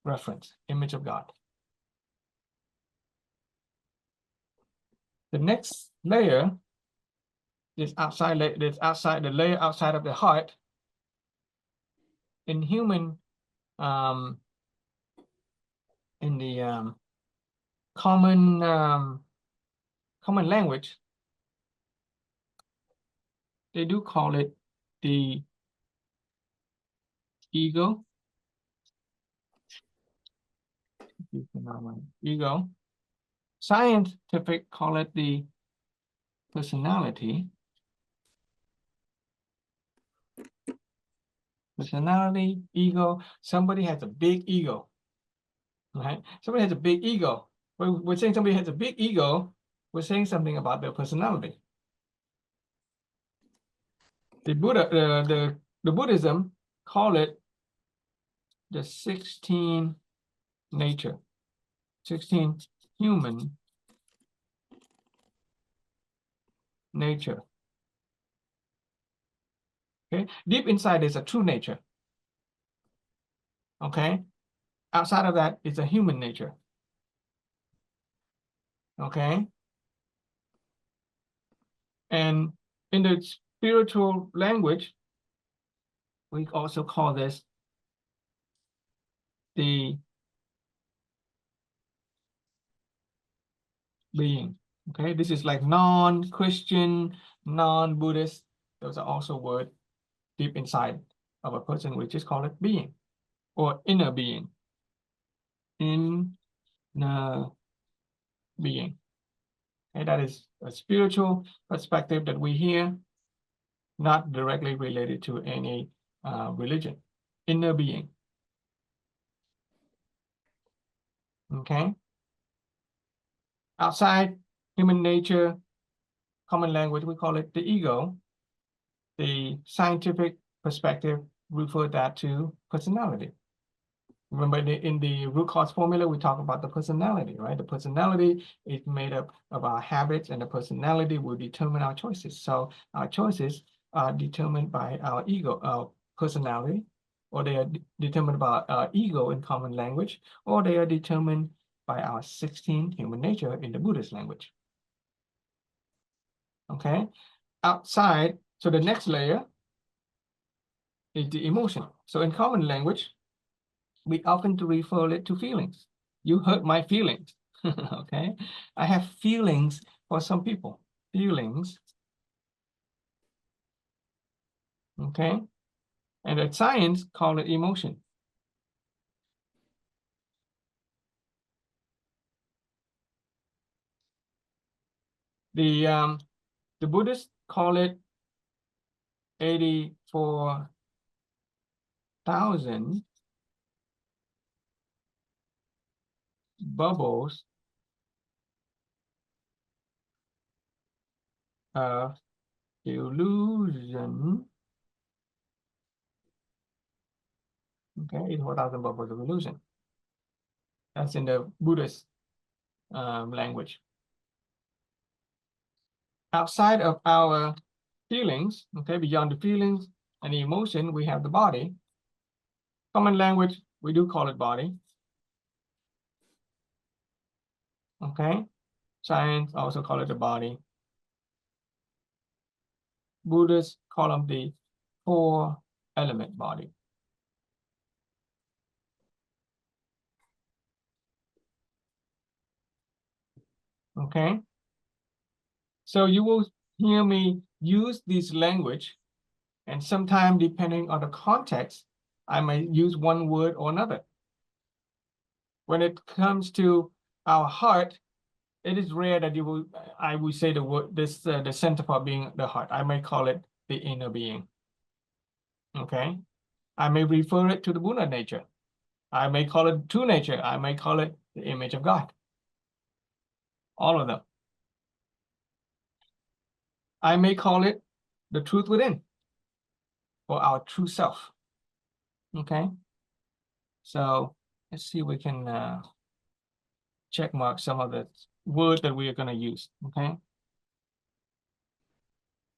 reference, image of God. The next layer is outside the layer outside of the heart. In human, in the common language, they do call it the ego. Ego. Scientific call it the personality. Personality, ego. Somebody has a big ego, right? Somebody has a big ego. When we're saying somebody has a big ego, we're saying something about their personality. The Buddha, the Buddhism call it the 16 nature, 16 human nature. Okay, deep inside is a true nature. Okay, outside of that is a human nature. Okay, and in the spiritual language, we also call this the being. Okay, this is like non-Christian, non-Buddhist. Those are also words deep inside of a person. We just call it being or inner being. Inner being. Okay, that is a spiritual perspective that we hear, not directly related to any religion. Inner being. Okay. Outside human nature, common language, we call it the ego. The scientific perspective refer that to personality. Remember in the root cause formula, we talk about the personality, right? The personality is made up of our habits, and the personality will determine our choices. So our choices are determined by our ego, our personality, or they are determined by our ego in common language, or they are determined by our 16 human nature in the Buddhist language. Okay, outside, so the next layer is the emotion. So in common language, we often refer it to feelings. You hurt my feelings. Okay, I have feelings for some people. Feelings. Okay, and the science call it emotion. The Buddhists call it 84,000 bubbles of illusion. Okay, 84,000 bubbles of illusion. That's in the Buddhist language. Outside of our feelings, okay, beyond the feelings and the emotion, we have the body. Common language, we do call it body. Okay, science also call it the body. Buddhists call them the 4-element body. Okay, so you will hear me use this language, and sometimes depending on the context, I may use one word or another. When it comes to our heart, it is rare that I will say the word, the center part being the heart. I may call it the inner being. Okay, I may refer it to the Buddha nature. I may call it true nature. I may call it the image of God. All of them. I may call it the truth within, or our true self. Okay, so let's see if we can check mark some of the words that we are going to use. Okay,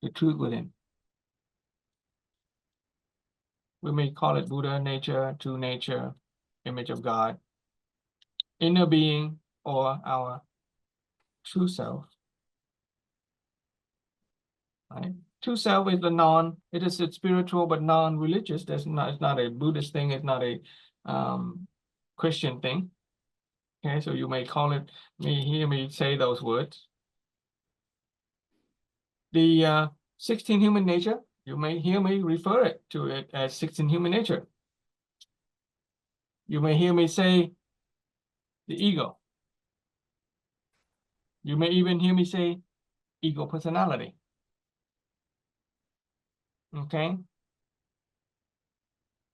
the truth within. We may call it Buddha nature, true nature, image of God, inner being, or our true self. right? True self is the non, it is a spiritual but non-religious. It's not a Buddhist thing, it's not a Christian thing. Okay, so you may call it, may hear me say those words. The 16 human nature, you may hear me refer it to it as 16 human nature. You may hear me say the ego. You may even hear me say ego personality. Okay.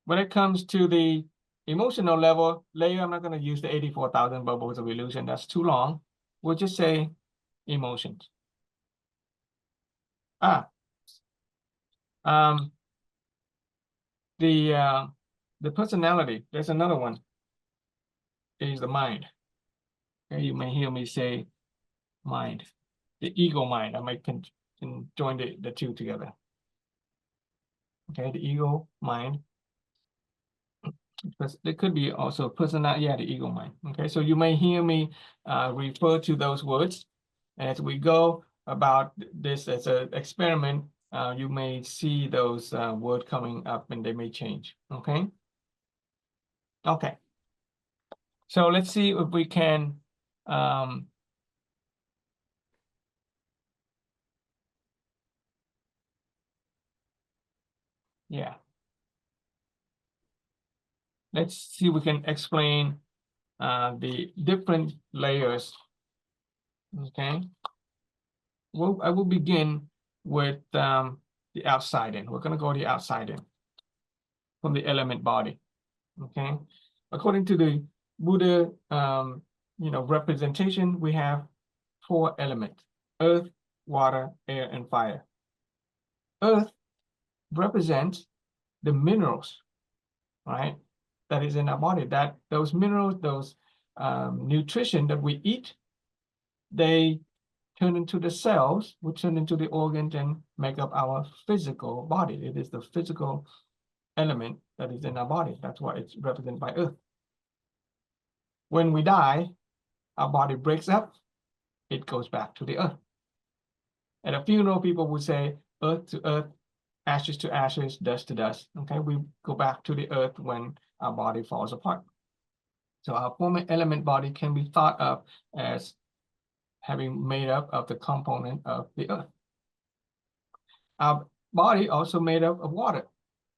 When it comes to the emotional level layer, I'm not going to use the 84,000 bubbles of illusion. That's too long. We'll just say emotions. The personality, there's another one, is the mind. Okay, you may hear me say mind, the ego mind. I might can join the two together. Okay, the ego mind. Because there could be also personality, yeah, the ego mind. Okay, so you may hear me refer to those words as we go about this as an experiment. You may see those words coming up and they may change. Okay. Okay. So let's see if we can yeah. Let's see if we can explain the different layers. Okay. Well, I will begin with the outside in. We're going to go to the outside in from the element body. Okay. According to the Buddha, representation, we have 4 elements: earth, water, air, and fire. Earth represents the minerals, right? That is in our body. That those minerals, those nutrition that we eat, they turn into the cells, which turn into the organs and make up our physical body. It is the physical element that is in our body. That's why it's represented by earth. When we die, our body breaks up, it goes back to the earth. At a funeral, people would say earth to earth, ashes to ashes, dust to dust. Okay, we go back to the earth when our body falls apart. So our former element body can be thought of as having made up of the component of the earth. Our body also made up of water.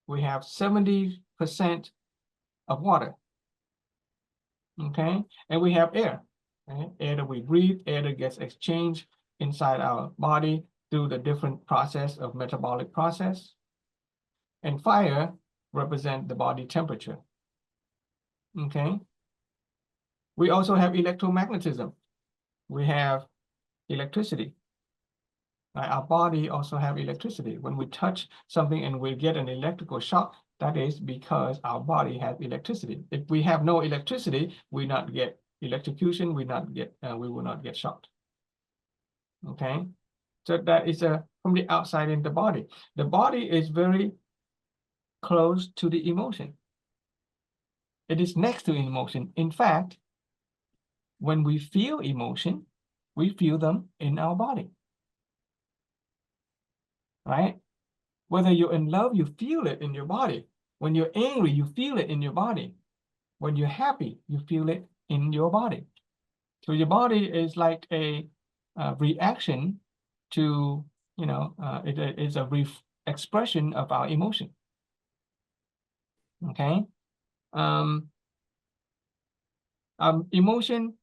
We have 70% of water. Okay, and we have air. Okay? Air that we breathe, air that gets exchanged inside our body through the different process of metabolic process. And fire represent the body temperature. Okay. We also have electromagnetism. We have electricity. Right? Our body also have electricity. When we touch something and we get an electrical shock, that is because our body has electricity. If we have no electricity, we not get electrocution. We will not get shocked. Okay, so that is from the outside in the body. The body is very close to the emotion. It is next to emotion. In fact, when we feel emotion, we feel them in our body. Right? Whether you're in love, you feel it in your body. When you're angry, you feel it in your body. When you're happy, you feel it in your body. So your body is like a reaction to, it is a expression of our emotion. Okay. Emotion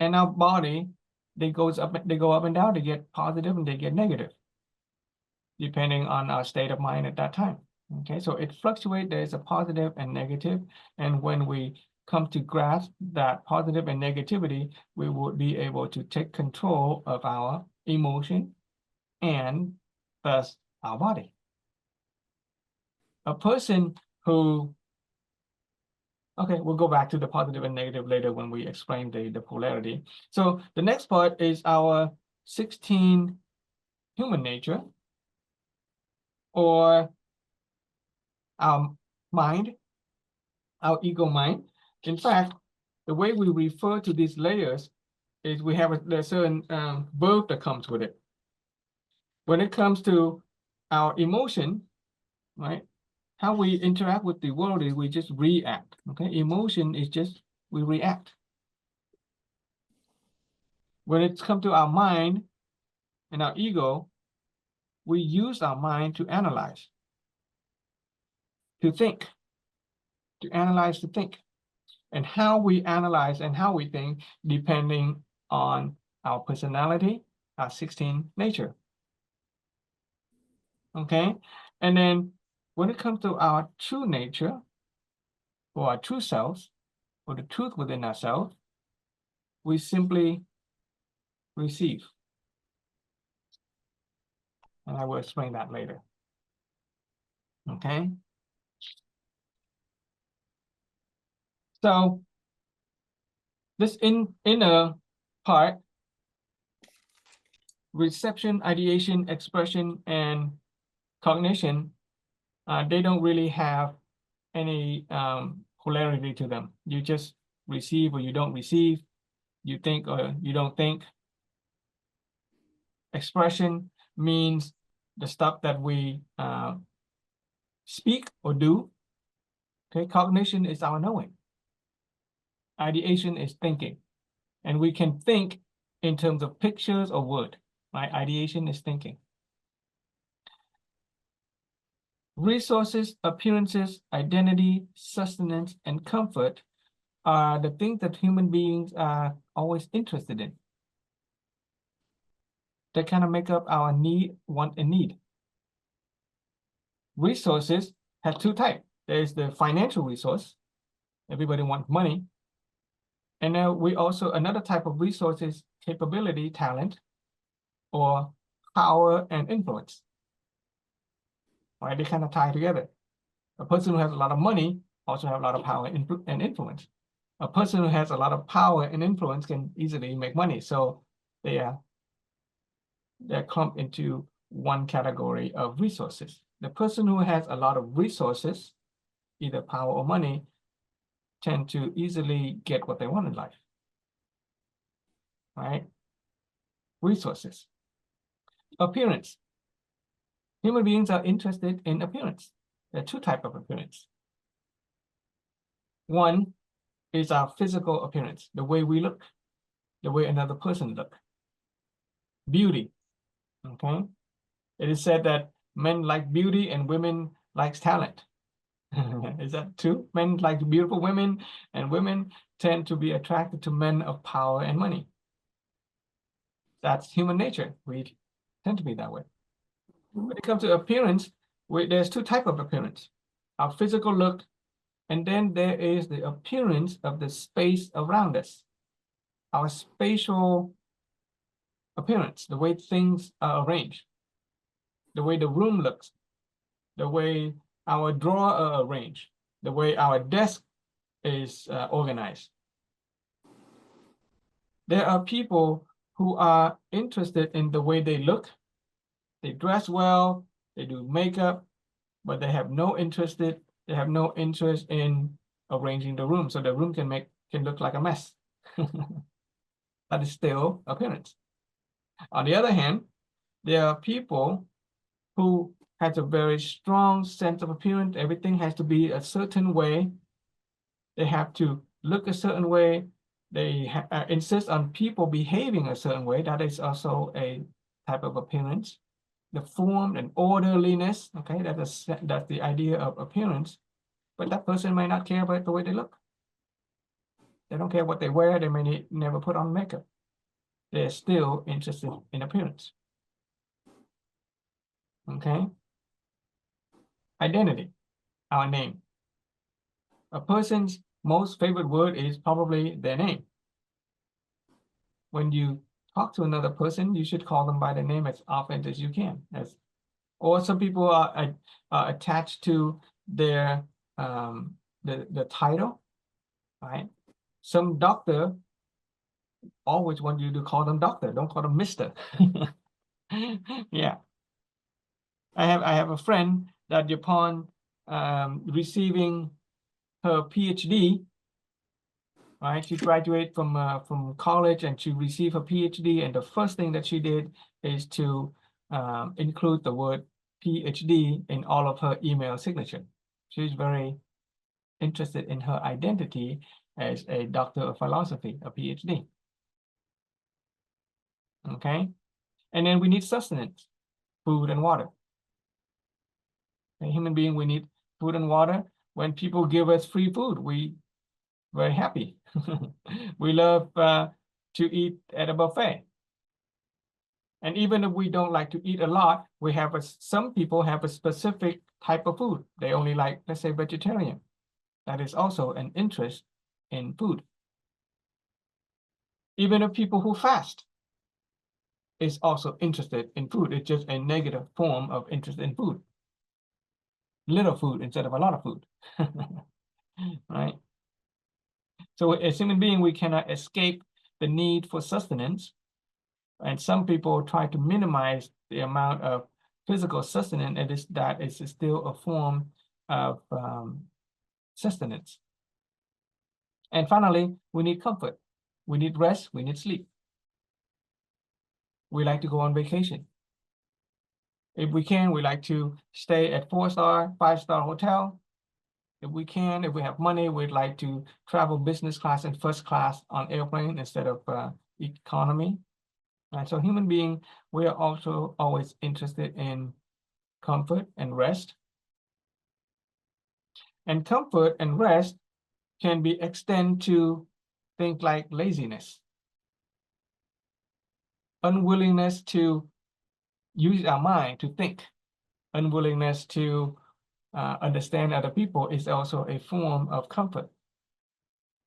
and our body, they go up and down. They get positive and they get negative, depending on our state of mind at that time. Okay, so it fluctuates. There's a positive and negative, and when we come to grasp that positive and negativity, we would be able to take control of our emotion and thus our body. A person who, okay, we'll go back to the positive and negative later when we explain the polarity. So the next part is our 16 human nature, or our mind, our ego mind. In fact, the way we refer to these layers is we have a certain verb that comes with it. when it comes to our emotion, right? How we interact with the world is we just react. Okay, emotion is just we react. When it's come to our mind and our ego, we use our mind to analyze, to think, to analyze, to think. And how we analyze and how we think depending on our personality, our 16 nature. Okay, and then when it comes to our true nature, or our true selves, or the truth within ourselves, we simply receive. And I will explain that later. Okay. So this inner part, reception, ideation, expression, and cognition, they don't really have any polarity to them. You just receive or you don't receive. You think or you don't think. Expression means the stuff that we speak or do. Okay, cognition is our knowing. Ideation is thinking. And we can think in terms of pictures or word, right? Ideation is thinking. Resources, appearances, identity, sustenance, and comfort are the things that human beings are always interested in. They kind of make up our need, want, and need. Resources have two types. There's the financial resource. Everybody wants money. And then we also, another type of resource is capability, talent, or power and influence. Right? They kind of tie together. A person who has a lot of money also have a lot of power and influence. A person who has a lot of power and influence can easily make money. So they're clumped into one category of resources. The person who has a lot of resources, either power or money, tend to easily get what they want in life. Right? Resources. Appearance. Human beings are interested in appearance. There are two types of appearance. One is our physical appearance, the way we look, the way another person looks. Beauty. Okay. It is said that men like beauty and women likes talent. Is that true? Men like beautiful women, and women tend to be attracted to men of power and money. That's human nature. We tend to be that way. When it comes to appearance, there's two types of appearance. Our physical look, and then there is the appearance of the space around us. Our spatial appearance, the way things are arranged, the way the room looks, the way our drawer are arranged, the way our desk is organized. There are people who are interested in the way they look. They dress well, they do makeup, but they have no interest in arranging the room, so the room can look like a mess. That is still appearance. On the other hand, there are people who has a very strong sense of appearance. Everything has to be a certain way. They have to look a certain way. They insist on people behaving a certain way. That is also a type of appearance. The form and orderliness, okay, that's the idea of appearance. But that person may not care about the way they look. They don't care what they wear. They may never put on makeup. They're still interested in appearance. Okay. Identity, our name. A person's most favorite word is probably their name. When you talk to another person, you should call them by their name as often as you can. Or some people are attached to their the title, right? Some doctor always want you to call them doctor. Don't call them Mr. Yeah. I have a friend that upon receiving her PhD, right? She graduated from college and she received her PhD, and the first thing that she did is to include the word PhD in all of her email signature. She's very interested in her identity as a doctor of philosophy, a PhD. Okay, and then we need sustenance, food and water. A human being, we need food and water. When people give us free food, we very happy. We love to eat at a buffet. And even if we don't like to eat a lot, we have some people have a specific type of food. They only like, let's say, vegetarian. That is also an interest in food. Even if people who fast is also interested in food. It's just a negative form of interest in food. Little food instead of a lot of food. Right? So as human being, we cannot escape the need for sustenance. And some people try to minimize the amount of physical sustenance, and that is still a form of sustenance. And finally, we need comfort. We need rest. We need sleep. We like to go on vacation. If we can, we like to stay at 4-star, 5-star hotel. If we can, if we have money, we'd like to travel business class and first class on airplane instead of economy. And so human being, we are also always interested in comfort and rest. And comfort and rest can be extended to things like laziness, unwillingness to use our mind to think, unwillingness to understand other people is also a form of comfort.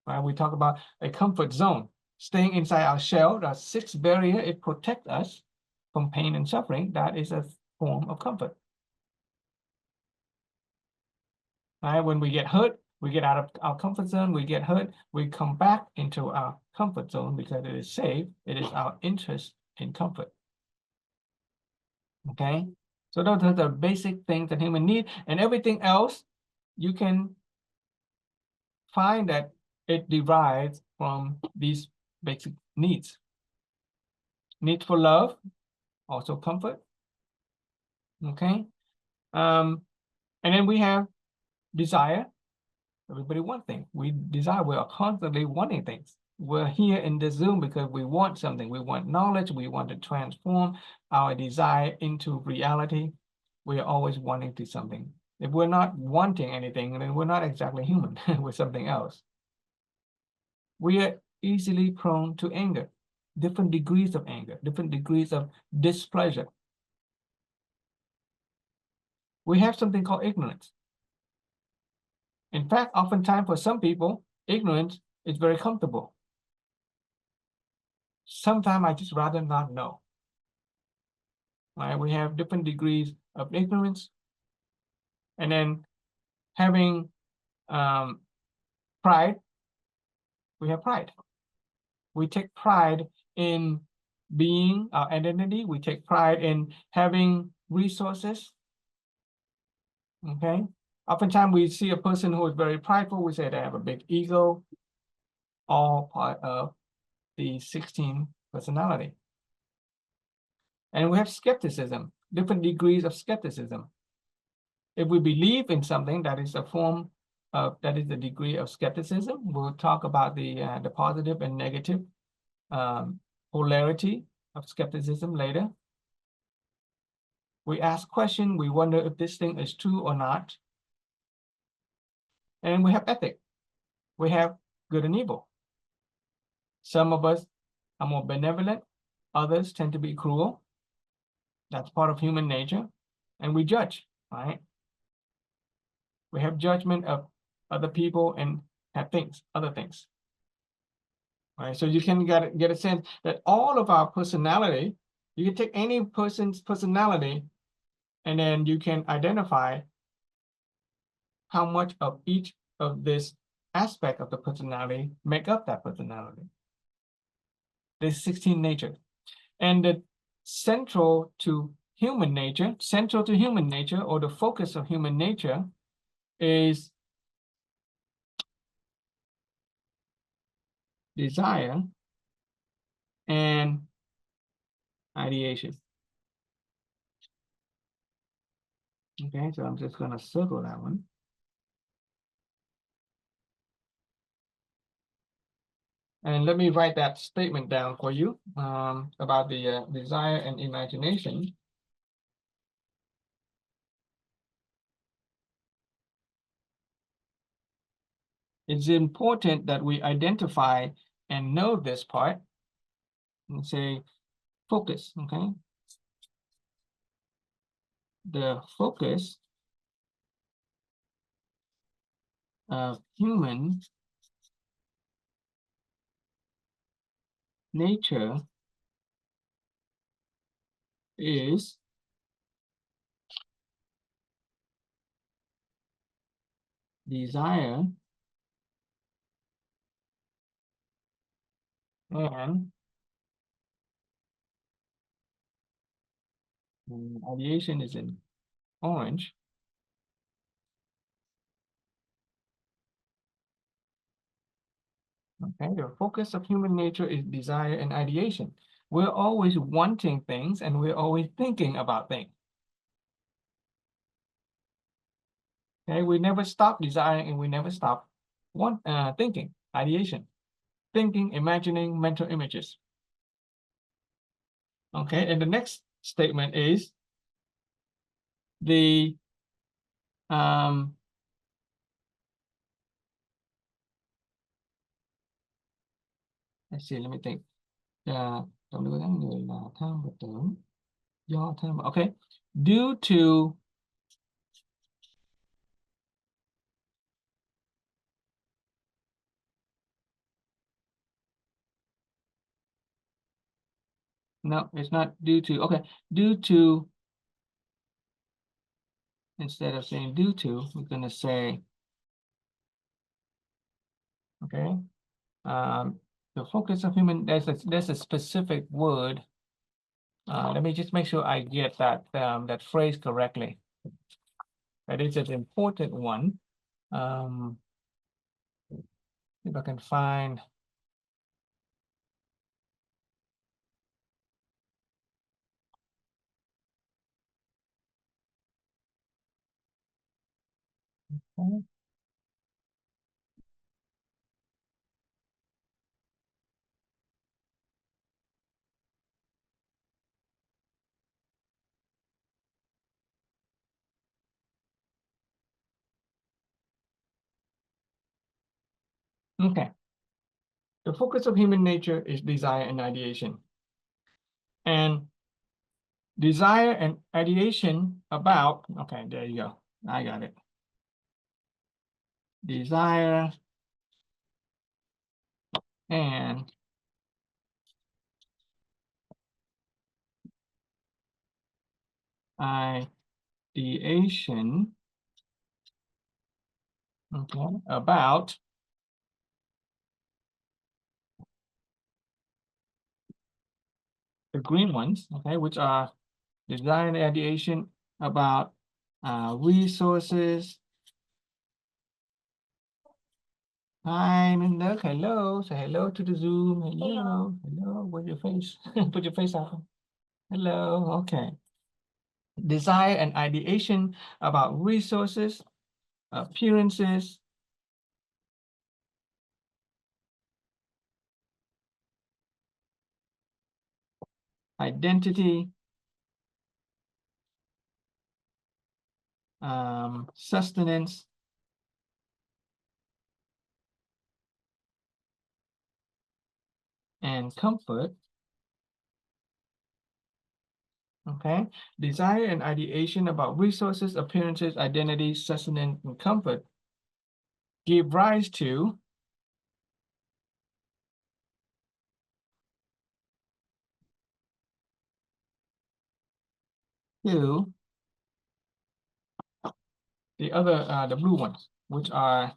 Right? We talk about a comfort zone, staying inside our shell, the sixth barrier, it protects us from pain and suffering. That is a form of comfort. Right? When we get hurt, we get out of our comfort zone, we get hurt, we come back into our comfort zone because it is safe. It is our interest in comfort. Okay, so those are the basic things that humans need, and everything else you can find that it derives from these basic needs. Need for love, also comfort. Okay, and then we have desire. Everybody wants things. We desire. We are constantly wanting things. We're here in this Zoom because we want something. We want knowledge. We want to transform our desire into reality. We are always wanting to something. If we're not wanting anything, then we're not exactly human. We're something else. We are easily prone to anger, different degrees of anger, different degrees of displeasure. We have something called ignorance. In fact, oftentimes for some people, ignorance is very comfortable. Sometimes I just rather not know. Right? We have different degrees of ignorance. And then having pride, we have pride. We take pride in being our identity. We take pride in having resources. Okay. Oftentimes we see a person who is very prideful. We say they have a big ego, all part of the 16 personality. And we have skepticism, different degrees of skepticism. If we believe in something, that is a form of, that is the degree of skepticism. We'll talk about the positive and negative polarity of skepticism later. We ask questions, we wonder if this thing is true or not. And we have ethic. We have good and evil. Some of us are more benevolent, others tend to be cruel. That's part of human nature. And we judge, right? We have judgment of other people and have things, other things. Right? So you can get a sense that all of our personality, you can take any person's personality and then you can identify how much of each of this aspect of the personality make up that personality. There's 16 natures. And the central to human nature, or the focus of human nature is desire and ideation. Okay, so I'm just gonna circle that one. And let me write that statement down for you about the desire and imagination. It's important that we identify and know this part and say focus, okay? The focus of human nature is desire and ideation is in orange. Okay, the focus of human nature is desire and ideation. We're always wanting things and we're always thinking about things. Okay, we never stop desiring and we never stop thinking, ideation, thinking, imagining mental images. Okay, and the next statement is the let's see, let me think. Don't do that. Người là tham vật tưởng do tham. Okay, due to no, it's not due to. Okay, due to. Instead of saying due to, we're going to say, okay, the focus of human, there's a specific word. Let me just make sure I get that phrase correctly. That is an important one. If I can find. Okay. The focus of human nature is desire and ideation. And desire and ideation about, okay, there you go. I got it. Desire and ideation, okay, about the green ones, okay, which are desire and ideation about resources. Hi, Minda. Hello. Say hello to the Zoom. Hello. Hello. Where's your face? Put your face out. Hello. Okay. Desire and ideation about resources, appearances, identity, sustenance, and comfort. Okay, desire and ideation about resources, appearances, identity, sustenance, and comfort give rise to the other, the blue ones, which are,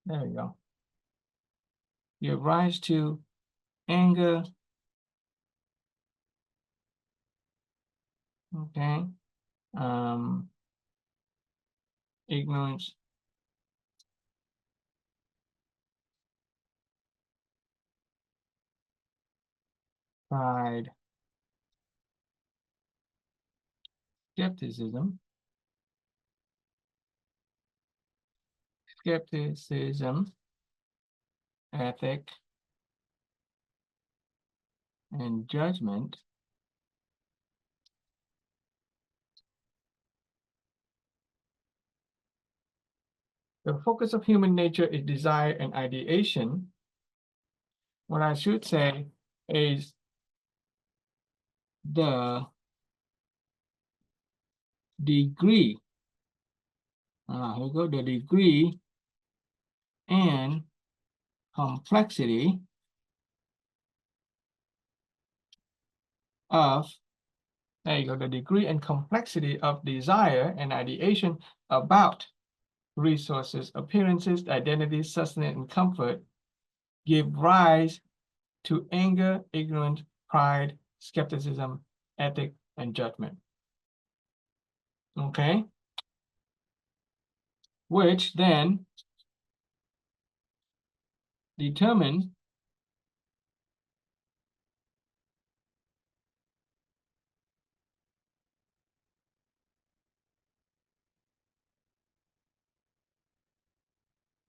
there we go, give rise to anger, okay, ignorance, pride, skepticism, ethic, and judgment the focus of human nature is desire and ideation. What I should say is the degree, here we go, the degree and complexity of, there you go, the degree and complexity of desire and ideation about resources, appearances, identity, sustenance, and comfort give rise to anger, ignorance, pride, skepticism, ethic, and judgment. Okay? Which then determine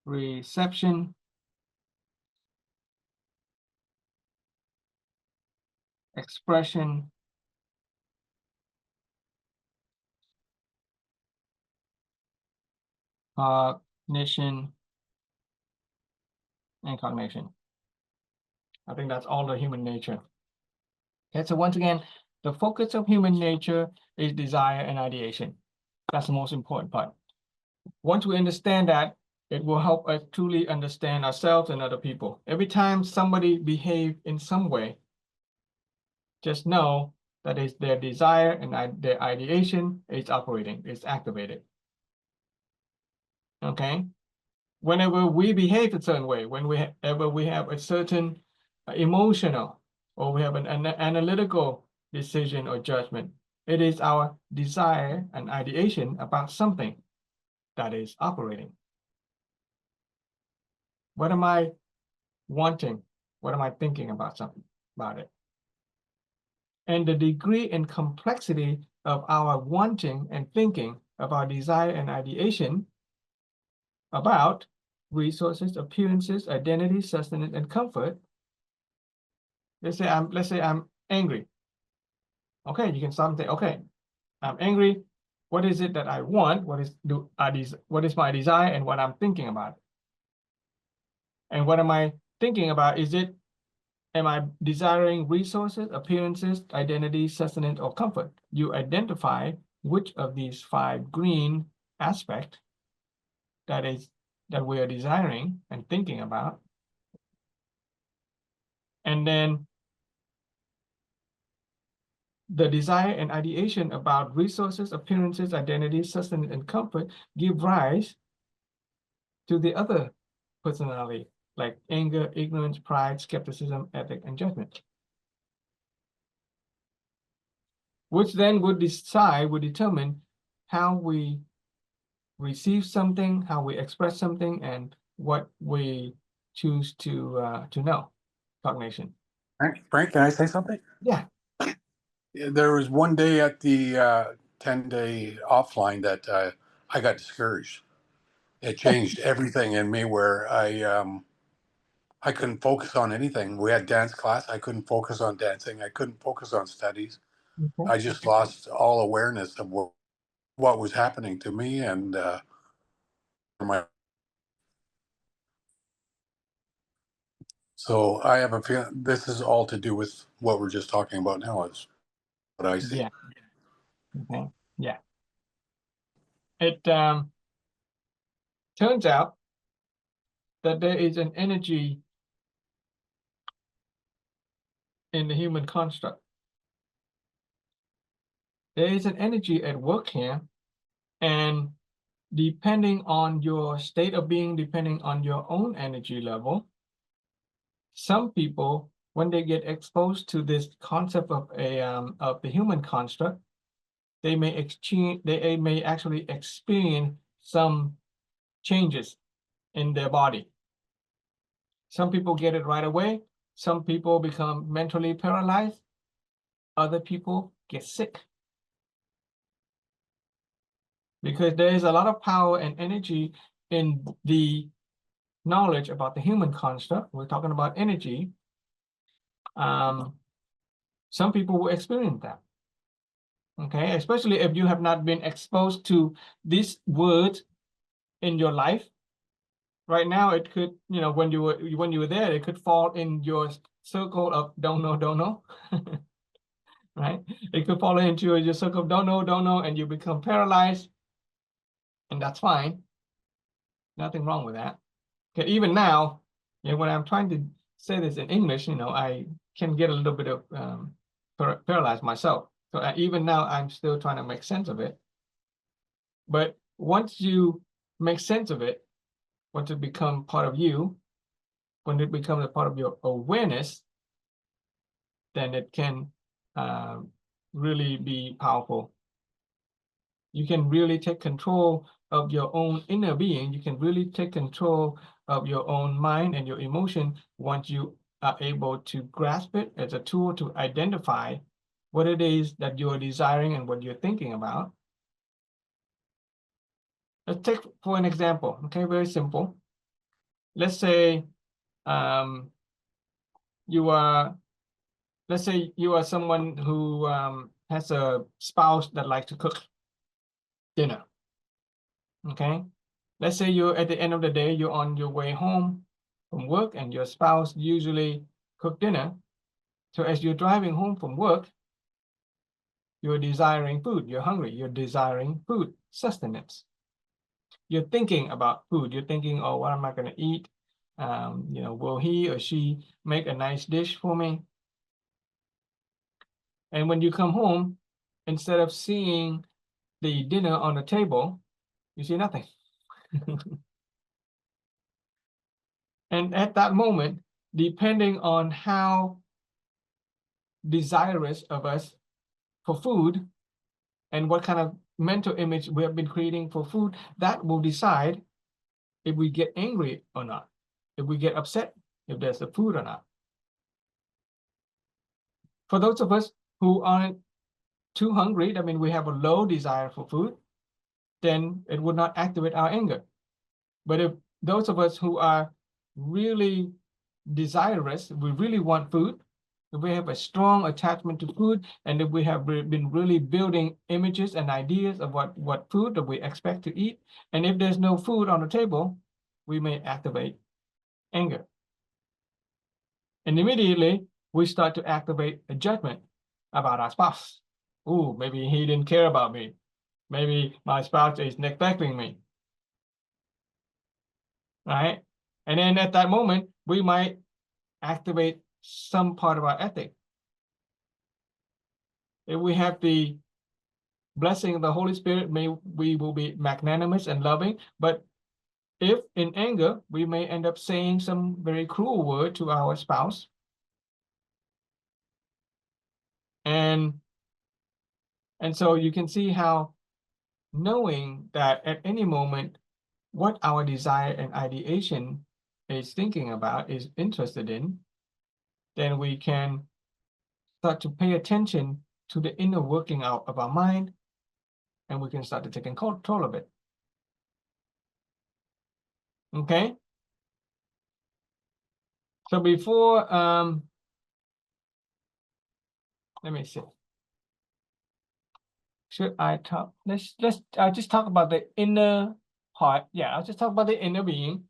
reception, expression, cognition, and cognition. I think that's all the human nature. Okay, so once again, the focus of human nature is desire and ideation. That's the most important part. Once we understand that, it will help us truly understand ourselves and other people. Every time somebody behaves in some way, just know that is their desire and their ideation is operating, is activated. Okay? Whenever we behave a certain way, whenever we have a certain emotional or we have an analytical decision or judgment, it is our desire and ideation about something that is operating. What am I wanting? What am I thinking about something about it? And the degree and complexity of our wanting and thinking of our desire and ideation about resources, appearances, identity, sustenance, and comfort. Let's say I'm angry. Okay, you can stop and say, okay, I'm angry. What is it that I want? What is my desire and what I'm thinking about? And what am I thinking about? Am I desiring resources, appearances, identity, sustenance, or comfort? You identify which of these 5 green aspects that we are desiring and thinking about. And then the desire and ideation about resources, appearances, identity, sustenance, and comfort give rise to the other personality, like anger, ignorance, pride, skepticism, ethic, and judgment. Which then would determine how we receive something, how we express something, and what we choose to know. Cognition. Frank, can I say something? Yeah. There was one day at the 10-day offline that I got discouraged. It changed everything in me where I couldn't focus on anything. We had dance class. I couldn't focus on dancing. I couldn't focus on studies. Okay. I just lost all awareness of what was happening to me and my. So I have a feeling this is all to do with what we're just talking about now. Is what I see. Yeah. Okay. Yeah. It turns out that there is an energy in the human construct. There is an energy at work here, and depending on your state of being, depending on your own energy level, some people, when they get exposed to this concept of the human construct, they may actually experience some changes in their body. Some people get it right away. Some people become mentally paralyzed. Other people get sick. because there is a lot of power and energy in the knowledge about the human construct. We're talking about energy. Some people will experience that. Okay, especially if you have not been exposed to these words in your life. Right now, it could, you know, when you were there, it could fall in your circle of don't know, right? It could fall into your circle of don't know, and you become paralyzed, and that's fine. Nothing wrong with that. Okay, even now, you know, when I'm trying to say this in English, you know, I can get a little bit of paralyzed myself. So even now, I'm still trying to make sense of it. But once you make sense of it, once it becomes part of you, when it becomes a part of your awareness, then it can really be powerful. You can really take control of your own inner being. You can really take control of your own mind and your emotion once you are able to grasp it as a tool to identify what it is that you're desiring and what you're thinking about. Let's take for an example, okay, very simple. Let's say let's say you are someone who has a spouse that likes to cook dinner. Okay, let's say you're at the end of the day, you're on your way home from work and your spouse usually cook dinner. So as you're driving home from work, you're desiring food, you're hungry, you're desiring food, sustenance. You're thinking about food, you're thinking, oh, what am I going to eat? You know, will he or she make a nice dish for me? And when you come home, instead of seeing the dinner on the table, you see nothing. And at that moment, depending on how desirous of us for food and what kind of mental image we have been creating for food, that will decide if we get angry or not, if we get upset, if there's the food or not. For those of us who aren't too hungry, I mean, we have a low desire for food, then it would not activate our anger. But if those of us who are really desirous, we really want food, if we have a strong attachment to food, and if we have been really building images and ideas of what food that we expect to eat, and if there's no food on the table, we may activate anger. And immediately we start to activate a judgment about our spouse. Ooh, maybe he didn't care about me. Maybe my spouse is neglecting me. Right? And then at that moment, we might activate some part of our ethic. If we have the blessing of the Holy Spirit, we will be magnanimous and loving. But if in anger, we may end up saying some very cruel word to our spouse. And so you can see how knowing that at any moment, what our desire and ideation is thinking about, is interested in, then we can start to pay attention to the inner working out of our mind, and we can start to take control of it. Okay? So before, let me see. Should I talk? Let's just talk about the inner part. Yeah, I'll just talk about the inner being,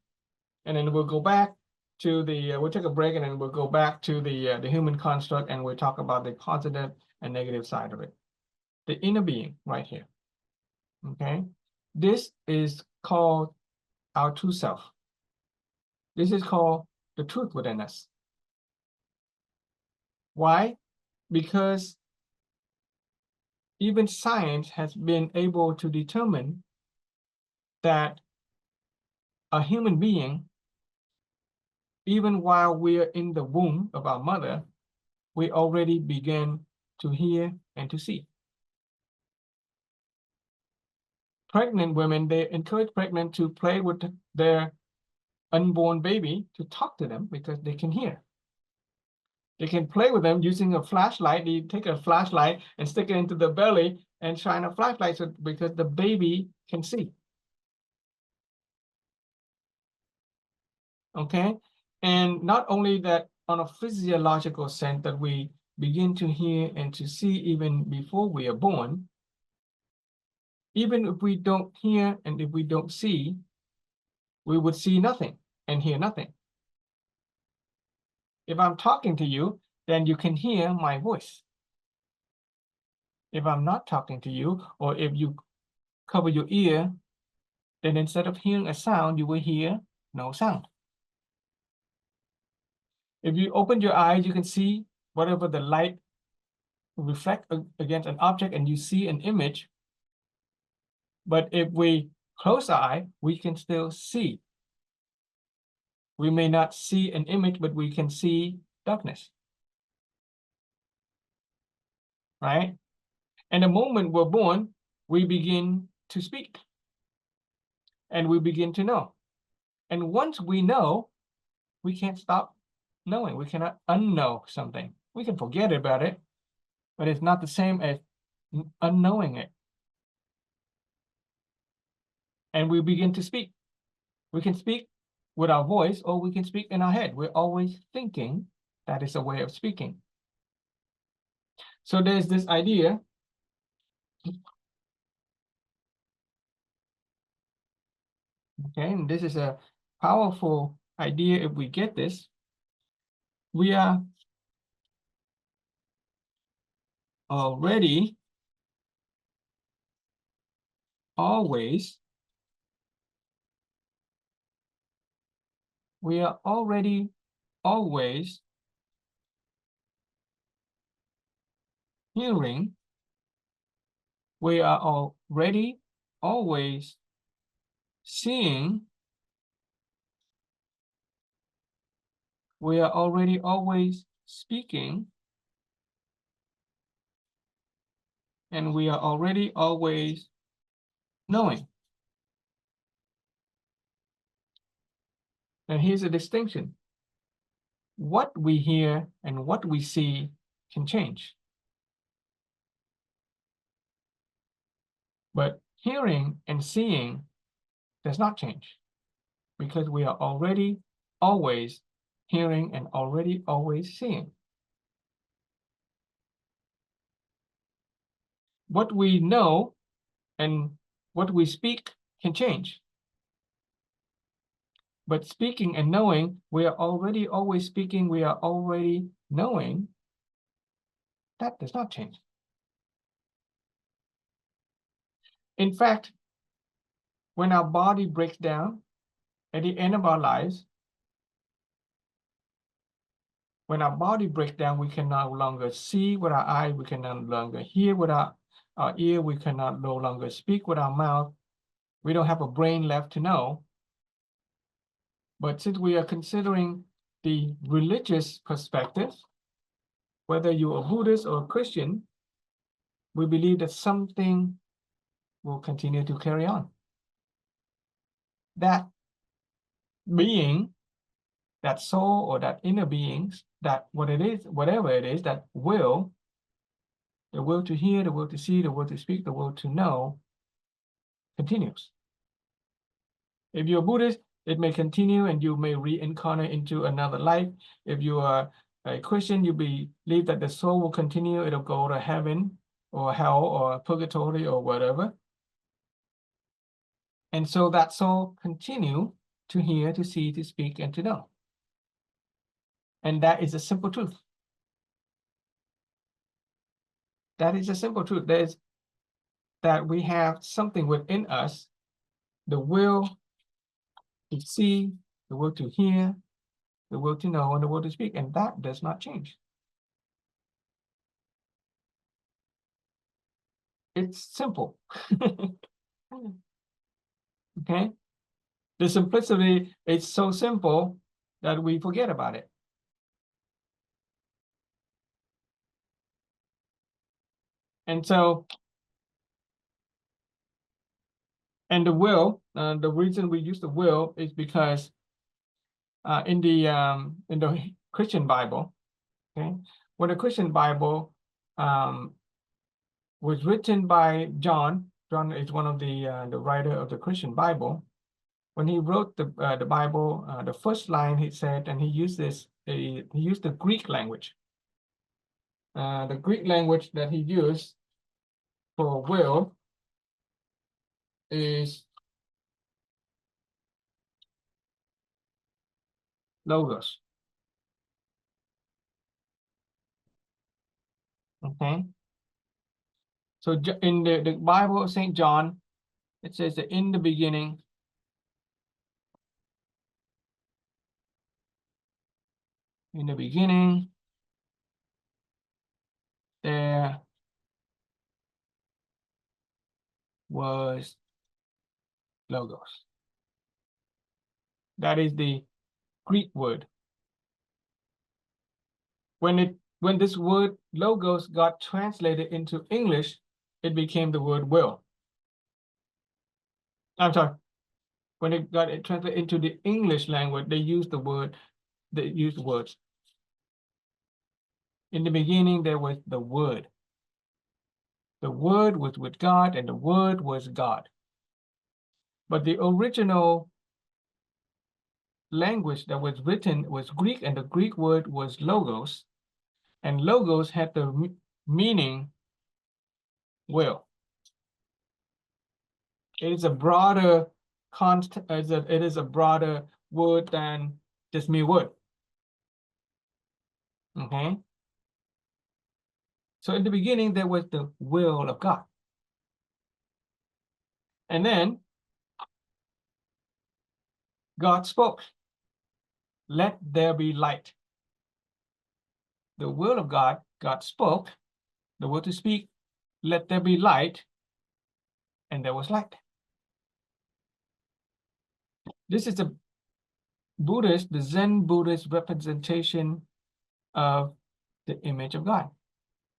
and then we'll go back to the, we'll take a break, and then we'll go back to the human construct, and we'll talk about the positive and negative side of it. The inner being right here. Okay, this is called our true self. This is called the truth within us. Why? Because even science has been able to determine that a human being, even while we are in the womb of our mother, we already begin to hear and to see. Pregnant women, they encourage pregnant to play with their unborn baby, to talk to them, because they can hear. They can play with them using a flashlight. You take a flashlight and stick it into the belly and shine a flashlight, so because the baby can see. Okay, and not only that, on a physiological sense, that we begin to hear and to see even before we are born. Even if we don't hear and if we don't see, we would see nothing and hear nothing. If I'm talking to you, then you can hear my voice. If I'm not talking to you, or if you cover your ear, then instead of hearing a sound, you will hear no sound. If you open your eyes, you can see whatever the light reflect against an object and you see an image. But if we close our eye, we can still see. We may not see an image, but we can see darkness. Right? And the moment we're born, we begin to speak. And we begin to know. And once we know, we can't stop knowing. We cannot unknow something. We can forget about it, but it's not the same as unknowing it. And we begin to speak. We can speak with our voice, or we can speak in our head. We're always thinking. That is a way of speaking. So there's this idea. Okay, and this is a powerful idea if we get this. We are already always always hearing. We are already always seeing. We are already always speaking. And we are already always knowing. And here's a distinction. What we hear and what we see can change. But hearing and seeing does not change, because we are already always hearing and already always seeing. What we know and what we speak can change. But speaking and knowing, we are already always speaking, we are already knowing, that does not change. In fact, when our body breaks down at the end of our lives, when our body breaks down, we can no longer see with our eye, we can no longer hear with our ear, we cannot no longer speak with our mouth. We don't have a brain left to know. But since we are considering the religious perspective, whether you're a Buddhist or a Christian, we believe that something will continue to carry on. That being, that soul or that inner beings, that what it is, whatever it is, that will, the will to hear, the will to see, the will to speak, the will to know, continues. If you're a Buddhist, it may continue and you may reincarnate into another life. If you are a Christian, you believe that the soul will continue, it'll go to heaven or hell or purgatory or whatever. And so that soul continue to hear, to see, to speak, and to know. And that is a simple truth. That is a simple truth. That is that we have something within us, the will to see, the will to hear, the will to know, and the will to speak, and that does not change. It's simple. Okay? The simplicity is so simple that we forget about it. And so, and the will, the reason we use the will is because in the Christian Bible, okay, when the Christian Bible was written by John John is one of the writer of the Christian Bible. When he wrote the Bible, the first line he said, and he used he used the Greek language. The Greek language that he used for will is logos. Okay. So in the Bible of St. John, it says that in the beginning, there was logos. That is the Greek word. When this word logos got translated into English, it became the word will. I'm sorry. When it got translated into the English language, they used the words. In the beginning, there was the Word. The Word was with God, and the Word was God. But the original language that was written was Greek, and the Greek word was logos. And logos had the meaning will. It is a broader it is a broader word than just mere word. Okay. So in the beginning, there was the will of God. And then God spoke, let there be light. The will of God, God spoke, the word to speak, let there be light, and there was light. This is the Zen Buddhist representation of the image of God.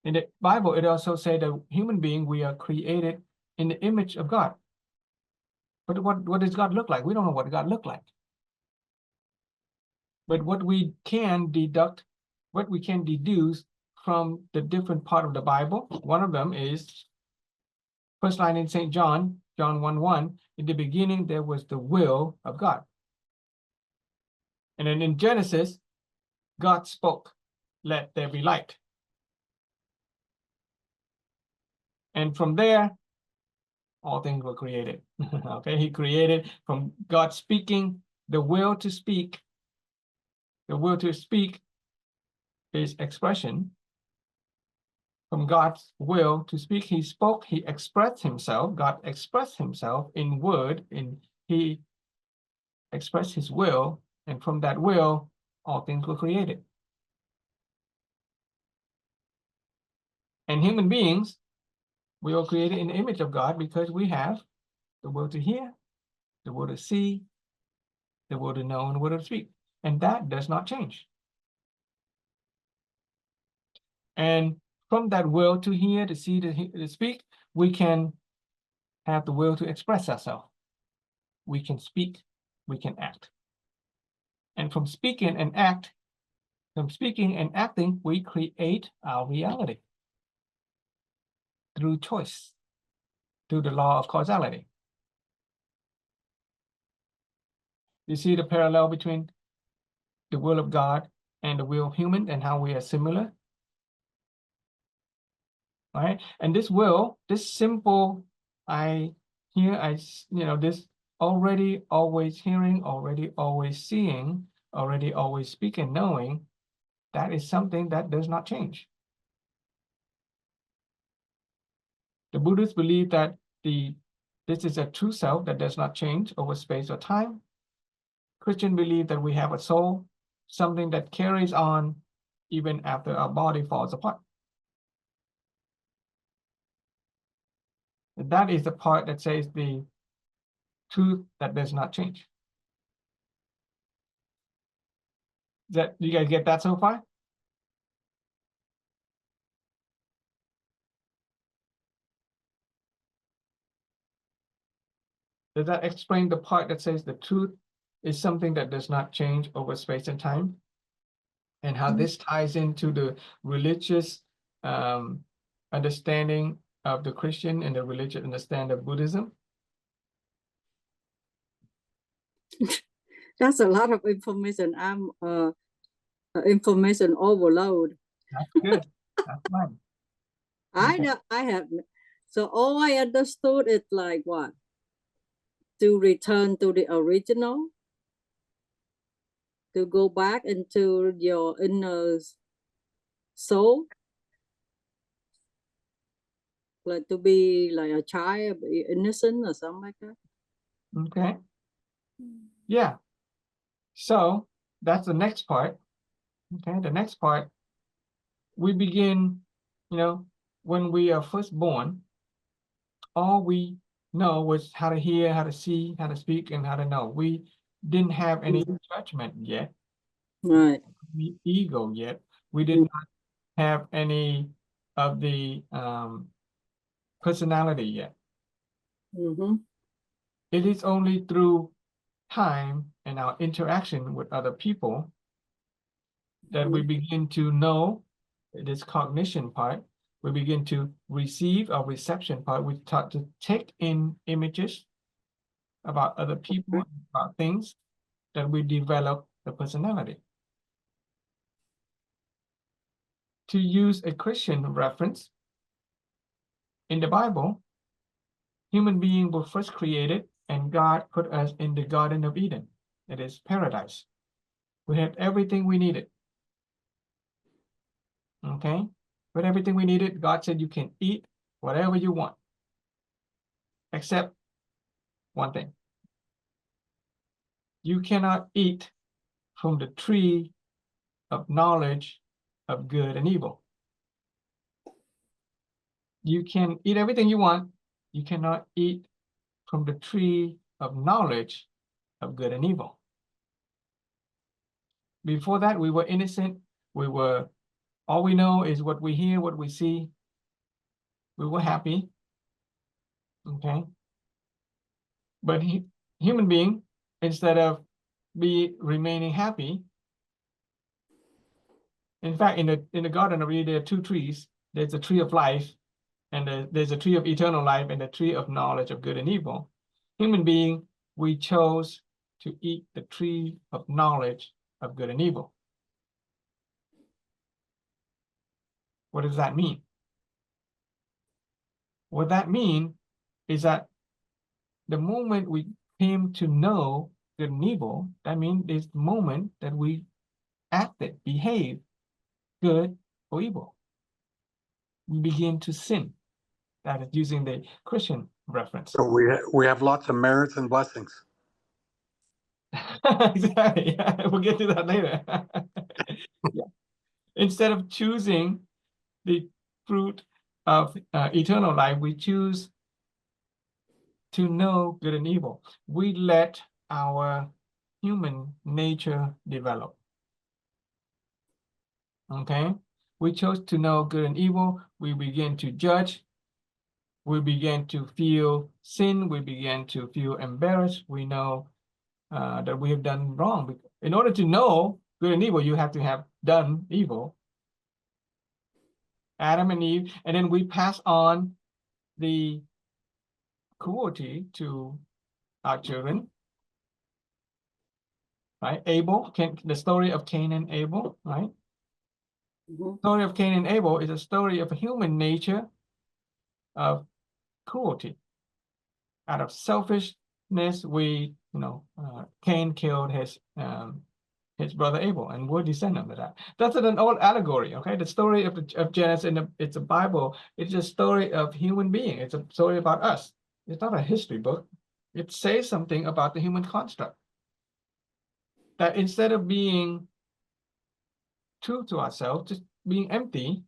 In the Bible, it also says that human being, we are created in the image of God. But what does God look like? We don't know what God looked like. But what we can deduce from the different part of the Bible, one of them is first line in St. John, John 1:1, in the beginning there was the will of God. And then in Genesis, God spoke, let there be light. And from there, all things were created. Okay, he created from God speaking, the will to speak. The will to speak is expression. From God's will to speak, he spoke, he expressed himself. God expressed himself in word, he expressed his will, and from that will, all things were created. And human beings, we are created in the image of God because we have the will to hear, the will to see, the will to know, and the will to speak. And that does not change. And from that will to hear, to see, to speak, we can have the will to express ourselves. We can speak, we can act. And from speaking and acting, we create our reality through choice, through the law of causality. You see the parallel between the will of God and the will of human and how we are similar? All right. And this will, this simple, this already always hearing, already always seeing, already always speaking, knowing, that is something that does not change. The Buddhists believe that this is a true self that does not change over space or time. Christians believe that we have a soul, something that carries on even after our body falls apart. That is the part that says the truth that does not change. You guys get that so far? Does that explain the part that says the truth is something that does not change over space and time? And how this ties into the religious understanding of the Christian and the religious understand of Buddhism? That's a lot of information. I'm information overload. That's good. That's fine. I have, so all I understood is like what? To return to the original, to go back into your inner soul, like to be like a child, be innocent or something like that. Okay. Yeah. So that's the next part. Okay. The next part, we begin, when we are first born, all we know was how to hear, how to see, how to speak, and how to know. We didn't have any judgment yet, Right. the ego yet. We did not have any of the personality yet. Mm-hmm. It is only through time and our interaction with other people that we begin to know this cognition part. We begin to receive our reception part. We start to take in images about other people, about things, that we develop the personality. To use a Christian reference, in the Bible, human beings were first created and God put us in the Garden of Eden. It is paradise. We had everything we needed. Okay? With everything we needed, God said you can eat whatever you want, except one thing. You cannot eat from the tree of knowledge of good and evil. You can eat everything you want. You cannot eat from the tree of knowledge of good and evil. Before that, we were innocent. All we know is what we hear, what we see. We were happy. Okay. But human being, instead of remaining happy, in fact, in the Garden of Eden, there are two trees. There's a tree of life, and there's a tree of eternal life, and the tree of knowledge of good and evil. Human being, we chose to eat the tree of knowledge of good and evil. What does that mean? What that means is that the moment we came to know good and evil, that means it's the moment that we acted, behaved good or evil. We begin to sin. That is using the Christian reference. So we have lots of merits and blessings. Exactly. Yeah, we'll get to that later. Yeah. Instead of choosing the fruit of eternal life, we choose to know good and evil. We let our human nature develop. Okay? We chose to know good and evil. We begin to judge. We begin to feel sin. We begin to feel embarrassed. We know that we have done wrong. In order to know good and evil, you have to have done evil. Adam and Eve, and then we pass on the cruelty to our children. Right? Abel, the story of Cain and Abel, right? The story of Cain and Abel is a story of human nature of cruelty. Out of selfishness, Cain killed his brother Abel, and we're descendant of that. That's an old allegory, okay? The story of Genesis, it's a Bible. It's a story of human being. It's a story about us. It's not a history book. It says something about the human construct. That instead of being true to ourselves, just being empty,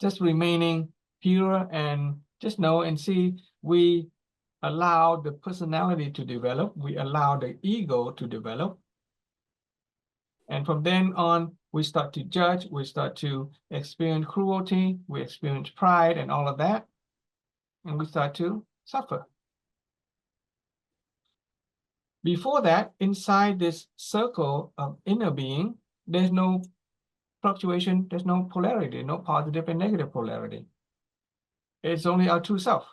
just remaining pure and just know and see, we allow the personality to develop. We allow the ego to develop. And from then on, we start to judge, we start to experience cruelty, we experience pride and all of that, and we start to suffer. Before that, inside this circle of inner being, there's no fluctuation, there's no polarity, no positive and negative polarity. it's only our true self.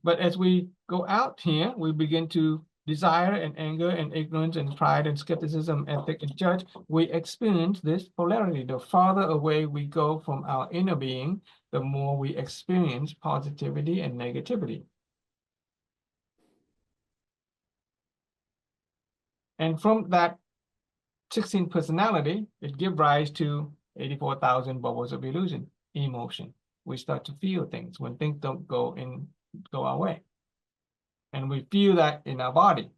But as we go out here, we begin to desire and anger and ignorance and pride and skepticism, ethic and judge. We experience this polarity. The farther away we go from our inner being, the more we experience positivity and negativity. And from that 16 personality, it gives rise to 84,000 bubbles of illusion, emotion. We start to feel things when things don't go our way. And we feel that in our body.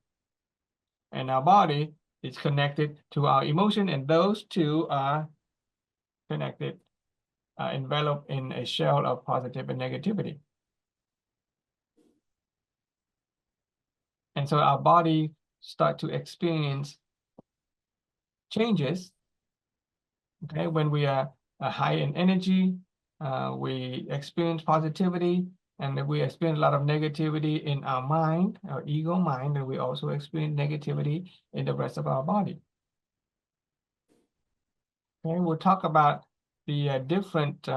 And our body is connected to our emotion, and those two are connected, enveloped in a shell of positive and negativity. And so our body start to experience changes. Okay, when we are high in energy, we experience positivity, and if we experience a lot of negativity in our mind, our ego mind, and we also experience negativity in the rest of our body. Okay, we'll talk about the different